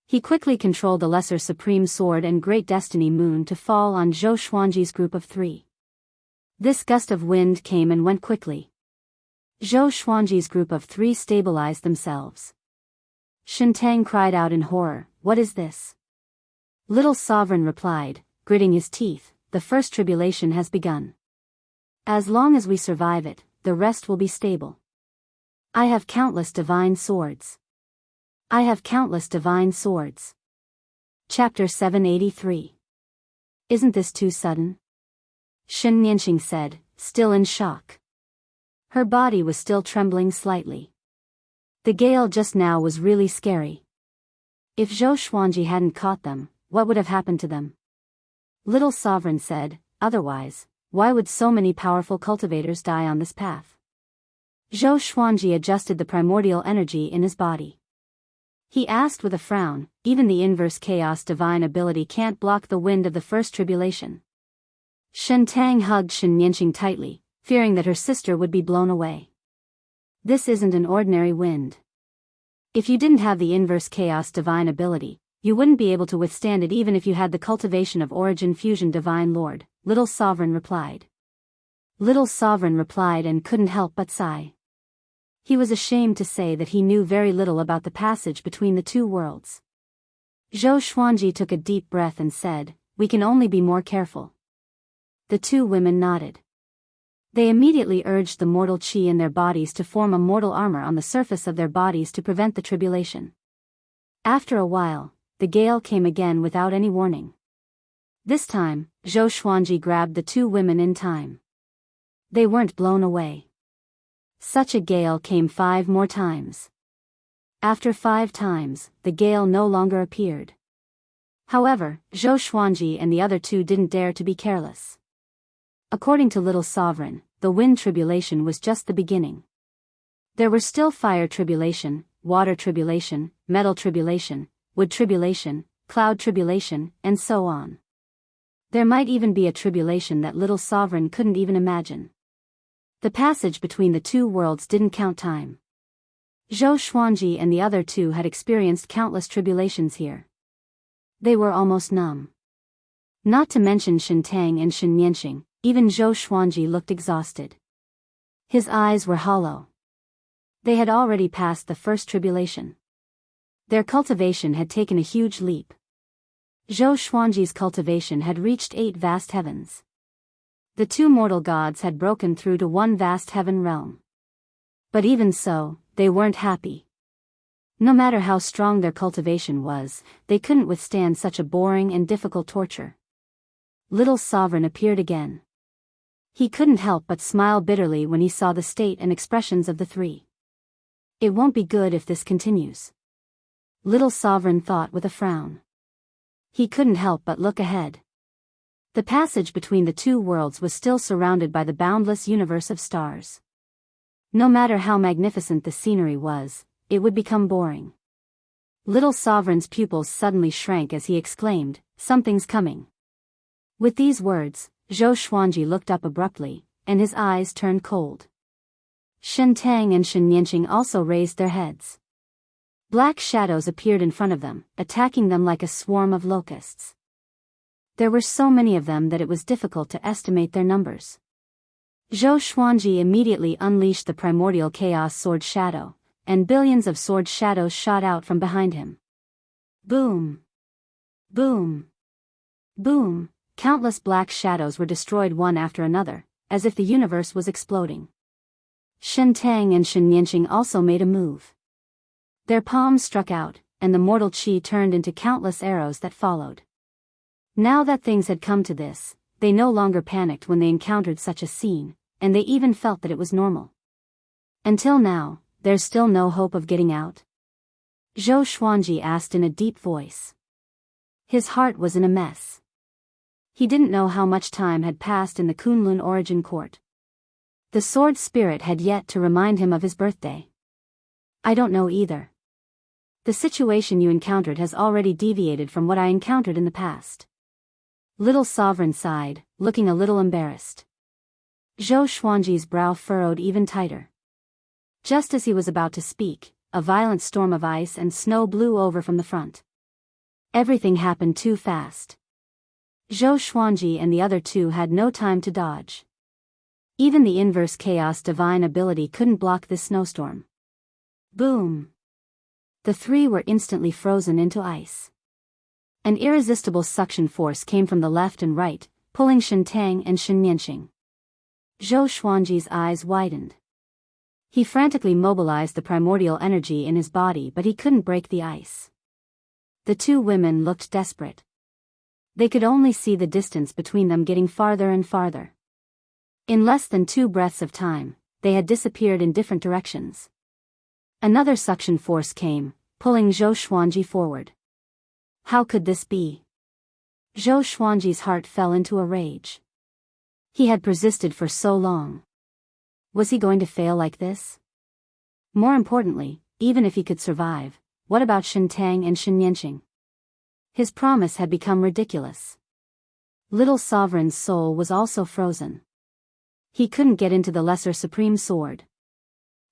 He quickly controlled the Lesser Supreme Sword and Great Destiny Moon to fall on Zhou Xuanji's group of 3. This gust of wind came and went quickly. Zhou Xuanji's group of 3 stabilized themselves. Shen Tang cried out in horror, what is this? Little Sovereign replied, gritting his teeth, the first tribulation has begun. As long as we survive it, the rest will be stable. I have countless divine swords. I have countless divine swords. Chapter 783. Isn't this too sudden? Shen Nianqing said, still in shock. Her body was still trembling slightly. The gale just now was really scary. If Zhou Xuanji hadn't caught them, what would have happened to them? Little Sovereign said, otherwise, why would so many powerful cultivators die on this path? Zhou Xuanji adjusted the primordial energy in his body. He asked with a frown, even the inverse chaos divine ability can't block the wind of the first tribulation. Shen Tang hugged Shen Yanqing tightly, fearing that her sister would be blown away. This isn't an ordinary wind. If you didn't have the inverse chaos divine ability, you wouldn't be able to withstand it even if you had the cultivation of origin fusion divine lord, Little Sovereign replied. Little Sovereign replied and couldn't help but sigh. He was ashamed to say that he knew very little about the passage between the two worlds. Zhou Xuanji took a deep breath and said, "We can only be more careful." The two women nodded. They immediately urged the mortal chi in their bodies to form a mortal armor on the surface of their bodies to prevent the tribulation. After a while, the gale came again without any warning. This time, Zhou Xuanji grabbed the two women in time. They weren't blown away. Such a gale came 5 more times. After 5 times, the gale no longer appeared. However, Zhou Xuanji and the other two didn't dare to be careless. According to Little Sovereign, the wind tribulation was just the beginning. There were still fire tribulation, water tribulation, metal tribulation, wood tribulation, cloud tribulation, and so on. There might even be a tribulation that Little Sovereign couldn't even imagine. The passage between the two worlds didn't count time. Zhou Xuanji and the other two had experienced countless tribulations here. They were almost numb. Not to mention Shen Tang and Shen Yanqing, even Zhou Xuanji looked exhausted. His eyes were hollow. They had already passed the first tribulation. Their cultivation had taken a huge leap. Zhou Xuanji's cultivation had reached 8 vast heavens. The 2 mortal gods had broken through to 1 vast heaven realm. But even so, they weren't happy. No matter how strong their cultivation was, they couldn't withstand such a boring and difficult torture. Little Sovereign appeared again. He couldn't help but smile bitterly when he saw the state and expressions of the 3. It won't be good if this continues. Little Sovereign thought with a frown. He couldn't help but look ahead. The passage between the two worlds was still surrounded by the boundless universe of stars. No matter how magnificent the scenery was, it would become boring. Little Sovereign's pupils suddenly shrank as he exclaimed, "Something's coming." With these words, Zhou Xuanji looked up abruptly, and his eyes turned cold. Shen Tang and Shen Yanqing also raised their heads. Black shadows appeared in front of them, attacking them like a swarm of locusts. There were so many of them that it was difficult to estimate their numbers. Zhou Xuanji immediately unleashed the primordial chaos sword shadow, and billions of sword shadows shot out from behind him. Boom! Boom! Boom! Countless black shadows were destroyed one after another, as if the universe was exploding. Shen Tang and Shen Yanqing also made a move. Their palms struck out, and the mortal chi turned into countless arrows that followed. Now that things had come to this, they no longer panicked when they encountered such a scene, and they even felt that it was normal. Until now, there's still no hope of getting out? Zhou Xuanji asked in a deep voice. His heart was in a mess. He didn't know how much time had passed in the Kunlun origin court. The sword spirit had yet to remind him of his birthday. I don't know either. The situation you encountered has already deviated from what I encountered in the past. Little Sovereign sighed, looking a little embarrassed. Zhou Xuanji's brow furrowed even tighter. Just as he was about to speak, a violent storm of ice and snow blew over from the front. Everything happened too fast. Zhou Xuanji and the other two had no time to dodge. Even the inverse chaos divine ability couldn't block this snowstorm. Boom! The 3 were instantly frozen into ice. An irresistible suction force came from the left and right, pulling Shen Tang and Shen Yanqing. Zhou Xuanji's eyes widened. He frantically mobilized the primordial energy in his body, but he couldn't break the ice. The 2 women looked desperate. They could only see the distance between them getting farther and farther. In less than 2 breaths of time, they had disappeared in different directions. Another suction force came, pulling Zhou Xuanji forward. How could this be? Zhou Xuanji's heart fell into a rage. He had persisted for so long. Was he going to fail like this? More importantly, even if he could survive, what about Shintang and Shenyanqing? His promise had become ridiculous. Little Sovereign's soul was also frozen. He couldn't get into the Lesser Supreme Sword.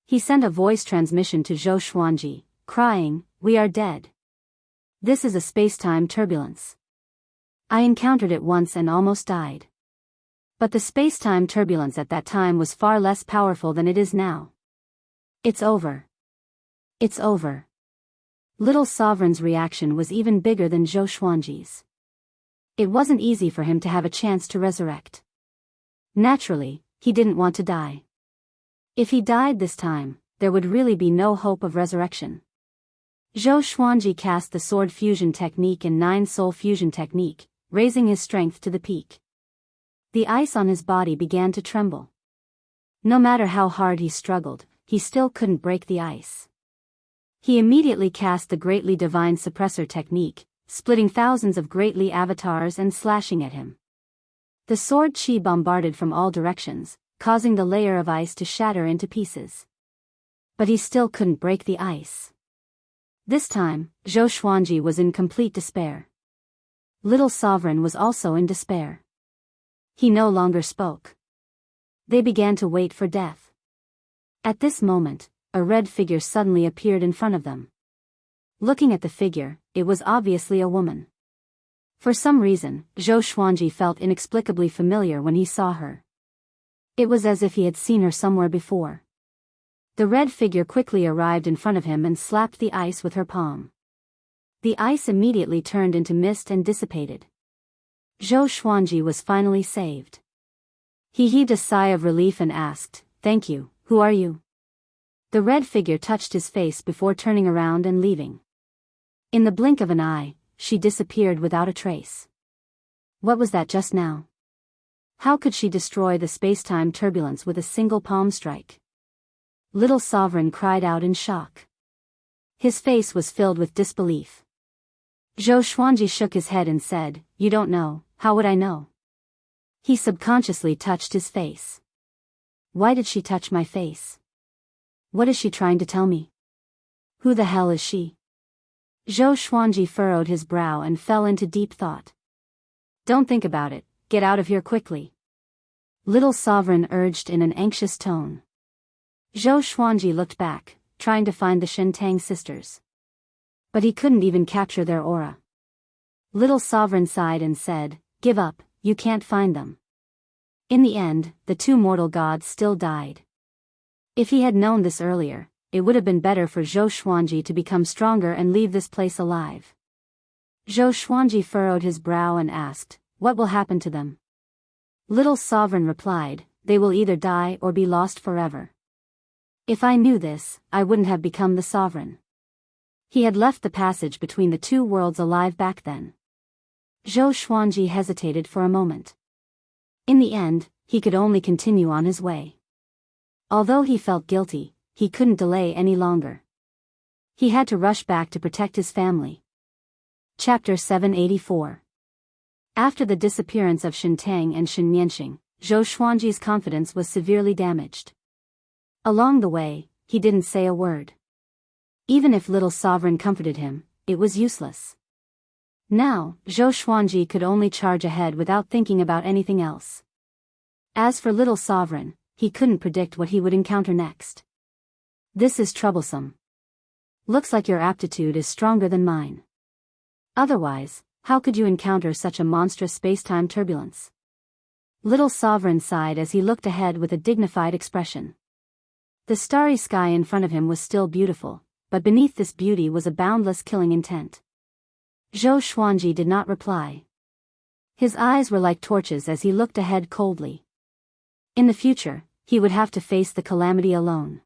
He sent a voice transmission to Zhou Xuanji, crying, "We are dead. This is a space-time turbulence. I encountered it once and almost died. But the space-time turbulence at that time was far less powerful than it is now. It's over. It's over." Little Sovereign's reaction was even bigger than Zhou Xuanji's. It wasn't easy for him to have a chance to resurrect. Naturally, he didn't want to die. If he died this time, there would really be no hope of resurrection. Zhou Xuanji cast the Sword Fusion Technique and Nine Soul Fusion Technique, raising his strength to the peak. The ice on his body began to tremble. No matter how hard he struggled, he still couldn't break the ice. He immediately cast the Greatly Divine Suppressor Technique, splitting thousands of Greatly avatars and slashing at him. The sword chi bombarded from all directions, causing the layer of ice to shatter into pieces. But he still couldn't break the ice. This time, Zhou Xuanji was in complete despair. Little Sovereign was also in despair. He no longer spoke. They began to wait for death. At this moment, a red figure suddenly appeared in front of them. Looking at the figure, it was obviously a woman. For some reason, Zhou Xuanji felt inexplicably familiar when he saw her. It was as if he had seen her somewhere before. The red figure quickly arrived in front of him and slapped the ice with her palm. The ice immediately turned into mist and dissipated. Zhou Xuanji was finally saved. He heaved a sigh of relief and asked, "Thank you, who are you?" The red figure touched his face before turning around and leaving. In the blink of an eye, she disappeared without a trace. What was that just now? How could she destroy the space-time turbulence with a single palm strike? Little Sovereign cried out in shock. His face was filled with disbelief. Zhou Xuanji shook his head and said, "You don't know, how would I know?" He subconsciously touched his face. Why did she touch my face? What is she trying to tell me? Who the hell is she? Zhou Xuanji furrowed his brow and fell into deep thought. "Don't think about it, get out of here quickly," Little Sovereign urged in an anxious tone. Zhou Xuanji looked back, trying to find the Shintang sisters. But he couldn't even capture their aura. Little Sovereign sighed and said, "Give up, you can't find them." In the end, the two mortal gods still died. If he had known this earlier, it would have been better for Zhou Xuanji to become stronger and leave this place alive. Zhou Xuanji furrowed his brow and asked, "What will happen to them?" Little Sovereign replied, "They will either die or be lost forever." If I knew this, I wouldn't have become the Sovereign. He had left the passage between the two worlds alive back then. Zhou Xuanji hesitated for a moment. In the end, he could only continue on his way. Although he felt guilty, he couldn't delay any longer. He had to rush back to protect his family. Chapter 784. After the disappearance of Shintang and Shenyanqing, Zhou Xuanji's confidence was severely damaged. Along the way, he didn't say a word. Even if Little Sovereign comforted him, it was useless. Now, Zhou Xuanji could only charge ahead without thinking about anything else. As for Little Sovereign, he couldn't predict what he would encounter next. "This is troublesome. Looks like your aptitude is stronger than mine. Otherwise, how could you encounter such a monstrous space-time turbulence?" Little Sovereign sighed as he looked ahead with a dignified expression. The starry sky in front of him was still beautiful, but beneath this beauty was a boundless killing intent. Zhou Xuanji did not reply. His eyes were like torches as he looked ahead coldly. In the future, he would have to face the calamity alone.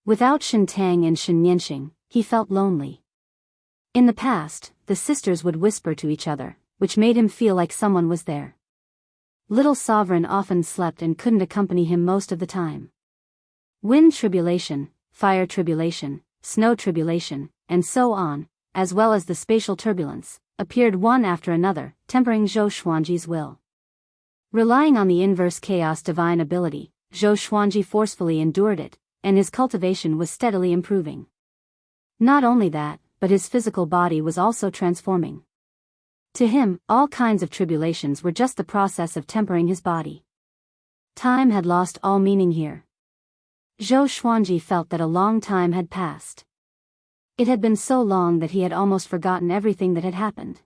Without Shintang and Shenyanqing, he felt lonely. In the past, the sisters would whisper to each other, which made him feel like someone was there. Little Sovereign often slept and couldn't accompany him most of the time. Wind tribulation, fire tribulation, snow tribulation, and so on, as well as the spatial turbulence, appeared one after another, tempering Zhou Xuanji's will. Relying on the inverse chaos divine ability, Zhou Xuanji forcefully endured it, and his cultivation was steadily improving. Not only that, but his physical body was also transforming. To him, all kinds of tribulations were just the process of tempering his body. Time had lost all meaning here. Zhou Xuanji felt that a long time had passed. It had been so long that he had almost forgotten everything that had happened.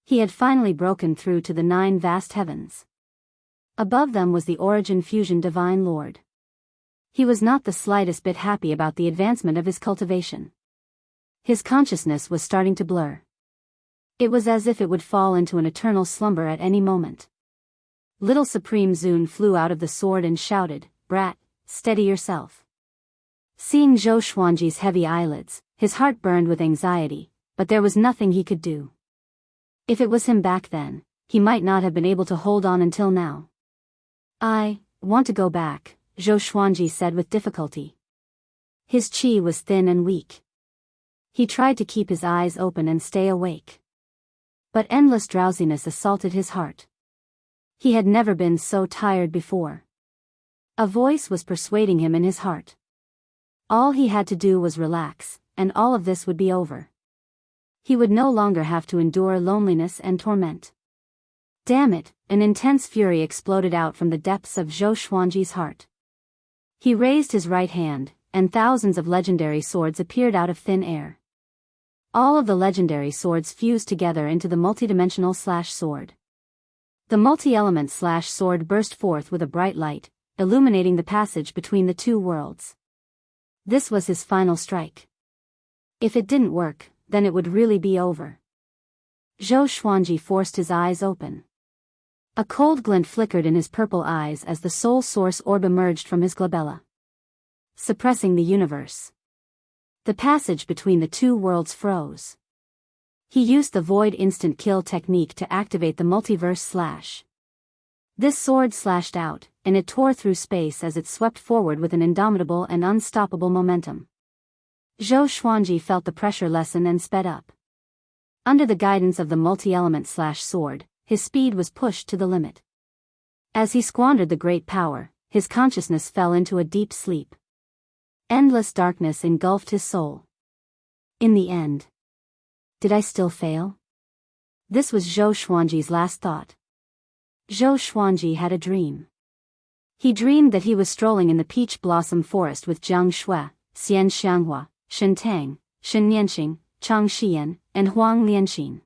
He had finally broken through to the 9 vast heavens. Above them was the Origin Fusion Divine Lord. He was not the slightest bit happy about the advancement of his cultivation. His consciousness was starting to blur. It was as if it would fall into an eternal slumber at any moment. Little Supreme Zun flew out of the sword and shouted, "Brat, steady yourself." Seeing Zhou Xuanji's heavy eyelids, his heart burned with anxiety, but there was nothing he could do. If it was him back then, he might not have been able to hold on until now. "I want to go back," Zhou Xuanji said with difficulty. His qi was thin and weak. He tried to keep his eyes open and stay awake. But endless drowsiness assaulted his heart. He had never been so tired before. A voice was persuading him in his heart. All he had to do was relax, and all of this would be over. He would no longer have to endure loneliness and torment. Damn it, an intense fury exploded out from the depths of Zhou Xuanji's heart. He raised his right hand, and thousands of legendary swords appeared out of thin air. All of the legendary swords fused together into the multidimensional sword. The multi-element sword burst forth with a bright light, illuminating the passage between the 2 worlds. This was his final strike. If it didn't work, then it would really be over. Zhou Xuanji forced his eyes open. A cold glint flickered in his purple eyes as the soul source orb emerged from his glabella. Suppressing the universe. The passage between the 2 worlds froze. He used the Void Instant Kill technique to activate the multiverse slash. This sword slashed out, and it tore through space as it swept forward with an indomitable and unstoppable momentum. Zhou Xuanji felt the pressure lessen and sped up. Under the guidance of the multi-element sword, his speed was pushed to the limit. As he squandered the great power, his consciousness fell into a deep sleep. Endless darkness engulfed his soul. In the end. Did I still fail? This was Zhou Xuanji's last thought. Zhou Xuanji had a dream. He dreamed that he was strolling in the peach blossom forest with Jiang Shui, Xian Xianghua, Shen Tang, Shen Nianxing, Chang Xian, and Huang Lianxin.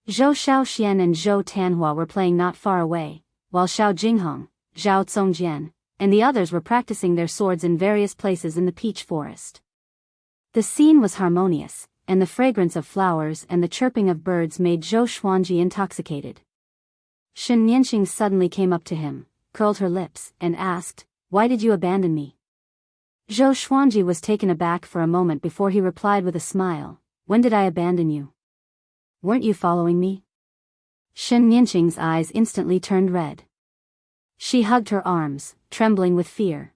Zhou Xiaoxian and Zhou Tanhua were playing not far away, while Xiao Jinghong, Zhao Zongjian, and the others were practicing their swords in various places in the peach forest. The scene was harmonious, and the fragrance of flowers and the chirping of birds made Zhou Xuanji intoxicated. Shen Nianxing suddenly came up to him, curled her lips, and asked, "Why did you abandon me?" Zhou Xuanji was taken aback for a moment before he replied with a smile, "When did I abandon you? Weren't you following me?" Shen Nianxing's eyes instantly turned red. She hugged her arms, trembling with fear.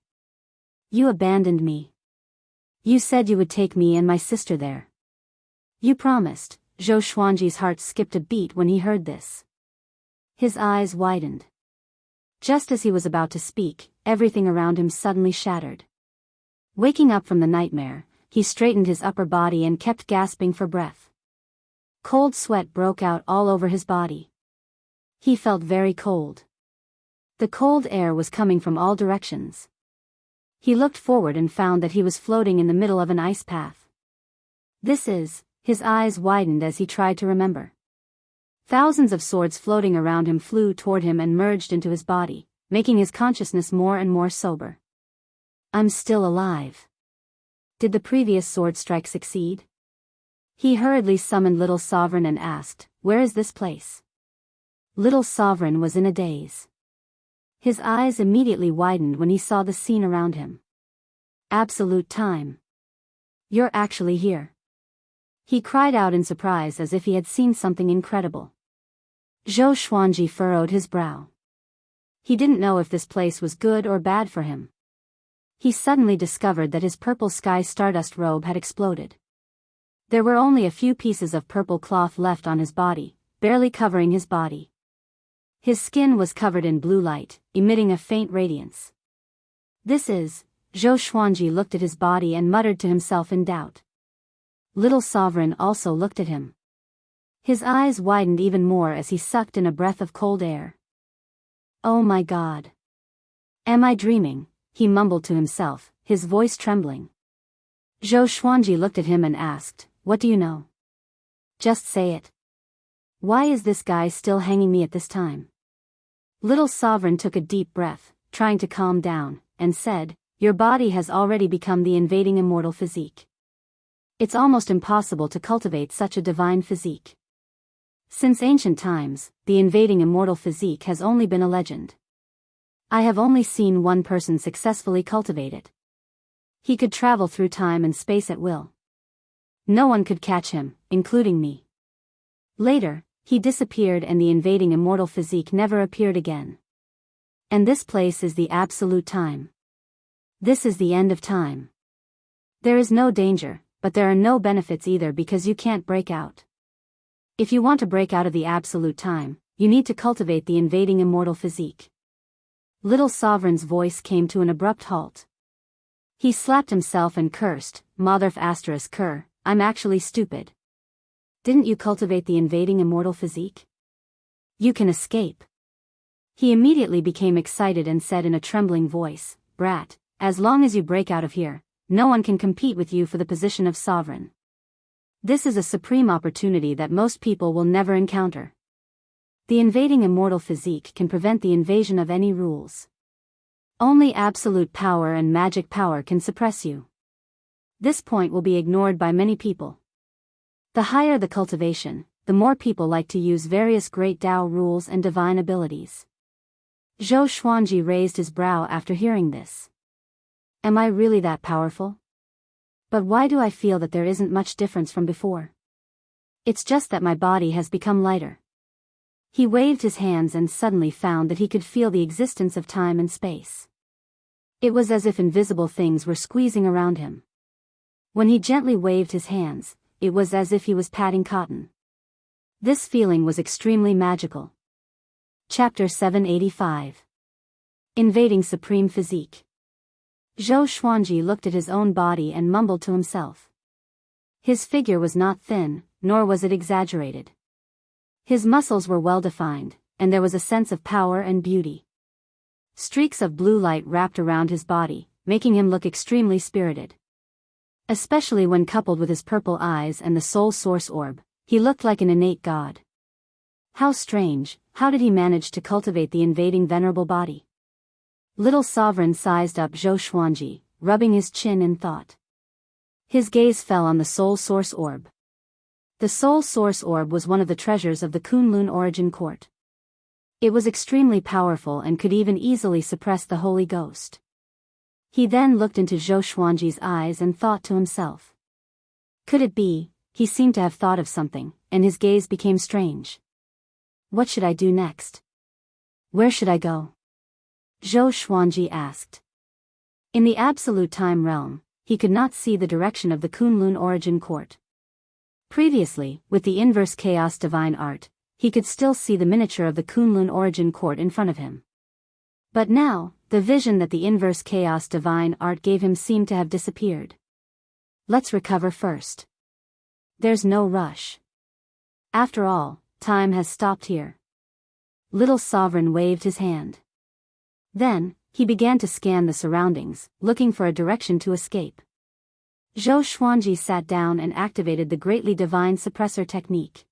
"You abandoned me. You said you would take me and my sister there. You promised." Zhou Xuanji's heart skipped a beat when he heard this. His eyes widened. Just as he was about to speak, everything around him suddenly shattered. Waking up from the nightmare, he straightened his upper body and kept gasping for breath. Cold sweat broke out all over his body. He felt very cold. The cold air was coming from all directions. He looked forward and found that he was floating in the middle of an ice path. His eyes widened as he tried to remember. Thousands of swords floating around him flew toward him and merged into his body, making his consciousness more and more sober. "I'm still alive. Did the previous sword strike succeed?" He hurriedly summoned Little Sovereign and asked, "Where is this place?" Little Sovereign was in a daze. His eyes immediately widened when he saw the scene around him. Absolute time. "You're actually here." He cried out in surprise as if he had seen something incredible. Zhou Xuanji furrowed his brow. He didn't know if this place was good or bad for him. He suddenly discovered that his purple sky stardust robe had exploded. There were only a few pieces of purple cloth left on his body, barely covering his body. His skin was covered in blue light, emitting a faint radiance. This is... Zhou Xuanji looked at his body and muttered to himself in doubt. Little Sovereign also looked at him. His eyes widened even more as he sucked in a breath of cold air. Oh my God. Am I dreaming? He mumbled to himself, his voice trembling. Zhou Xuanji looked at him and asked, "What do you know? Just say it. Why is this guy still hanging me at this time?" Little Sovereign took a deep breath, trying to calm down, and said, "Your body has already become the invading immortal physique. It's almost impossible to cultivate such a divine physique. Since ancient times, the invading immortal physique has only been a legend. I have only seen one person successfully cultivate it. He could travel through time and space at will. No one could catch him, including me. Later, he disappeared and the invading immortal physique never appeared again. And this place is the absolute time. This is the end of time. There is no danger, but there are no benefits either because you can't break out. If you want to break out of the absolute time, you need to cultivate the invading immortal physique." Little Sovereign's voice came to an abrupt halt. He slapped himself and cursed, "Motherf asterisk cur, I'm actually stupid. Didn't you cultivate the invading immortal physique? You can escape." He immediately became excited and said in a trembling voice, "Brat, as long as you break out of here, no one can compete with you for the position of sovereign. This is a supreme opportunity that most people will never encounter. The invading immortal physique can prevent the invasion of any rules. Only absolute power and magic power can suppress you. This point will be ignored by many people. The higher the cultivation, the more people like to use various great Tao rules and divine abilities." Zhou Xuanji raised his brow after hearing this. Am I really that powerful? But why do I feel that there isn't much difference from before? It's just that my body has become lighter. He waved his hands and suddenly found that he could feel the existence of time and space. It was as if invisible things were squeezing around him. When he gently waved his hands, it was as if he was patting cotton. This feeling was extremely magical. Chapter 785. Invading Supreme Physique. Zhou Xuanji looked at his own body and mumbled to himself. His figure was not thin, nor was it exaggerated. His muscles were well defined, and there was a sense of power and beauty. Streaks of blue light wrapped around his body, making him look extremely spirited. Especially when coupled with his purple eyes and the soul source orb, he looked like an innate god. How strange, how did he manage to cultivate the invading venerable body? Little Sovereign sized up Zhou Xuanji, rubbing his chin in thought. His gaze fell on the soul source orb. The soul source orb was one of the treasures of the Kunlun origin court. It was extremely powerful and could even easily suppress the Holy Ghost. He then looked into Zhou Xuanji's eyes and thought to himself. Could it be? He seemed to have thought of something, and his gaze became strange. What should I do next? Where should I go? Zhou Xuanji asked. In the absolute time realm, he could not see the direction of the Kunlun origin court. Previously, with the inverse chaos divine art, he could still see the miniature of the Kunlun origin court in front of him. But now, the vision that the inverse chaos divine art gave him seemed to have disappeared. Let's recover first. There's no rush. After all, time has stopped here. Little Sovereign waved his hand. Then, he began to scan the surroundings, looking for a direction to escape. Zhou Xuanji sat down and activated the greatly divine suppressor technique.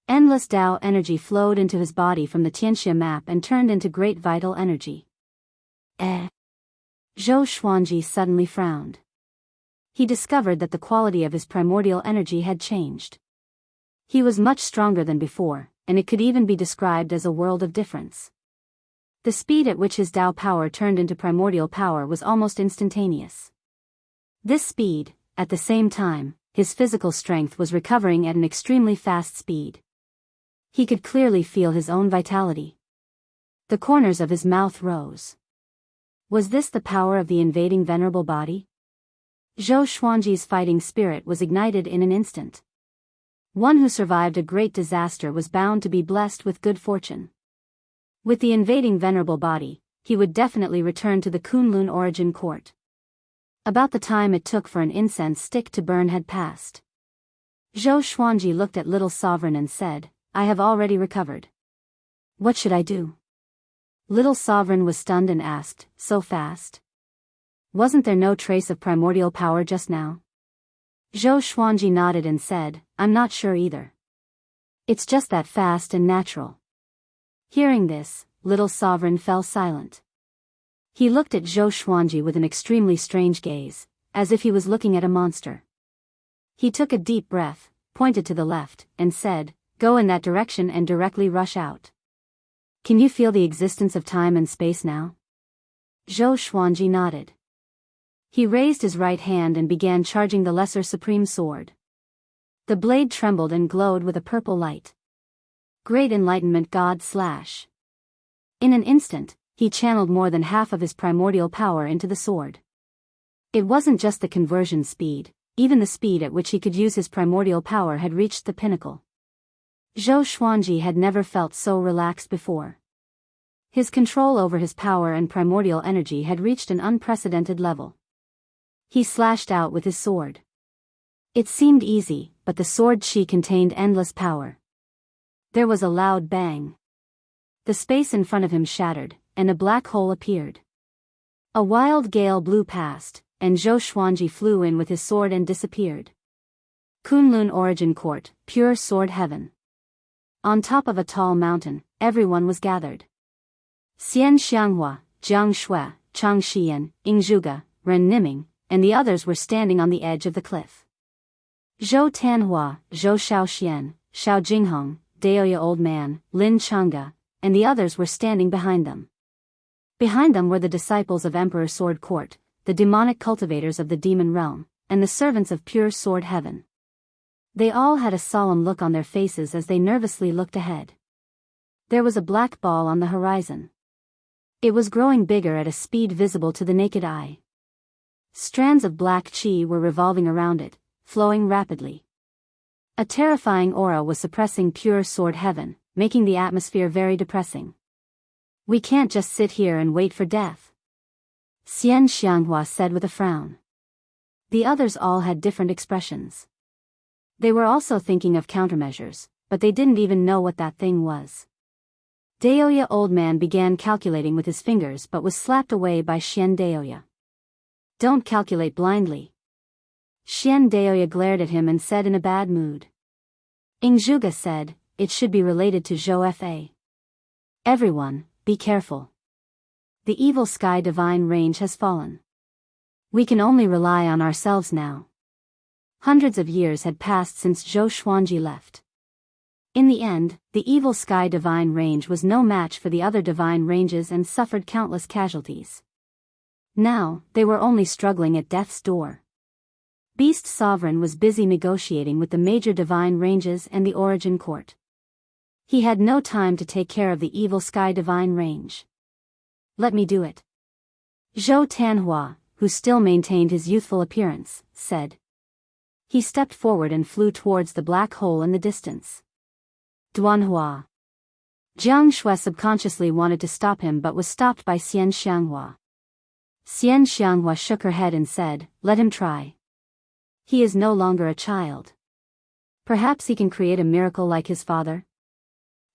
Endless Tao energy flowed into his body from the Tianxia map and turned into great vital energy. Zhou Xuanji suddenly frowned. He discovered that the quality of his primordial energy had changed. He was much stronger than before, and it could even be described as a world of difference. The speed at which his Tao power turned into primordial power was almost instantaneous. This speed, at the same time, his physical strength was recovering at an extremely fast speed. He could clearly feel his own vitality. The corners of his mouth rose. Was this the power of the invading venerable body? Zhou Xuanji's fighting spirit was ignited in an instant. One who survived a great disaster was bound to be blessed with good fortune. With the invading venerable body, he would definitely return to the Kunlun origin court. About the time it took for an incense stick to burn had passed. Zhou Xuanji looked at Little Sovereign and said, I have already recovered. What should I do? Little Sovereign was stunned and asked, so fast? Wasn't there no trace of primordial power just now? Zhou Xuanji nodded and said, I'm not sure either. It's just that fast and natural. Hearing this, Little Sovereign fell silent. He looked at Zhou Xuanji with an extremely strange gaze, as if he was looking at a monster. He took a deep breath, pointed to the left, and said, Go in that direction and directly rush out. Can you feel the existence of time and space now? Zhou Xuanji nodded. He raised his right hand and began charging the Lesser Supreme Sword. The blade trembled and glowed with a purple light. Great Enlightenment God / In an instant, he channeled more than half of his primordial power into the sword. It wasn't just the conversion speed, even the speed at which he could use his primordial power had reached the pinnacle. Zhou Xuanji had never felt so relaxed before. His control over his power and primordial energy had reached an unprecedented level. He slashed out with his sword. It seemed easy, but the sword chi contained endless power. There was a loud bang. The space in front of him shattered, and a black hole appeared. A wild gale blew past, and Zhou Xuanji flew in with his sword and disappeared. Kunlun Origin Court, pure sword heaven. On top of a tall mountain, everyone was gathered. Xian Xianghua, Jiang Shui, Chang Xian, Ing Zhuge, Ren Niming, and the others were standing on the edge of the cliff. Zhou Tanhua, Zhou Shaoxian, Xiao Jinghong, Daoya Old Man, Lin Changge, and the others were standing behind them. Behind them were the disciples of Emperor Sword Court, the demonic cultivators of the demon realm, and the servants of pure sword heaven. They all had a solemn look on their faces as they nervously looked ahead. There was a black ball on the horizon. It was growing bigger at a speed visible to the naked eye. Strands of black chi were revolving around it, flowing rapidly. A terrifying aura was suppressing pure sword heaven, making the atmosphere very depressing. We can't just sit here and wait for death, Xian Xianghua said with a frown. The others all had different expressions. They were also thinking of countermeasures, but they didn't even know what that thing was. Daoya Old Man began calculating with his fingers but was slapped away by Xian Daoya. Don't calculate blindly. Xian Daoya glared at him and said in a bad mood. Ing Zhuge said, it should be related to Zhou Fa. Everyone, be careful. The evil sky divine range has fallen. We can only rely on ourselves now. Hundreds of years had passed since Zhou Xuanji left. In the end, the evil sky divine range was no match for the other divine ranges and suffered countless casualties. Now, they were only struggling at death's door. Beast Sovereign was busy negotiating with the major divine ranges and the Origin Court. He had no time to take care of the evil sky divine range. Let me do it. Zhou Tanhua, who still maintained his youthful appearance, said. He stepped forward and flew towards the black hole in the distance. Duanhua. Jiang Shui subconsciously wanted to stop him but was stopped by Xian Xianghua. Xian Xianghua shook her head and said, let him try. He is no longer a child. Perhaps he can create a miracle like his father?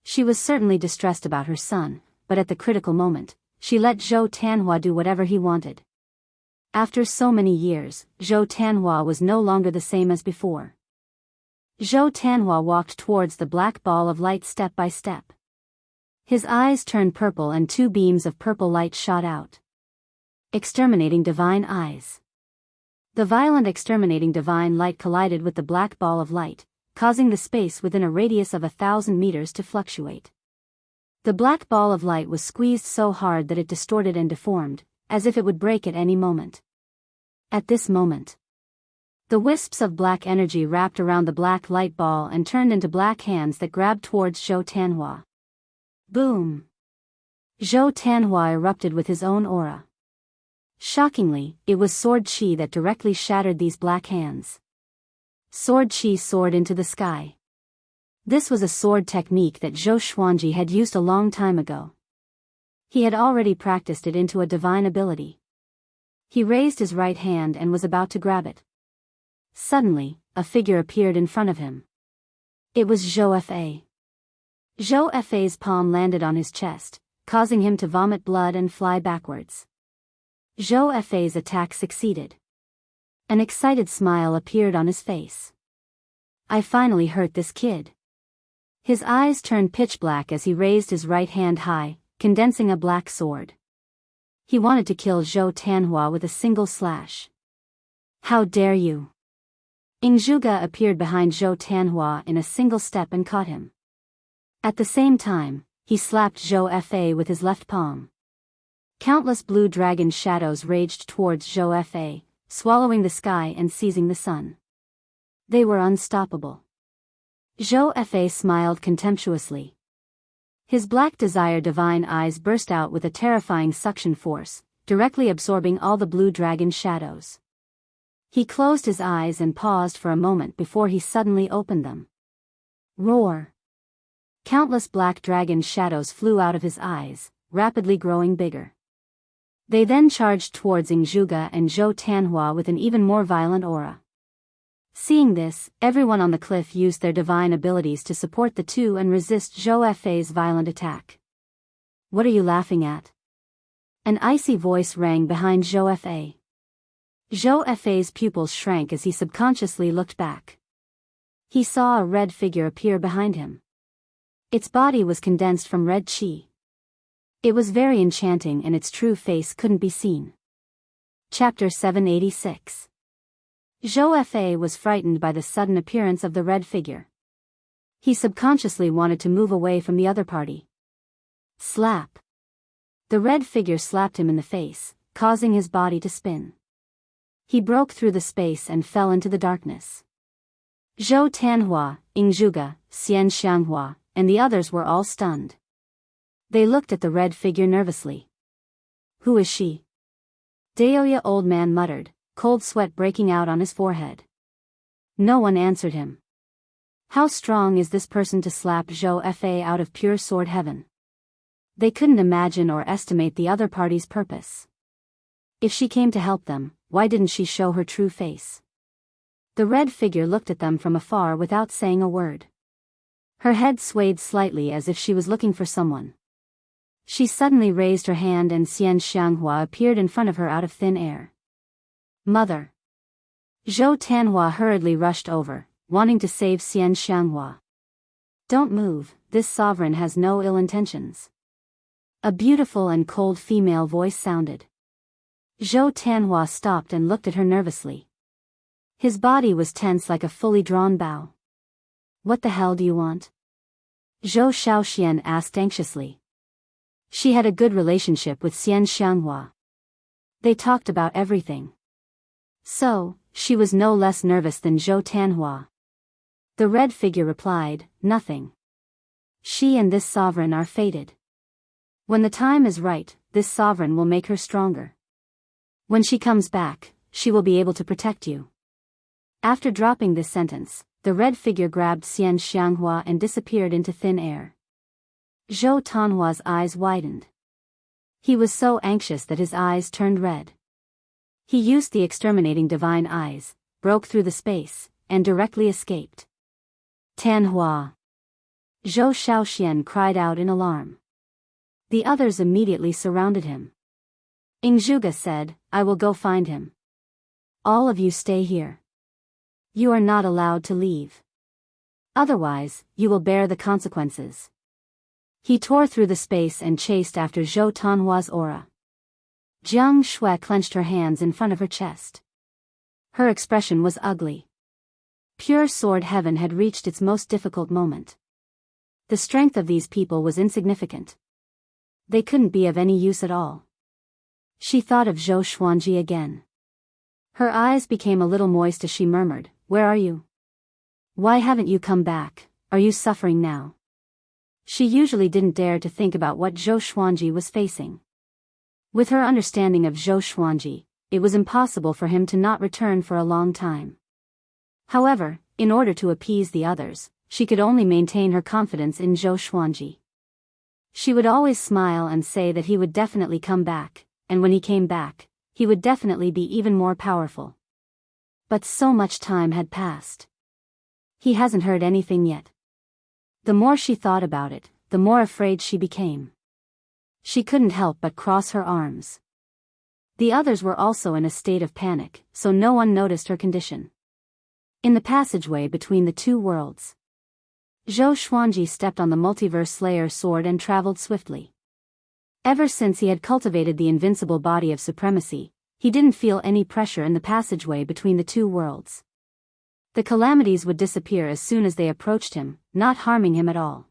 She was certainly distressed about her son, but at the critical moment, she let Zhou Tanhua do whatever he wanted. After so many years, Zhou Tanhua was no longer the same as before. Zhou Tanhua walked towards the black ball of light step by step. His eyes turned purple and two beams of purple light shot out. Exterminating divine eyes. The violent exterminating divine light collided with the black ball of light, causing the space within a radius of 1,000 meters to fluctuate. The black ball of light was squeezed so hard that it distorted and deformed, as if it would break at any moment. At this moment, the wisps of black energy wrapped around the black light ball and turned into black hands that grabbed towards Zhou Tanhua. Boom! Zhou Tanhua erupted with his own aura. Shockingly, it was sword chi that directly shattered these black hands. Sword chi soared into the sky. This was a sword technique that Zhou Xuanji had used a long time ago. He had already practiced it into a divine ability. He raised his right hand and was about to grab it. Suddenly, a figure appeared in front of him. It was Zhou Fa. Zhou Fa's palm landed on his chest, causing him to vomit blood and fly backwards. Zhou Fa's attack succeeded. An excited smile appeared on his face. I finally hurt this kid. His eyes turned pitch black as he raised his right hand high, condensing a black sword. He wanted to kill Zhou Tanhua with a single slash. How dare you! Ingzhuge appeared behind Zhou Tanhua in a single step and caught him. At the same time, he slapped Zhou Fa with his left palm. Countless blue dragon shadows raged towards Zhou Fa, swallowing the sky and seizing the sun. They were unstoppable. Zhou Fa smiled contemptuously. His black desire divine eyes burst out with a terrifying suction force, directly absorbing all the blue dragon shadows. He closed his eyes and paused for a moment before he suddenly opened them. Roar! Countless black dragon shadows flew out of his eyes, rapidly growing bigger. They then charged towards Ingzhuge and Zhou Tanhua with an even more violent aura. Seeing this, everyone on the cliff used their divine abilities to support the two and resist Zhou Fa's violent attack. What are you laughing at? An icy voice rang behind Zhou Fa. Zhou Fa's pupils shrank as he subconsciously looked back. He saw a red figure appear behind him. Its body was condensed from red qi. It was very enchanting and its true face couldn't be seen. Chapter 786. Zhou Fa was frightened by the sudden appearance of the red figure. He subconsciously wanted to move away from the other party. Slap! The red figure slapped him in the face, causing his body to spin. He broke through the space and fell into the darkness. Zhou Tanhua, Ingzhuge, Xian Xianghua, and the others were all stunned. They looked at the red figure nervously. Who is she? Daoya old man muttered, cold sweat breaking out on his forehead. No one answered him. How strong is this person to slap Zhou Fa out of pure sword heaven? They couldn't imagine or estimate the other party's purpose. If she came to help them, why didn't she show her true face? The red figure looked at them from afar without saying a word. Her head swayed slightly as if she was looking for someone. She suddenly raised her hand and Xian Xianghua appeared in front of her out of thin air. Mother! Zhou Tanhua hurriedly rushed over, wanting to save Xian Xianghua. Don't move, this sovereign has no ill intentions. A beautiful and cold female voice sounded. Zhou Tanhua stopped and looked at her nervously. His body was tense like a fully drawn bow. What the hell do you want? Zhou Shaoxian asked anxiously. She had a good relationship with Xian Xianghua. They talked about everything. So, she was no less nervous than Zhou Tanhua. The red figure replied, nothing. She and this sovereign are fated. When the time is right, this sovereign will make her stronger. When she comes back, she will be able to protect you. After dropping this sentence, the red figure grabbed Xian Xianghua and disappeared into thin air. Zhou Tanhua's eyes widened. He was so anxious that his eyes turned red. He used the exterminating divine eyes, broke through the space, and directly escaped. Tanhua! Zhou Shaoxian cried out in alarm. The others immediately surrounded him. Ingzhuge said, I will go find him. All of you stay here. You are not allowed to leave. Otherwise, you will bear the consequences. He tore through the space and chased after Zhou Tanhua's aura. Jiang Shui clenched her hands in front of her chest. Her expression was ugly. Pure sword heaven had reached its most difficult moment. The strength of these people was insignificant. They couldn't be of any use at all. She thought of Zhou Xuanji again. Her eyes became a little moist as she murmured, Where are you? Why haven't you come back? Are you suffering now? She usually didn't dare to think about what Zhou Xuanji was facing. With her understanding of Zhou Xuanji, it was impossible for him to not return for a long time. However, in order to appease the others, she could only maintain her confidence in Zhou Xuanji. She would always smile and say that he would definitely come back, and when he came back, he would definitely be even more powerful. But so much time had passed. He hasn't heard anything yet. The more she thought about it, the more afraid she became. She couldn't help but cross her arms. The others were also in a state of panic, so no one noticed her condition. In the passageway between the two worlds, Zhou Xuanji stepped on the multiverse slayer sword and traveled swiftly. Ever since he had cultivated the invincible body of supremacy, he didn't feel any pressure in the passageway between the two worlds. The calamities would disappear as soon as they approached him, not harming him at all.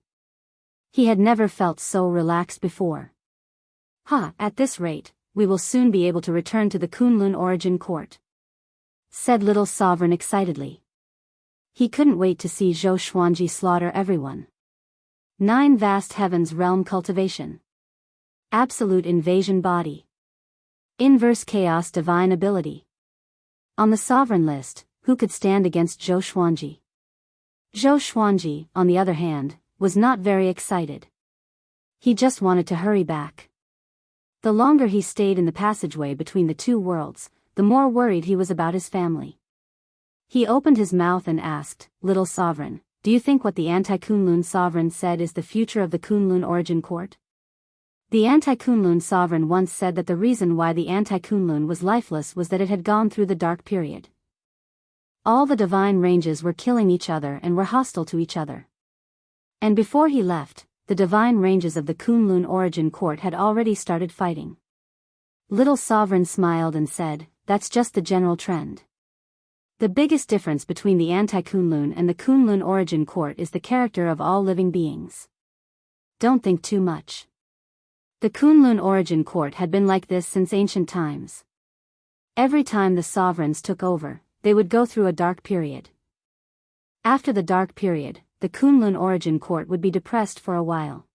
He had never felt so relaxed before. At this rate, we will soon be able to return to the Kunlun origin court," said Little Sovereign excitedly. He couldn't wait to see Zhou Xuanji slaughter everyone. 9 Vast Heavens Realm Cultivation. Absolute Invasion Body. Inverse Chaos Divine Ability. On the Sovereign list, who could stand against Zhou Xuanji? Zhou Xuanji, on the other hand, was not very excited. He just wanted to hurry back. The longer he stayed in the passageway between the two worlds, the more worried he was about his family. He opened his mouth and asked, "Little Sovereign, do you think what the anti-Kunlun Sovereign said is the future of the Kunlun origin court?" The anti-Kunlun Sovereign once said that the reason why the anti-Kunlun was lifeless was that it had gone through the dark period. All the divine ranges were killing each other and were hostile to each other. And before he left, the divine ranges of the Kunlun origin court had already started fighting. Little Sovereign smiled and said, "That's just the general trend. The biggest difference between the anti-Kunlun and the Kunlun origin court is the character of all living beings. Don't think too much. The Kunlun origin court had been like this since ancient times. Every time the sovereigns took over, they would go through a dark period. After the dark period, the Kunlun origin court would be depressed for a while."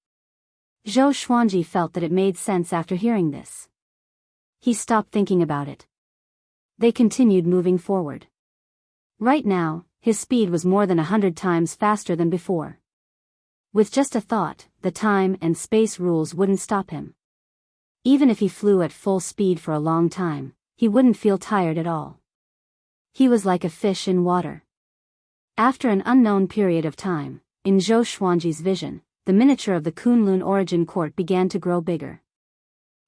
Zhou Xuanji felt that it made sense after hearing this. He stopped thinking about it. They continued moving forward. Right now, his speed was more than 100 times faster than before. With just a thought, the time and space rules wouldn't stop him. Even if he flew at full speed for a long time, he wouldn't feel tired at all. He was like a fish in water. After an unknown period of time, in Zhou Xuanji's vision, the miniature of the Kunlun origin court began to grow bigger.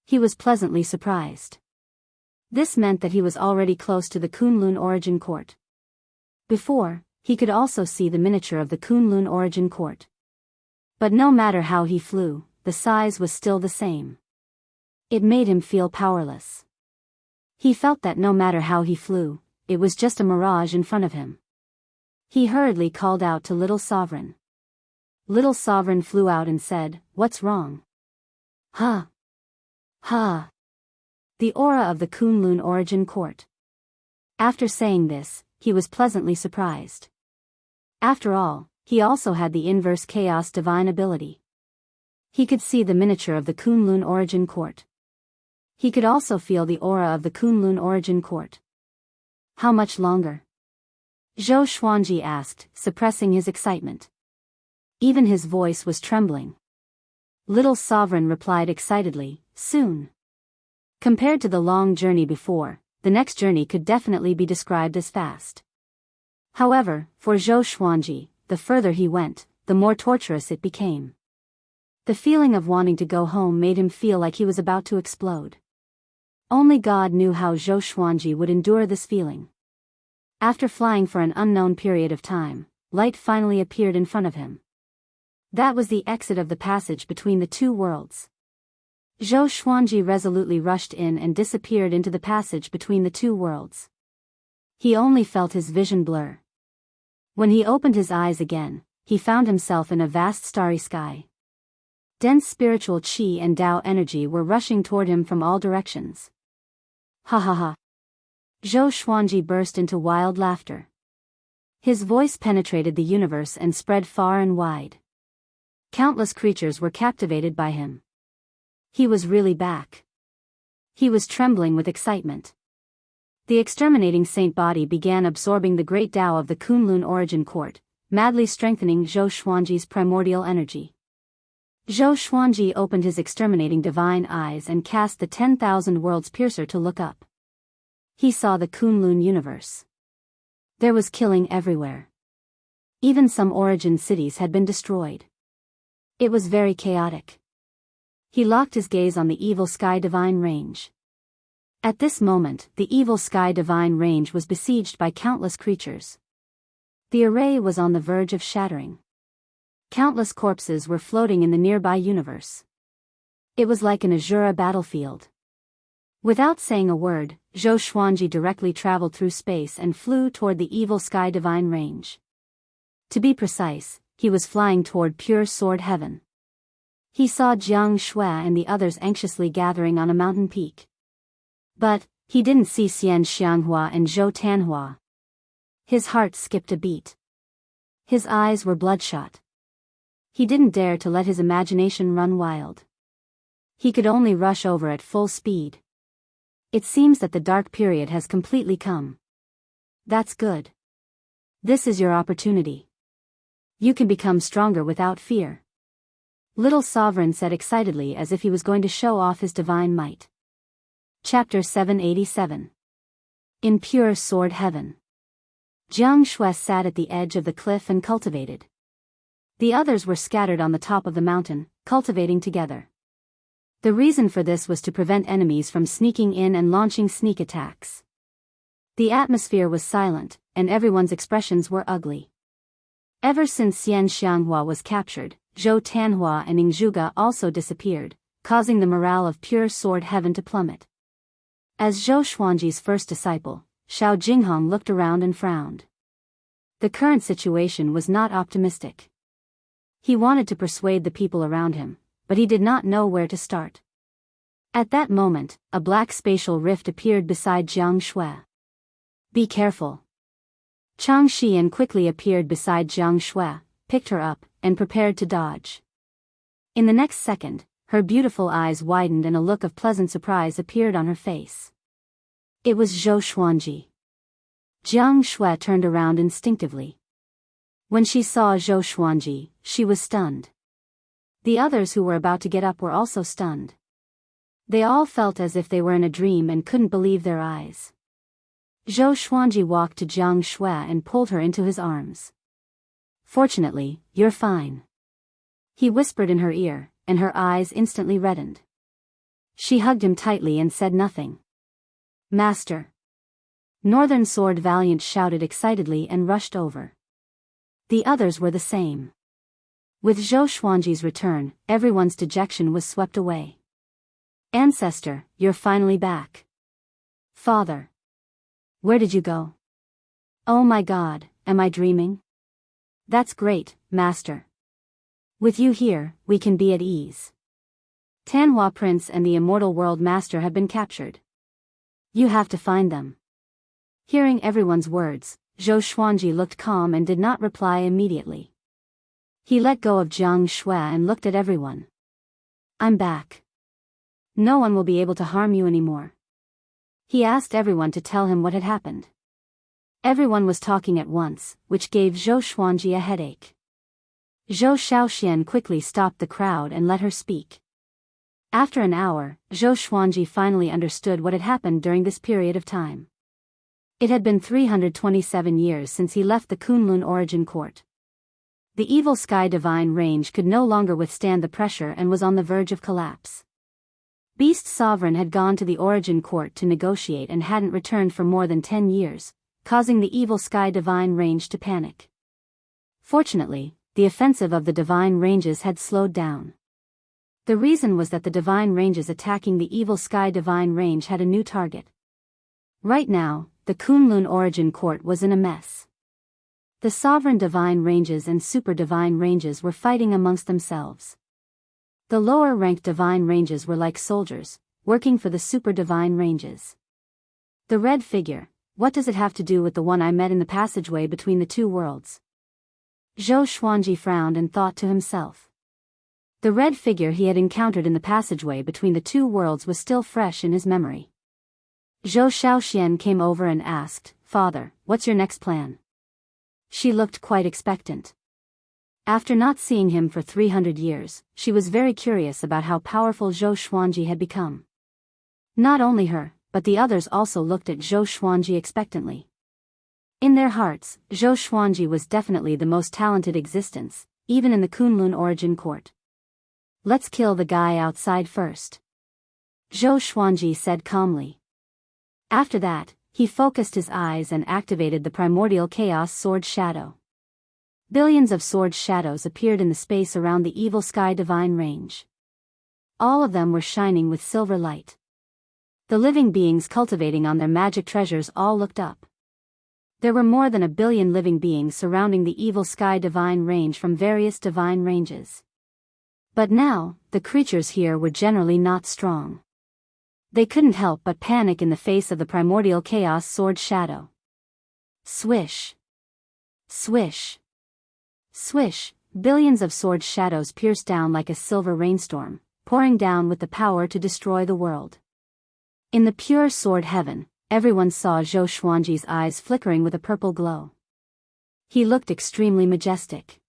He was pleasantly surprised. This meant that he was already close to the Kunlun origin court. Before, he could also see the miniature of the Kunlun origin court. But no matter how he flew, the size was still the same. It made him feel powerless. He felt that no matter how he flew, it was just a mirage in front of him. He hurriedly called out to Little Sovereign. Little Sovereign flew out and said, "What's wrong?" "Ha! Ha!" The aura of the Kunlun origin court. After saying this, he was pleasantly surprised. After all, he also had the inverse chaos divine ability. He could see the miniature of the Kunlun origin court. He could also feel the aura of the Kunlun origin court. How much longer? Zhou Xuanji asked, suppressing his excitement. Even his voice was trembling. Little Sovereign replied excitedly, "Soon." Compared to the long journey before, the next journey could definitely be described as fast. However, for Zhou Xuanji, the further he went, the more torturous it became. The feeling of wanting to go home made him feel like he was about to explode. Only God knew how Zhou Xuanji would endure this feeling. After flying for an unknown period of time, light finally appeared in front of him. That was the exit of the passage between the two worlds. Zhou Xuanji resolutely rushed in and disappeared into the passage between the two worlds. He only felt his vision blur. When he opened his eyes again, he found himself in a vast starry sky. Dense spiritual qi and Tao energy were rushing toward him from all directions. Ha ha ha. Zhou Xuanji burst into wild laughter. His voice penetrated the universe and spread far and wide. Countless creatures were captivated by him. He was really back. He was trembling with excitement. The exterminating saint body began absorbing the great Tao of the Kunlun origin court, madly strengthening Zhou Xuanji's primordial energy. Zhou Xuanji opened his exterminating divine eyes and cast the 10,000 worlds piercer to look up. He saw the Kunlun universe. There was killing everywhere. Even some origin cities had been destroyed. It was very chaotic. He locked his gaze on the evil Sky Divine Range. At this moment, the evil Sky Divine Range was besieged by countless creatures. The array was on the verge of shattering. Countless corpses were floating in the nearby universe. It was like an Azura battlefield. Without saying a word, Zhou Xuanji directly traveled through space and flew toward the evil Sky Divine Range. To be precise, he was flying toward pure sword heaven. He saw Jiang Shui and the others anxiously gathering on a mountain peak. But he didn't see Xian Xianghua and Zhou Tanhua. His heart skipped a beat. His eyes were bloodshot. He didn't dare to let his imagination run wild. He could only rush over at full speed. It seems that the dark period has completely come. That's good. This is your opportunity. You can become stronger without fear. Little Sovereign said excitedly as if he was going to show off his divine might. Chapter 787. In Pure Sword Heaven. Jiang Shui sat at the edge of the cliff and cultivated. The others were scattered on the top of the mountain, cultivating together. The reason for this was to prevent enemies from sneaking in and launching sneak attacks. The atmosphere was silent, and everyone's expressions were ugly. Ever since Xian Xianghua was captured, Zhou Tanhua and Ingzhuge also disappeared, causing the morale of Pure Sword Heaven to plummet. As Zhou Xuanji's first disciple, Xiao Jinghong looked around and frowned. The current situation was not optimistic. He wanted to persuade the people around him, but he did not know where to start. At that moment, a black spatial rift appeared beside Jiang Shui. Be careful. Chang Xian quickly appeared beside Jiang Shui, picked her up, and prepared to dodge. In the next second, her beautiful eyes widened and a look of pleasant surprise appeared on her face. It was Zhou Xuanji. Jiang Shui turned around instinctively. When she saw Zhou Xuanji, she was stunned. The others who were about to get up were also stunned. They all felt as if they were in a dream and couldn't believe their eyes. Zhou Xuanji walked to Jiang Shui and pulled her into his arms. Fortunately, you're fine. He whispered in her ear, and her eyes instantly reddened. She hugged him tightly and said nothing. Master. Northern Sword Valiant shouted excitedly and rushed over. The others were the same. With Zhou Xuanji's return, everyone's dejection was swept away. Ancestor, you're finally back. Father. Where did you go? Oh my God, am I dreaming? That's great, Master. With you here, we can be at ease. Tanhua Prince and the Immortal World Master have been captured. You have to find them. Hearing everyone's words, Zhou Xuanji looked calm and did not reply immediately. He let go of Jiang Shui and looked at everyone. I'm back. No one will be able to harm you anymore. He asked everyone to tell him what had happened. Everyone was talking at once, which gave Zhou Xuanji a headache. Zhou Xiaoxian quickly stopped the crowd and let her speak. After an hour, Zhou Xuanji finally understood what had happened during this period of time. It had been 327 years since he left the Kunlun Origin Court. The evil Sky Divine Range could no longer withstand the pressure and was on the verge of collapse. Beast Sovereign had gone to the Origin Court to negotiate and hadn't returned for more than 10 years, causing the evil Sky Divine Range to panic. Fortunately, the offensive of the Divine Ranges had slowed down. The reason was that the Divine Ranges attacking the evil Sky Divine Range had a new target. Right now, the Kunlun Origin Court was in a mess. The Sovereign Divine Ranges and Super Divine Ranges were fighting amongst themselves. The lower-ranked Divine Ranges were like soldiers, working for the Super Divine Ranges. The red figure, what does it have to do with the one I met in the passageway between the two worlds? Zhou Xuanji frowned and thought to himself. The red figure he had encountered in the passageway between the two worlds was still fresh in his memory. Zhou Xiaoxian came over and asked, Father, what's your next plan? She looked quite expectant. After not seeing him for 300 years, she was very curious about how powerful Zhou Xuanji had become. Not only her, but the others also looked at Zhou Xuanji expectantly. In their hearts, Zhou Xuanji was definitely the most talented existence, even in the Kunlun origin court. Let's kill the guy outside first, Zhou Xuanji said calmly. After that, he focused his eyes and activated the primordial chaos sword shadow. Billions of sword shadows appeared in the space around the evil sky divine range. All of them were shining with silver light. The living beings cultivating on their magic treasures all looked up. There were more than 1 billion living beings surrounding the evil sky divine range from various divine ranges. But now, the creatures here were generally not strong. They couldn't help but panic in the face of the primordial chaos sword shadow. Swish! Swish! Swish! Billions of sword shadows pierced down like a silver rainstorm, pouring down with the power to destroy the world. In the pure sword heaven, everyone saw Zhou Xuanji's eyes flickering with a purple glow. He looked extremely majestic.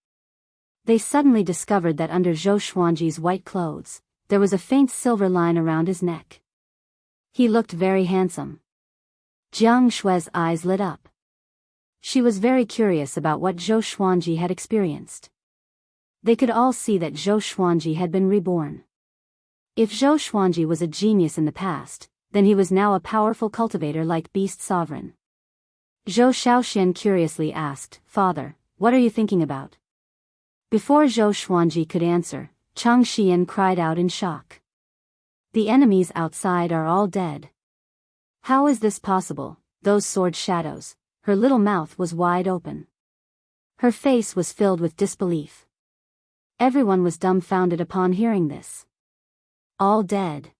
They suddenly discovered that under Zhou Xuanji's white clothes, there was a faint silver line around his neck. He looked very handsome. Jiang Shue's eyes lit up. She was very curious about what Zhou Xuanji had experienced. They could all see that Zhou Xuanji had been reborn. If Zhou Xuanji was a genius in the past, then he was now a powerful cultivator like Beast Sovereign. Zhou Shaoxian curiously asked, "Father, what are you thinking about?" Before Zhou Xuanji could answer, Chang Xian cried out in shock. "The enemies outside are all dead. How is this possible, those sword shadows?" Her little mouth was wide open. Her face was filled with disbelief. Everyone was dumbfounded upon hearing this. All dead.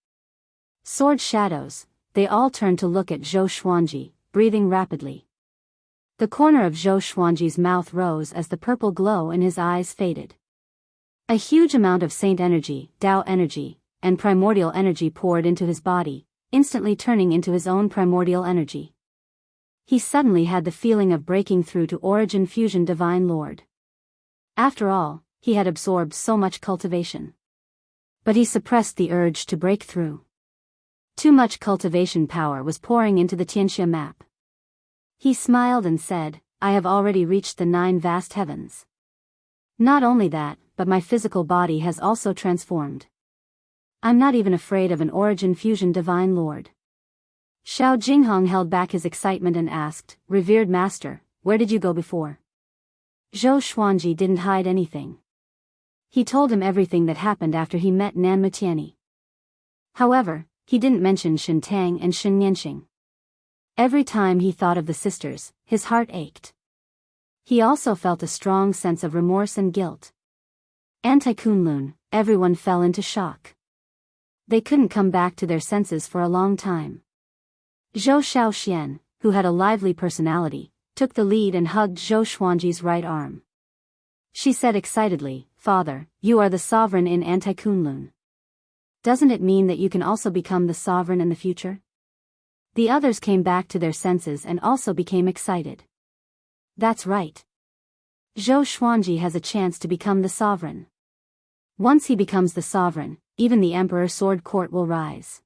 Sword shadows, they all turned to look at Zhou Xuanji, breathing rapidly. The corner of Zhou Xuanji's mouth rose as the purple glow in his eyes faded. A huge amount of saint energy, Tao energy, and primordial energy poured into his body, instantly turning into his own primordial energy. He suddenly had the feeling of breaking through to Origin Fusion Divine Lord. After all, he had absorbed so much cultivation. But he suppressed the urge to break through. Too much cultivation power was pouring into the Tianxia map. He smiled and said, "I have already reached the 9 vast heavens. Not only that, but my physical body has also transformed. I'm not even afraid of an Origin Fusion Divine Lord." Xiao Jinghong held back his excitement and asked, "Revered Master, where did you go before?" Zhou Xuanji didn't hide anything. He told him everything that happened after he met Nan Mutiani. However, he didn't mention Shen Tang and Shen Yanxing. Every time he thought of the sisters, his heart ached. He also felt a strong sense of remorse and guilt. Anti-Kunlun, everyone fell into shock. They couldn't come back to their senses for a long time. Zhou Shaoxian, who had a lively personality, took the lead and hugged Zhou Xuanji's right arm. She said excitedly, "Father, you are the sovereign in Anti-Kunlun. Doesn't it mean that you can also become the sovereign in the future?" The others came back to their senses and also became excited. That's right. Zhou Xuanji has a chance to become the sovereign. Once he becomes the sovereign, even the Emperor Sword Court will rise.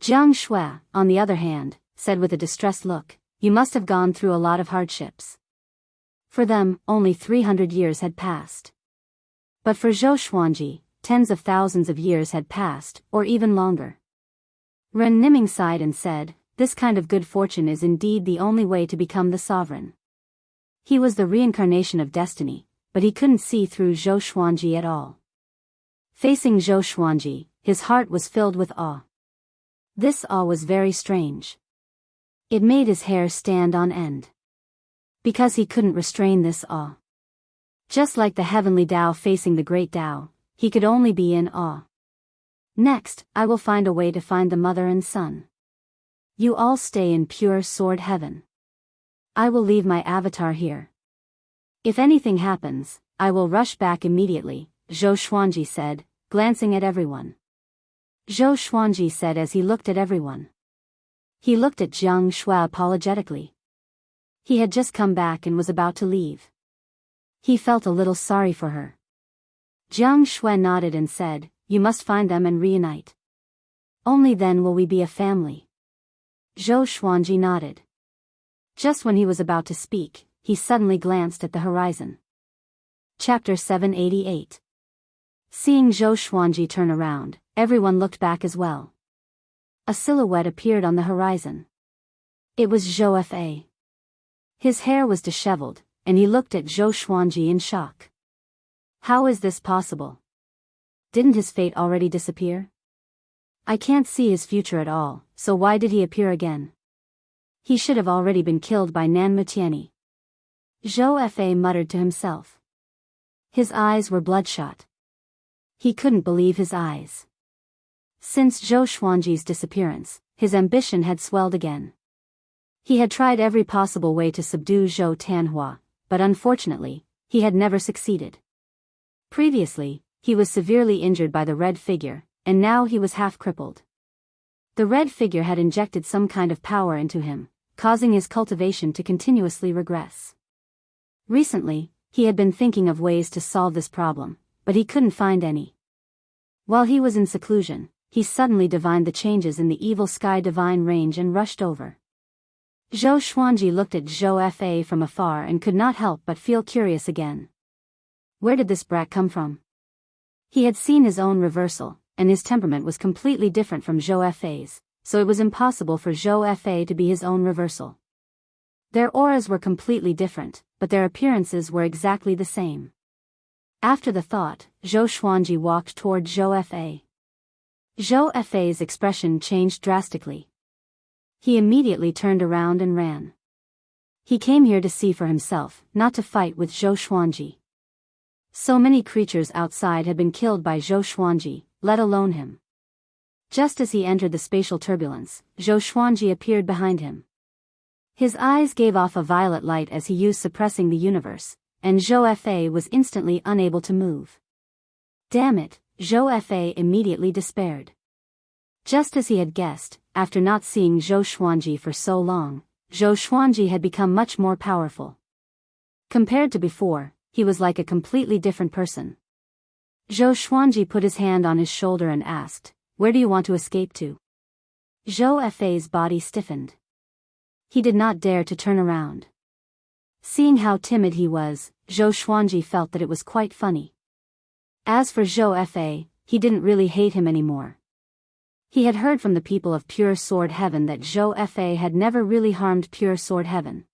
Jiang Shui, on the other hand, said with a distressed look, "You must have gone through a lot of hardships." For them, only 300 years had passed. But for Zhou Xuanji, tens of thousands of years had passed, or even longer. Ren Niming sighed and said, "This kind of good fortune is indeed the only way to become the sovereign." He was the reincarnation of destiny, but he couldn't see through Zhou Xuanji at all. Facing Zhou Xuanji, his heart was filled with awe. This awe was very strange. It made his hair stand on end. Because he couldn't restrain this awe. Just like the heavenly Tao facing the great Tao, he could only be in awe. "Next, I will find a way to find the mother and son. You all stay in pure sword heaven. I will leave my avatar here. If anything happens, I will rush back immediately," Zhou Xuanji said, glancing at everyone. Zhou Xuanji said as he looked at everyone. He looked at Jiang Shui apologetically. He had just come back and was about to leave. He felt a little sorry for her. Jiang Shui nodded and said, "You must find them and reunite. Only then will we be a family." Zhou Xuanji nodded. Just when he was about to speak, he suddenly glanced at the horizon. Chapter 788. Seeing Zhou Xuanji turn around, everyone looked back as well. A silhouette appeared on the horizon. It was Zhou Fa. His hair was disheveled, and he looked at Zhou Xuanji in shock. How is this possible? Didn't his fate already disappear? I can't see his future at all, so why did he appear again? He should have already been killed by Nan Mutiani. Zhou Fa muttered to himself. His eyes were bloodshot. He couldn't believe his eyes. Since Zhou Xuanji's disappearance, his ambition had swelled again. He had tried every possible way to subdue Zhou Tanhua, but unfortunately, he had never succeeded. Previously, he was severely injured by the red figure, and now he was half crippled. The red figure had injected some kind of power into him, causing his cultivation to continuously regress. Recently, he had been thinking of ways to solve this problem, but he couldn't find any. While he was in seclusion, he suddenly divined the changes in the evil sky divine range and rushed over. Zhou Xuanji looked at Zhou Fa from afar and could not help but feel curious again. Where did this brat come from? He had seen his own reversal, and his temperament was completely different from Zhou Fa's, so it was impossible for Zhou Fa to be his own reversal. Their auras were completely different, but their appearances were exactly the same. After the thought, Zhou Xuanji walked toward Zhou Fa. Zhou Fa's expression changed drastically. He immediately turned around and ran. He came here to see for himself, not to fight with Zhou Xuanji. So many creatures outside had been killed by Zhou Xuanji, let alone him. Just as he entered the spatial turbulence, Zhou Xuanji appeared behind him. His eyes gave off a violet light as he used suppressing the universe, and Zhou Fa was instantly unable to move. Damn it, Zhou Fa immediately despaired. Just as he had guessed, after not seeing Zhou Xuanji for so long, Zhou Xuanji had become much more powerful. Compared to before, he was like a completely different person. Zhou Xuanji put his hand on his shoulder and asked, "Where do you want to escape to?" Zhou Fa's body stiffened. He did not dare to turn around. Seeing how timid he was, Zhou Xuanji felt that it was quite funny. As for Zhou Fa, he didn't really hate him anymore. He had heard from the people of Pure Sword Heaven that Zhou Fa had never really harmed Pure Sword Heaven.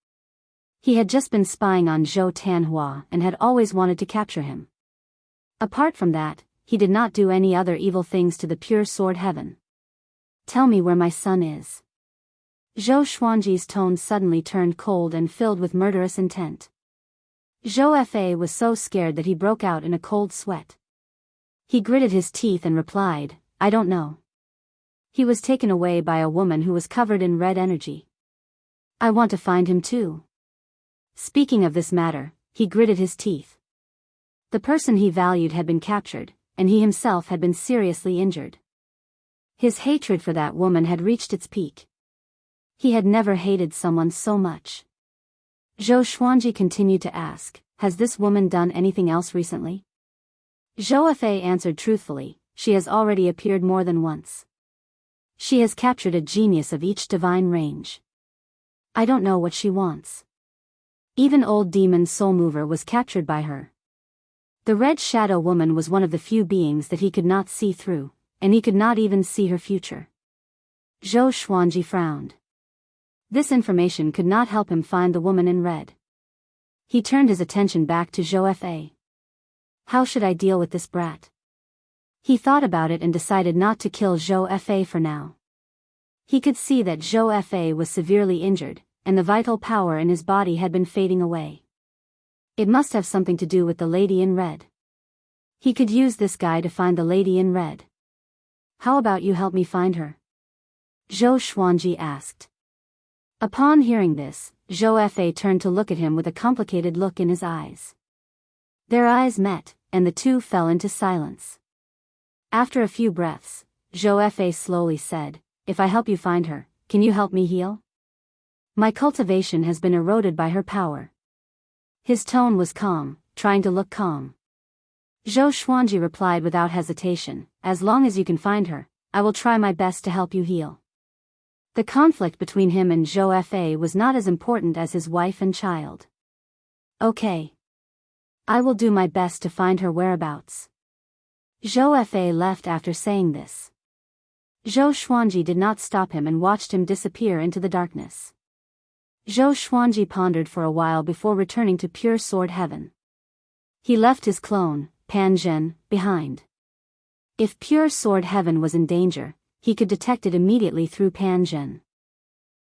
He had just been spying on Zhou Tanhua and had always wanted to capture him. Apart from that, he did not do any other evil things to the Pure Sword Heaven. "Tell me where my son is." Zhou Xuanji's tone suddenly turned cold and filled with murderous intent. Zhou Fa was so scared that he broke out in a cold sweat. He gritted his teeth and replied, "I don't know. He was taken away by a woman who was covered in red energy. I want to find him too." Speaking of this matter, he gritted his teeth. The person he valued had been captured, and he himself had been seriously injured. His hatred for that woman had reached its peak. He had never hated someone so much. Zhou Xuanji continued to ask, "Has this woman done anything else recently?" Zhou Fa answered truthfully, "She has already appeared more than once. She has captured a genius of each divine range. I don't know what she wants. Even old demon Soul Mover was captured by her." The Red Shadow Woman was one of the few beings that he could not see through, and he could not even see her future. Zhou Xuanji frowned. This information could not help him find the woman in red. He turned his attention back to Zhou Fa. How should I deal with this brat? He thought about it and decided not to kill Zhou Fa for now. He could see that Zhou Fa was severely injured, and the vital power in his body had been fading away. It must have something to do with the lady in red. He could use this guy to find the lady in red. "How about you help me find her?" Zhou Xuanji asked. Upon hearing this, Zhou Fa turned to look at him with a complicated look in his eyes. Their eyes met, and the two fell into silence. After a few breaths, Zhou Fa slowly said, "If I help you find her, can you help me heal? My cultivation has been eroded by her power." His tone was calm, trying to look calm. Zhou Xuanji replied without hesitation, "As long as you can find her, I will try my best to help you heal." The conflict between him and Zhou Fa was not as important as his wife and child. "Okay. I will do my best to find her whereabouts." Zhou Fa left after saying this. Zhou Xuanji did not stop him and watched him disappear into the darkness. Zhou Xuanji pondered for a while before returning to pure sword heaven. He left his clone, Pan Zhen, behind. If pure sword heaven was in danger, he could detect it immediately through Pan Zhen.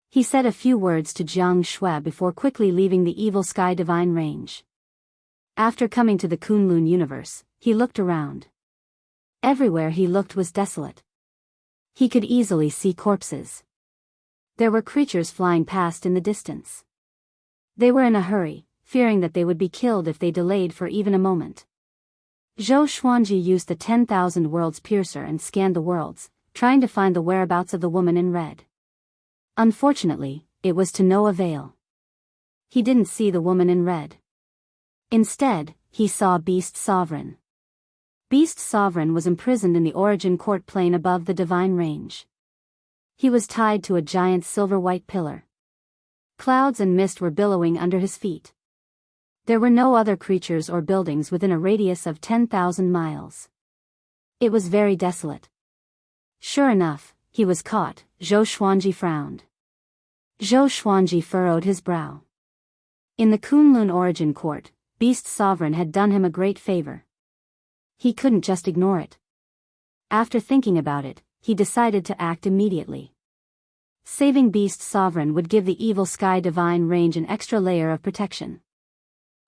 He said a few words to Jiang Shui before quickly leaving the evil sky divine range. After coming to the Kunlun universe, he looked around. Everywhere he looked was desolate. He could easily see corpses. There were creatures flying past in the distance. They were in a hurry, fearing that they would be killed if they delayed for even a moment. Zhou Xuanji used the 10,000 Worlds Piercer and scanned the worlds, trying to find the whereabouts of the woman in red. Unfortunately, it was to no avail. He didn't see the woman in red. Instead, he saw Beast Sovereign. Beast Sovereign was imprisoned in the origin court plane above the divine range. He was tied to a giant silver-white pillar. Clouds and mist were billowing under his feet. There were no other creatures or buildings within a radius of 10,000 miles. It was very desolate. Sure enough, he was caught. Zhou Xuanji frowned. Zhou Xuanji furrowed his brow. In the Kunlun origin court, Beast Sovereign had done him a great favor. He couldn't just ignore it. After thinking about it, he decided to act immediately. Saving Beast Sovereign would give the evil sky divine range an extra layer of protection.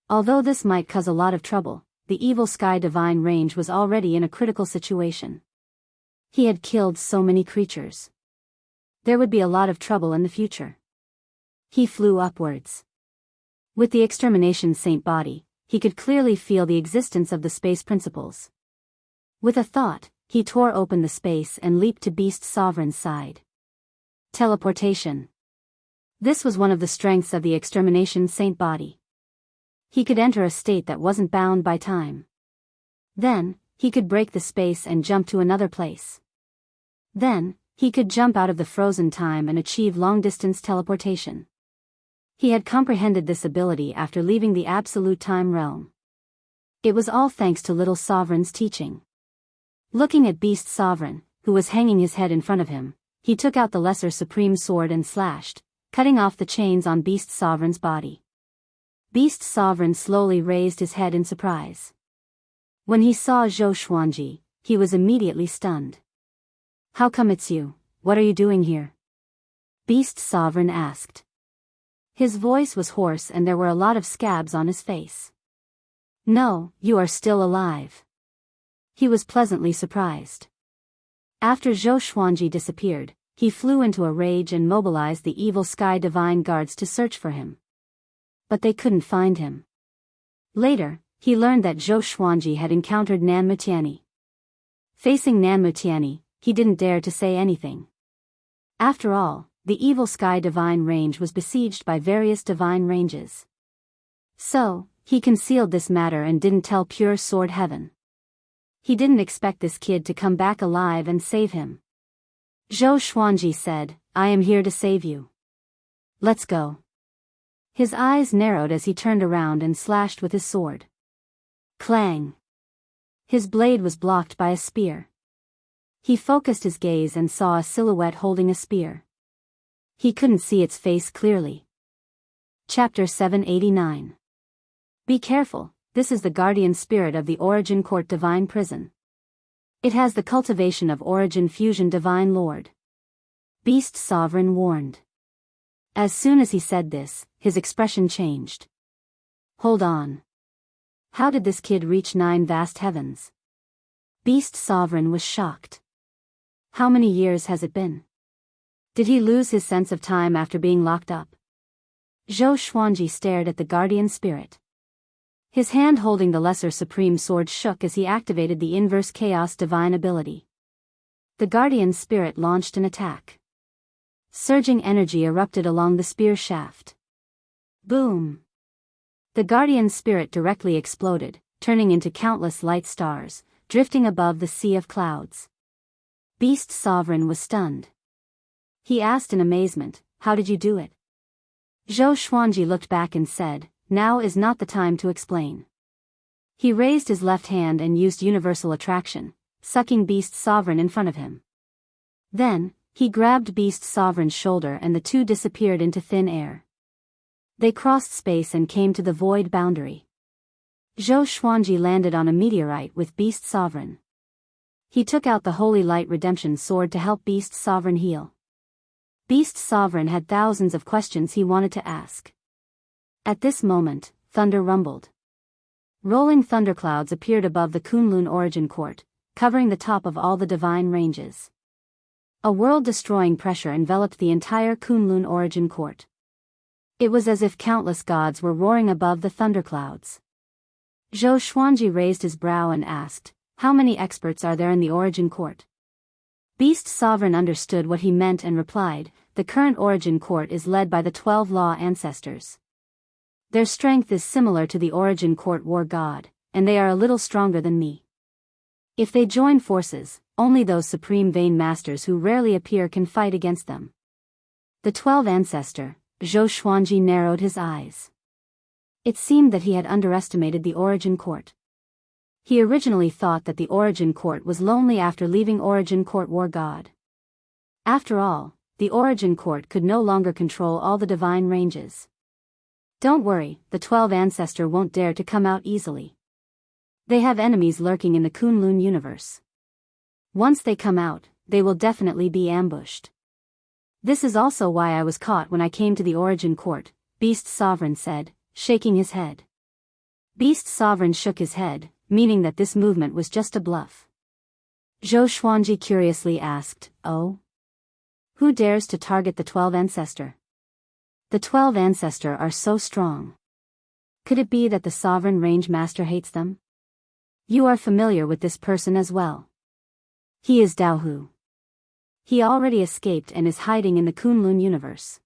Although this might cause a lot of trouble, the evil sky divine range was already in a critical situation. He had killed so many creatures. There would be a lot of trouble in the future. He flew upwards. With the extermination saint body, he could clearly feel the existence of the space principles. With a thought, he tore open the space and leaped to Beast Sovereign's side. Teleportation. This was one of the strengths of the extermination saint body. He could enter a state that wasn't bound by time. Then, he could break the space and jump to another place. Then, he could jump out of the frozen time and achieve long-distance teleportation. He had comprehended this ability after leaving the absolute time realm. It was all thanks to Little Sovereign's teaching. Looking at Beast Sovereign, who was hanging his head in front of him, he took out the Lesser Supreme Sword and slashed, cutting off the chains on Beast Sovereign's body. Beast Sovereign slowly raised his head in surprise. When he saw Zhou Xuanji, he was immediately stunned. "How come it's you? What are you doing here?" Beast Sovereign asked. His voice was hoarse and there were a lot of scabs on his face. "No, you are still alive." He was pleasantly surprised. After Zhou Xuanji disappeared, he flew into a rage and mobilized the evil sky divine guards to search for him. But they couldn't find him. Later, he learned that Zhou Xuanji had encountered Nan Mutiani. Facing Nan Mutiani, he didn't dare to say anything. After all, the evil sky divine range was besieged by various divine ranges. So, he concealed this matter and didn't tell Pure Sword Heaven. He didn't expect this kid to come back alive and save him. Zhou Xuanji said, "I am here to save you. Let's go." His eyes narrowed as he turned around and slashed with his sword. Clang! His blade was blocked by a spear. He focused his gaze and saw a silhouette holding a spear. He couldn't see its face clearly. Chapter 789. Be careful, this is the guardian spirit of the Origin Court Divine Prison. It has the cultivation of Origin Fusion Divine Lord. Beast Sovereign warned. As soon as he said this, his expression changed. Hold on. How did this kid reach 9 vast heavens? Beast Sovereign was shocked. How many years has it been? Did he lose his sense of time after being locked up? Zhou Xuanji stared at the guardian spirit. His hand holding the Lesser Supreme Sword shook as he activated the Inverse Chaos Divine ability. The guardian spirit launched an attack. Surging energy erupted along the spear shaft. Boom! The guardian's spirit directly exploded, turning into countless light stars, drifting above the sea of clouds. Beast Sovereign was stunned. He asked in amazement, "How did you do it?" Zhou Xuanji looked back and said, "Now is not the time to explain." He raised his left hand and used universal attraction, sucking Beast Sovereign in front of him. Then, he grabbed Beast Sovereign's shoulder and the two disappeared into thin air. They crossed space and came to the void boundary. Zhou Xuanji landed on a meteorite with Beast Sovereign. He took out the Holy Light Redemption Sword to help Beast Sovereign heal. Beast Sovereign had thousands of questions he wanted to ask. At this moment, thunder rumbled. Rolling thunderclouds appeared above the Kunlun Origin Court, covering the top of all the divine ranges. A world-destroying pressure enveloped the entire Kunlun Origin Court. It was as if countless gods were roaring above the thunderclouds. Zhou Xuanji raised his brow and asked, "How many experts are there in the Origin Court?" Beast Sovereign understood what he meant and replied, "The current Origin Court is led by the 12 Law Ancestors. Their strength is similar to the Origin Court War God, and they are a little stronger than me. If they join forces, only those supreme Vein Masters who rarely appear can fight against them." The 12 Ancestor, Zhou Xuanji narrowed his eyes. It seemed that he had underestimated the Origin Court. He originally thought that the Origin Court was lonely after leaving Origin Court War God. After all, the Origin Court could no longer control all the divine ranges. "Don't worry, the 12 Ancestor won't dare to come out easily. They have enemies lurking in the Kunlun universe. Once they come out, they will definitely be ambushed. This is also why I was caught when I came to the Origin Court," Beast Sovereign said, shaking his head. Beast Sovereign shook his head, meaning that this movement was just a bluff. Zhou Xuanji curiously asked, "Oh? Who dares to target the 12 Ancestor? The 12 Ancestor are so strong. Could it be that the Sovereign Range Master hates them? You are familiar with this person as well. He is Dao Hu. He already escaped and is hiding in the Kunlun universe.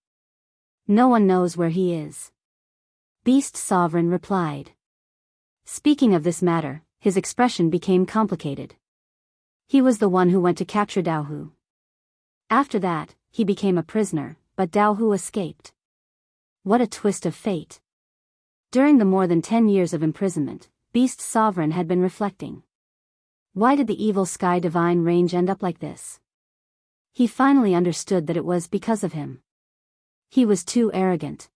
No one knows where he is." Beast Sovereign replied. Speaking of this matter, his expression became complicated. He was the one who went to capture Dao Hu. After that, he became a prisoner, but Dao Hu escaped. What a twist of fate. During the more than 10 years of imprisonment, Beast Sovereign had been reflecting. Why did the evil Sky Divine Range end up like this? He finally understood that it was because of him. He was too arrogant.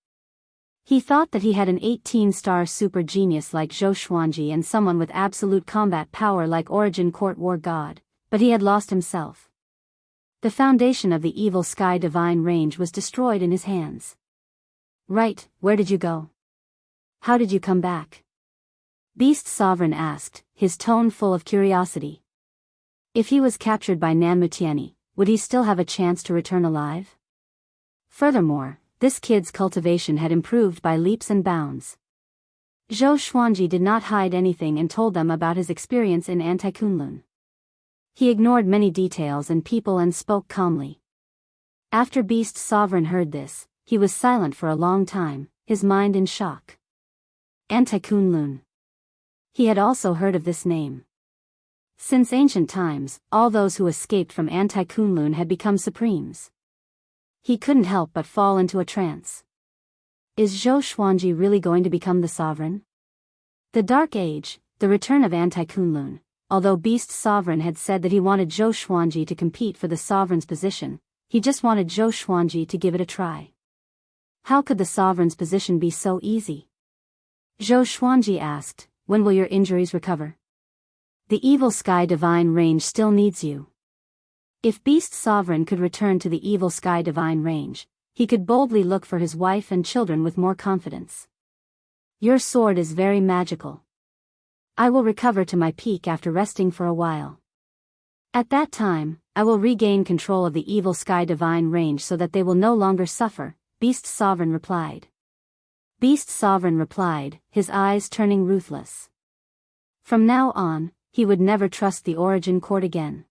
He thought that he had an 18-star super genius like Zhou Xuanji and someone with absolute combat power like Origin Court War God, but he had lost himself. The foundation of the evil Sky Divine Range was destroyed in his hands. "Right, where did you go? How did you come back?" Beast Sovereign asked, his tone full of curiosity. If he was captured by Nan Mutiani, would he still have a chance to return alive? Furthermore, this kid's cultivation had improved by leaps and bounds. Zhou Xuanji did not hide anything and told them about his experience in Anti-Kunlun. He ignored many details and people and spoke calmly. After Beast Sovereign heard this, he was silent for a long time, his mind in shock. Anti-Kunlun. He had also heard of this name. Since ancient times, all those who escaped from Anti-Kunlun had become supremes. He couldn't help but fall into a trance. Is Zhou Xuanji really going to become the sovereign? The Dark Age, the return of Anti-Kunlun. Although Beast Sovereign had said that he wanted Zhou Xuanji to compete for the sovereign's position, he just wanted Zhou Xuanji to give it a try. How could the sovereign's position be so easy? Zhou Xuanji asked, "When will your injuries recover? The evil Sky Divine Range still needs you." If Beast Sovereign could return to the evil Sky Divine Range, he could boldly look for his wife and children with more confidence. "Your sword is very magical. I will recover to my peak after resting for a while. At that time, I will regain control of the evil Sky Divine Range so that they will no longer suffer," Beast Sovereign replied. Beast Sovereign replied, his eyes turning ruthless. From now on, he would never trust the Origin Court again.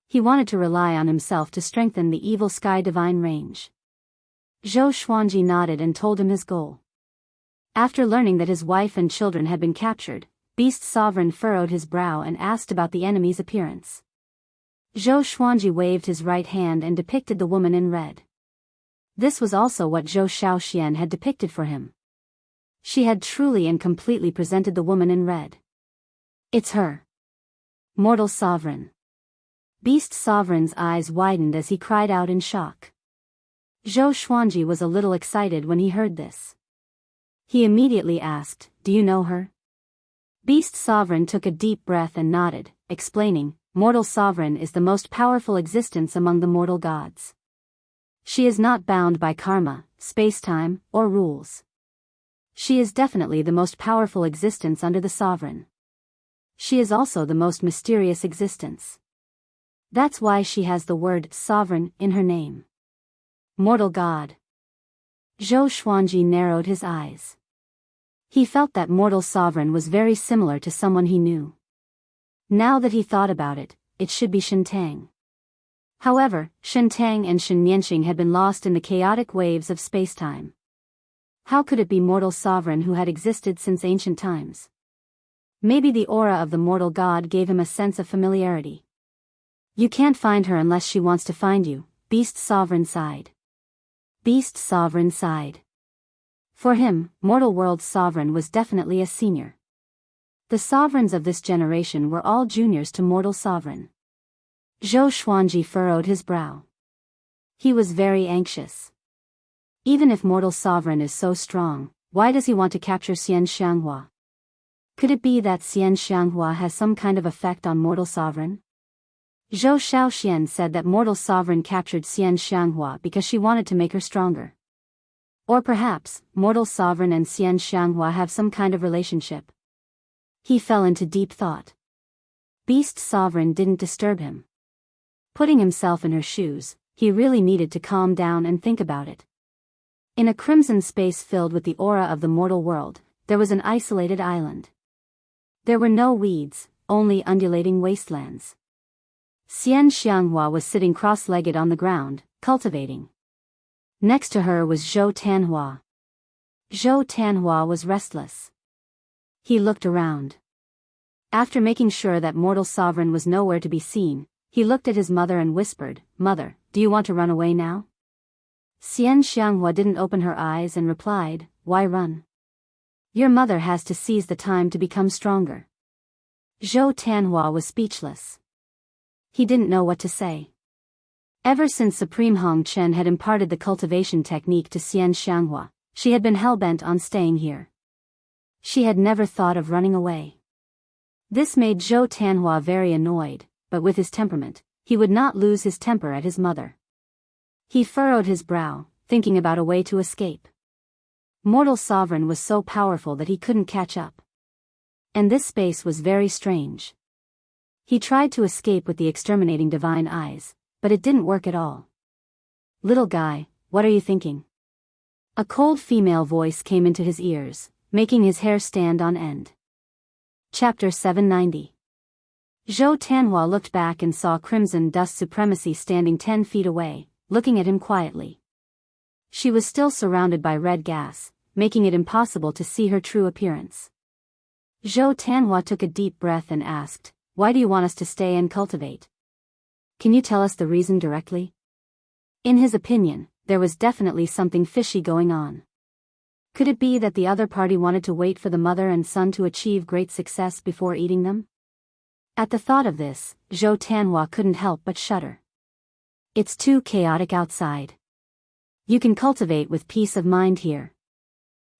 He wanted to rely on himself to strengthen the evil Sky Divine Range. Zhou Xuanji nodded and told him his goal. After learning that his wife and children had been captured, Beast Sovereign furrowed his brow and asked about the enemy's appearance. Zhou Xuanji waved his right hand and depicted the woman in red. This was also what Zhou Shaoxian had depicted for him. She had truly and completely presented the woman in red. It's her. Mortal Sovereign. Beast Sovereign's eyes widened as he cried out in shock. Zhou Xuanji was a little excited when he heard this. He immediately asked, "Do you know her?" Beast Sovereign took a deep breath and nodded, explaining, "Mortal Sovereign is the most powerful existence among the mortal gods. She is not bound by karma, space-time, or rules. She is definitely the most powerful existence under the Sovereign. She is also the most mysterious existence. That's why she has the word Sovereign in her name." Mortal God. Zhou Xuanji narrowed his eyes. He felt that Mortal Sovereign was very similar to someone he knew. Now that he thought about it, it should be Shentang. However, Shentang and Shen Nianxing had been lost in the chaotic waves of space-time. How could it be Mortal Sovereign who had existed since ancient times? Maybe the aura of the mortal god gave him a sense of familiarity. "You can't find her unless she wants to find you," Beast Sovereign sighed. Beast Sovereign sighed. For him, Mortal World's Sovereign was definitely a senior. The sovereigns of this generation were all juniors to Mortal Sovereign. Zhou Xuanji furrowed his brow. He was very anxious. Even if Mortal Sovereign is so strong, why does he want to capture Xian Xianghua? Could it be that Xian Xianghua has some kind of effect on Mortal Sovereign? Zhou Shaoxian said that Mortal Sovereign captured Xian Xianghua because she wanted to make her stronger. Or perhaps, Mortal Sovereign and Xian Xianghua have some kind of relationship. He fell into deep thought. Beast Sovereign didn't disturb him. Putting himself in her shoes, he really needed to calm down and think about it. In a crimson space filled with the aura of the mortal world, there was an isolated island. There were no weeds, only undulating wastelands. Xian Xianghua was sitting cross-legged on the ground, cultivating. Next to her was Zhou Tanhua. Zhou Tanhua was restless. He looked around. After making sure that Mortal Sovereign was nowhere to be seen, he looked at his mother and whispered, "Mother, do you want to run away now?" Xian Xianghua didn't open her eyes and replied, "Why run? Your mother has to seize the time to become stronger." Zhou Tanhua was speechless. He didn't know what to say. Ever since Supreme Hong Chen had imparted the cultivation technique to Xian Xianghua, she had been hell-bent on staying here. She had never thought of running away. This made Zhou Tanhua very annoyed, but with his temperament, he would not lose his temper at his mother. He furrowed his brow, thinking about a way to escape. Mortal Sovereign was so powerful that he couldn't catch up. And this space was very strange. He tried to escape with the exterminating divine eyes, but it didn't work at all. "Little guy, what are you thinking?" A cold female voice came into his ears, making his hair stand on end. Chapter 790. Zhou Tanhua looked back and saw Crimson Dust Supremacy standing 10 feet away, looking at him quietly. She was still surrounded by red gas, making it impossible to see her true appearance. Zhou Tanhua took a deep breath and asked, "Why do you want us to stay and cultivate? Can you tell us the reason directly?" In his opinion, there was definitely something fishy going on. Could it be that the other party wanted to wait for the mother and son to achieve great success before eating them? At the thought of this, Zhou Tanhua couldn't help but shudder. "It's too chaotic outside. You can cultivate with peace of mind here,"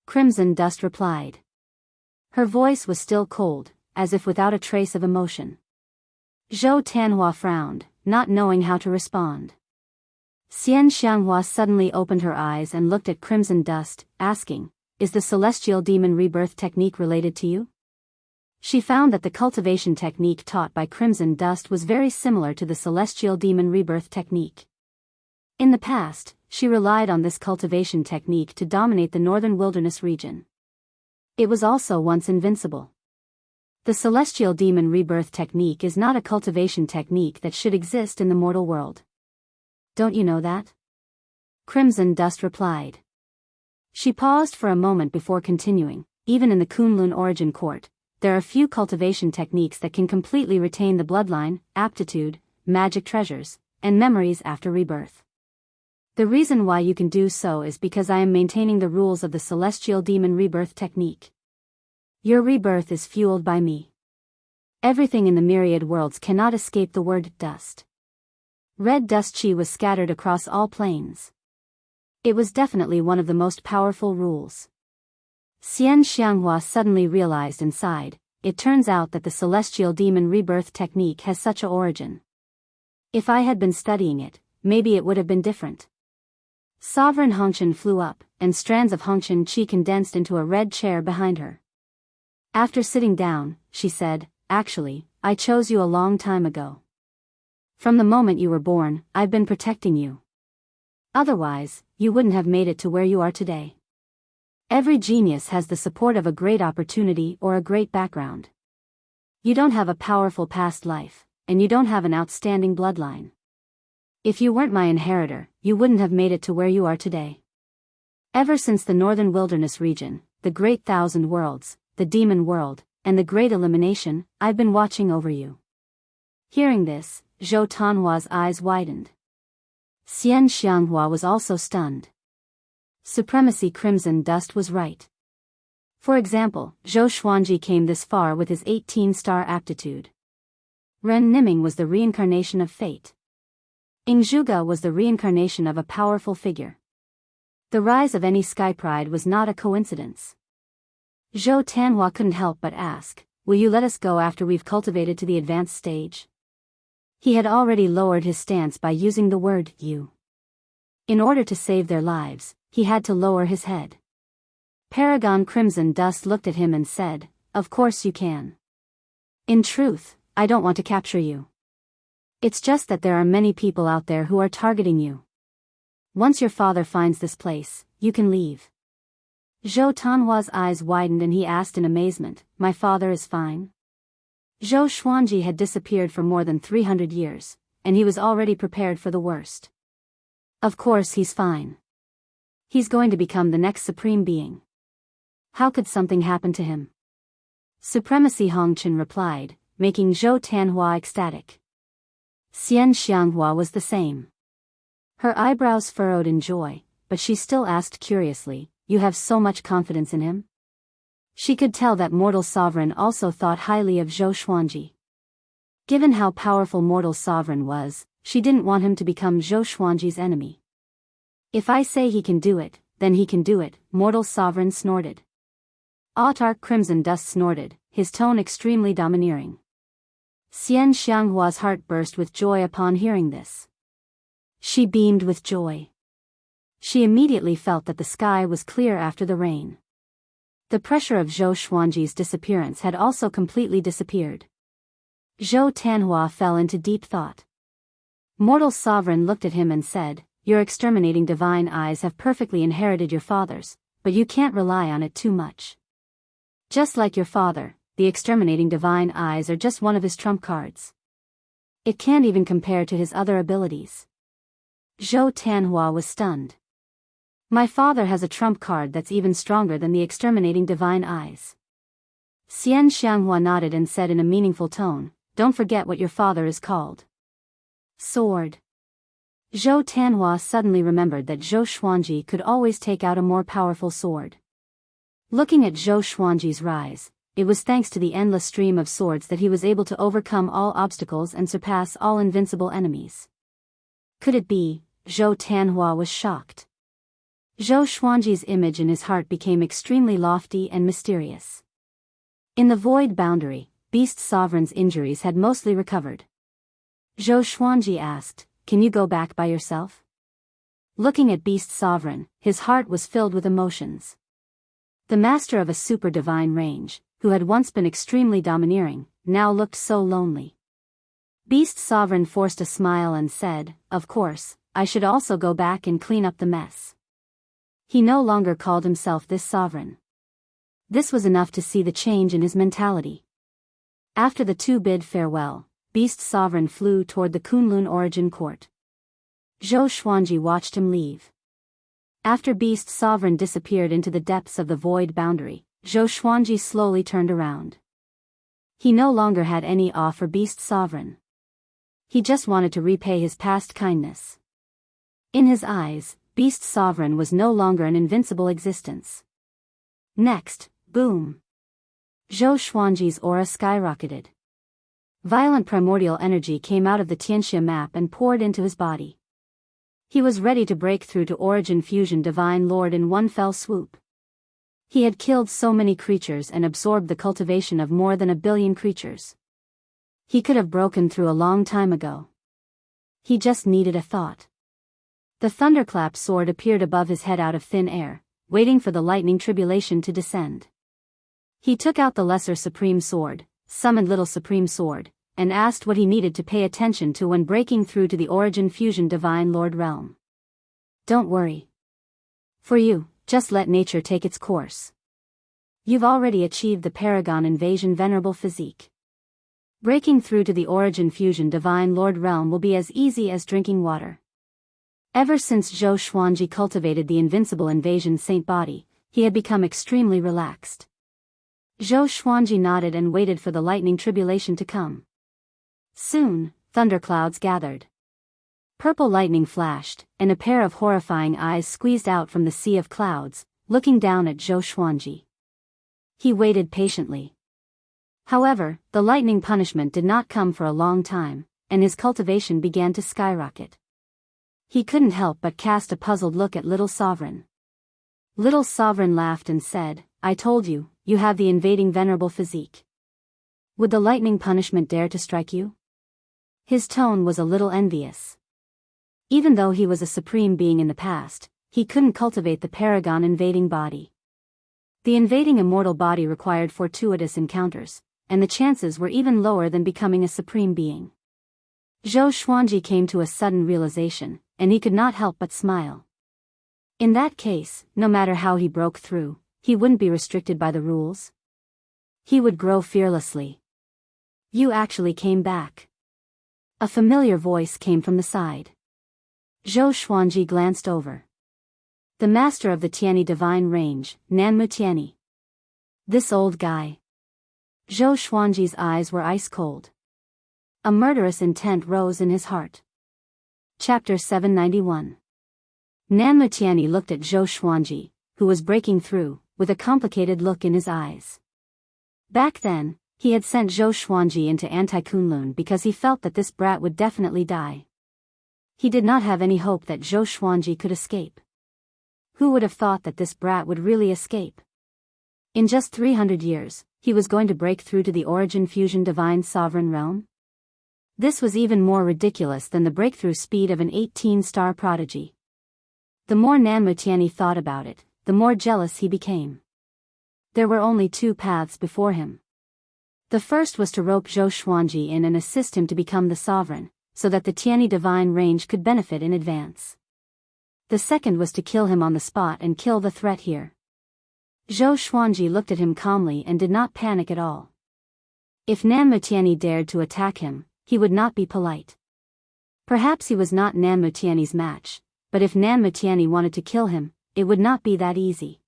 Crimson Dust replied. Her voice was still cold, as if without a trace of emotion. Zhou Tanhua frowned, not knowing how to respond. Xian Xianghua suddenly opened her eyes and looked at Crimson Dust, asking, "Is the celestial demon rebirth technique related to you?" She found that the cultivation technique taught by Crimson Dust was very similar to the celestial demon rebirth technique. In the past, she relied on this cultivation technique to dominate the northern wilderness region. It was also once invincible. The celestial demon rebirth technique is not a cultivation technique that should exist in the mortal world. Don't you know that? Crimson Dust replied. She paused for a moment before continuing. Even in the Kunlun origin court, there are few cultivation techniques that can completely retain the bloodline, aptitude, magic treasures, and memories after rebirth. The reason why you can do so is because I am maintaining the rules of the celestial demon rebirth technique. Your rebirth is fueled by me. Everything in the myriad worlds cannot escape the word dust. Red dust chi was scattered across all planes. It was definitely one of the most powerful rules. Xian Xianghua suddenly realized and sighed. It turns out that the celestial demon rebirth technique has such a origin. If I had been studying it, maybe it would have been different. Sovereign Hongqian flew up, and strands of Hongqian chi condensed into a red chair behind her. After sitting down, she said, "Actually, I chose you a long time ago. From the moment you were born, I've been protecting you. Otherwise, you wouldn't have made it to where you are today. Every genius has the support of a great opportunity or a great background. You don't have a powerful past life, and you don't have an outstanding bloodline. If you weren't my inheritor, you wouldn't have made it to where you are today. Ever since the Northern Wilderness region, the Great Thousand Worlds, the Demon World, and the Great Elimination, I've been watching over you." Hearing this, Zhou Tanhua's eyes widened. Xian Xianghua was also stunned. Supremacy Crimson Dust was right. For example, Zhou Xuanji came this far with his 18-star aptitude. Ren Niming was the reincarnation of fate. Ing Zhuge was the reincarnation of a powerful figure. The rise of any sky pride was not a coincidence. Zhou Tanhua couldn't help but ask, "Will you let us go after we've cultivated to the advanced stage?" He had already lowered his stance by using the word "you." In order to save their lives, he had to lower his head. Paragon Crimson Dust looked at him and said, "Of course you can. In truth, I don't want to capture you. It's just that there are many people out there who are targeting you. Once your father finds this place, you can leave." Zhou Tanhua's eyes widened and he asked in amazement, "My father is fine?" Zhou Xuanji had disappeared for more than 300 years, and he was already prepared for the worst. Of course he's fine. He's going to become the next supreme being. How could something happen to him? Supremacy Hongqian replied, making Zhou Tanhua ecstatic. Xian Xianghua was the same. Her eyebrows furrowed in joy, but she still asked curiously, "You have so much confidence in him?" She could tell that Mortal Sovereign also thought highly of Zhou Xuanji. Given how powerful Mortal Sovereign was, she didn't want him to become Zhou Xuanji's enemy. "If I say he can do it, then he can do it," Mortal Sovereign snorted. Autarch Crimson Dust snorted, his tone extremely domineering. Xian Xianghua's heart burst with joy upon hearing this. She beamed with joy. She immediately felt that the sky was clear after the rain. The pressure of Zhou Xuanji's disappearance had also completely disappeared. Zhou Tanhua fell into deep thought. Mortal Sovereign looked at him and said, "Your exterminating divine eyes have perfectly inherited your father's, but you can't rely on it too much. Just like your father, the exterminating divine eyes are just one of his trump cards. It can't even compare to his other abilities." Zhou Tanhua was stunned. "My father has a trump card that's even stronger than the exterminating divine eyes." Xian Xianghua nodded and said in a meaningful tone, "Don't forget what your father is called." Sword. Zhou Tanhua suddenly remembered that Zhou Xuanji could always take out a more powerful sword. Looking at Zhou Xuanji's rise, it was thanks to the endless stream of swords that he was able to overcome all obstacles and surpass all invincible enemies. Could it be? Zhou Tanhua was shocked. Zhou Xuanji's image in his heart became extremely lofty and mysterious. In the void boundary, Beast Sovereign's injuries had mostly recovered. Zhou Xuanji asked, "Can you go back by yourself?" Looking at Beast Sovereign, his heart was filled with emotions. The master of a super divine range, who had once been extremely domineering, now looked so lonely. Beast Sovereign forced a smile and said, "Of course, I should also go back and clean up the mess." He no longer called himself this sovereign. This was enough to see the change in his mentality. After the two bid farewell, Beast Sovereign flew toward the Kunlun origin court. Zhou Xuanji watched him leave. After Beast Sovereign disappeared into the depths of the void boundary, Zhou Xuanji slowly turned around. He no longer had any awe for Beast Sovereign. He just wanted to repay his past kindness. In his eyes, Beast Sovereign was no longer an invincible existence. Next, boom! Zhou Xuanji's aura skyrocketed. Violent primordial energy came out of the Tianxia map and poured into his body. He was ready to break through to Origin Fusion Divine Lord in one fell swoop. He had killed so many creatures and absorbed the cultivation of more than 1 billion creatures. He could have broken through a long time ago. He just needed a thought. The thunderclap sword appeared above his head out of thin air, waiting for the lightning tribulation to descend. He took out the lesser supreme sword, summoned little supreme sword, and asked what he needed to pay attention to when breaking through to the Origin Fusion Divine Lord realm. Don't worry. For you, just let nature take its course. You've already achieved the Paragon Invasion Venerable Physique. Breaking through to the Origin Fusion Divine Lord realm will be as easy as drinking water. Ever since Zhou Xuanji cultivated the Invincible Invasion Saint Body, he had become extremely relaxed. Zhou Xuanji nodded and waited for the lightning tribulation to come. Soon, thunderclouds gathered. Purple lightning flashed, and a pair of horrifying eyes squeezed out from the sea of clouds, looking down at Zhou Xuanji. He waited patiently. However, the lightning punishment did not come for a long time, and his cultivation began to skyrocket. He couldn't help but cast a puzzled look at Little Sovereign. Little Sovereign laughed and said, "I told you, you have the invading venerable physique. Would the lightning punishment dare to strike you?" His tone was a little envious. Even though he was a supreme being in the past, he couldn't cultivate the Paragon invading body. The invading immortal body required fortuitous encounters, and the chances were even lower than becoming a supreme being. Zhou Xuanji came to a sudden realization, and he could not help but smile. In that case, no matter how he broke through, he wouldn't be restricted by the rules. He would grow fearlessly. "You actually came back." A familiar voice came from the side. Zhou Xuanji glanced over. The master of the Tianyi Divine Range, Nanmu Tianyi. This old guy. Zhou Xuanji's eyes were ice cold. A murderous intent rose in his heart. Chapter 791. Nanmu Tianyi looked at Zhou Xuanji, who was breaking through, with a complicated look in his eyes. Back then, he had sent Zhou Xuanji into Anti-Kunlun because he felt that this brat would definitely die. He did not have any hope that Zhou Xuanji could escape. Who would have thought that this brat would really escape? In just 300 years, he was going to break through to the Origin Fusion Divine Sovereign Realm? This was even more ridiculous than the breakthrough speed of an 18-star prodigy. The more Nanmu Tianyi thought about it, the more jealous he became. There were only 2 paths before him. The first was to rope Zhou Xuanji in and assist him to become the sovereign, so that the Tianyi Divine Range could benefit in advance. The second was to kill him on the spot and kill the threat here. Zhou Xuanji looked at him calmly and did not panic at all. If Nanmu Tianyi dared to attack him, he would not be polite. Perhaps he was not Nanmu Tianyi's match, but if Nanmu Tianyi wanted to kill him, it would not be that easy.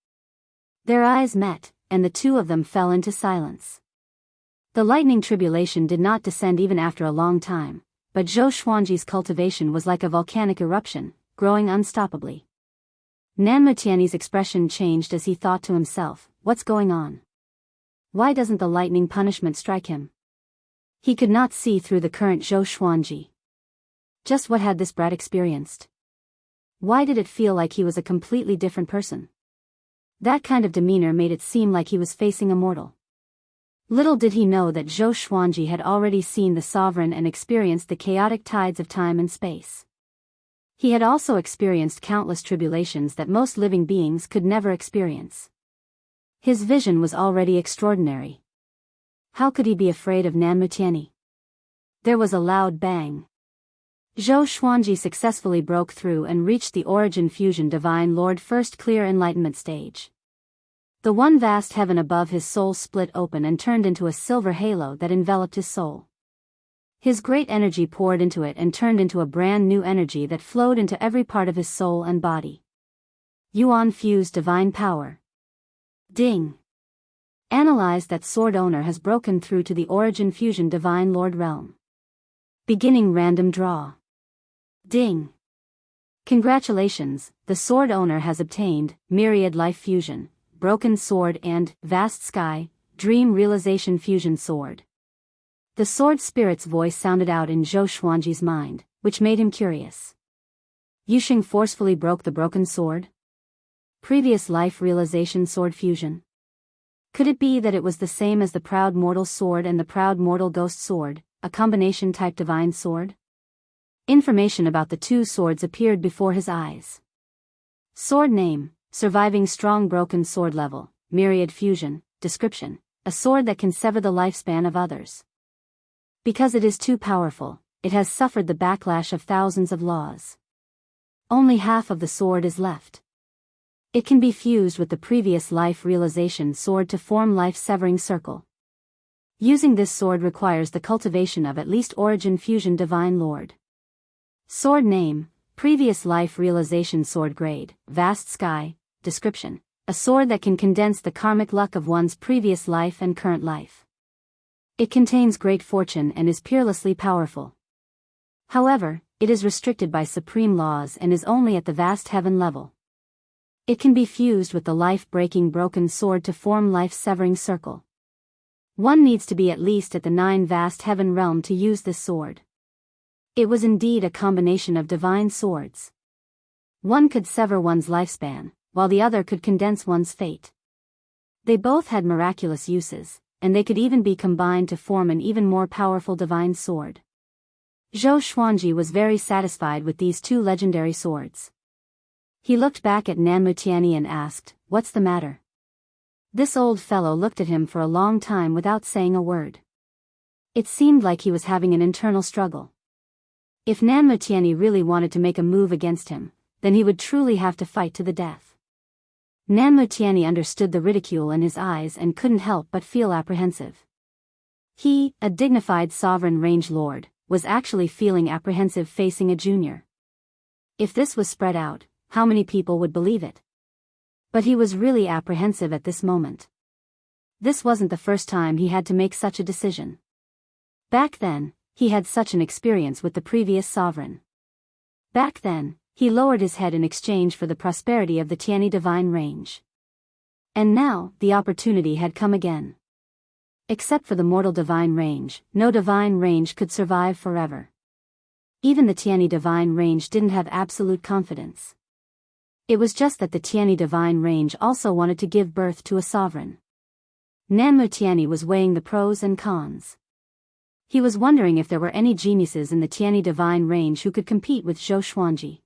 Their eyes met, and the 2 of them fell into silence. The lightning tribulation did not descend even after a long time, but Zhou Xuanji's cultivation was like a volcanic eruption, growing unstoppably. Nanmu Tianyi's expression changed as he thought to himself, "What's going on? Why doesn't the lightning punishment strike him?" He could not see through the current Zhou Xuanji. Just what had this brat experienced? Why did it feel like he was a completely different person? That kind of demeanor made it seem like he was facing a mortal. Little did he know that Zhou Xuanji had already seen the sovereign and experienced the chaotic tides of time and space. He had also experienced countless tribulations that most living beings could never experience. His vision was already extraordinary. How could he be afraid of Nanmu Tianyi? There was a loud bang. Zhou Xuanji successfully broke through and reached the Origin Fusion Divine Lord first clear enlightenment stage. The one vast heaven above his soul split open and turned into a silver halo that enveloped his soul. His great energy poured into it and turned into a brand new energy that flowed into every part of his soul and body. Yuan fuse divine power. Ding. Analyze that sword owner has broken through to the origin fusion divine lord realm. Beginning random draw. Ding. Congratulations, the sword owner has obtained myriad life fusion, broken sword and vast sky, dream realization fusion sword. The sword spirit's voice sounded out in Zhou Xuanji's mind, which made him curious. Yuxing forcefully broke the broken sword? Previous life realization sword fusion? Could it be that it was the same as the proud mortal sword and the proud mortal ghost sword, a combination type divine sword? Information about the two swords appeared before his eyes. Sword name, surviving strong broken sword level, myriad fusion, description, a sword that can sever the lifespan of others. Because it is too powerful, it has suffered the backlash of thousands of laws. Only half of the sword is left. It can be fused with the previous life realization sword to form life-severing circle. Using this sword requires the cultivation of at least origin fusion divine lord. Sword name, previous life realization sword grade, vast sky, description, a sword that can condense the karmic luck of one's previous life and current life. It contains great fortune and is peerlessly powerful. However, it is restricted by supreme laws and is only at the vast heaven level. It can be fused with the life-breaking broken sword to form life-severing circle. One needs to be at least at the 9 vast heaven realm to use this sword. It was indeed a combination of divine swords. One could sever one's lifespan, while the other could condense one's fate. They both had miraculous uses, and they could even be combined to form an even more powerful divine sword. Zhou Xuanji was very satisfied with these two legendary swords. He looked back at Nanmu Tianyi and asked, "What's the matter?" This old fellow looked at him for a long time without saying a word. It seemed like he was having an internal struggle. If Nanmu Tianyi really wanted to make a move against him, then he would truly have to fight to the death. Nanmu Tianyi understood the ridicule in his eyes and couldn't help but feel apprehensive. He, a dignified sovereign range lord, was actually feeling apprehensive facing a junior. If this was spread out, how many people would believe it? But he was really apprehensive at this moment. This wasn't the first time he had to make such a decision. Back then, he had such an experience with the previous sovereign. Back then, he lowered his head in exchange for the prosperity of the Tianyi divine range. And now, the opportunity had come again. Except for the mortal divine range, no divine range could survive forever. Even the Tianyi divine range didn't have absolute confidence. It was just that the Tianyi divine range also wanted to give birth to a sovereign. Nanmu Tianyi was weighing the pros and cons. He was wondering if there were any geniuses in the Tianyi divine range who could compete with Zhou Xuanji.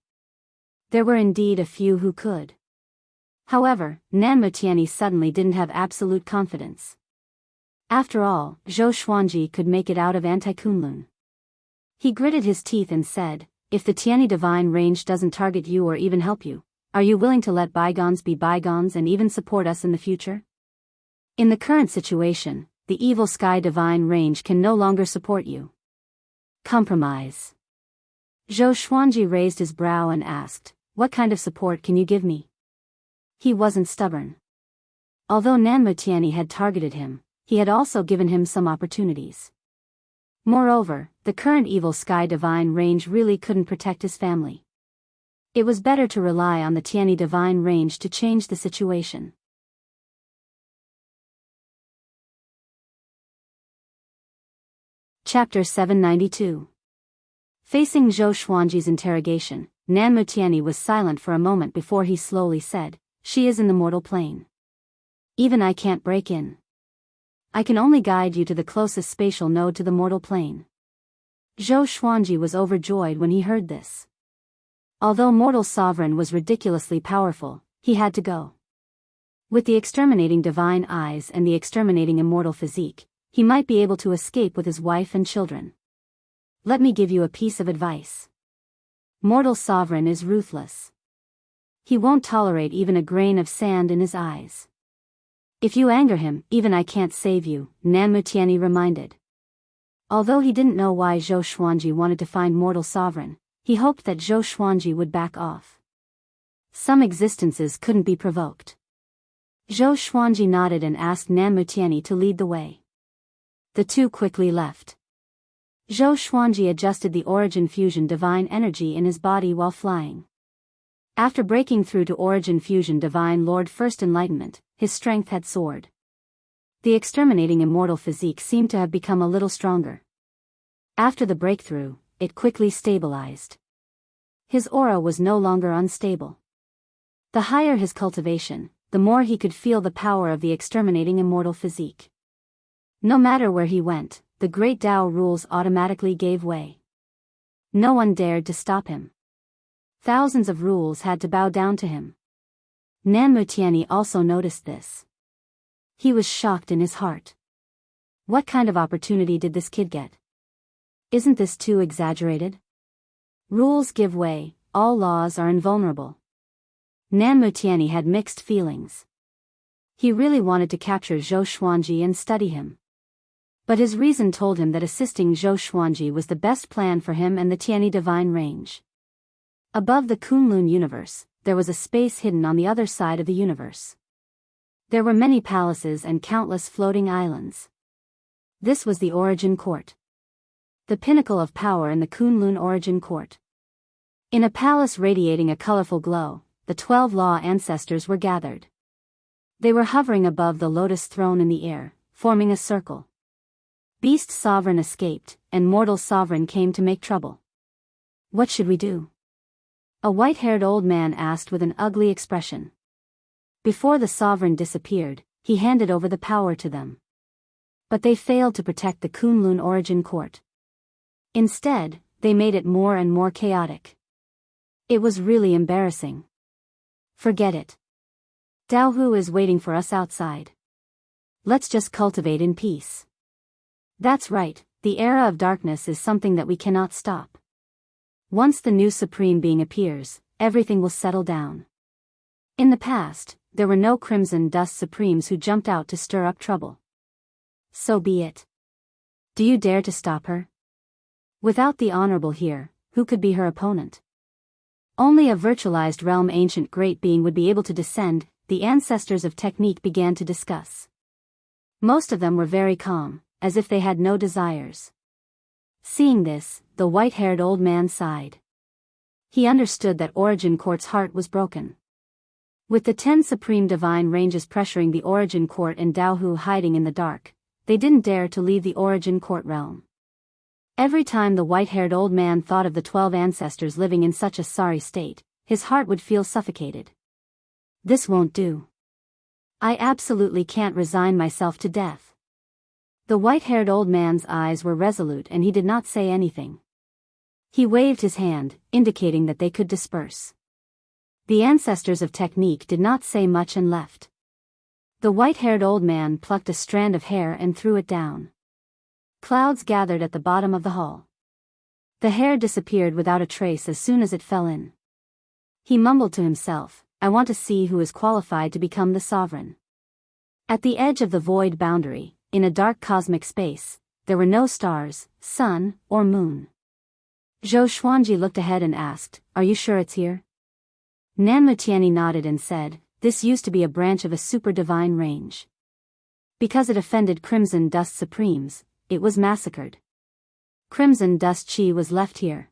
There were indeed a few who could. However, Nanmu Tianyi suddenly didn't have absolute confidence. After all, Zhou Xuanji could make it out of Anti-Kunlun. He gritted his teeth and said, "If the Tianyi divine range doesn't target you or even help you, are you willing to let bygones be bygones and even support us in the future?" In the current situation, the evil sky divine range can no longer support you. Compromise. Zhou Xuanji raised his brow and asked, "What kind of support can you give me?" He wasn't stubborn. Although Nanmu Tianyi had targeted him, he had also given him some opportunities. Moreover, the current evil sky divine range really couldn't protect his family. It was better to rely on the Tianyi divine range to change the situation. Chapter 792. Facing Zhou Xuanji's interrogation, Nanmu Tianyi was silent for a moment before he slowly said, "She is in the mortal plane. Even I can't break in. I can only guide you to the closest spatial node to the mortal plane." Zhou Xuanji was overjoyed when he heard this. Although mortal sovereign was ridiculously powerful, he had to go. With the exterminating divine eyes and the exterminating immortal physique, he might be able to escape with his wife and children. Let me give you a piece of advice. Mortal sovereign is ruthless. He won't tolerate even a grain of sand in his eyes. If you anger him, even I can't save you, Nanmu Tianyi reminded. Although he didn't know why Zhou Xuanji wanted to find mortal sovereign, he hoped that Zhou Xuanji would back off. Some existences couldn't be provoked. Zhou Xuanji nodded and asked Nan Mutianyi to lead the way. The two quickly left. Zhou Xuanji adjusted the Origin Fusion Divine Energy in his body while flying. After breaking through to Origin Fusion Divine Lord First Enlightenment, his strength had soared. The exterminating immortal physique seemed to have become a little stronger. After the breakthrough, it quickly stabilized. His aura was no longer unstable. The higher his cultivation, the more he could feel the power of the exterminating immortal physique. No matter where he went, the great Tao rules automatically gave way. No one dared to stop him. Thousands of rules had to bow down to him. Nan Mutianyi also noticed this. He was shocked in his heart. What kind of opportunity did this kid get? Isn't this too exaggerated? Rules give way, all laws are invulnerable. Nan Mutianyi had mixed feelings. He really wanted to capture Zhou Xuanji and study him. But his reason told him that assisting Zhou Xuanji was the best plan for him and the Tianyi Divine Range. Above the Kunlun universe, there was a space hidden on the other side of the universe. There were many palaces and countless floating islands. This was the Origin Court. The pinnacle of power in the Kunlun Origin Court. In a palace radiating a colorful glow, the 12 Law ancestors were gathered. They were hovering above the lotus throne in the air, forming a circle. Beast Sovereign escaped, and Mortal Sovereign came to make trouble. What should we do? A white-haired old man asked with an ugly expression. Before the Sovereign disappeared, he handed over the power to them. But they failed to protect the Kunlun Origin Court. Instead, they made it more and more chaotic. It was really embarrassing. Forget it. Dao Hu is waiting for us outside. Let's just cultivate in peace. That's right, the era of darkness is something that we cannot stop. Once the new Supreme Being appears, everything will settle down. In the past, there were no Crimson Dust Supremes who jumped out to stir up trouble. So be it. Do you dare to stop her? Without the Honorable here, who could be her opponent? Only a virtualized realm ancient great being would be able to descend, the ancestors of technique began to discuss. Most of them were very calm, as if they had no desires. Seeing this, the white-haired old man sighed. He understood that Origin Court's heart was broken. With the 10 supreme divine ranges pressuring the Origin Court and Dao Hu hiding in the dark, they didn't dare to leave the Origin Court realm. Every time the white-haired old man thought of the 12 ancestors living in such a sorry state, his heart would feel suffocated. This won't do. I absolutely can't resign myself to death. The white-haired old man's eyes were resolute and he did not say anything. He waved his hand, indicating that they could disperse. The ancestors of technique did not say much and left. The white-haired old man plucked a strand of hair and threw it down. Clouds gathered at the bottom of the hall. The hair disappeared without a trace as soon as it fell in. He mumbled to himself, I want to see who is qualified to become the sovereign. At the edge of the void boundary, in a dark cosmic space, there were no stars, sun, or moon. Zhou Xuanji looked ahead and asked, Are you sure it's here? Nan Mutianyi nodded and said, This used to be a branch of a super divine range. Because it offended Crimson Dust Supremes, it was massacred. Crimson Dust Chi was left here.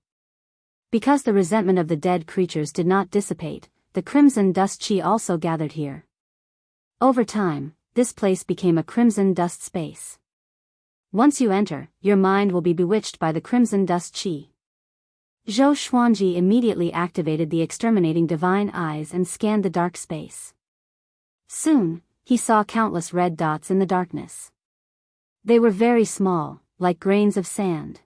Because the resentment of the dead creatures did not dissipate, the Crimson Dust Chi also gathered here. Over time, this place became a crimson dust space. Once you enter, your mind will be bewitched by the crimson dust chi. Zhou Xuanji immediately activated the exterminating divine eyes and scanned the dark space. Soon, he saw countless red dots in the darkness. They were very small, like grains of sand.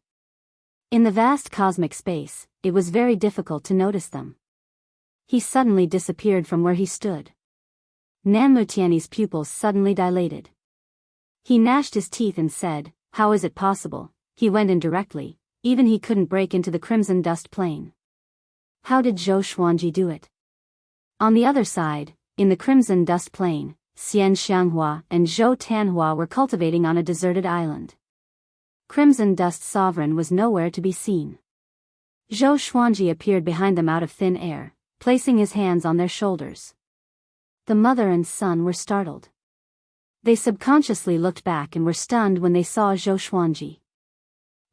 In the vast cosmic space, it was very difficult to notice them. He suddenly disappeared from where he stood. Nan Mutianyi's pupils suddenly dilated. He gnashed his teeth and said, How is it possible? He went in directly, even he couldn't break into the crimson dust plane. How did Zhou Xuanji do it? On the other side, in the crimson dust plane, Xian Xianghua and Zhou Tanhua were cultivating on a deserted island. Crimson Dust Sovereign was nowhere to be seen. Zhou Xuanji appeared behind them out of thin air, placing his hands on their shoulders. The mother and son were startled. They subconsciously looked back and were stunned when they saw Zhou Xuanji.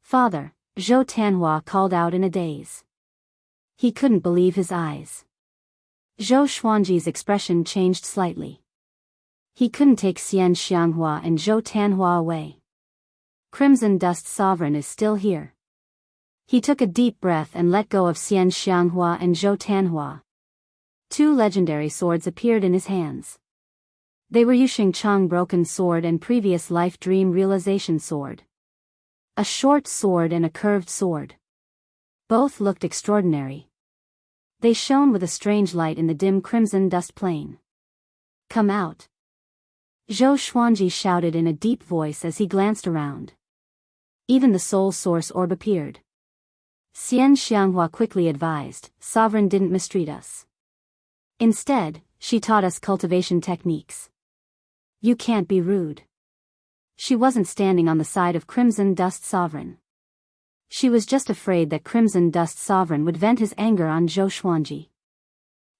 "Father," Zhou Tianhua called out in a daze. He couldn't believe his eyes. Zhou Xuanji's expression changed slightly. He couldn't take Xian Xianghua and Zhou Tianhua away. Crimson Dust Sovereign is still here. He took a deep breath and let go of Xian Xianghua and Zhou Tianhua. Two legendary swords appeared in his hands. They were Yuxing Chang Broken Sword and Previous Life Dream Realization Sword. A short sword and a curved sword. Both looked extraordinary. They shone with a strange light in the dim crimson dust plain. "Come out!" Zhou Xuanji shouted in a deep voice as he glanced around. Even the soul source orb appeared. Xian Xianghua quickly advised, "Sovereign didn't mistreat us. Instead, she taught us cultivation techniques. You can't be rude." She wasn't standing on the side of Crimson Dust Sovereign. She was just afraid that Crimson Dust Sovereign would vent his anger on Zhou Xuanji.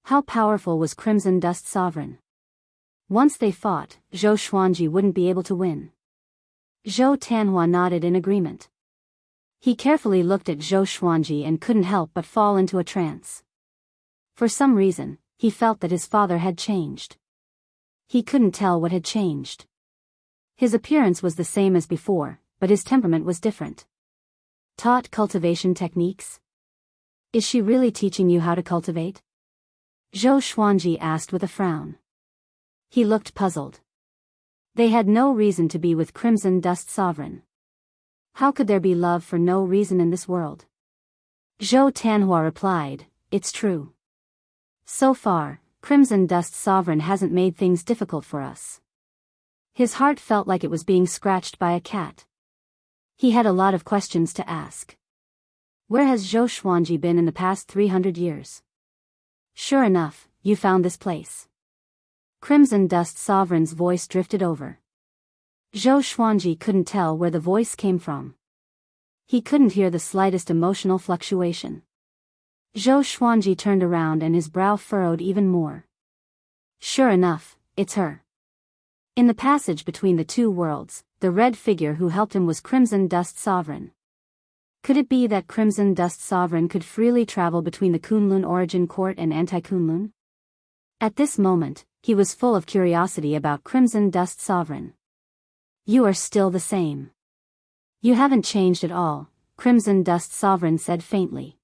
How powerful was Crimson Dust Sovereign? Once they fought, Zhou Xuanji wouldn't be able to win. Zhou Tianhua nodded in agreement. He carefully looked at Zhou Xuanji and couldn't help but fall into a trance. For some reason, he felt that his father had changed. He couldn't tell what had changed. His appearance was the same as before, but his temperament was different. Taught cultivation techniques? Is she really teaching you how to cultivate? Zhou Xuanji asked with a frown. He looked puzzled. They had no reason to be with Crimson Dust Sovereign. How could there be love for no reason in this world? Zhou Tianhua replied, "It's true. So far, Crimson Dust Sovereign hasn't made things difficult for us." His heart felt like it was being scratched by a cat. He had a lot of questions to ask. Where has Zhou Xuanji been in the past 300 years? "Sure enough, you found this place." Crimson Dust Sovereign's voice drifted over. Zhou Xuanji couldn't tell where the voice came from. He couldn't hear the slightest emotional fluctuation. Zhou Xuanji turned around and his brow furrowed even more. "Sure enough, it's her." In the passage between the two worlds, the red figure who helped him was Crimson Dust Sovereign. Could it be that Crimson Dust Sovereign could freely travel between the Kunlun Origin Court and Anti-Kunlun? At this moment, he was full of curiosity about Crimson Dust Sovereign. "You are still the same. You haven't changed at all," Crimson Dust Sovereign said faintly.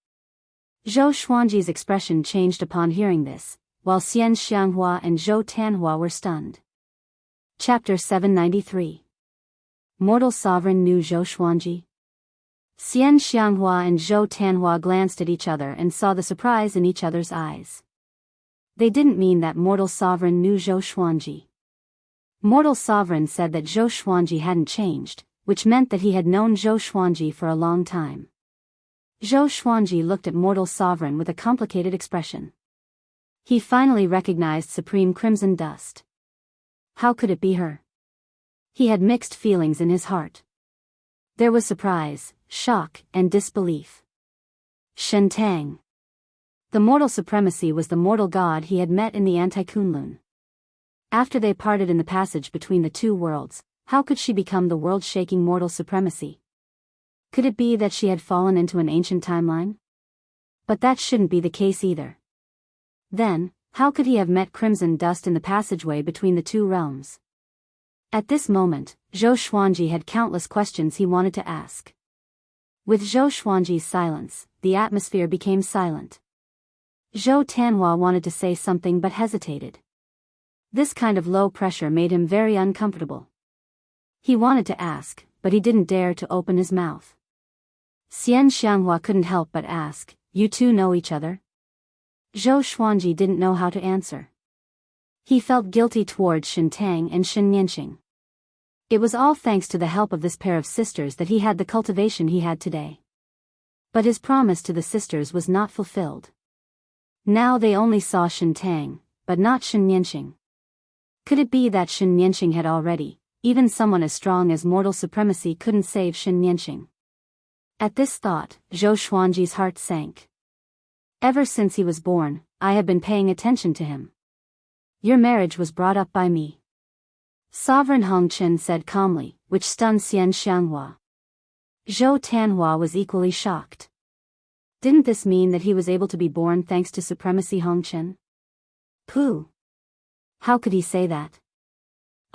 Zhou Xuanji's expression changed upon hearing this, while Xian Xianghua and Zhou Tianhua were stunned. Chapter 793. Mortal Sovereign knew Zhou Xuanji? Xian Xianghua and Zhou Tianhua glanced at each other and saw the surprise in each other's eyes. They didn't mean that Mortal Sovereign knew Zhou Xuanji. Mortal Sovereign said that Zhou Xuanji hadn't changed, which meant that he had known Zhou Xuanji for a long time. Zhou Xuanji looked at Mortal Sovereign with a complicated expression. He finally recognized Supreme Crimson Dust. How could it be her? He had mixed feelings in his heart. There was surprise, shock, and disbelief. Shen Tang. The mortal supremacy was the mortal god he had met in the Anti-Kunlun. After they parted in the passage between the two worlds, how could she become the world-shaking mortal supremacy? Could it be that she had fallen into an ancient timeline? But that shouldn't be the case either. Then, how could he have met Crimson Dust in the passageway between the two realms? At this moment, Zhou Xuanji had countless questions he wanted to ask. With Zhou Xuanji's silence, the atmosphere became silent. Zhou Tianhua wanted to say something but hesitated. This kind of low pressure made him very uncomfortable. He wanted to ask, but he didn't dare to open his mouth. Xian Xianghua couldn't help but ask, "You two know each other?" Zhou Xuanji didn't know how to answer. He felt guilty towards Shen Tang and Shen Yanqing. It was all thanks to the help of this pair of sisters that he had the cultivation he had today. But his promise to the sisters was not fulfilled. Now they only saw Shen Tang, but not Shen Yanqing. Could it be that Shen Yanqing had already, even someone as strong as mortal supremacy couldn't save Shen Yanqing? At this thought, Zhou Xuanji's heart sank. Ever since he was born, I have been paying attention to him. Your marriage was brought up by me. Sovereign Hong Chen said calmly, which stunned Xian Xianghua. Zhou Tanhua was equally shocked. Didn't this mean that he was able to be born thanks to supremacy Hong Chen? Pooh! How could he say that?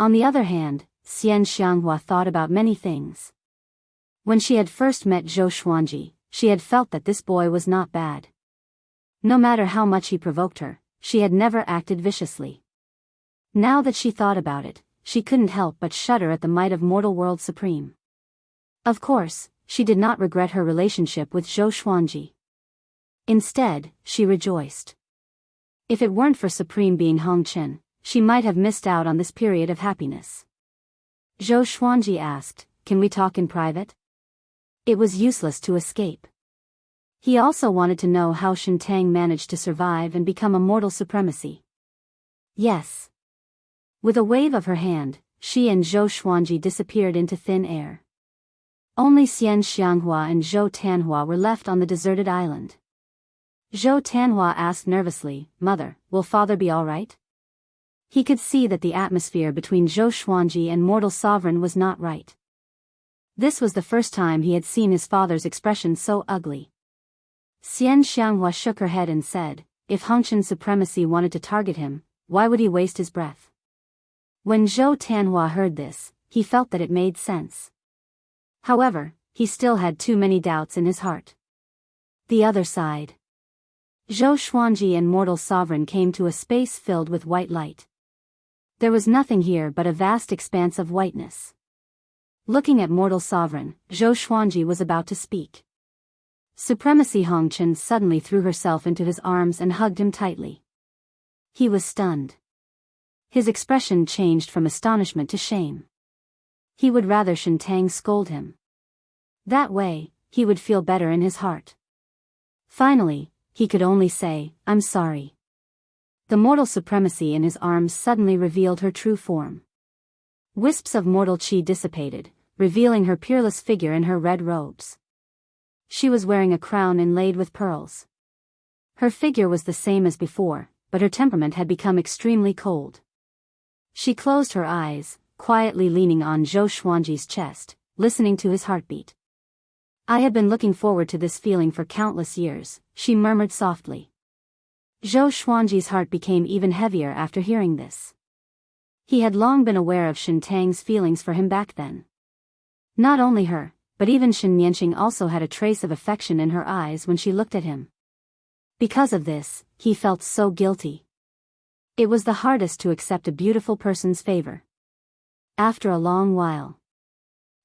On the other hand, Xian Xianghua thought about many things. When she had first met Zhou Xuanji, she had felt that this boy was not bad. No matter how much he provoked her, she had never acted viciously. Now that she thought about it, she couldn't help but shudder at the might of mortal world supreme. Of course, she did not regret her relationship with Zhou Xuanji. Instead, she rejoiced. If it weren't for Supreme Being Hong Chen, she might have missed out on this period of happiness. Zhou Xuanji asked, "Can we talk in private?" It was useless to escape. He also wanted to know how Shen Tang managed to survive and become a mortal supremacy. Yes. With a wave of her hand, she and Zhou Xuanji disappeared into thin air. Only Xian Xianghua and Zhou Tanhua were left on the deserted island. Zhou Tanhua asked nervously, "Mother, will father be all right?" He could see that the atmosphere between Zhou Xuanji and mortal sovereign was not right. This was the first time he had seen his father's expression so ugly. Xian Xianghua shook her head and said, "If Hong Chen's supremacy wanted to target him, why would he waste his breath?" When Zhou Tanhua heard this, he felt that it made sense. However, he still had too many doubts in his heart. The other side. Zhou Xuanji and mortal sovereign came to a space filled with white light. There was nothing here but a vast expanse of whiteness. Looking at mortal sovereign, Zhou Xuanji was about to speak. Supremacy Hong Chen suddenly threw herself into his arms and hugged him tightly. He was stunned. His expression changed from astonishment to shame. He would rather Shen Tang scold him. That way, he would feel better in his heart. Finally, he could only say, "I'm sorry." The mortal supremacy in his arms suddenly revealed her true form. Wisps of mortal chi dissipated, revealing her peerless figure in her red robes. She was wearing a crown inlaid with pearls. Her figure was the same as before, but her temperament had become extremely cold. She closed her eyes, quietly leaning on Zhou Xuanji's chest, listening to his heartbeat. "I have been looking forward to this feeling for countless years," she murmured softly. Zhou Xuanji's heart became even heavier after hearing this. He had long been aware of Shen Tang's feelings for him back then. Not only her, but even Shen Nianqing also had a trace of affection in her eyes when she looked at him. Because of this, he felt so guilty. It was the hardest to accept a beautiful person's favor. After a long while,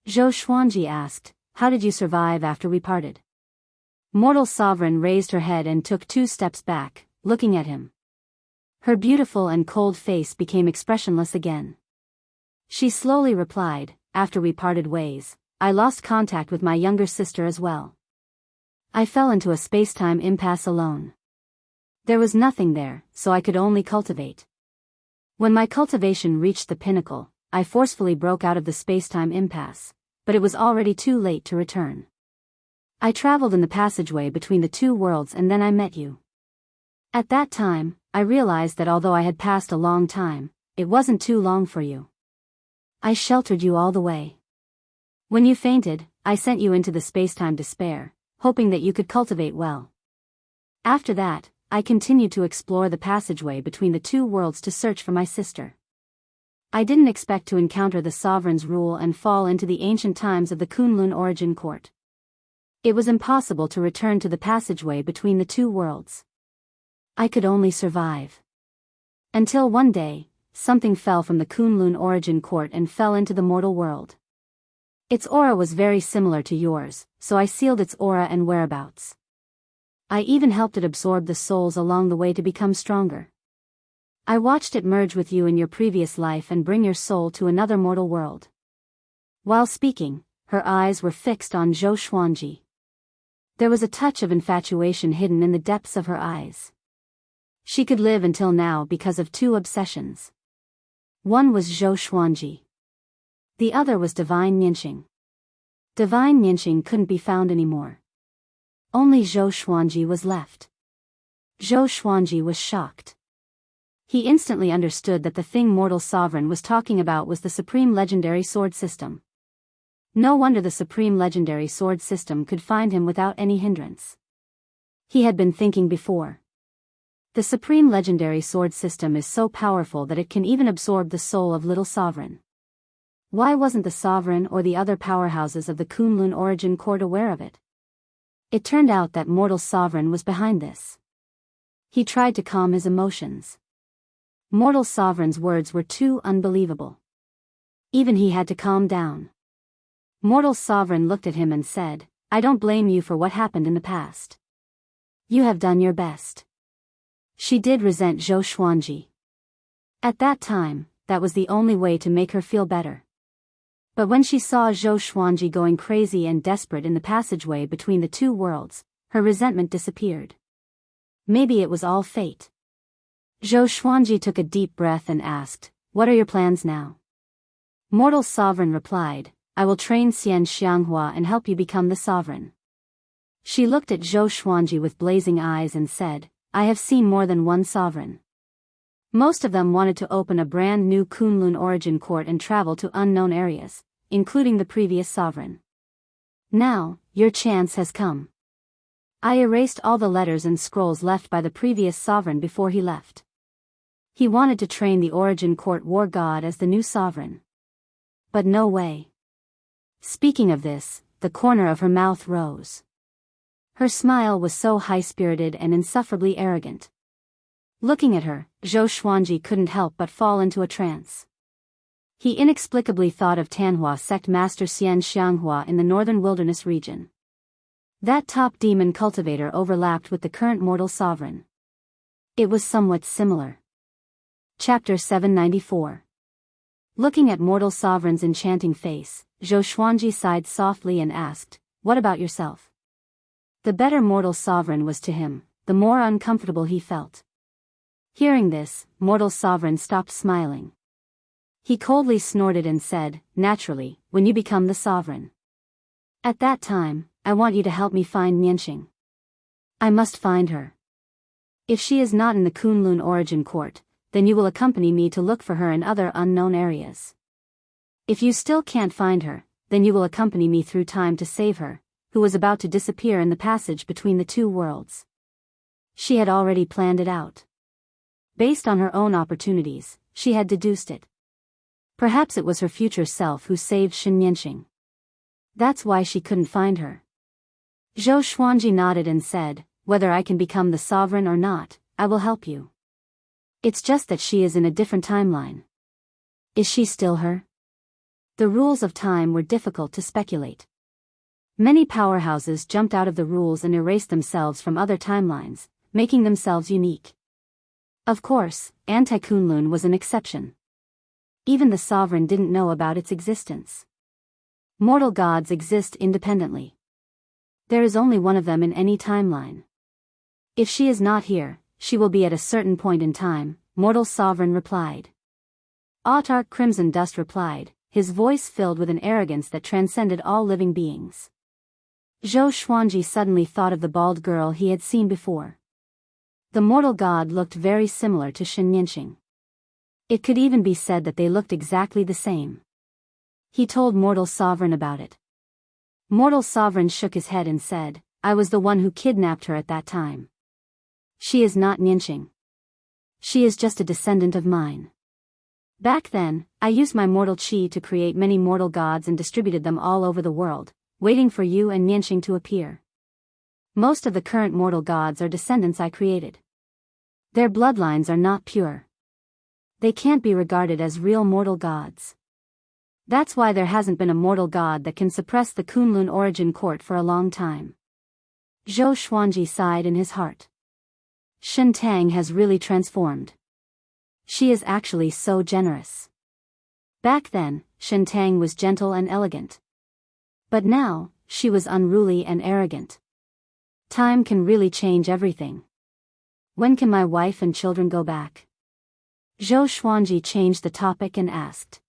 Zhou Xuanji asked, "How did you survive after we parted?" Mortal sovereign raised her head and took 2 steps back, looking at him. Her beautiful and cold face became expressionless again. She slowly replied, "After we parted ways, I lost contact with my younger sister as well. I fell into a space-time impasse alone. There was nothing there, so I could only cultivate. When my cultivation reached the pinnacle, I forcefully broke out of the space-time impasse, but it was already too late to return. I traveled in the passageway between the 2 worlds and then I met you. At that time, I realized that although I had passed a long time, it wasn't too long for you. I sheltered you all the way. When you fainted, I sent you into the space-time despair, hoping that you could cultivate well. After that, I continued to explore the passageway between the 2 worlds to search for my sister. I didn't expect to encounter the sovereign's rule and fall into the ancient times of the Kunlun origin court. It was impossible to return to the passageway between the 2 worlds. I could only survive. Until one day, something fell from the Kunlun origin court and fell into the mortal world. Its aura was very similar to yours, so I sealed its aura and whereabouts. I even helped it absorb the souls along the way to become stronger. I watched it merge with you in your previous life and bring your soul to another mortal world." While speaking, her eyes were fixed on Zhou Xuanji. There was a touch of infatuation hidden in the depths of her eyes. She could live until now because of 2 obsessions. One was Zhou Xuanji. The other was Divine Nianqing. Divine Nianqing couldn't be found anymore. Only Zhou Xuanji was left. Zhou Xuanji was shocked. He instantly understood that the thing Mortal Sovereign was talking about was the Supreme Legendary Sword System. No wonder the Supreme Legendary Sword System could find him without any hindrance. He had been thinking before. The Supreme Legendary Sword System is so powerful that it can even absorb the soul of Little Sovereign. Why wasn't the Sovereign or the other powerhouses of the Kunlun Origin Court aware of it? It turned out that Mortal Sovereign was behind this. He tried to calm his emotions. Mortal Sovereign's words were too unbelievable. Even he had to calm down. Mortal Sovereign looked at him and said, "I don't blame you for what happened in the past. You have done your best." She did resent Zhou Xuanji. At that time, that was the only way to make her feel better. But when she saw Zhou Xuanji going crazy and desperate in the passageway between the two worlds, her resentment disappeared. Maybe it was all fate. Zhou Xuanji took a deep breath and asked, "What are your plans now?" Mortal Sovereign replied, "I will train Xian Xianghua and help you become the Sovereign." She looked at Zhou Xuanji with blazing eyes and said, "I have seen more than one Sovereign. Most of them wanted to open a brand new Kunlun Origin Court and travel to unknown areas, including the previous Sovereign. Now, your chance has come." I erased all the letters and scrolls left by the previous Sovereign before he left. He wanted to train the Origin Court War God as the new Sovereign. But no way. Speaking of this, the corner of her mouth rose. Her smile was so high-spirited and insufferably arrogant. Looking at her, Zhou Xuanji couldn't help but fall into a trance. He inexplicably thought of Tanhua sect master Xian Xianghua in the northern wilderness region. That top demon cultivator overlapped with the current mortal sovereign. It was somewhat similar. Chapter 794. Looking at mortal sovereign's enchanting face, Zhou Xuanji sighed softly and asked, "What about yourself?" The better mortal sovereign was to him, the more uncomfortable he felt. Hearing this, mortal sovereign stopped smiling. He coldly snorted and said, "Naturally, when you become the sovereign. At that time, I want you to help me find Nianqing. I must find her. If she is not in the Kunlun Origin Court, then you will accompany me to look for her in other unknown areas. If you still can't find her, then you will accompany me through time to save her, who was about to disappear in the passage between the two worlds." She had already planned it out. Based on her own opportunities, she had deduced it. Perhaps it was her future self who saved Shen Nianqing. That's why she couldn't find her. Zhou Xuanji nodded and said, "Whether I can become the sovereign or not, I will help you. It's just that she is in a different timeline." Is she still her? The rules of time were difficult to speculate. Many powerhouses jumped out of the rules and erased themselves from other timelines, making themselves unique. Of course, Anti-Kunlun was an exception. Even the sovereign didn't know about its existence. Mortal gods exist independently. There is only one of them in any timeline. If she is not here, she will be at a certain point in time, Mortal Sovereign replied. Autarch Crimson Dust replied, his voice filled with an arrogance that transcended all living beings. Zhou Xuanji suddenly thought of the bald girl he had seen before. The mortal god looked very similar to Shen Nianqing. It could even be said that they looked exactly the same. He told Mortal Sovereign about it. Mortal Sovereign shook his head and said, "I was the one who kidnapped her at that time. She is not Nianqing. She is just a descendant of mine. Back then, I used my mortal chi to create many mortal gods and distributed them all over the world, waiting for you and Nianqing to appear. Most of the current mortal gods are descendants I created. Their bloodlines are not pure. They can't be regarded as real mortal gods. That's why there hasn't been a mortal god that can suppress the Kunlun Origin Court for a long time." Zhou Xuanji sighed in his heart. Shen Tang has really transformed. She is actually so generous. Back then, Shen Tang was gentle and elegant. But now, she was unruly and arrogant. Time can really change everything. When can my wife and children go back? Zhou Xuanji changed the topic and asked.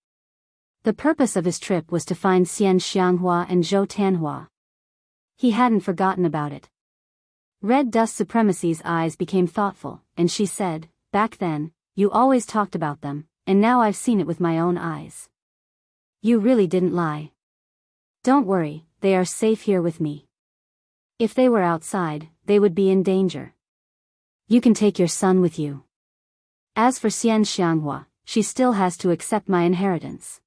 The purpose of his trip was to find Xian Xianghua and Zhou Tanhua. He hadn't forgotten about it. Red Dust Supremacy's eyes became thoughtful, and she said, back then, you always talked about them, and now I've seen it with my own eyes. You really didn't lie. Don't worry, they are safe here with me. If they were outside, they would be in danger. You can take your son with you. As for Xian Xianghua, she still has to accept my inheritance.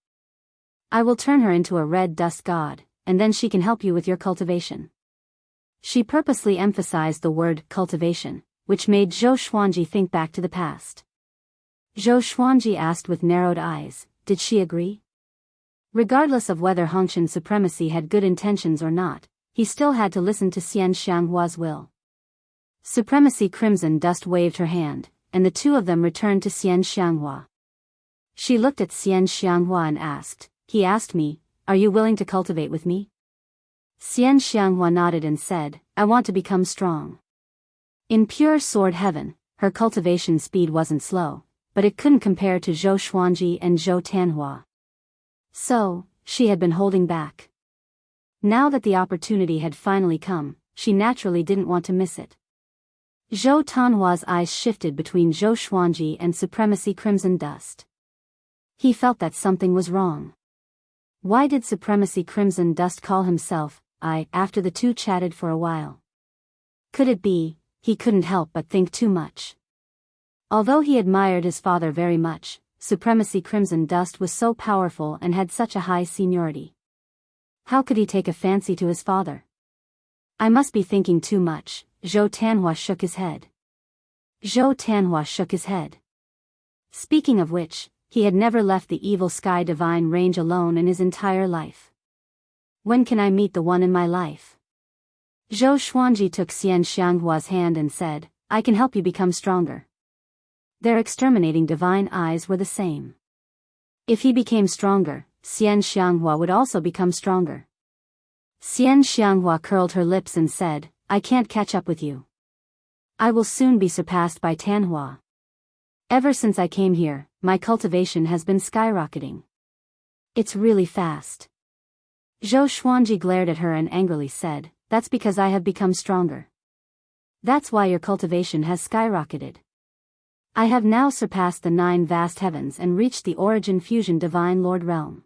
I will turn her into a red dust god, and then she can help you with your cultivation. She purposely emphasized the word cultivation, which made Zhou Xuanji think back to the past. Zhou Xuanji asked with narrowed eyes, did she agree? Regardless of whether Hongshan Supremacy had good intentions or not, he still had to listen to Xian Xianghua's will. Supremacy Crimson Dust waved her hand, and the two of them returned to Xian Xianghua. She looked at Xian Xianghua and asked, he asked me, are you willing to cultivate with me? Xian Xianghua nodded and said, I want to become strong. In pure sword heaven, her cultivation speed wasn't slow, but it couldn't compare to Zhou Xuanji and Zhou Tanhua. So, she had been holding back. Now that the opportunity had finally come, she naturally didn't want to miss it. Zhou Tanhua's eyes shifted between Zhou Xuanji and Supremacy Crimson Dust. He felt that something was wrong. Why did Supremacy Crimson Dust call himself I after the two chatted for a while? Could it be, he couldn't help but think too much. Although he admired his father very much, Supremacy Crimson Dust was so powerful and had such a high seniority. How could he take a fancy to his father? I must be thinking too much, Zhou Tanhua shook his head. Zhou Tanhua shook his head. Speaking of which, he had never left the Evil Sky Divine range alone in his entire life. When can I meet the one in my life? Zhou Xuanji took Xian Xianghua's hand and said, I can help you become stronger. Their exterminating divine eyes were the same. If he became stronger, Xian Xianghua would also become stronger. Xian Xianghua curled her lips and said, I can't catch up with you. I will soon be surpassed by Tanhua. Ever since I came here, my cultivation has been skyrocketing. It's really fast. Zhou Xuanji glared at her and angrily said, that's because I have become stronger. That's why your cultivation has skyrocketed. I have now surpassed the 9 vast heavens and reached the origin fusion divine lord realm.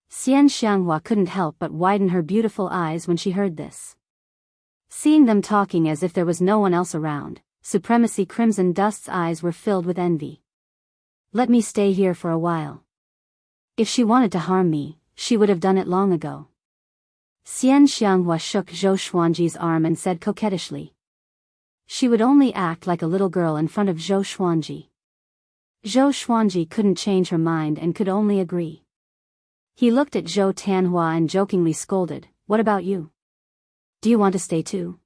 Xian Xianghua couldn't help but widen her beautiful eyes when she heard this. Seeing them talking as if there was no one else around, Supremacy Crimson Dust's eyes were filled with envy. Let me stay here for a while. If she wanted to harm me, she would have done it long ago. Xian Xianghua shook Zhou Xuanji's arm and said coquettishly. She would only act like a little girl in front of Zhou Xuanji. Zhou Xuanji couldn't change her mind and could only agree. He looked at Zhou Tanhua and jokingly scolded, what about you? Do you want to stay too?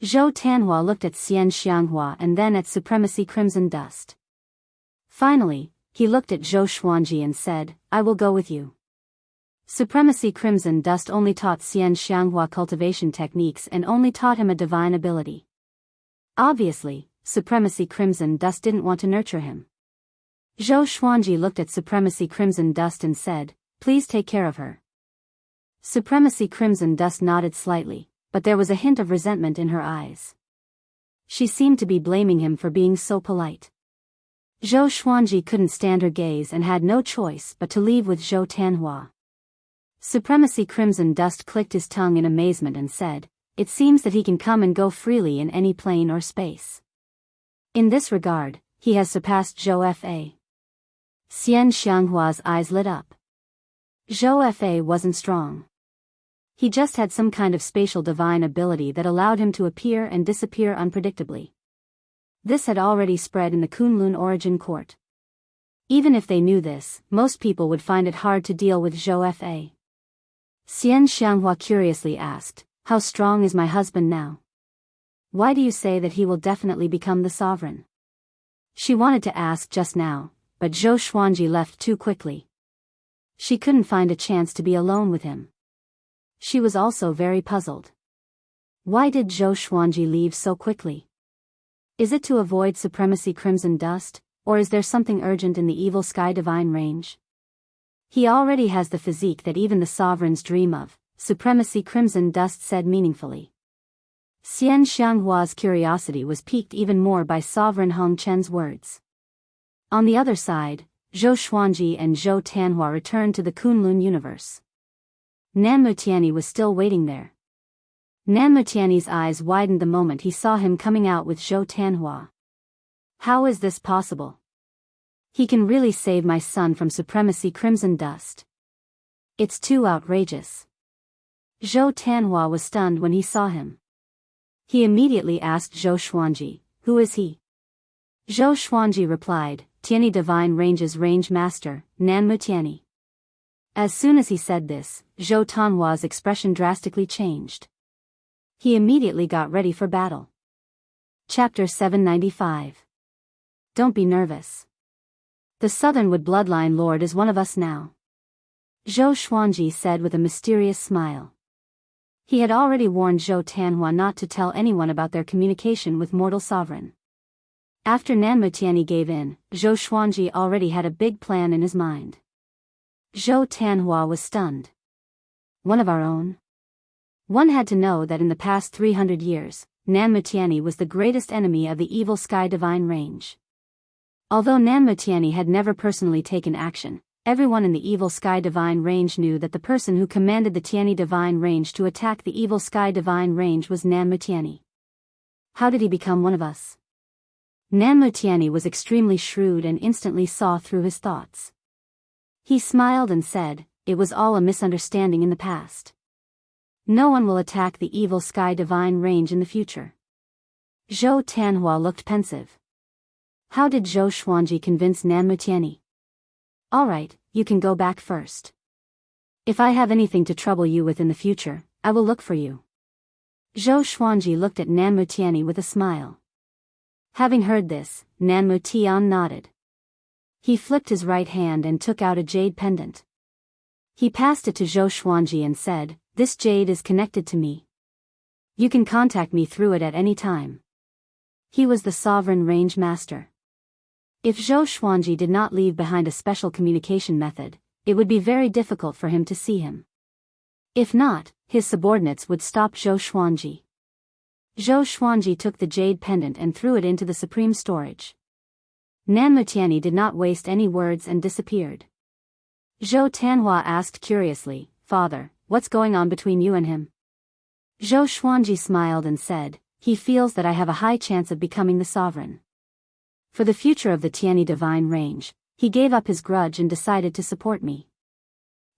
Zhou Tanhua looked at Xian Xianghua and then at Supremacy Crimson Dust. Finally, he looked at Zhou Xuanji and said, I will go with you. Supremacy Crimson Dust only taught Xian Xianghua cultivation techniques and only taught him a divine ability. Obviously, Supremacy Crimson Dust didn't want to nurture him. Zhou Xuanji looked at Supremacy Crimson Dust and said, please take care of her. Supremacy Crimson Dust nodded slightly, but there was a hint of resentment in her eyes. She seemed to be blaming him for being so polite. Zhou Xuanji couldn't stand her gaze and had no choice but to leave with Zhou Tanhua. Supremacy Crimson Dust clicked his tongue in amazement and said, it seems that he can come and go freely in any plane or space. In this regard, he has surpassed Zhou Fa. Xian Xianghua's eyes lit up. Zhou Fa wasn't strong. He just had some kind of spatial divine ability that allowed him to appear and disappear unpredictably. This had already spread in the Kunlun origin court. Even if they knew this, most people would find it hard to deal with Zhou Fa. Xian Xianghua curiously asked, how strong is my husband now? Why do you say that he will definitely become the sovereign? She wanted to ask just now, but Zhou Xuanji left too quickly. She couldn't find a chance to be alone with him. She was also very puzzled. Why did Zhou Xuanji leave so quickly? Is it to avoid Supremacy Crimson Dust, or is there something urgent in the Evil Sky Divine range? He already has the physique that even the sovereigns dream of, Supremacy Crimson Dust said meaningfully. Xian Xianghua's curiosity was piqued even more by Sovereign Hong Chen's words. On the other side, Zhou Xuanji and Zhou Tanhua returned to the Kunlun universe. Nan Mutiani was still waiting there. Nan Mutiani's eyes widened the moment he saw him coming out with Zhou Tanhua. How is this possible? He can really save my son from supremacy crimson dust. It's too outrageous. Zhou Tanhua was stunned when he saw him. He immediately asked Zhou Xuanji, "Who is he?" Zhou Xuanji replied, "Tiani Divine Range's Range Master, Nan Mutiani." As soon as he said this, Zhou Tanhua's expression drastically changed. He immediately got ready for battle. Chapter 795. Don't be nervous. The Southernwood bloodline lord is one of us now. Zhou Xuanji said with a mysterious smile. He had already warned Zhou Tanhua not to tell anyone about their communication with mortal sovereign. After Nan Mutiani gave in, Zhou Xuanji already had a big plan in his mind. Zhou Tanhua was stunned. One of our own? One had to know that in the past 300 years, Nan Mutiani was the greatest enemy of the evil Sky Divine Range. Although Nan Mutiani had never personally taken action, everyone in the evil Sky Divine Range knew that the person who commanded the Tiani Divine Range to attack the evil Sky Divine Range was Nan Mutiani. How did he become one of us? Nan Mutiani was extremely shrewd and instantly saw through his thoughts. He smiled and said, "It was all a misunderstanding in the past. No one will attack the evil Sky Divine Range in the future." Zhou Tanhua looked pensive. How did Zhou Xuanji convince Nan Mutiani? "Alright, you can go back first. If I have anything to trouble you with in the future, I will look for you." Zhou Xuanji looked at Nan Mutiani with a smile. Having heard this, Nan Mutian nodded. He flipped his right hand and took out a jade pendant. He passed it to Zhou Xuanji and said, "This jade is connected to me. You can contact me through it at any time." He was the sovereign range master. If Zhou Xuanji did not leave behind a special communication method, it would be very difficult for him to see him. If not, his subordinates would stop Zhou Xuanji. Zhou Xuanji took the jade pendant and threw it into the supreme storage. Nan Mutiani did not waste any words and disappeared. Zhou Tanhua asked curiously, "Father, what's going on between you and him?" Zhou Xuanji smiled and said, "He feels that I have a high chance of becoming the sovereign. For the future of the Tiani Divine Range, he gave up his grudge and decided to support me."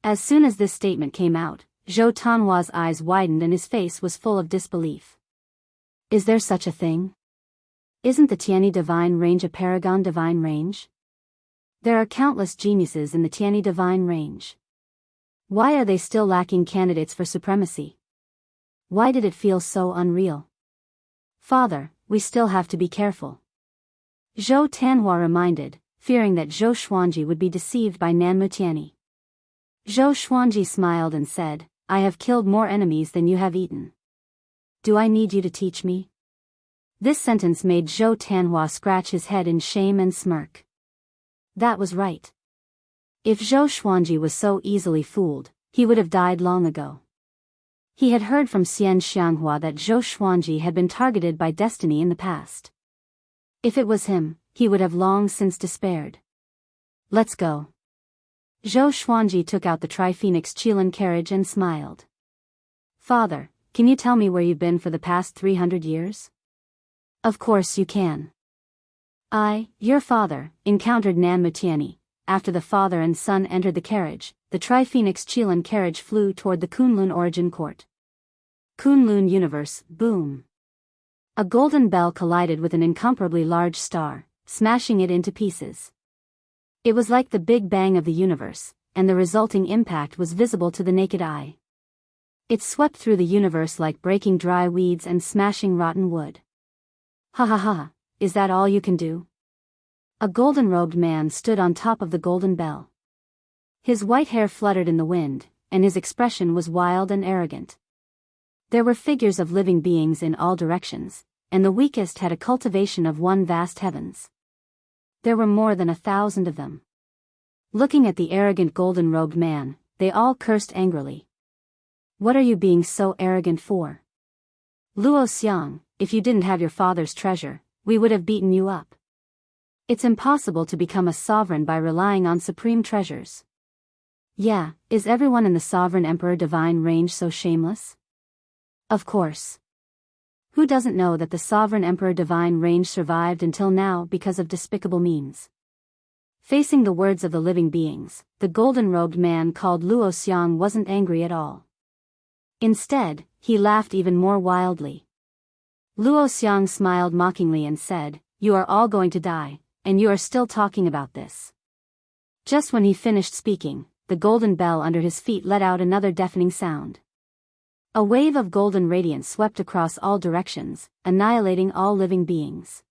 As soon as this statement came out, Zhou Tanhua's eyes widened and his face was full of disbelief. Is there such a thing? Isn't the Tiani Divine Range a paragon divine range? There are countless geniuses in the Tiani Divine Range. Why are they still lacking candidates for supremacy? Why did it feel so unreal? Father, we still have to be careful. Zhou Tanhua reminded, fearing that Zhou Xuanji would be deceived by Nan Mutiani. Zhou Xuanji smiled and said, "I have killed more enemies than you have eaten. Do I need you to teach me?" This sentence made Zhou Tanhua scratch his head in shame and smirk. That was right. If Zhou Xuanji was so easily fooled, he would have died long ago. He had heard from Xian Xianghua that Zhou Xuanji had been targeted by destiny in the past. If it was him, he would have long since despaired. Let's go. Zhou Xuanji took out the Tri-Phoenix Qilin carriage and smiled. Father, can you tell me where you've been for the past 300 years? Of course you can. I, your father, encountered Nan Mutiani. After the father and son entered the carriage, the Tri-Phoenix Qilin carriage flew toward the Kunlun origin court. Kunlun universe, boom. A golden bell collided with an incomparably large star, smashing it into pieces. It was like the Big Bang of the universe, and the resulting impact was visible to the naked eye. It swept through the universe like breaking dry weeds and smashing rotten wood. Ha ha ha, is that all you can do? A golden-robed man stood on top of the golden bell. His white hair fluttered in the wind, and his expression was wild and arrogant. There were figures of living beings in all directions, and the weakest had a cultivation of one vast heavens. There were more than 1,000 of them. Looking at the arrogant golden-robed man, they all cursed angrily. What are you being so arrogant for? Luo Xiang, if you didn't have your father's treasure, we would have beaten you up. It's impossible to become a sovereign by relying on supreme treasures. Yeah, is everyone in the Sovereign Emperor Divine Range so shameless? Of course. Who doesn't know that the Sovereign Emperor Divine Range survived until now because of despicable means? Facing the words of the living beings, the golden-robed man called Luo Xiang wasn't angry at all. Instead, he laughed even more wildly. Luo Xiang smiled mockingly and said, "You are all going to die, and you are still talking about this." Just when he finished speaking, the golden bell under his feet let out another deafening sound. A wave of golden radiance swept across all directions, annihilating all living beings.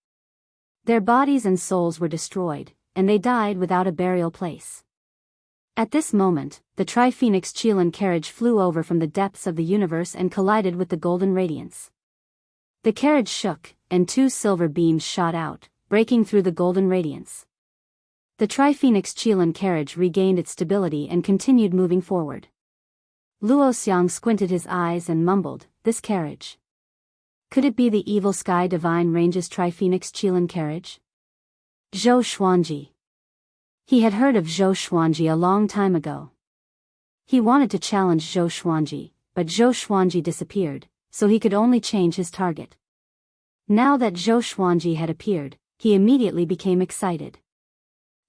Their bodies and souls were destroyed, and they died without a burial place. At this moment, the Tri-Phoenix Qilin carriage flew over from the depths of the universe and collided with the golden radiance. The carriage shook, and two silver beams shot out, breaking through the golden radiance. The Tri-Phoenix Qilin carriage regained its stability and continued moving forward. Luo Xiang squinted his eyes and mumbled, "This carriage. Could it be the evil Sky Divine Range's Tri-Phoenix Qilin carriage?" Zhou Xuanji. He had heard of Zhou Xuanji a long time ago. He wanted to challenge Zhou Xuanji, but Zhou Xuanji disappeared, so he could only change his target. Now that Zhou Xuanji had appeared, he immediately became excited.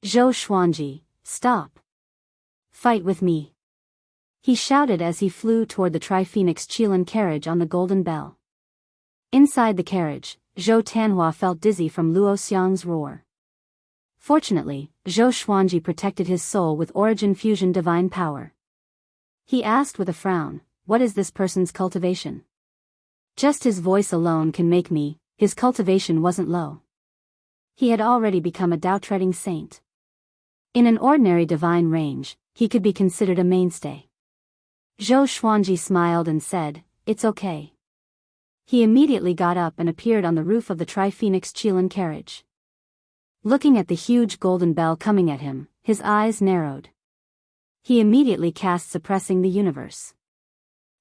"Zhou Xuanji, stop! Fight with me!" he shouted as he flew toward the Tri-Phoenix Qilin carriage on the golden bell. Inside the carriage, Zhou Tanhua felt dizzy from Luo Xiang's roar. Fortunately, Zhou Xuanji protected his soul with Origin Fusion divine power. He asked with a frown, "What is this person's cultivation?" "Just his voice alone can make me." His cultivation wasn't low. He had already become a Dao-treading saint. In an ordinary divine range, he could be considered a mainstay. Zhou Xuanji smiled and said, "It's okay." He immediately got up and appeared on the roof of the Tri-Phoenix Qilin carriage. Looking at the huge golden bell coming at him, his eyes narrowed. He immediately cast Suppressing the Universe.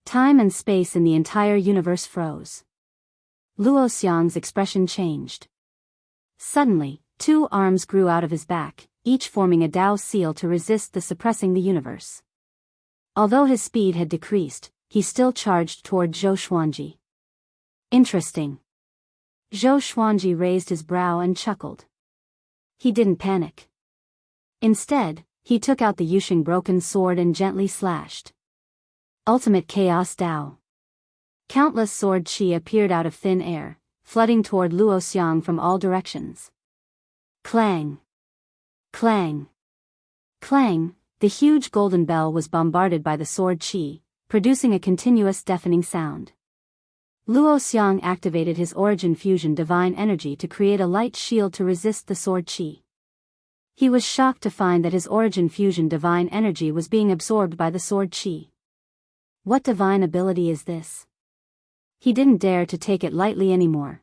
Time and space in the entire universe froze. Luo Xiang's expression changed. Suddenly, two arms grew out of his back, each forming a Dao seal to resist the Suppressing the Universe. Although his speed had decreased, he still charged toward Zhou Xuanji. Interesting. Zhou Xuanji raised his brow and chuckled. He didn't panic. Instead, he took out the Yusheng broken sword and gently slashed. Ultimate Chaos Dao. Countless sword qi appeared out of thin air, flooding toward Luo Xiang from all directions. Clang! Clang! Clang! The huge golden bell was bombarded by the sword qi, producing a continuous deafening sound. Luo Xiang activated his Origin Fusion divine energy to create a light shield to resist the sword qi. He was shocked to find that his Origin Fusion divine energy was being absorbed by the sword qi. What divine ability is this? He didn't dare to take it lightly anymore.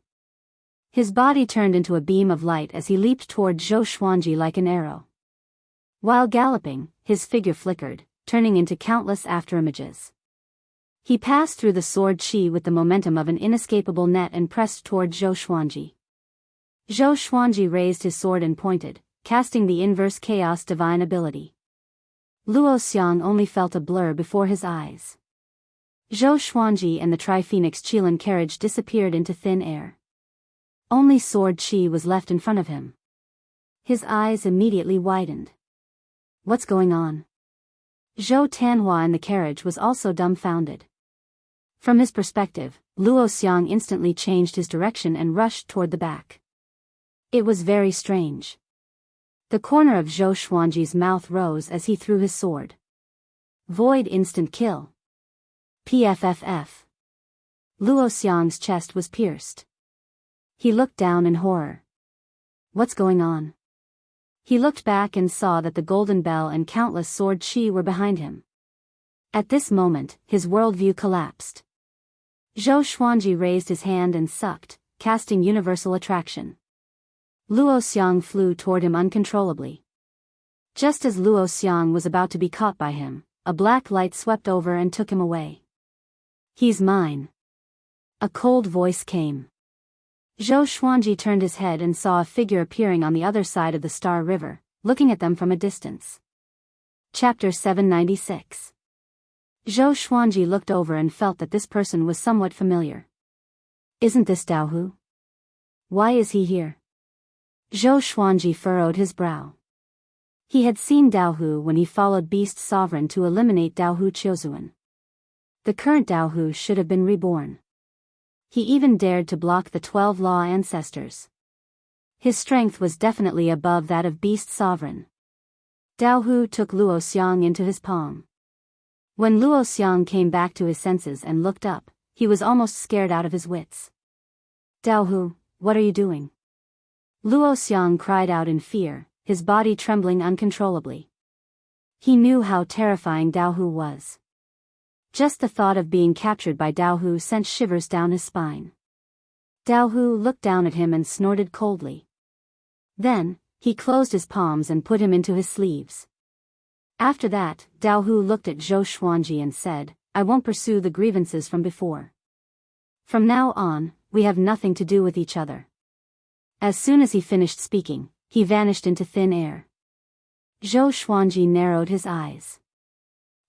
His body turned into a beam of light as he leaped toward Zhou Xuanji like an arrow. While galloping, his figure flickered, turning into countless afterimages. He passed through the sword qi with the momentum of an inescapable net and pressed toward Zhou Xuanji. Zhou Xuanji raised his sword and pointed, casting the inverse chaos divine ability. Luo Xiang only felt a blur before his eyes. Zhou Xuanji and the Tri-Phoenix Qilin carriage disappeared into thin air. Only sword qi was left in front of him. His eyes immediately widened. What's going on? Zhou Tanhua in the carriage was also dumbfounded. From his perspective, Luo Xiang instantly changed his direction and rushed toward the back. It was very strange. The corner of Zhou Xuanji's mouth rose as he threw his sword. Void instant kill. PFFF. Luo Xiang's chest was pierced. He looked down in horror. What's going on? He looked back and saw that the golden bell and countless sword qi were behind him. At this moment, his worldview collapsed. Zhou Xuanji raised his hand and sucked, casting universal attraction. Luo Xiang flew toward him uncontrollably. Just as Luo Xiang was about to be caught by him, a black light swept over and took him away. He's mine. A cold voice came. Zhou Xuanji turned his head and saw a figure appearing on the other side of the Star River, looking at them from a distance. Chapter 796. Zhou Xuanji looked over and felt that this person was somewhat familiar. Isn't this Dao Hu? Why is he here? Zhou Xuanji furrowed his brow. He had seen Dao Hu when he followed Beast Sovereign to eliminate Dao Hu Chiozuan. The current Dao Hu should have been reborn. He even dared to block the 12 Law ancestors. His strength was definitely above that of Beast Sovereign. Dao Hu took Luo Xiang into his palm. When Luo Xiang came back to his senses and looked up, he was almost scared out of his wits. Dao Hu, what are you doing? Luo Xiang cried out in fear, his body trembling uncontrollably. He knew how terrifying Dao Hu was. Just the thought of being captured by Dao Hu sent shivers down his spine. Dao Hu looked down at him and snorted coldly. Then, he closed his palms and put him into his sleeves. After that, Dao Hu looked at Zhou Xuanji and said, I won't pursue the grievances from before. From now on, we have nothing to do with each other. As soon as he finished speaking, he vanished into thin air. Zhou Xuanji narrowed his eyes.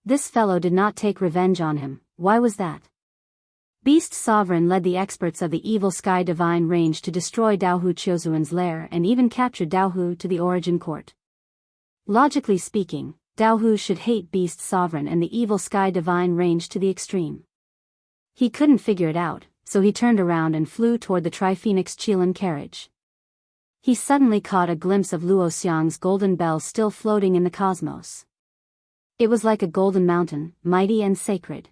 This fellow did not take revenge on him. Why was that? Beast Sovereign led the experts of the Evil Sky Divine Range to destroy Dao Hu Chiozuan's lair and even captured Dao Hu to the Origin Court. Logically speaking, Dao Hu should hate Beast Sovereign and the Evil Sky Divine Range to the extreme. He couldn't figure it out, so he turned around and flew toward the Tri-Phoenix Qilin carriage. He suddenly caught a glimpse of Luo Xiang's golden bell still floating in the cosmos. It was like a golden mountain, mighty and sacred.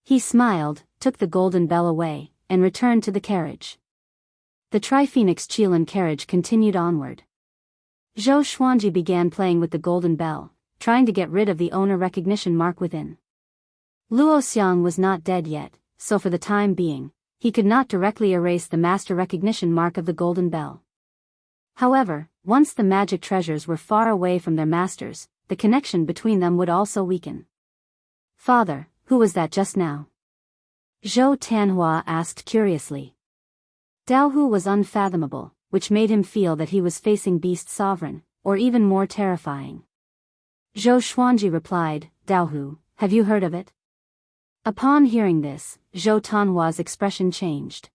He smiled, took the golden bell away, and returned to the carriage. The Tri-Phoenix Qilin carriage continued onward. Zhou Xuanji began playing with the golden bell, trying to get rid of the owner recognition mark within. Luo Xiang was not dead yet, so for the time being, he could not directly erase the master recognition mark of the golden bell. However, once the magic treasures were far away from their masters, the connection between them would also weaken. Father, who was that just now? Zhou Tanhua asked curiously. Dao Hu was unfathomable, which made him feel that he was facing Beast Sovereign, or even more terrifying. Zhou Xuanji replied, Dao Hu, have you heard of it? Upon hearing this, Zhou Tanhua's expression changed.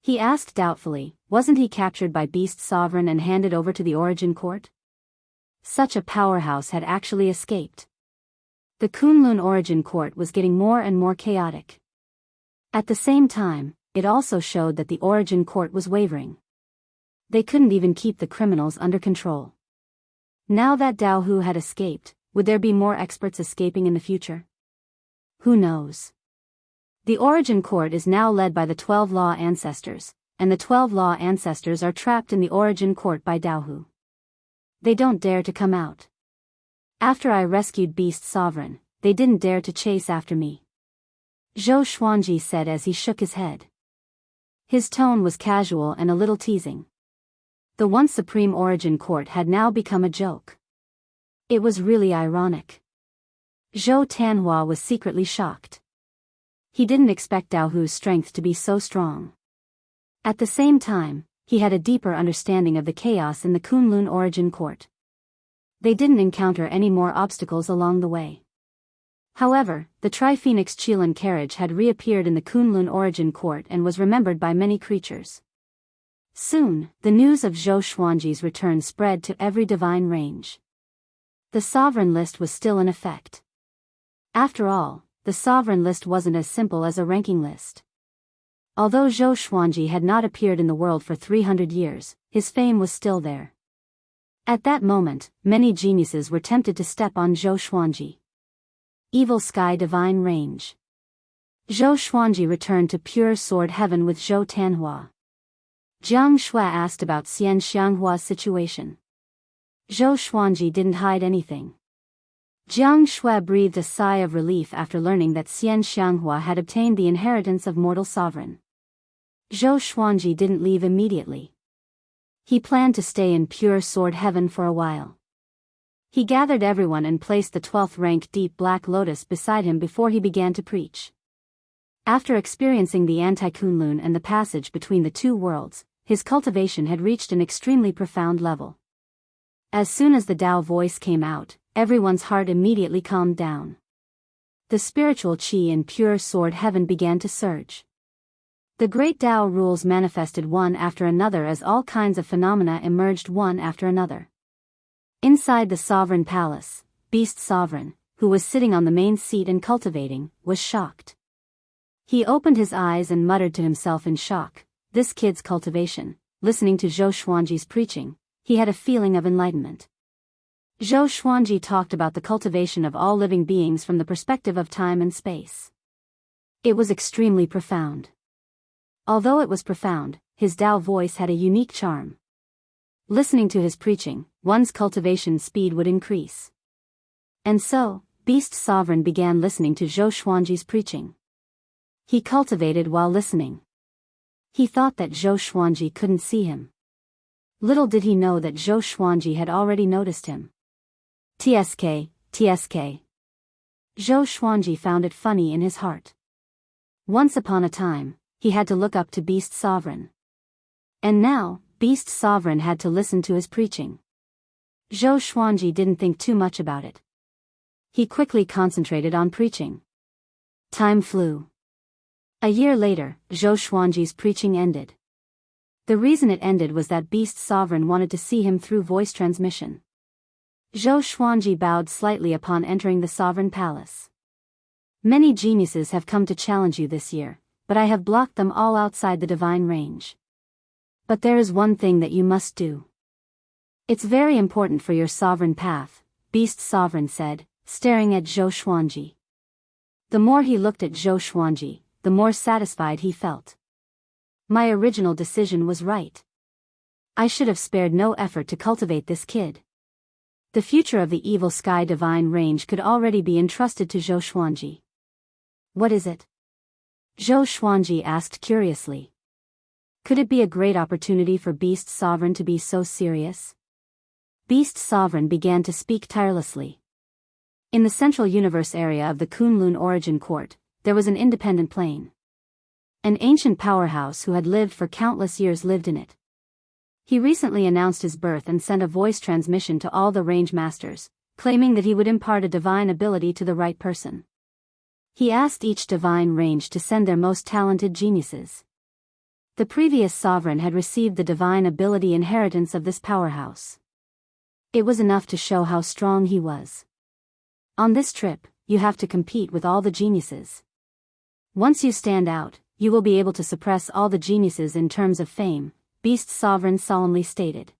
He asked doubtfully, wasn't he captured by Beast Sovereign and handed over to the Origin Court? Such a powerhouse had actually escaped. The Kunlun Origin Court was getting more and more chaotic. At the same time, it also showed that the Origin Court was wavering. They couldn't even keep the criminals under control. Now that Dao Hu had escaped, would there be more experts escaping in the future? Who knows? The Origin Court is now led by the 12 Law ancestors, and the 12 Law ancestors are trapped in the Origin Court by Dao Hu. They don't dare to come out. After I rescued Beast Sovereign, they didn't dare to chase after me. Zhou Xuanji said as he shook his head. His tone was casual and a little teasing. The once supreme Origin Court had now become a joke. It was really ironic. Zhou Tanhua was secretly shocked. He didn't expect Dao Hu's strength to be so strong. At the same time, he had a deeper understanding of the chaos in the Kunlun Origin Court. They didn't encounter any more obstacles along the way. However, the Tri-Phoenix Qilin carriage had reappeared in the Kunlun Origin Court and was remembered by many creatures. Soon, the news of Zhou Xuanji's return spread to every divine range. The sovereign list was still in effect. After all, the sovereign list wasn't as simple as a ranking list. Although Zhou Xuanji had not appeared in the world for 300 years, his fame was still there. At that moment, many geniuses were tempted to step on Zhou Xuanji. Evil Sky Divine Range. Zhou Xuanji returned to pure sword heaven with Zhou Tanhua. Jiang Shui asked about Xian Xianghua's situation. Zhou Xuanji didn't hide anything. Jiang Shui breathed a sigh of relief after learning that Xian Xianghua had obtained the inheritance of mortal sovereign. Zhou Xuanji didn't leave immediately. He planned to stay in pure sword heaven for a while. He gathered everyone and placed the 12th rank deep black lotus beside him before he began to preach. After experiencing the anti-Kunlun and the passage between the two worlds, his cultivation had reached an extremely profound level. As soon as the Tao voice came out, everyone's heart immediately calmed down. The spiritual chi in pure sword heaven began to surge. The great Tao rules manifested one after another as all kinds of phenomena emerged one after another. Inside the sovereign palace, Beast Sovereign, who was sitting on the main seat and cultivating, was shocked. He opened his eyes and muttered to himself in shock, "This kid's cultivation." Listening to Zhou Xuanji's preaching, he had a feeling of enlightenment. Zhou Xuanji talked about the cultivation of all living beings from the perspective of time and space. It was extremely profound. Although it was profound, his Tao voice had a unique charm. Listening to his preaching, one's cultivation speed would increase. And so, Beast Sovereign began listening to Zhou Xuanji's preaching. He cultivated while listening. He thought that Zhou Xuanji couldn't see him. Little did he know that Zhou Xuanji had already noticed him. TSK. Zhou Xuanji found it funny in his heart. Once upon a time, he had to look up to Beast Sovereign. And now, Beast Sovereign had to listen to his preaching. Zhou Xuanji didn't think too much about it. He quickly concentrated on preaching. Time flew. A year later, Zhou Xuanji's preaching ended. The reason it ended was that Beast Sovereign wanted to see him through voice transmission. Zhou Xuanji bowed slightly upon entering the sovereign palace. Many geniuses have come to challenge you this year, but I have blocked them all outside the divine range. But there is one thing that you must do. It's very important for your sovereign path, Beast Sovereign said, staring at Zhou Xuanji. The more he looked at Zhou Xuanji, the more satisfied he felt. My original decision was right. I should have spared no effort to cultivate this kid. The future of the evil sky divine range could already be entrusted to Zhou Xuanji. What is it? Zhou Xuanji asked curiously. Could it be a great opportunity for Beast Sovereign to be so serious? Beast Sovereign began to speak tirelessly. In the central universe area of the Kunlun Origin Court, there was an independent plane. An ancient powerhouse who had lived for countless years lived in it. He recently announced his birth and sent a voice transmission to all the range masters, claiming that he would impart a divine ability to the right person. He asked each divine range to send their most talented geniuses. The previous sovereign had received the divine ability inheritance of this powerhouse. It was enough to show how strong he was. On this trip, you have to compete with all the geniuses. Once you stand out, you will be able to suppress all the geniuses in terms of fame, Beast Sovereign solemnly stated.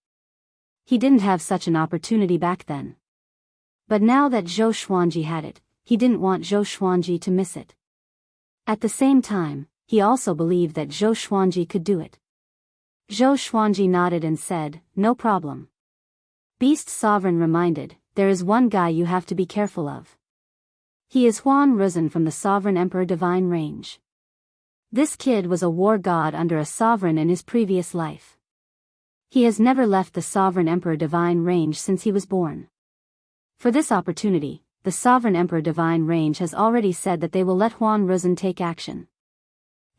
He didn't have such an opportunity back then. But now that Zhou Xuanji had it, he didn't want Zhou Xuanji to miss it. At the same time, he also believed that Zhou Xuanji could do it. Zhou Xuanji nodded and said, "No problem." Beast Sovereign reminded, "There is one guy you have to be careful of. He is Huan Ruzhen from the Sovereign Emperor Divine Range. This kid was a war god under a sovereign in his previous life. He has never left the Sovereign Emperor Divine Range since he was born. For this opportunity, the Sovereign Emperor Divine Range has already said that they will let Huan Ruzhen take action."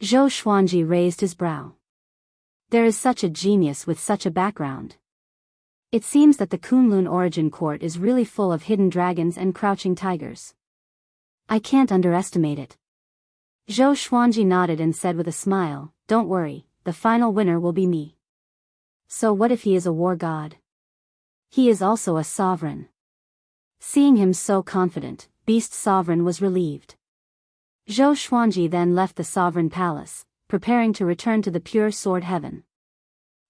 Zhou Xuanji raised his brow. There is such a genius with such a background. It seems that the Kunlun Origin Court is really full of hidden dragons and crouching tigers. I can't underestimate it. Zhou Xuanji nodded and said with a smile, "Don't worry, the final winner will be me." So what if he is a war god? He is also a sovereign. Seeing him so confident, Beast Sovereign was relieved. Zhou Xuanji then left the sovereign palace, preparing to return to the pure sword heaven.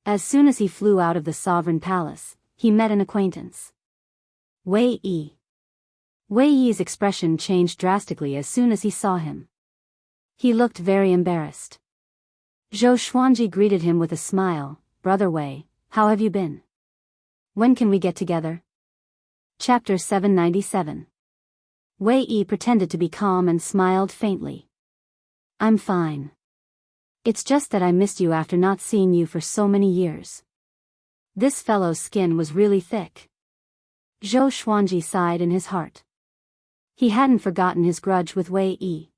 As soon as he flew out of the sovereign palace, he met an acquaintance. Wei Yi. Wei Yi's expression changed drastically as soon as he saw him. He looked very embarrassed. Zhou Xuanji greeted him with a smile, "Brother Wei, how have you been? When can we get together?" Chapter 797. Wei Yi pretended to be calm and smiled faintly. "I'm fine. It's just that I missed you after not seeing you for so many years." This fellow's skin was really thick. Zhou Xuanji sighed in his heart. He hadn't forgotten his grudge with Wei Yi.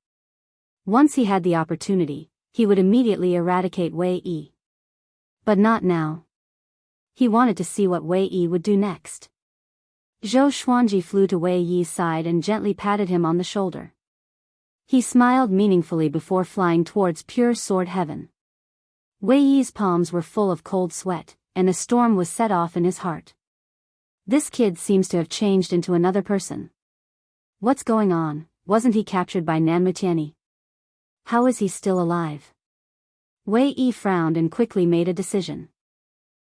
Once he had the opportunity, he would immediately eradicate Wei Yi. But not now. He wanted to see what Wei Yi would do next. Zhou Xuanji flew to Wei Yi's side and gently patted him on the shoulder. He smiled meaningfully before flying towards pure sword heaven. Wei Yi's palms were full of cold sweat, and a storm was set off in his heart. This kid seems to have changed into another person. What's going on? Wasn't he captured by Nanmutiani? How is he still alive? Wei Yi frowned and quickly made a decision.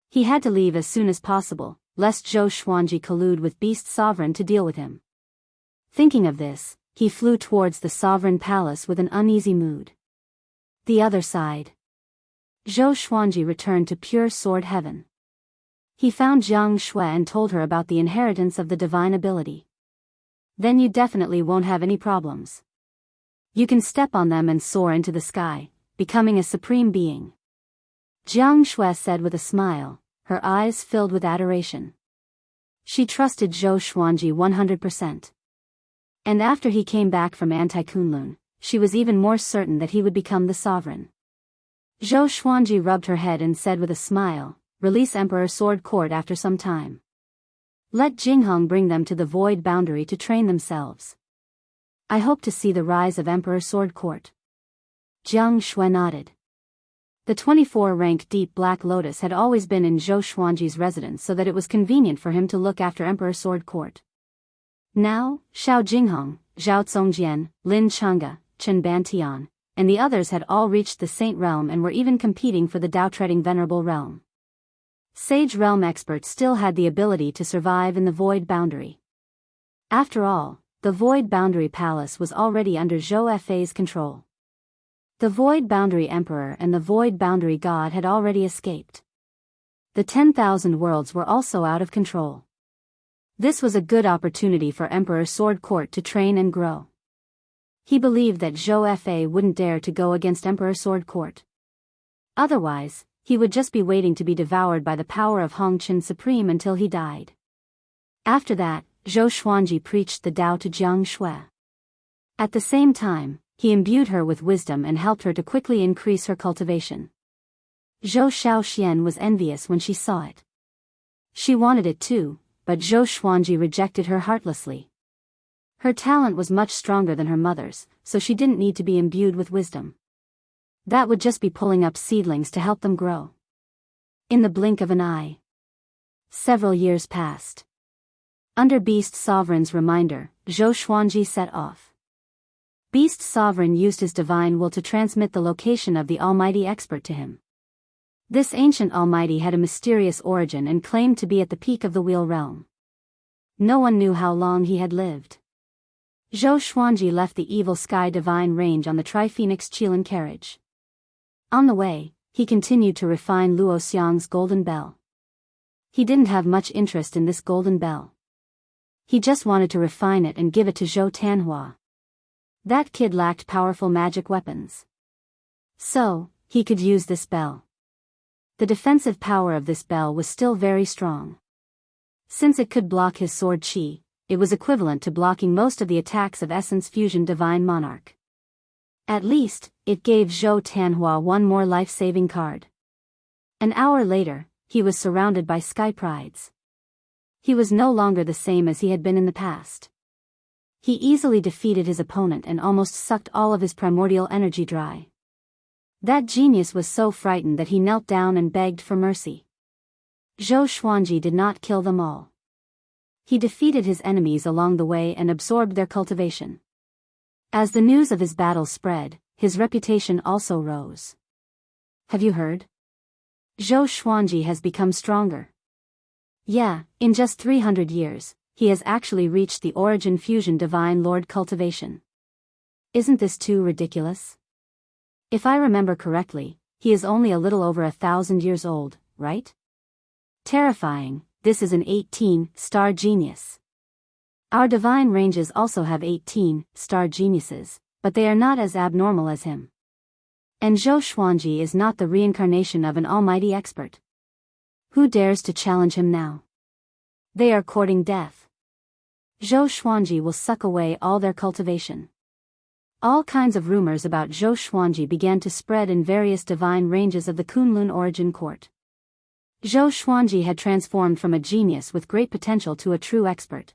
He had to leave as soon as possible, lest Zhou Xuanji collude with Beast Sovereign to deal with him. Thinking of this, he flew towards the Sovereign Palace with an uneasy mood. The other side. Zhou Xuanji returned to pure sword heaven. He found Jiang Shui and told her about the inheritance of the divine ability. Then you definitely won't have any problems. You can step on them and soar into the sky, becoming a supreme being. Jiang Shui said with a smile, her eyes filled with adoration. She trusted Zhou Xuanji 100%. And after he came back from Anti-Kunlun, she was even more certain that he would become the sovereign. Zhou Xuanji rubbed her head and said with a smile, release Emperor Sword Court after some time. Let Jinghong bring them to the void boundary to train themselves. I hope to see the rise of Emperor Sword Court. Jiang Shui nodded. The 24-rank deep black lotus had always been in Zhou Xuanji's residence so that it was convenient for him to look after Emperor Sword Court. Now, Xiao Jinghong, Zhao Zongjian, Lin Changge, Chen Bantian, and the others had all reached the Saint Realm and were even competing for the Dao-treading Venerable Realm. Sage Realm experts still had the ability to survive in the Void Boundary. After all, the Void Boundary Palace was already under Zhou Fei's control. The Void Boundary Emperor and the Void Boundary God had already escaped. The 10,000 worlds were also out of control. This was a good opportunity for Emperor Sword Court to train and grow. He believed that Zhou Fei wouldn't dare to go against Emperor Sword Court. Otherwise, he would just be waiting to be devoured by the power of Hongqin Supreme until he died. After that, Zhou Xuanji preached the Tao to Jiang Shui. At the same time, he imbued her with wisdom and helped her to quickly increase her cultivation. Zhou Xiaoxian was envious when she saw it. She wanted it too, but Zhou Xuanji rejected her heartlessly. Her talent was much stronger than her mother's, so she didn't need to be imbued with wisdom. That would just be pulling up seedlings to help them grow. In the blink of an eye. Several years passed. Under Beast Sovereign's reminder, Zhou Xuanji set off. Beast Sovereign used his divine will to transmit the location of the Almighty Expert to him. This ancient Almighty had a mysterious origin and claimed to be at the peak of the Wheel Realm. No one knew how long he had lived. Zhou Xuanji left the Evil Sky Divine Range on the Tri-Phoenix Qilin carriage. On the way, he continued to refine Luo Xiang's golden bell. He didn't have much interest in this golden bell. He just wanted to refine it and give it to Zhou Tanhua. That kid lacked powerful magic weapons. So, he could use this bell. The defensive power of this bell was still very strong. Since it could block his sword chi, it was equivalent to blocking most of the attacks of Essence Fusion Divine Monarch. At least, it gave Zhou Tanhua one more life-saving card. An hour later, he was surrounded by Sky Prides. He was no longer the same as he had been in the past. He easily defeated his opponent and almost sucked all of his primordial energy dry. That genius was so frightened that he knelt down and begged for mercy. Zhou Xuanji did not kill them all. He defeated his enemies along the way and absorbed their cultivation. As the news of his battle spread, his reputation also rose. Have you heard? Zhou Xuanji has become stronger. Yeah, in just 300 years, he has actually reached the Origin Fusion Divine Lord cultivation. Isn't this too ridiculous? If I remember correctly, he is only a little over 1,000 years old, right? Terrifying, this is an 18-star genius. Our divine ranges also have 18-star geniuses, but they are not as abnormal as him. And Zhou Xuanji is not the reincarnation of an almighty expert. Who dares to challenge him now? They are courting death. Zhou Xuanji will suck away all their cultivation. All kinds of rumors about Zhou Xuanji began to spread in various divine ranges of the Kunlun origin court. Zhou Xuanji had transformed from a genius with great potential to a true expert.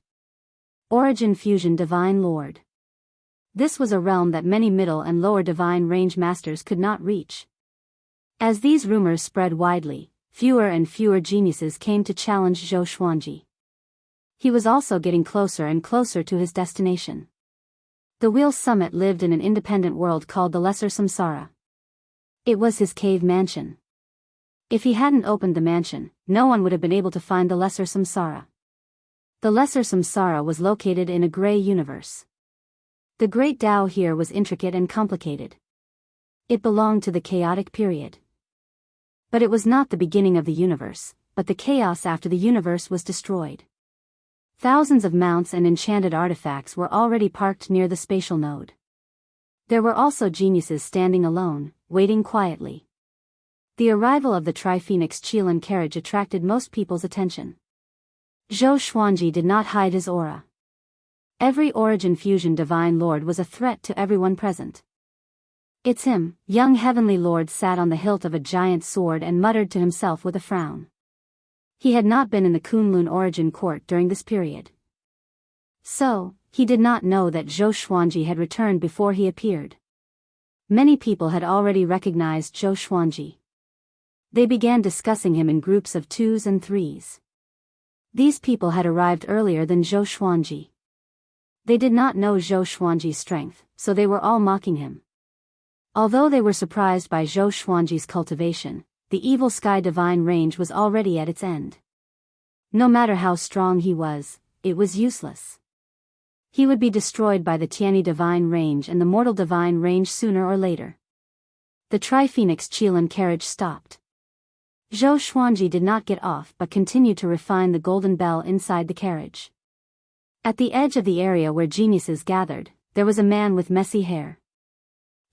Origin Fusion Divine Lord. This was a realm that many middle and lower divine range masters could not reach. As these rumors spread widely, fewer and fewer geniuses came to challenge Zhou Xuanji. He was also getting closer and closer to his destination. The Wheel Summit lived in an independent world called the Lesser Samsara. It was his cave mansion. If he hadn't opened the mansion, no one would have been able to find the Lesser Samsara. The Lesser Samsara was located in a gray universe. The great Tao here was intricate and complicated. It belonged to the chaotic period. But it was not the beginning of the universe, but the chaos after the universe was destroyed. Thousands of mounts and enchanted artifacts were already parked near the spatial node. There were also geniuses standing alone, waiting quietly. The arrival of the Tri-Phoenix Qilin carriage attracted most people's attention. Zhou Xuanji did not hide his aura. Every Origin Fusion Divine Lord was a threat to everyone present. "It's him," young Heavenly Lord sat on the hilt of a giant sword and muttered to himself with a frown. He had not been in the Kunlun origin court during this period. So, he did not know that Zhou Xuanji had returned before he appeared. Many people had already recognized Zhou Xuanji. They began discussing him in groups of 2s and 3s. These people had arrived earlier than Zhou Xuanji. They did not know Zhou Xuanji's strength, so they were all mocking him. Although they were surprised by Zhou Xuanji's cultivation, the evil sky divine range was already at its end. No matter how strong he was, it was useless. He would be destroyed by the Tianyi divine range and the mortal divine range sooner or later. The Tri-Phoenix Qilin carriage stopped. Zhou Xuanji did not get off but continued to refine the golden bell inside the carriage. At the edge of the area where geniuses gathered, there was a man with messy hair.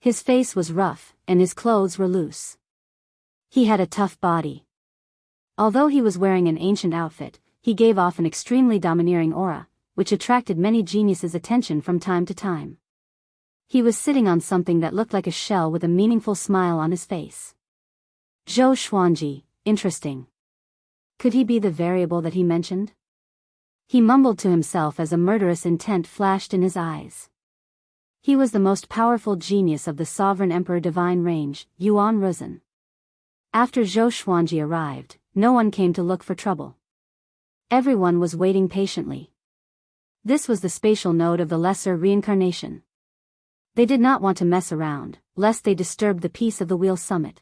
His face was rough, and his clothes were loose. He had a tough body. Although he was wearing an ancient outfit, he gave off an extremely domineering aura, which attracted many geniuses' attention from time to time. He was sitting on something that looked like a shell with a meaningful smile on his face. Zhou Xuanji, interesting. Could he be the variable that he mentioned? He mumbled to himself as a murderous intent flashed in his eyes. He was the most powerful genius of the Sovereign Emperor Divine Range, Yuan Ruzhen. After Zhou Xuanji arrived, no one came to look for trouble. Everyone was waiting patiently. This was the spatial node of the lesser reincarnation. They did not want to mess around, lest they disturbed the peace of the Wheel Summit.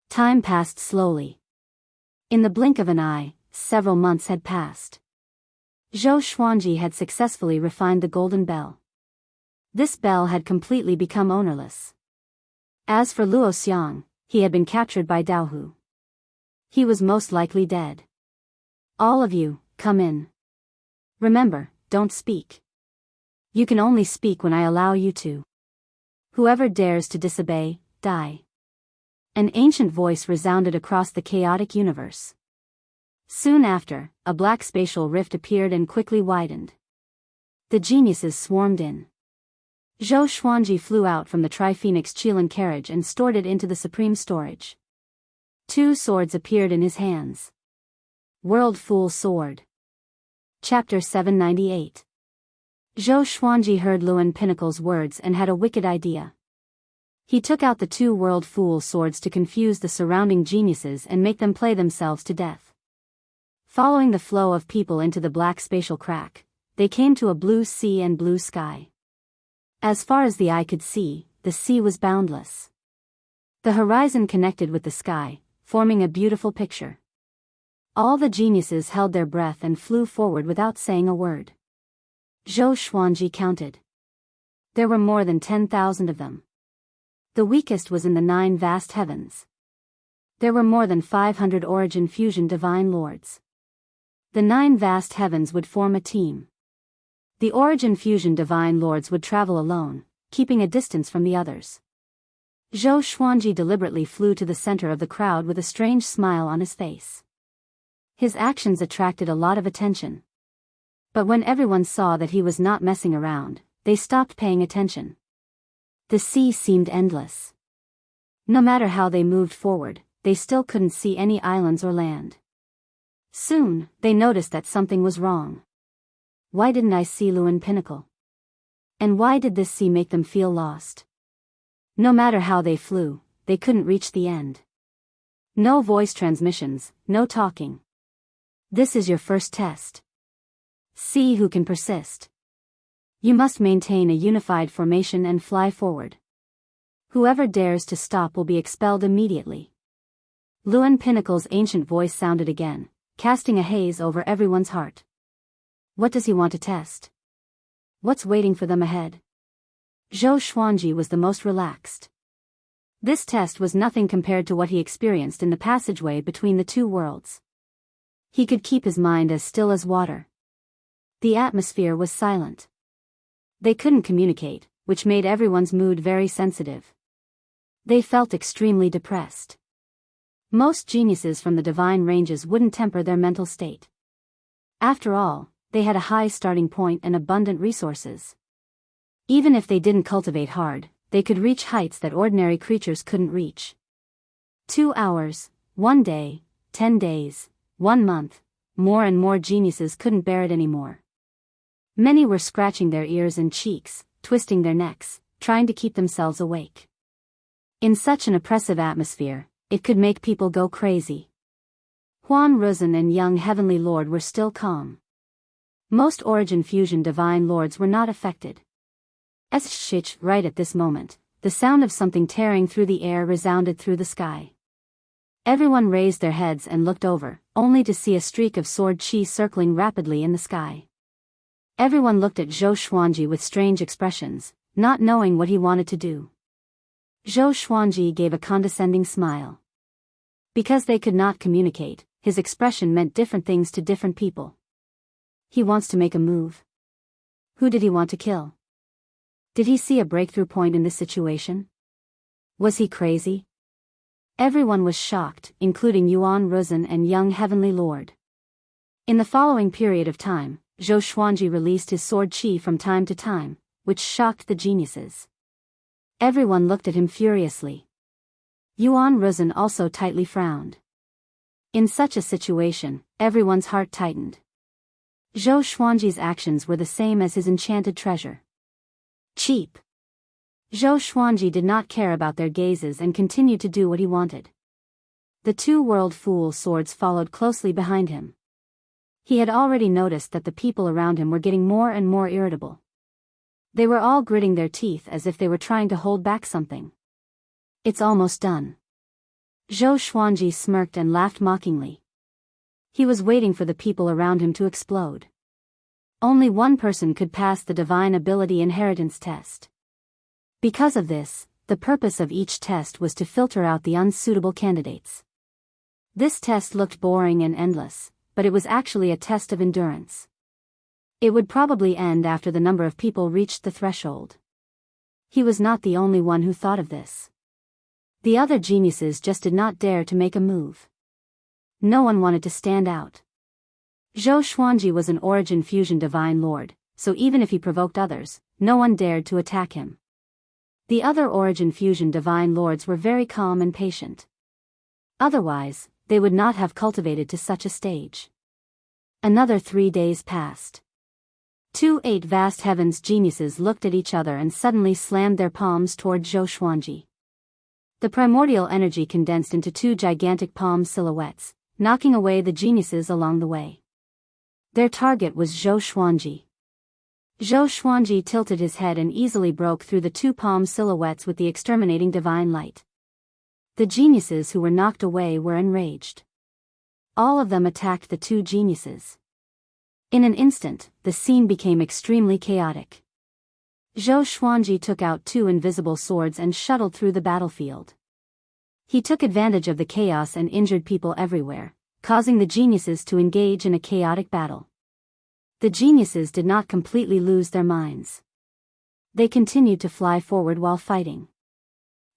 Time passed slowly. In the blink of an eye, several months had passed. Zhou Xuanji had successfully refined the golden bell. This bell had completely become ownerless. As for Luo Xiang, he had been captured by Daohu. He was most likely dead. "All of you, come in. Remember, don't speak. You can only speak when I allow you to. Whoever dares to disobey, die." An ancient voice resounded across the chaotic universe. Soon after, a black spatial rift appeared and quickly widened. The geniuses swarmed in. Zhou Xuanji flew out from the Tri-Phoenix Qilin carriage and stored it into the supreme storage. 2 swords appeared in his hands. World Fool Sword. Chapter 798. Zhou Xuanji heard Luan Pinnacle's words and had a wicked idea. He took out the 2 World Fool swords to confuse the surrounding geniuses and make them play themselves to death. Following the flow of people into the black spatial crack, they came to a blue sea and blue sky. As far as the eye could see, the sea was boundless. The horizon connected with the sky, forming a beautiful picture. All the geniuses held their breath and flew forward without saying a word. Zhou Xuanji counted. There were more than 10,000 of them. The weakest was in the 9 vast heavens. There were more than 500 Origin Fusion Divine Lords. The 9 vast heavens would form a team. The Origin Fusion Divine Lords would travel alone, keeping a distance from the others. Zhou Xuanji deliberately flew to the center of the crowd with a strange smile on his face. His actions attracted a lot of attention. But when everyone saw that he was not messing around, they stopped paying attention. The sea seemed endless. No matter how they moved forward, they still couldn't see any islands or land. Soon, they noticed that something was wrong. Why didn't I see Luen Pinnacle? And why did this sea make them feel lost? No matter how they flew, they couldn't reach the end. No voice transmissions, no talking. This is your first test. See who can persist. You must maintain a unified formation and fly forward. Whoever dares to stop will be expelled immediately. Luen Pinnacle's ancient voice sounded again, casting a haze over everyone's heart. What does he want to test? What's waiting for them ahead? Zhou Xuanji was the most relaxed. This test was nothing compared to what he experienced in the passageway between the two worlds. He could keep his mind as still as water. The atmosphere was silent. They couldn't communicate, which made everyone's mood very sensitive. They felt extremely depressed. Most geniuses from the divine ranges wouldn't temper their mental state. After all, they had a high starting point and abundant resources. Even if they didn't cultivate hard, they could reach heights that ordinary creatures couldn't reach. 2 hours, 1 day, 10 days, 1 month, more and more geniuses couldn't bear it anymore. Many were scratching their ears and cheeks, twisting their necks, trying to keep themselves awake. In such an oppressive atmosphere, it could make people go crazy. Huan Ruzhen and young Heavenly Lord were still calm. Most Origin Fusion Divine Lords were not affected. Right at this moment, the sound of something tearing through the air resounded through the sky. Everyone raised their heads and looked over, only to see a streak of sword chi circling rapidly in the sky. Everyone looked at Zhou Xuanji with strange expressions, not knowing what he wanted to do. Zhou Xuanji gave a condescending smile. Because they could not communicate, his expression meant different things to different people. He wants to make a move. Who did he want to kill? Did he see a breakthrough point in this situation? Was he crazy? Everyone was shocked, including Yuan Ruzhen and young Heavenly Lord. In the following period of time, Zhou Xuanji released his sword chi from time to time, which shocked the geniuses. Everyone looked at him furiously. Yuan Ruzhen also tightly frowned. In such a situation, everyone's heart tightened. Zhou Xuanji's actions were the same as his enchanted treasure. Cheap. Zhou Xuanji did not care about their gazes and continued to do what he wanted. The two World Fool swords followed closely behind him. He had already noticed that the people around him were getting more and more irritable. They were all gritting their teeth as if they were trying to hold back something. It's almost done. Zhou Xuanji smirked and laughed mockingly. He was waiting for the people around him to explode. Only one person could pass the divine ability inheritance test. Because of this, the purpose of each test was to filter out the unsuitable candidates. This test looked boring and endless, but it was actually a test of endurance. It would probably end after the number of people reached the threshold. He was not the only one who thought of this. The other geniuses just did not dare to make a move. No one wanted to stand out. Zhou Xuanji was an Origin Fusion Divine Lord, so even if he provoked others, no one dared to attack him. The other Origin Fusion Divine Lords were very calm and patient. Otherwise, they would not have cultivated to such a stage. Another 3 days passed. 8 vast heavens geniuses looked at each other and suddenly slammed their palms toward Zhou Xuanji. The primordial energy condensed into 2 gigantic palm silhouettes, knocking away the geniuses along the way. Their target was Zhou Xuanji. Zhou Xuanji tilted his head and easily broke through the 2 palm silhouettes with the exterminating divine light. The geniuses who were knocked away were enraged. All of them attacked the 2 geniuses. In an instant, the scene became extremely chaotic. Zhou Xuanji took out 2 invisible swords and shuttled through the battlefield. He took advantage of the chaos and injured people everywhere, causing the geniuses to engage in a chaotic battle. The geniuses did not completely lose their minds. They continued to fly forward while fighting.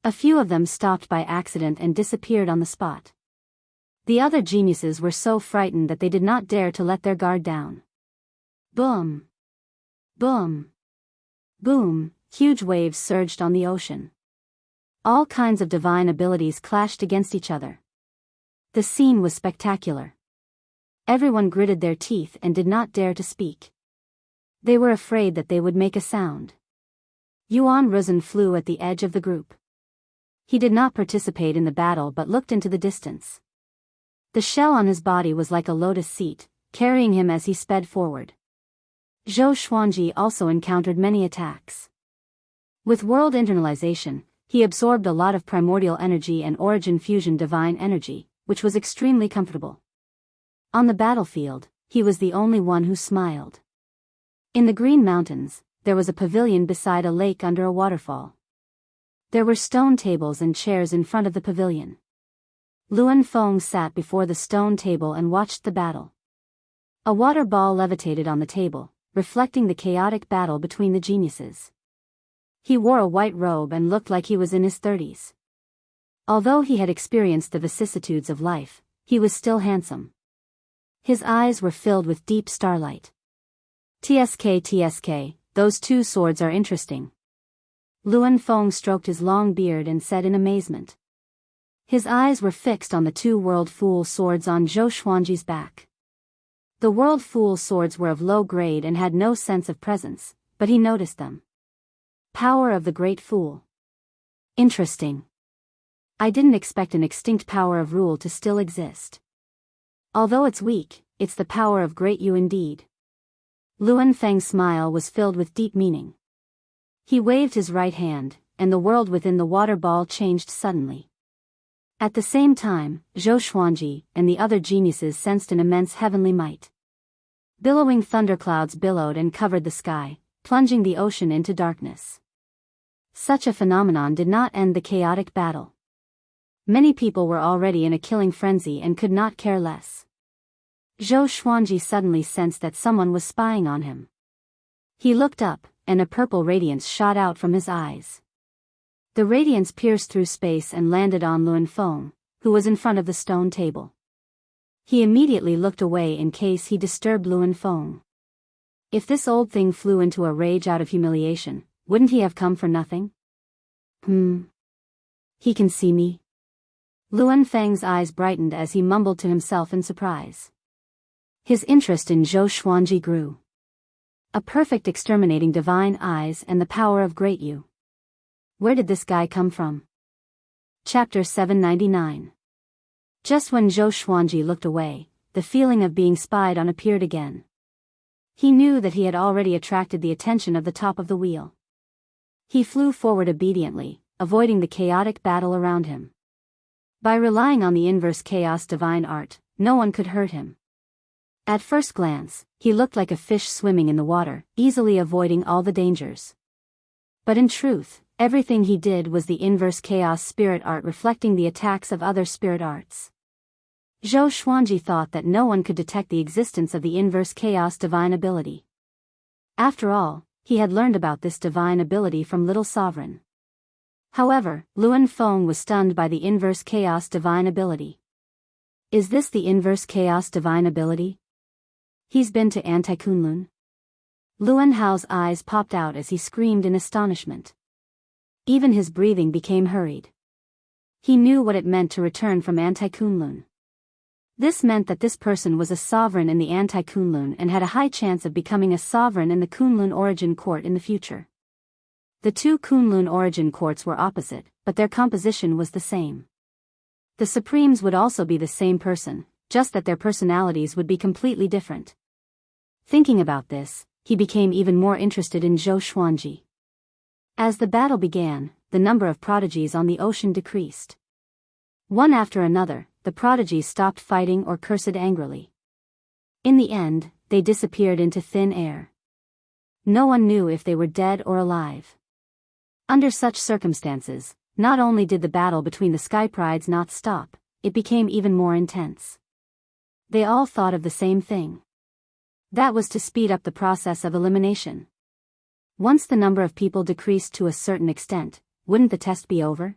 A few of them stopped by accident and disappeared on the spot. The other geniuses were so frightened that they did not dare to let their guard down. Boom! Boom! Boom! Huge waves surged on the ocean. All kinds of divine abilities clashed against each other. The scene was spectacular. Everyone gritted their teeth and did not dare to speak. They were afraid that they would make a sound. Yuan Ruzhen flew at the edge of the group. He did not participate in the battle but looked into the distance. The shell on his body was like a lotus seat, carrying him as he sped forward. Zhou Xuanji also encountered many attacks. With world internalization, he absorbed a lot of primordial energy and origin fusion divine energy, which was extremely comfortable. On the battlefield, he was the only one who smiled. In the Green Mountains, there was a pavilion beside a lake under a waterfall. There were stone tables and chairs in front of the pavilion. Luan Feng sat before the stone table and watched the battle. A water ball levitated on the table, reflecting the chaotic battle between the geniuses. He wore a white robe and looked like he was in his 30s. Although he had experienced the vicissitudes of life, he was still handsome. His eyes were filled with deep starlight. TSK, those two swords are interesting. Luan Feng stroked his long beard and said in amazement. His eyes were fixed on the two World Fool swords on Zhou Xuanji's back. The World Fool swords were of low grade and had no sense of presence, but he noticed them. Power of the Great Fool. Interesting. I didn't expect an extinct power of rule to still exist. Although it's weak, it's the power of Great You indeed. Luan Feng's smile was filled with deep meaning. He waved his right hand, and the world within the water ball changed suddenly. At the same time, Zhou Xuanji and the other geniuses sensed an immense heavenly might. Billowing thunderclouds billowed and covered the sky, plunging the ocean into darkness. Such a phenomenon did not end the chaotic battle. Many people were already in a killing frenzy and could not care less. Zhou Xuanji suddenly sensed that someone was spying on him. He looked up, and a purple radiance shot out from his eyes. The radiance pierced through space and landed on Luan Feng, who was in front of the stone table. He immediately looked away in case he disturbed Luan Feng. If this old thing flew into a rage out of humiliation, wouldn't he have come for nothing? He can see me? Luan Feng's eyes brightened as he mumbled to himself in surprise. His interest in Zhou Xuanji grew. A perfect exterminating divine eyes and the power of Great You. Where did this guy come from? Chapter 799. Just when Zhou Xuanji looked away, the feeling of being spied on appeared again. He knew that he had already attracted the attention of the top of the wheel. He flew forward obediently, avoiding the chaotic battle around him. By relying on the inverse chaos divine art, no one could hurt him. At first glance, he looked like a fish swimming in the water, easily avoiding all the dangers. But in truth, everything he did was the inverse chaos spirit art reflecting the attacks of other spirit arts. Zhou Xuanji thought that no one could detect the existence of the inverse chaos divine ability. After all, he had learned about this divine ability from Little Sovereign. However, Luan Feng was stunned by the inverse chaos divine ability. Is this the inverse chaos divine ability? He's been to Anti-Kunlun? Luan Hao's eyes popped out as he screamed in astonishment. Even his breathing became hurried. He knew what it meant to return from Anti-Kunlun. This meant that this person was a sovereign in the Anti-Kunlun and had a high chance of becoming a sovereign in the Kunlun Origin Court in the future. The two Kunlun Origin Courts were opposite, but their composition was the same. The Supremes would also be the same person, just that their personalities would be completely different. Thinking about this, he became even more interested in Zhou Xuanji. As the battle began, the number of prodigies on the ocean decreased. One after another, the prodigies stopped fighting or cursed angrily. In the end, they disappeared into thin air. No one knew if they were dead or alive. Under such circumstances, not only did the battle between the Sky Prides not stop, it became even more intense. They all thought of the same thing. That was to speed up the process of elimination. Once the number of people decreased to a certain extent, wouldn't the test be over?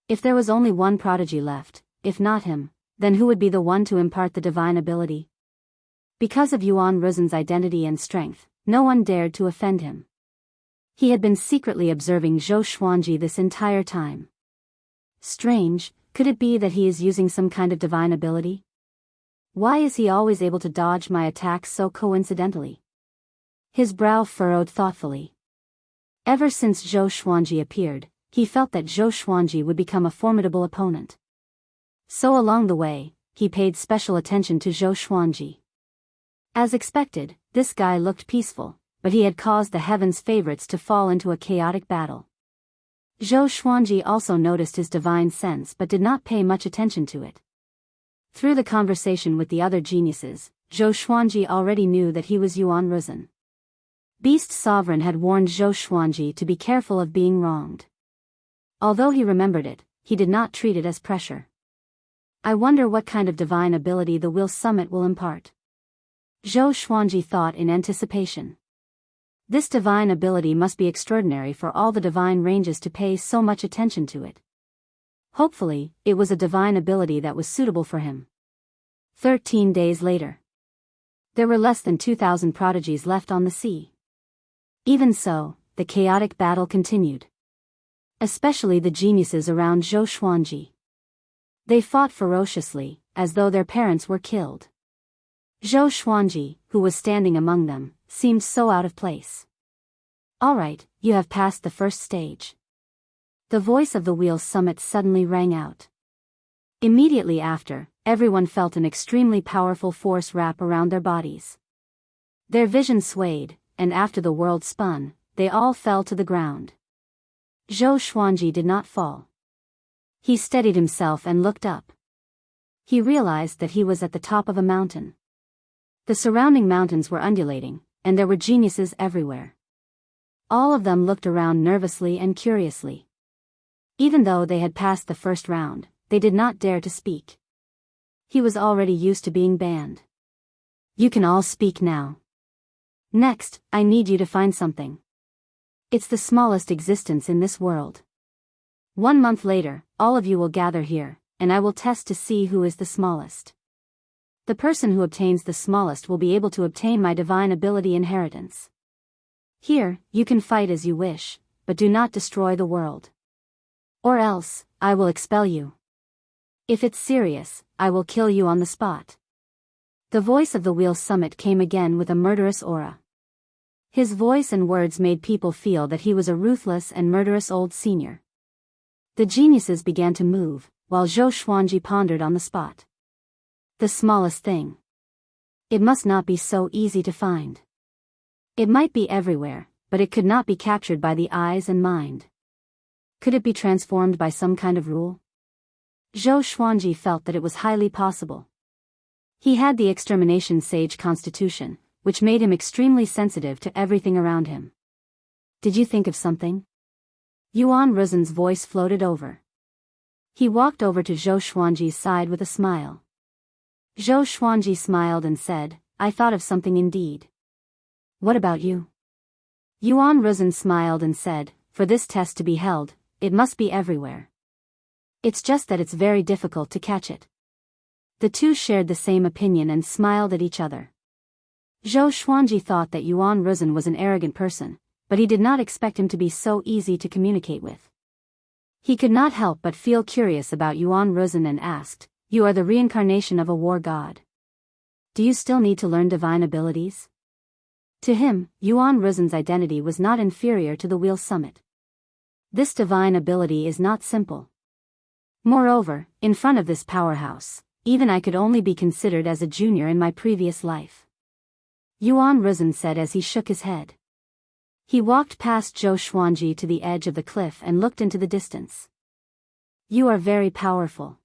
If there was only one prodigy left, if not him, then who would be the one to impart the divine ability? Because of Yuan Ruzhen's identity and strength, no one dared to offend him. He had been secretly observing Zhou Xuanji this entire time. Strange, could it be that he is using some kind of divine ability? Why is he always able to dodge my attacks so coincidentally? His brow furrowed thoughtfully. Ever since Zhou Xuanji appeared, he felt that Zhou Xuanji would become a formidable opponent. So along the way, he paid special attention to Zhou Xuanji. As expected, this guy looked peaceful, but he had caused the heavens' favorites to fall into a chaotic battle. Zhou Xuanji also noticed his divine sense but did not pay much attention to it. Through the conversation with the other geniuses, Zhou Xuanji already knew that he was Yuan Ruzhen. Beast Sovereign had warned Zhou Xuanji to be careful of being wronged. Although he remembered it, he did not treat it as pressure. I wonder what kind of divine ability the Will Summit will impart. Zhou Xuanji thought in anticipation. This divine ability must be extraordinary for all the divine ranges to pay so much attention to it. Hopefully, it was a divine ability that was suitable for him. 13 days later. There were less than 2,000 prodigies left on the sea. Even so, the chaotic battle continued. Especially the geniuses around Zhou Xuanji. They fought ferociously, as though their parents were killed. Zhou Xuanji, who was standing among them, seemed so out of place. All right, you have passed the first stage. The voice of the Wheel Summit suddenly rang out. Immediately after, everyone felt an extremely powerful force wrap around their bodies. Their vision swayed, and after the world spun, they all fell to the ground. Zhou Xuanji did not fall. He steadied himself and looked up. He realized that he was at the top of a mountain. The surrounding mountains were undulating, and there were geniuses everywhere. All of them looked around nervously and curiously. Even though they had passed the first round, they did not dare to speak. He was already used to being banned. You can all speak now. Next, I need you to find something. It's the smallest existence in this world. 1 month later, all of you will gather here, and I will test to see who is the smallest. The person who obtains the smallest will be able to obtain my divine ability inheritance. Here, you can fight as you wish, but do not destroy the world. Or else, I will expel you. If it's serious, I will kill you on the spot. The voice of the Wheel Summit came again with a murderous aura. His voice and words made people feel that he was a ruthless and murderous old senior. The geniuses began to move, while Zhou Xuanji pondered on the spot. The smallest thing. It must not be so easy to find. It might be everywhere, but it could not be captured by the eyes and mind. Could it be transformed by some kind of rule? Zhou Xuanji felt that it was highly possible. He had the extermination sage constitution, which made him extremely sensitive to everything around him. Did you think of something? Yuan Ruzhen's voice floated over. He walked over to Zhou Xuanji's side with a smile. Zhou Xuanji smiled and said, I thought of something indeed. What about you? Yuan Ruzhen smiled and said, for this test to be held, it must be everywhere. It's just that it's very difficult to catch it. The two shared the same opinion and smiled at each other. Zhou Xuanji thought that Yuan Ruzhen was an arrogant person, but he did not expect him to be so easy to communicate with. He could not help but feel curious about Yuan Ruzhen and asked, You are the reincarnation of a war god. Do you still need to learn divine abilities? To him, Yuan Ruzhen's identity was not inferior to the Wheel Summit. This divine ability is not simple. Moreover, in front of this powerhouse, even I could only be considered as a junior in my previous life. Yuan Ruzhen said as he shook his head. He walked past Zhou Xuanji to the edge of the cliff and looked into the distance. You are very powerful.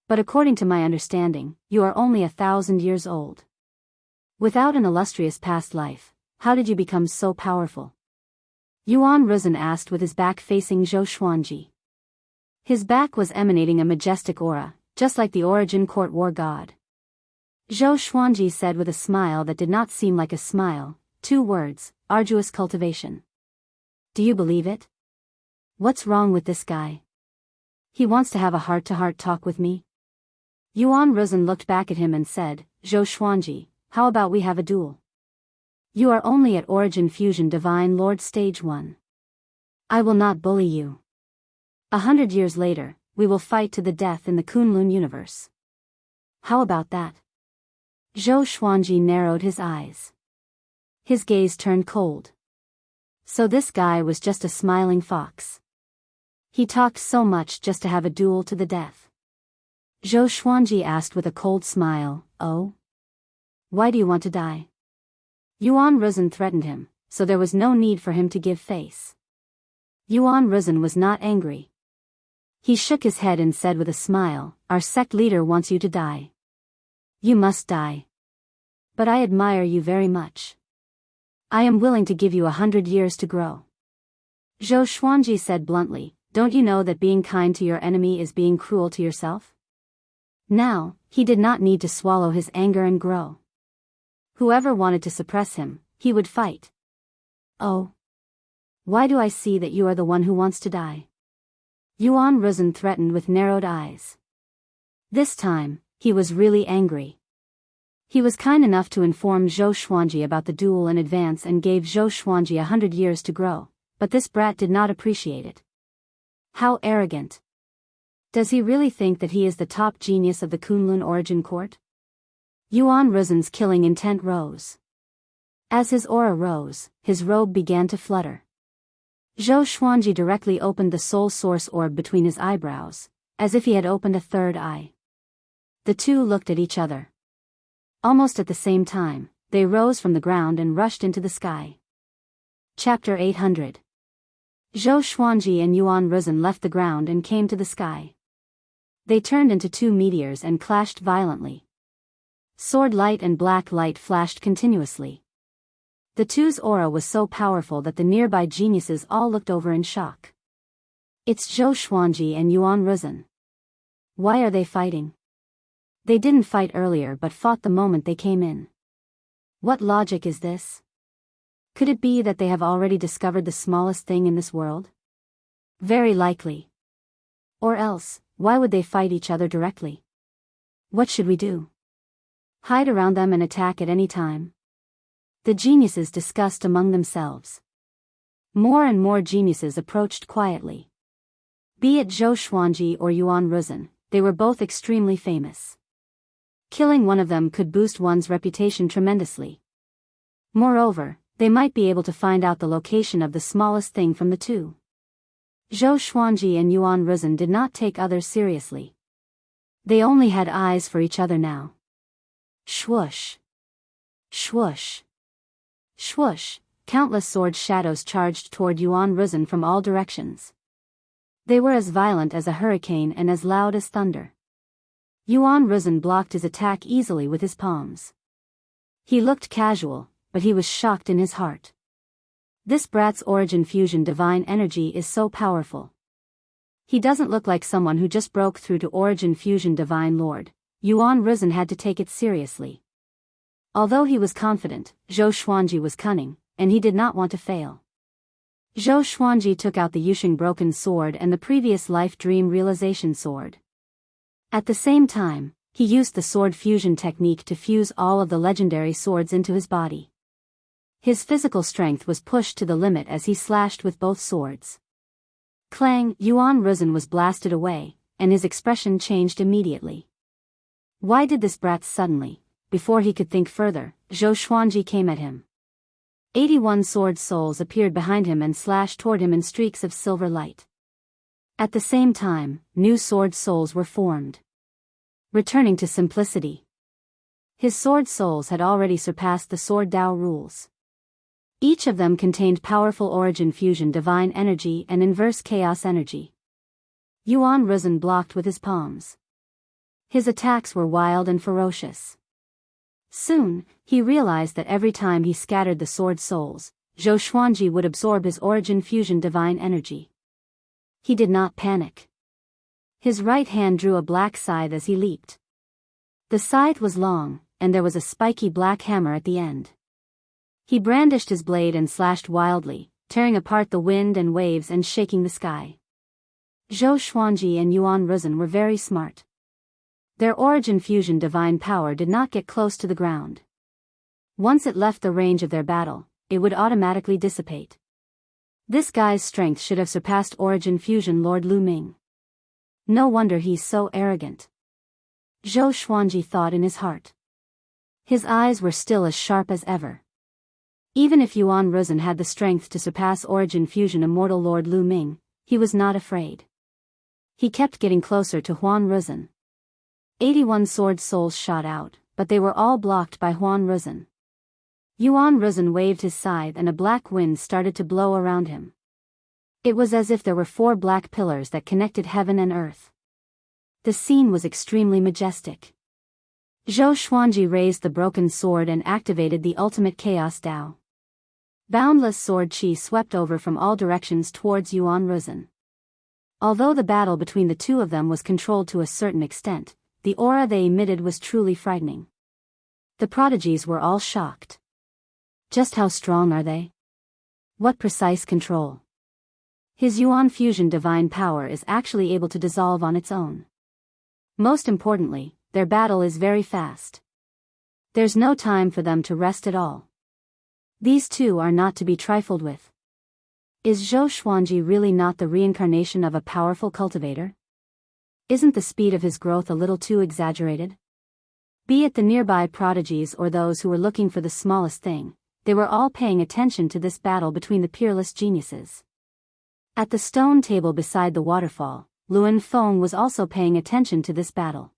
But according to my understanding, you are only 1,000 years old. Without an illustrious past life, how did you become so powerful? Yuan Ruzhen asked with his back facing Zhou Xuanji. His back was emanating a majestic aura, just like the Origin Court war god. Zhou Xuanji said with a smile that did not seem like a smile, 2 words, arduous cultivation. Do you believe it? What's wrong with this guy? He wants to have a heart-to-heart talk with me? Yuan Ruzhen looked back at him and said, Zhou Xuanji, how about we have a duel? You are only at Origin Fusion Divine Lord Stage 1. I will not bully you. 100 years later, we will fight to the death in the Kunlun universe. How about that? Zhou Xuanji narrowed his eyes. His gaze turned cold. So this guy was just a smiling fox. He talked so much just to have a duel to the death. Zhou Xuanji asked with a cold smile, "Oh? Why do you want to die?" Yuan Ruzhen threatened him, so there was no need for him to give face. Yuan Ruzhen was not angry. He shook his head and said with a smile, "Our sect leader wants you to die. You must die. But I admire you very much. I am willing to give you 100 years to grow." Zhou Xuanji said bluntly, "Don't you know that being kind to your enemy is being cruel to yourself?" Now, he did not need to swallow his anger and grow. Whoever wanted to suppress him, he would fight. "Oh. Why do I see that you are the one who wants to die?" Yuan Ruzhen threatened with narrowed eyes. This time, he was really angry. He was kind enough to inform Zhou Xuanji about the duel in advance and gave Zhou Xuanji 100 years to grow, but this brat did not appreciate it. How arrogant. Does he really think that he is the top genius of the Kunlun Origin Court? Yuan Ruzhen's killing intent rose. As his aura rose, his robe began to flutter. Zhou Xuanji directly opened the soul source orb between his eyebrows, as if he had opened a third eye. The two looked at each other. Almost at the same time, they rose from the ground and rushed into the sky. Chapter 800. Zhou Xuanji and Yuan Ruzhen left the ground and came to the sky. They turned into two meteors and clashed violently. Sword light and black light flashed continuously. The two's aura was so powerful that the nearby geniuses all looked over in shock. It's Zhou Xuanji and Yuan Ruzhen. Why are they fighting? They didn't fight earlier but fought the moment they came in. What logic is this? Could it be that they have already discovered the smallest thing in this world? Very likely. Or else, why would they fight each other directly? What should we do? Hide around them and attack at any time? The geniuses discussed among themselves. More and more geniuses approached quietly. Be it Zhou Xuanji or Yuan Ruzhen, they were both extremely famous. Killing one of them could boost one's reputation tremendously. Moreover, they might be able to find out the location of the smallest thing from the two. Zhou Xuanji and Yuan Ruzhen did not take others seriously. They only had eyes for each other now. Swoosh. Swoosh. Swoosh, countless sword shadows charged toward Yuan Ruzhen from all directions. They were as violent as a hurricane and as loud as thunder. Yuan Ruzhen blocked his attack easily with his palms. He looked casual, but he was shocked in his heart. This brat's Origin Fusion divine energy is so powerful. He doesn't look like someone who just broke through to Origin Fusion Divine Lord. Yuan Ruzhen had to take it seriously. Although he was confident, Zhou Xuanji was cunning, and he did not want to fail. Zhou Xuanji took out the Yusheng Broken Sword and the previous life dream realization sword. At the same time, he used the sword fusion technique to fuse all of the legendary swords into his body. His physical strength was pushed to the limit as he slashed with both swords. Clang! Yuan Ruzhen was blasted away, and his expression changed immediately. Why did this brat suddenly? Before he could think further, Zhou Xuanji came at him. 81 sword souls appeared behind him and slashed toward him in streaks of silver light. At the same time, new sword souls were formed. Returning to simplicity. His sword souls had already surpassed the sword Dao rules. Each of them contained powerful origin fusion divine energy and inverse chaos energy. Yuan Ruzhen blocked with his palms. His attacks were wild and ferocious. Soon, he realized that every time he scattered the sword souls, Zhou Xuanji would absorb his origin fusion divine energy. He did not panic. His right hand drew a black scythe as he leaped. The scythe was long, and there was a spiky black hammer at the end. He brandished his blade and slashed wildly, tearing apart the wind and waves and shaking the sky. Zhou Xuanji and Yuan Ruzhen were very smart. Their origin fusion divine power did not get close to the ground. Once it left the range of their battle, it would automatically dissipate. This guy's strength should have surpassed Origin Fusion Lord Lu Ming. No wonder he's so arrogant. Zhou Xuanji thought in his heart. His eyes were still as sharp as ever. Even if Yuan Ruzhen had the strength to surpass Origin Fusion Immortal Lord Lu Ming, he was not afraid. He kept getting closer to Huan Ruzhen. 81 sword souls shot out, but they were all blocked by Huan Ruzhen. Yuan Ruzhen waved his scythe and a black wind started to blow around him. It was as if there were 4 black pillars that connected heaven and earth. The scene was extremely majestic. Zhou Xuanji raised the broken sword and activated the ultimate chaos Dao. Boundless sword qi swept over from all directions towards Yuan Ruzhen. Although the battle between the two of them was controlled to a certain extent, the aura they emitted was truly frightening. The prodigies were all shocked. Just how strong are they? What precise control? His Yuan Fusion divine power is actually able to dissolve on its own. Most importantly, their battle is very fast. There's no time for them to rest at all. These two are not to be trifled with. Is Zhou Xuanji really not the reincarnation of a powerful cultivator? Isn't the speed of his growth a little too exaggerated? Be it the nearby prodigies or those who were looking for the smallest thing, they were all paying attention to this battle between the peerless geniuses. At the stone table beside the waterfall, Luan Feng was also paying attention to this battle.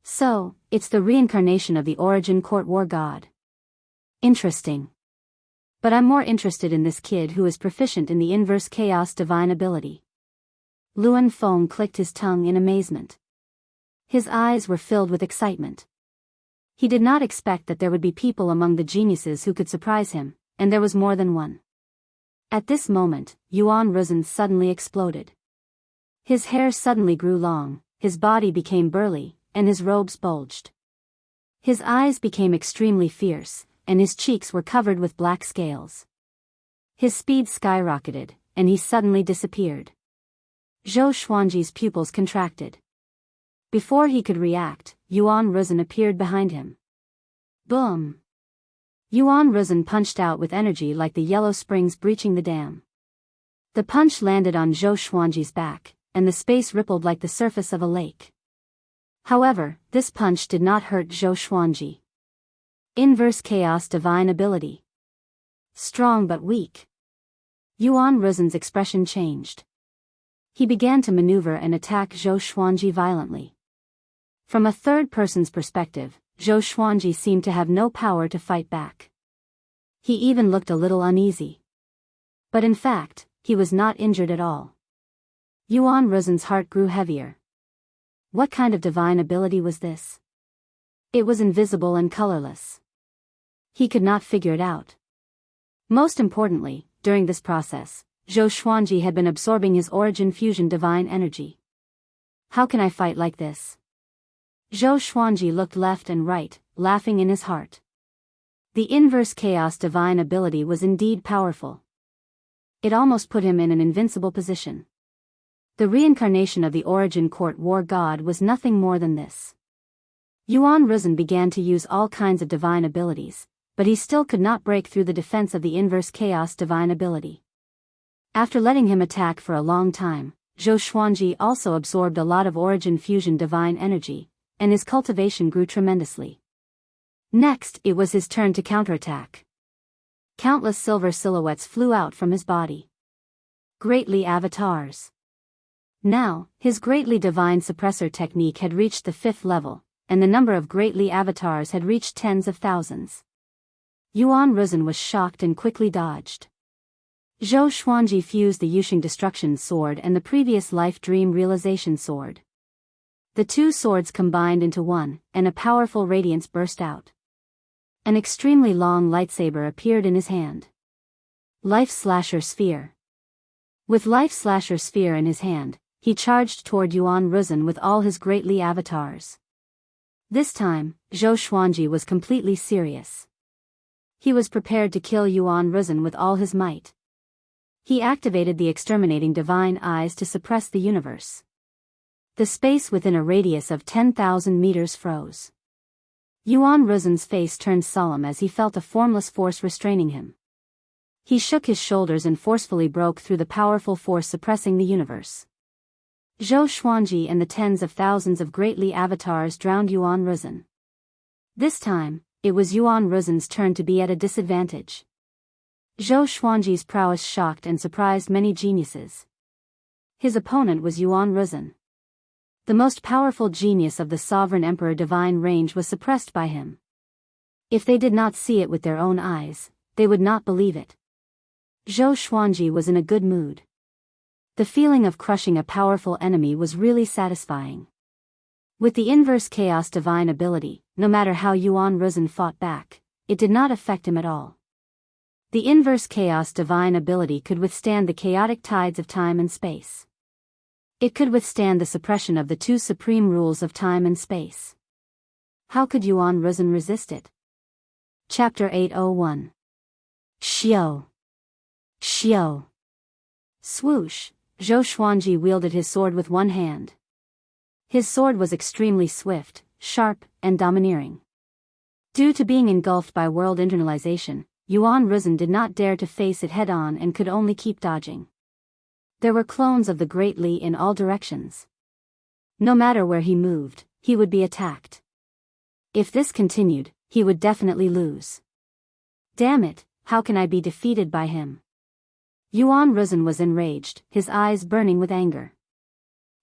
So, it's the reincarnation of the Origin Court War God. Interesting. But I'm more interested in this kid who is proficient in the inverse chaos divine ability. Luan Feng clicked his tongue in amazement. His eyes were filled with excitement. He did not expect that there would be people among the geniuses who could surprise him, and there was more than one. At this moment, Yuan Ruzhen suddenly exploded. His hair suddenly grew long, his body became burly, and his robes bulged. His eyes became extremely fierce, and his cheeks were covered with black scales. His speed skyrocketed, and he suddenly disappeared. Zhou Xuanji's pupils contracted. Before he could react, Yuan Ruzhen appeared behind him. Boom! Yuan Ruzhen punched out with energy like the yellow springs breaching the dam. The punch landed on Zhou Xuanji's back, and the space rippled like the surface of a lake. However, this punch did not hurt Zhou Xuanji. Inverse chaos divine ability. Strong but weak. Yuan Ruzhen's expression changed. He began to maneuver and attack Zhou Xuanji violently. From a third person's perspective, Zhou Xuanji seemed to have no power to fight back. He even looked a little uneasy. But in fact, he was not injured at all. Yuan Ruzhen's heart grew heavier. What kind of divine ability was this? It was invisible and colorless. He could not figure it out. Most importantly, during this process, Zhou Xuanji had been absorbing his Origin Fusion divine energy. How can I fight like this? Zhou Xuanji looked left and right, laughing in his heart. The inverse chaos divine ability was indeed powerful. It almost put him in an invincible position. The reincarnation of the Origin Court War God was nothing more than this. Yuan Ruzhen began to use all kinds of divine abilities, but he still could not break through the defense of the inverse chaos divine ability. After letting him attack for a long time, Zhou Xuanji also absorbed a lot of Origin Fusion divine energy, and his cultivation grew tremendously. Next, it was his turn to counterattack. Countless silver silhouettes flew out from his body. Greatly avatars. Now, his greatly divine suppressor technique had reached the 5th level, and the number of greatly avatars had reached tens of thousands. Yuan Ruzhen was shocked and quickly dodged. Zhou Xuanji fused the Yuxing Destruction Sword and the previous life Dream Realization Sword. The two swords combined into one, and a powerful radiance burst out. An extremely long lightsaber appeared in his hand. Life Slasher Sphere. With Life Slasher Sphere in his hand, he charged toward Yuan Ruzhen with all his greatly avatars. This time, Zhou Xuanji was completely serious. He was prepared to kill Yuan Ruzhen with all his might. He activated the exterminating divine eyes to suppress the universe. The space within a radius of 10,000 meters froze. Yuan Ruzhen's face turned solemn as he felt a formless force restraining him. He shook his shoulders and forcefully broke through the powerful force suppressing the universe. Zhou Xuanji and the tens of thousands of great Li avatars drowned Yuan Ruzhen. This time, it was Yuan Ruzhen's turn to be at a disadvantage. Zhou Xuanji's prowess shocked and surprised many geniuses. His opponent was Yuan Ruzhen. The most powerful genius of the Sovereign Emperor Divine Range was suppressed by him. If they did not see it with their own eyes, they would not believe it. Zhou Xuanji was in a good mood. The feeling of crushing a powerful enemy was really satisfying. With the inverse chaos divine ability, no matter how Yuan Ruzhen fought back, it did not affect him at all. The inverse chaos divine ability could withstand the chaotic tides of time and space. It could withstand the suppression of the two supreme rules of time and space. How could Yuan Ruzhen resist it? Chapter 801. Xiao. Xiao. Swoosh, Zhou Xuanji wielded his sword with one hand. His sword was extremely swift, sharp, and domineering. Due to being engulfed by world internalization, Yuan Ruzhen did not dare to face it head-on and could only keep dodging. There were clones of the Great Li in all directions. No matter where he moved, he would be attacked. If this continued, he would definitely lose. Damn it, how can I be defeated by him? Yuan Ruzhen was enraged, his eyes burning with anger.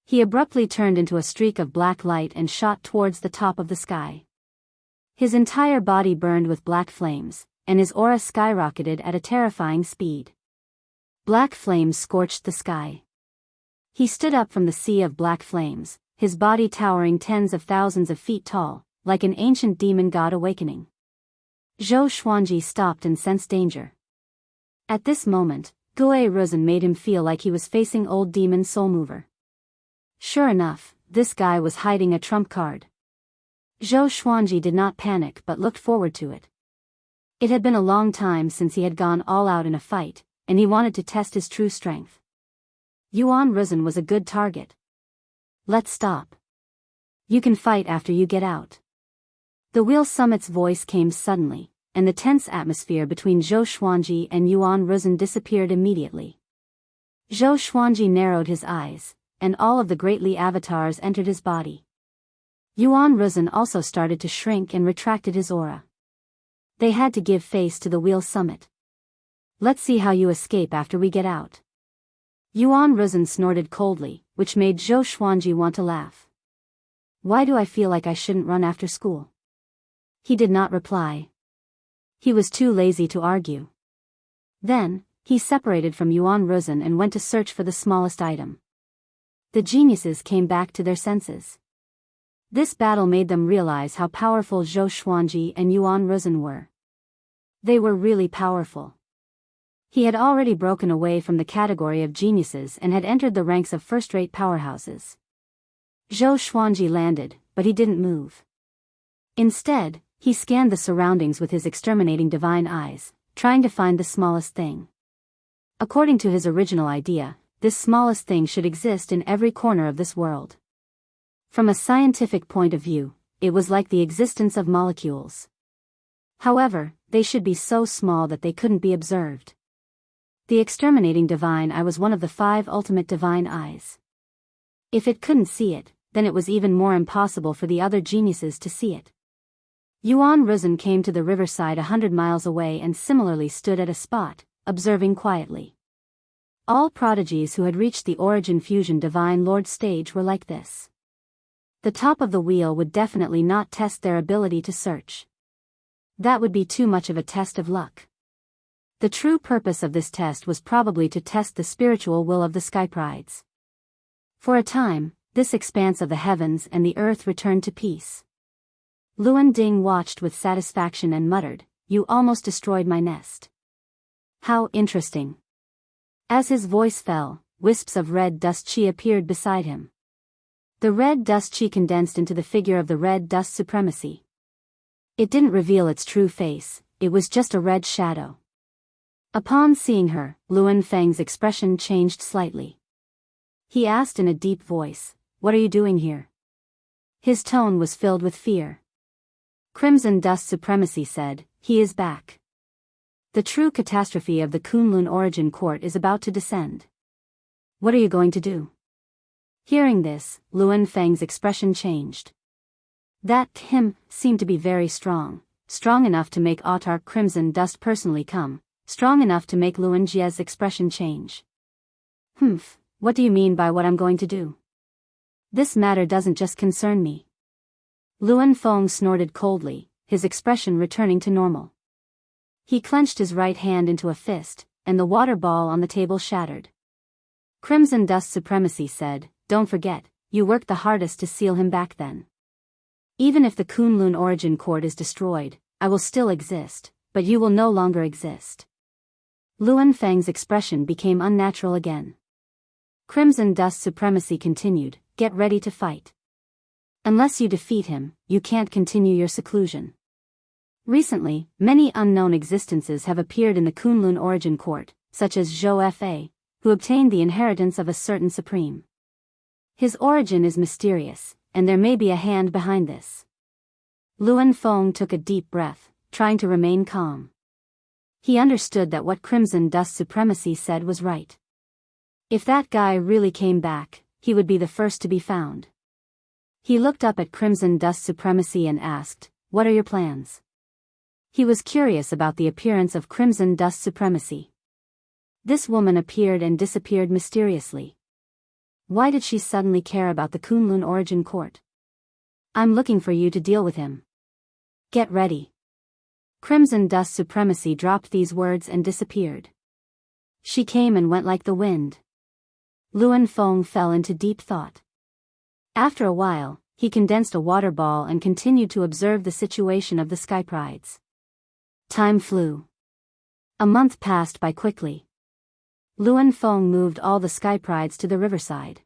He abruptly turned into a streak of black light and shot towards the top of the sky. His entire body burned with black flames, and his aura skyrocketed at a terrifying speed. Black flames scorched the sky. He stood up from the sea of black flames, his body towering tens of thousands of feet tall, like an ancient demon god awakening. Zhou Xuanji stopped and sensed danger. At this moment, Gue Ruzhen made him feel like he was facing old demon Soulmover. Sure enough, this guy was hiding a trump card. Zhou Xuanji did not panic but looked forward to it. It had been a long time since he had gone all out in a fight, and he wanted to test his true strength. Yuan Ruzhen was a good target. Let's stop. You can fight after you get out. The Wheel Summit's voice came suddenly, and the tense atmosphere between Zhou Xuanji and Yuan Ruzhen disappeared immediately. Zhou Xuanji narrowed his eyes, and all of the Great Li avatars entered his body. Yuan Ruzhen also started to shrink and retracted his aura. They had to give face to the Wheel Summit. Let's see how you escape after we get out. Yuan Ruzhen snorted coldly, which made Zhou Xuanji want to laugh. Why do I feel like I shouldn't run after school? He did not reply. He was too lazy to argue. Then, he separated from Yuan Ruzhen and went to search for the smallest item. The geniuses came back to their senses. This battle made them realize how powerful Zhou Xuanji and Yuan Ruzhen were. They were really powerful. He had already broken away from the category of geniuses and had entered the ranks of first-rate powerhouses. Zhou Xuanji landed, but he didn't move. Instead, he scanned the surroundings with his exterminating divine eyes, trying to find the smallest thing. According to his original idea, this smallest thing should exist in every corner of this world. From a scientific point of view, it was like the existence of molecules. However, they should be so small that they couldn't be observed. The exterminating divine eye was one of the 5 ultimate divine eyes. If it couldn't see it, then it was even more impossible for the other geniuses to see it. Yuan Ruzhen came to the riverside 100 miles away and similarly stood at a spot, observing quietly. All prodigies who had reached the Origin Fusion Divine Lord stage were like this. The top of the wheel would definitely not test their ability to search. That would be too much of a test of luck. The true purpose of this test was probably to test the spiritual will of the Skyprides. For a time, this expanse of the heavens and the earth returned to peace. Luan Ding watched with satisfaction and muttered, "You almost destroyed my nest." How interesting. As his voice fell, wisps of red dust chi appeared beside him. The red dust chi condensed into the figure of the red dust supremacy. It didn't reveal its true face, it was just a red shadow. Upon seeing her, Luan Feng's expression changed slightly. He asked in a deep voice, "What are you doing here?" His tone was filled with fear. Crimson Dust Supremacy said, "He is back. The true catastrophe of the Kunlun Origin Court is about to descend. What are you going to do?" Hearing this, Luan Feng's expression changed. That him seemed to be very strong enough to make Autarch Crimson Dust personally come, strong enough to make Luan Jie's expression change. What do you mean by what I'm going to do? This matter doesn't just concern me." Luan Feng snorted coldly, his expression returning to normal. He clenched his right hand into a fist, and the water ball on the table shattered. Crimson Dust Supremacy said, "Don't forget, you worked the hardest to seal him back then. Even if the Kunlun Origin Court is destroyed, I will still exist, but you will no longer exist." Luan Feng's expression became unnatural again. Crimson Dust Supremacy continued, "Get ready to fight. Unless you defeat him, you can't continue your seclusion. Recently, many unknown existences have appeared in the Kunlun Origin Court, such as Zhou Fa, who obtained the inheritance of a certain supreme. His origin is mysterious, and there may be a hand behind this." Luan Feng took a deep breath, trying to remain calm. He understood that what Crimson Dust Supremacy said was right. If that guy really came back, he would be the first to be found. He looked up at Crimson Dust Supremacy and asked, "What are your plans?" He was curious about the appearance of Crimson Dust Supremacy. This woman appeared and disappeared mysteriously. Why did she suddenly care about the Kunlun Origin Court? "I'm looking for you to deal with him. Get ready." Crimson Dust Supremacy dropped these words and disappeared. She came and went like the wind. Luan Feng fell into deep thought. After a while, he condensed a water ball and continued to observe the situation of the Sky Prides. Time flew. A month passed by quickly. Luan Feng moved all the Sky Prides to the riverside.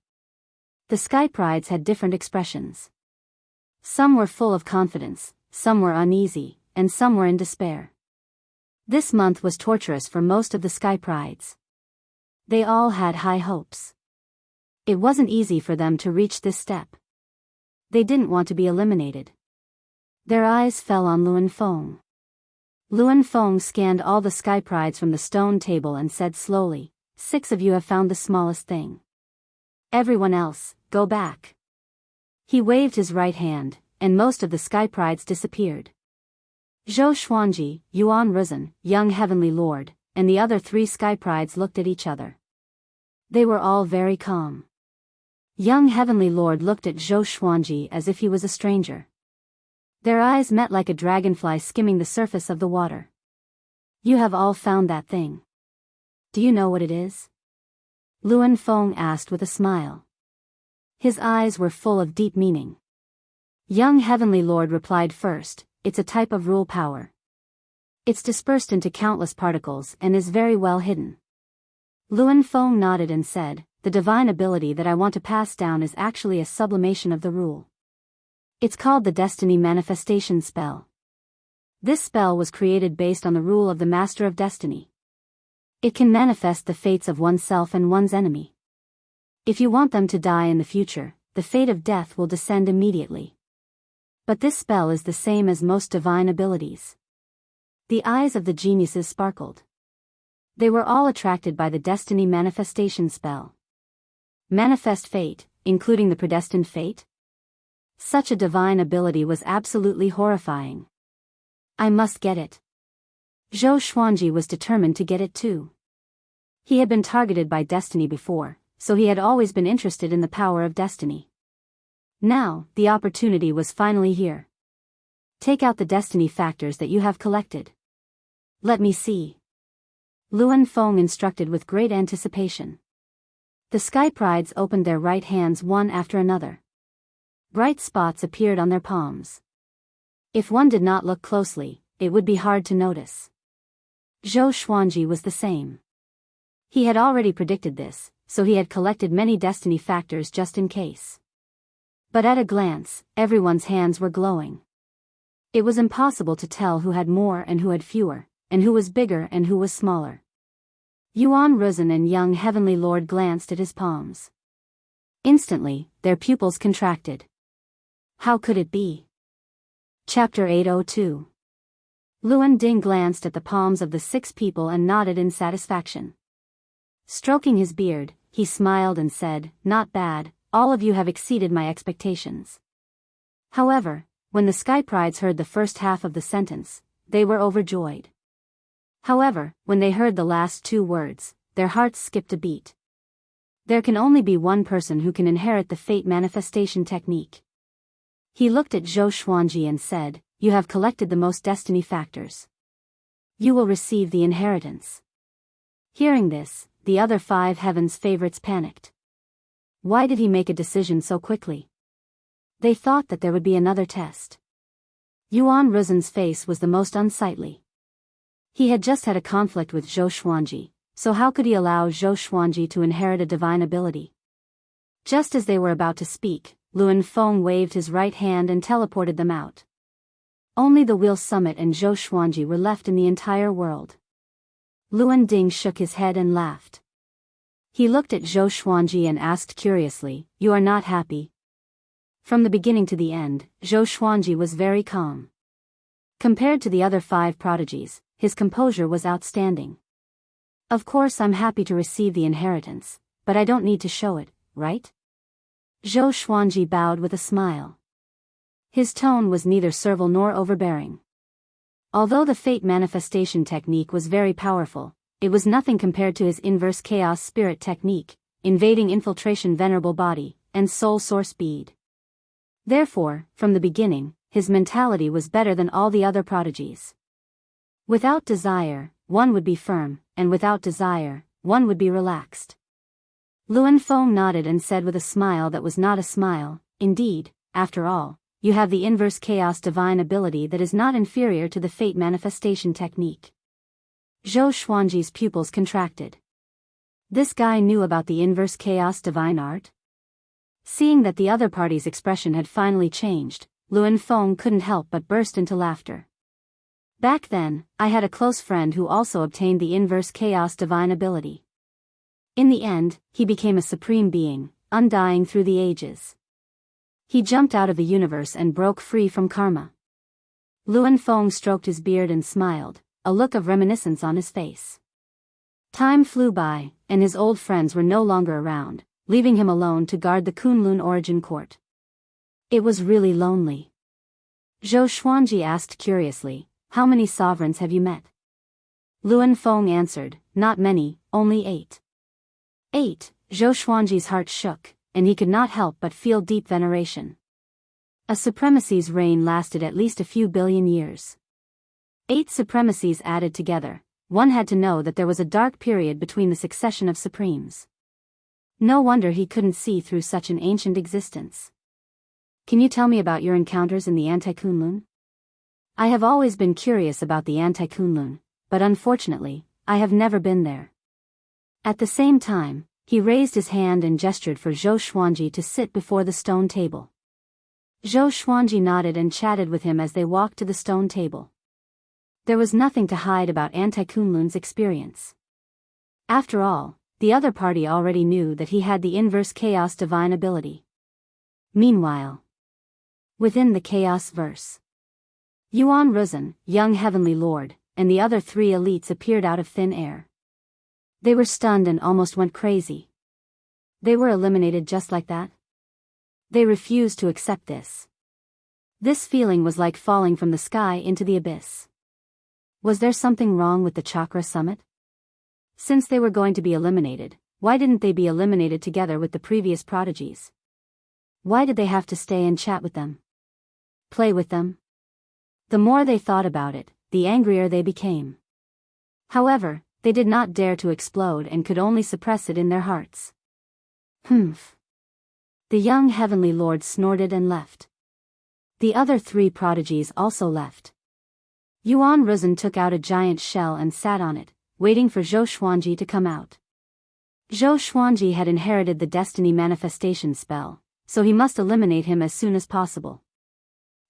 The Sky Prides had different expressions. Some were full of confidence, some were uneasy, and some were in despair. This month was torturous for most of the Sky Prides. They all had high hopes. It wasn't easy for them to reach this step. They didn't want to be eliminated. Their eyes fell on Luan Feng. Luan Feng scanned all the Sky Prides from the stone table and said slowly, "6 of you have found the smallest thing. Everyone else, go back." He waved his right hand, and most of the Sky Prides disappeared. Zhou Xuanji, Yuan Ruzhen, Young Heavenly Lord, and the other 3 Sky Prides looked at each other. They were all very calm. Young Heavenly Lord looked at Zhou Xuanji as if he was a stranger. Their eyes met like a dragonfly skimming the surface of the water. "You have all found that thing. Do you know what it is?" Luan Feng asked with a smile. His eyes were full of deep meaning. Young Heavenly Lord replied first, "It's a type of rule power. It's dispersed into countless particles and is very well hidden." Luan Feng nodded and said, "The divine ability that I want to pass down is actually a sublimation of the rule. It's called the Destiny Manifestation Spell. This spell was created based on the rule of the Master of Destiny. It can manifest the fates of oneself and one's enemy. If you want them to die in the future, the fate of death will descend immediately. But this spell is the same as most divine abilities." The eyes of the geniuses sparkled. They were all attracted by the Destiny Manifestation Spell. Manifest fate, including the predestined fate? Such a divine ability was absolutely horrifying. "I must get it." Zhou Xuanji was determined to get it too. He had been targeted by destiny before, so he had always been interested in the power of destiny. Now, the opportunity was finally here. "Take out the destiny factors that you have collected. Let me see." Luan Feng instructed with great anticipation. The Sky Prides opened their right hands one after another. Bright spots appeared on their palms. If one did not look closely, it would be hard to notice. Zhou Xuanji was the same. He had already predicted this, so he had collected many destiny factors just in case. But at a glance, everyone's hands were glowing. It was impossible to tell who had more and who had fewer, and who was bigger and who was smaller. Yuan Ruzhen and Young Heavenly Lord glanced at his palms. Instantly, their pupils contracted. How could it be? Chapter 802. Luan Ding glanced at the palms of the 6 people and nodded in satisfaction. Stroking his beard, he smiled and said, "Not bad, all of you have exceeded my expectations." However, when the Sky Prides heard the first half of the sentence, they were overjoyed. However, when they heard the last 2 words, their hearts skipped a beat. There can only be one person who can inherit the fate manifestation technique. He looked at Zhou Xuanji and said, "You have collected the most destiny factors. You will receive the inheritance." Hearing this, the other 5 heavens favorites panicked. Why did he make a decision so quickly? They thought that there would be another test. Yuan Ruzhen's face was the most unsightly. He had just had a conflict with Zhou Xuanji, so how could he allow Zhou Xuanji to inherit a divine ability? Just as they were about to speak, Luan Feng waved his right hand and teleported them out. Only the Wheel Summit and Zhou Xuanji were left in the entire world. Luan Ding shook his head and laughed. He looked at Zhou Xuanji and asked curiously, "You are not happy?" From the beginning to the end, Zhou Xuanji was very calm. Compared to the other 5 prodigies, his composure was outstanding. "Of course I'm happy to receive the inheritance, but I don't need to show it, right?" Zhou Xuanji bowed with a smile. His tone was neither servile nor overbearing. Although the fate manifestation technique was very powerful, it was nothing compared to his inverse chaos spirit technique, invading infiltration venerable body, and soul source bead. Therefore, from the beginning, his mentality was better than all the other prodigies. Without desire, one would be firm, and without desire, one would be relaxed. Luan Feng nodded and said with a smile that was not a smile, "Indeed, after all, you have the inverse chaos divine ability that is not inferior to the fate manifestation technique." Zhou Xuanji's pupils contracted. This guy knew about the inverse chaos divine art? Seeing that the other party's expression had finally changed, Luan Feng couldn't help but burst into laughter. "Back then, I had a close friend who also obtained the inverse chaos divine ability. In the end, he became a supreme being, undying through the ages. He jumped out of the universe and broke free from karma." Luan Feng stroked his beard and smiled, a look of reminiscence on his face. Time flew by, and his old friends were no longer around, leaving him alone to guard the Kunlun origin court. It was really lonely. Zhou Xuanji asked curiously, "How many sovereigns have you met?" Luan Feng answered, "Not many, only 8. 8, Zhou Xuanji's heart shook, and he could not help but feel deep veneration. A supremacy's reign lasted at least a few billion years. 8 supremacies added together, one had to know that there was a dark period between the succession of supremes. No wonder he couldn't see through such an ancient existence. "Can you tell me about your encounters in the Anti-Kunlun? I have always been curious about the Anti-Kunlun, but unfortunately, I have never been there." At the same time, he raised his hand and gestured for Zhou Xuanji to sit before the stone table. Zhou Xuanji nodded and chatted with him as they walked to the stone table. There was nothing to hide about Anti-Kunlun's experience. After all, the other party already knew that he had the inverse chaos divine ability. Meanwhile, within the chaos verse, Yuan Ruzhen, young heavenly lord, and the other 3 elites appeared out of thin air. They were stunned and almost went crazy. They were eliminated just like that? They refused to accept this. This feeling was like falling from the sky into the abyss. Was there something wrong with the Chakra Summit? Since they were going to be eliminated, why didn't they be eliminated together with the previous prodigies? Why did they have to stay and chat with them? Play with them? The more they thought about it, the angrier they became. However, they did not dare to explode and could only suppress it in their hearts. "Humph." The young heavenly lord snorted and left. The other 3 prodigies also left. Yuan Ruzhen took out a giant shell and sat on it, waiting for Zhou Xuanji to come out. Zhou Xuanji had inherited the destiny manifestation spell, so he must eliminate him as soon as possible.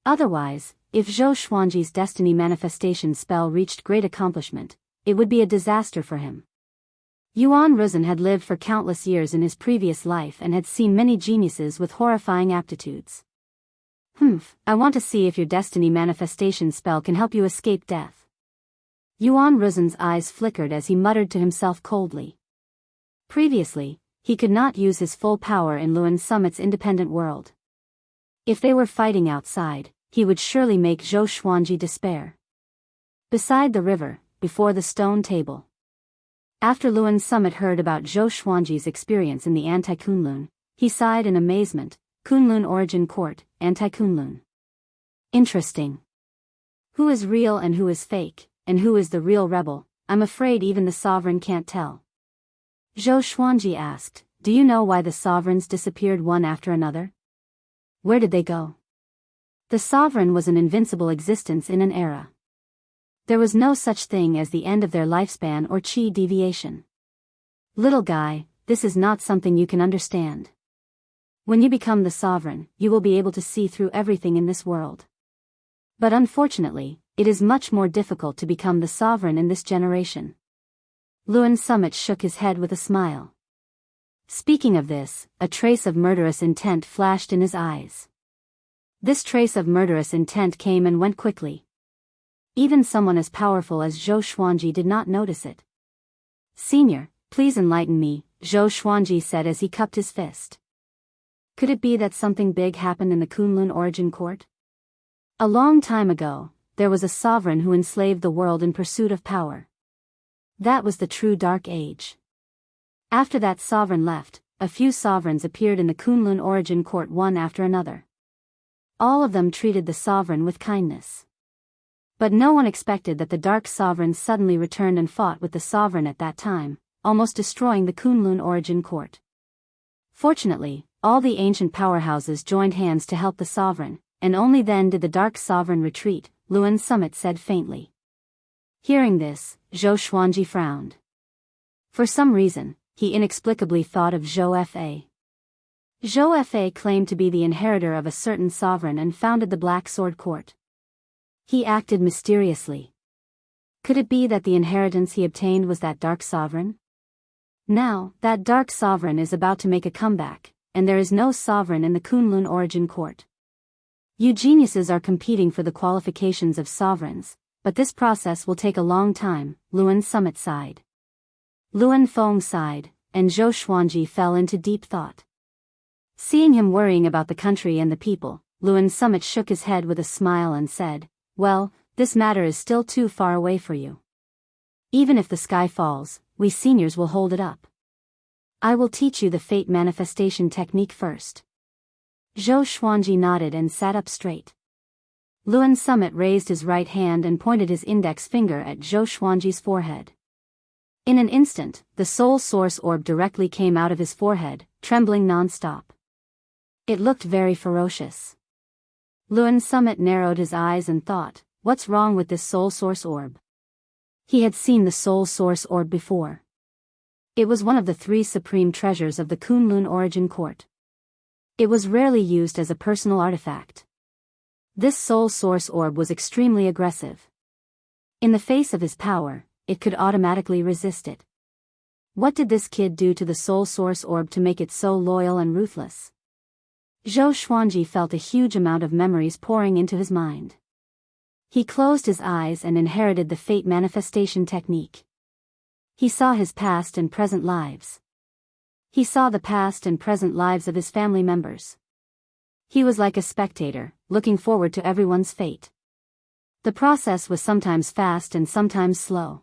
Otherwise, if Zhou Xuanji's destiny manifestation spell reached great accomplishment, it would be a disaster for him. Yuan Ruzhen had lived for countless years in his previous life and had seen many geniuses with horrifying aptitudes. I want to see if your destiny manifestation spell can help you escape death. Yuan Ruzhen's eyes flickered as he muttered to himself coldly. Previously, he could not use his full power in Luan Summit's independent world. If they were fighting outside, he would surely make Zhou Xuanji despair. Beside the river, before the stone table. After Luan Summit heard about Zhou Xuanji's experience in the anti-Kunlun, he sighed in amazement. Kunlun Origin Court, anti-Kunlun. Interesting. Who is real and who is fake, and who is the real rebel? I'm afraid even the sovereign can't tell. Zhou Xuanji asked, do you know why the sovereigns disappeared one after another? Where did they go? The sovereign was an invincible existence in an era. There was no such thing as the end of their lifespan or chi deviation. Little guy, this is not something you can understand. When you become the sovereign, you will be able to see through everything in this world. But unfortunately, it is much more difficult to become the sovereign in this generation. Luan Summit shook his head with a smile. Speaking of this, a trace of murderous intent flashed in his eyes. This trace of murderous intent came and went quickly. Even someone as powerful as Zhou Xuanji did not notice it. Senior, please enlighten me, Zhou Xuanji said as he cupped his fist. Could it be that something big happened in the Kunlun Origin Court? A long time ago, there was a sovereign who enslaved the world in pursuit of power. That was the true Dark Age. After that sovereign left, a few sovereigns appeared in the Kunlun Origin Court one after another. All of them treated the sovereign with kindness. But no one expected that the Dark Sovereign suddenly returned and fought with the sovereign at that time, almost destroying the Kunlun Origin Court. Fortunately, all the ancient powerhouses joined hands to help the sovereign, and only then did the Dark Sovereign retreat, Luan Summit said faintly. Hearing this, Zhou Xuanji frowned. For some reason, he inexplicably thought of Zhou Fa. Zhou Fa claimed to be the inheritor of a certain sovereign and founded the Black Sword Court. He acted mysteriously. Could it be that the inheritance he obtained was that Dark Sovereign? Now, that Dark Sovereign is about to make a comeback, and there is no sovereign in the Kunlun Origin Court. You geniuses are competing for the qualifications of sovereigns, but this process will take a long time, Luan Summit sighed. Luan Feng sighed, and Zhou Xuanji fell into deep thought. Seeing him worrying about the country and the people, Luan Summit shook his head with a smile and said, well, this matter is still too far away for you. Even if the sky falls, we seniors will hold it up. I will teach you the fate manifestation technique first. Zhou Xuanji nodded and sat up straight. Luan Summit raised his right hand and pointed his index finger at Zhou Xuanji's forehead. In an instant, the soul source orb directly came out of his forehead, trembling non-stop. It looked very ferocious. Luan Summit narrowed his eyes and thought, what's wrong with this soul source orb? He had seen the soul source orb before. It was one of the 3 supreme treasures of the Kunlun Origin Court. It was rarely used as a personal artifact. This soul source orb was extremely aggressive. In the face of his power, it could automatically resist it. What did this kid do to the soul source orb to make it so loyal and ruthless? Zhou Xuanji felt a huge amount of memories pouring into his mind. He closed his eyes and inherited the fate manifestation technique. He saw his past and present lives. He saw the past and present lives of his family members. He was like a spectator, looking forward to everyone's fate. The process was sometimes fast and sometimes slow.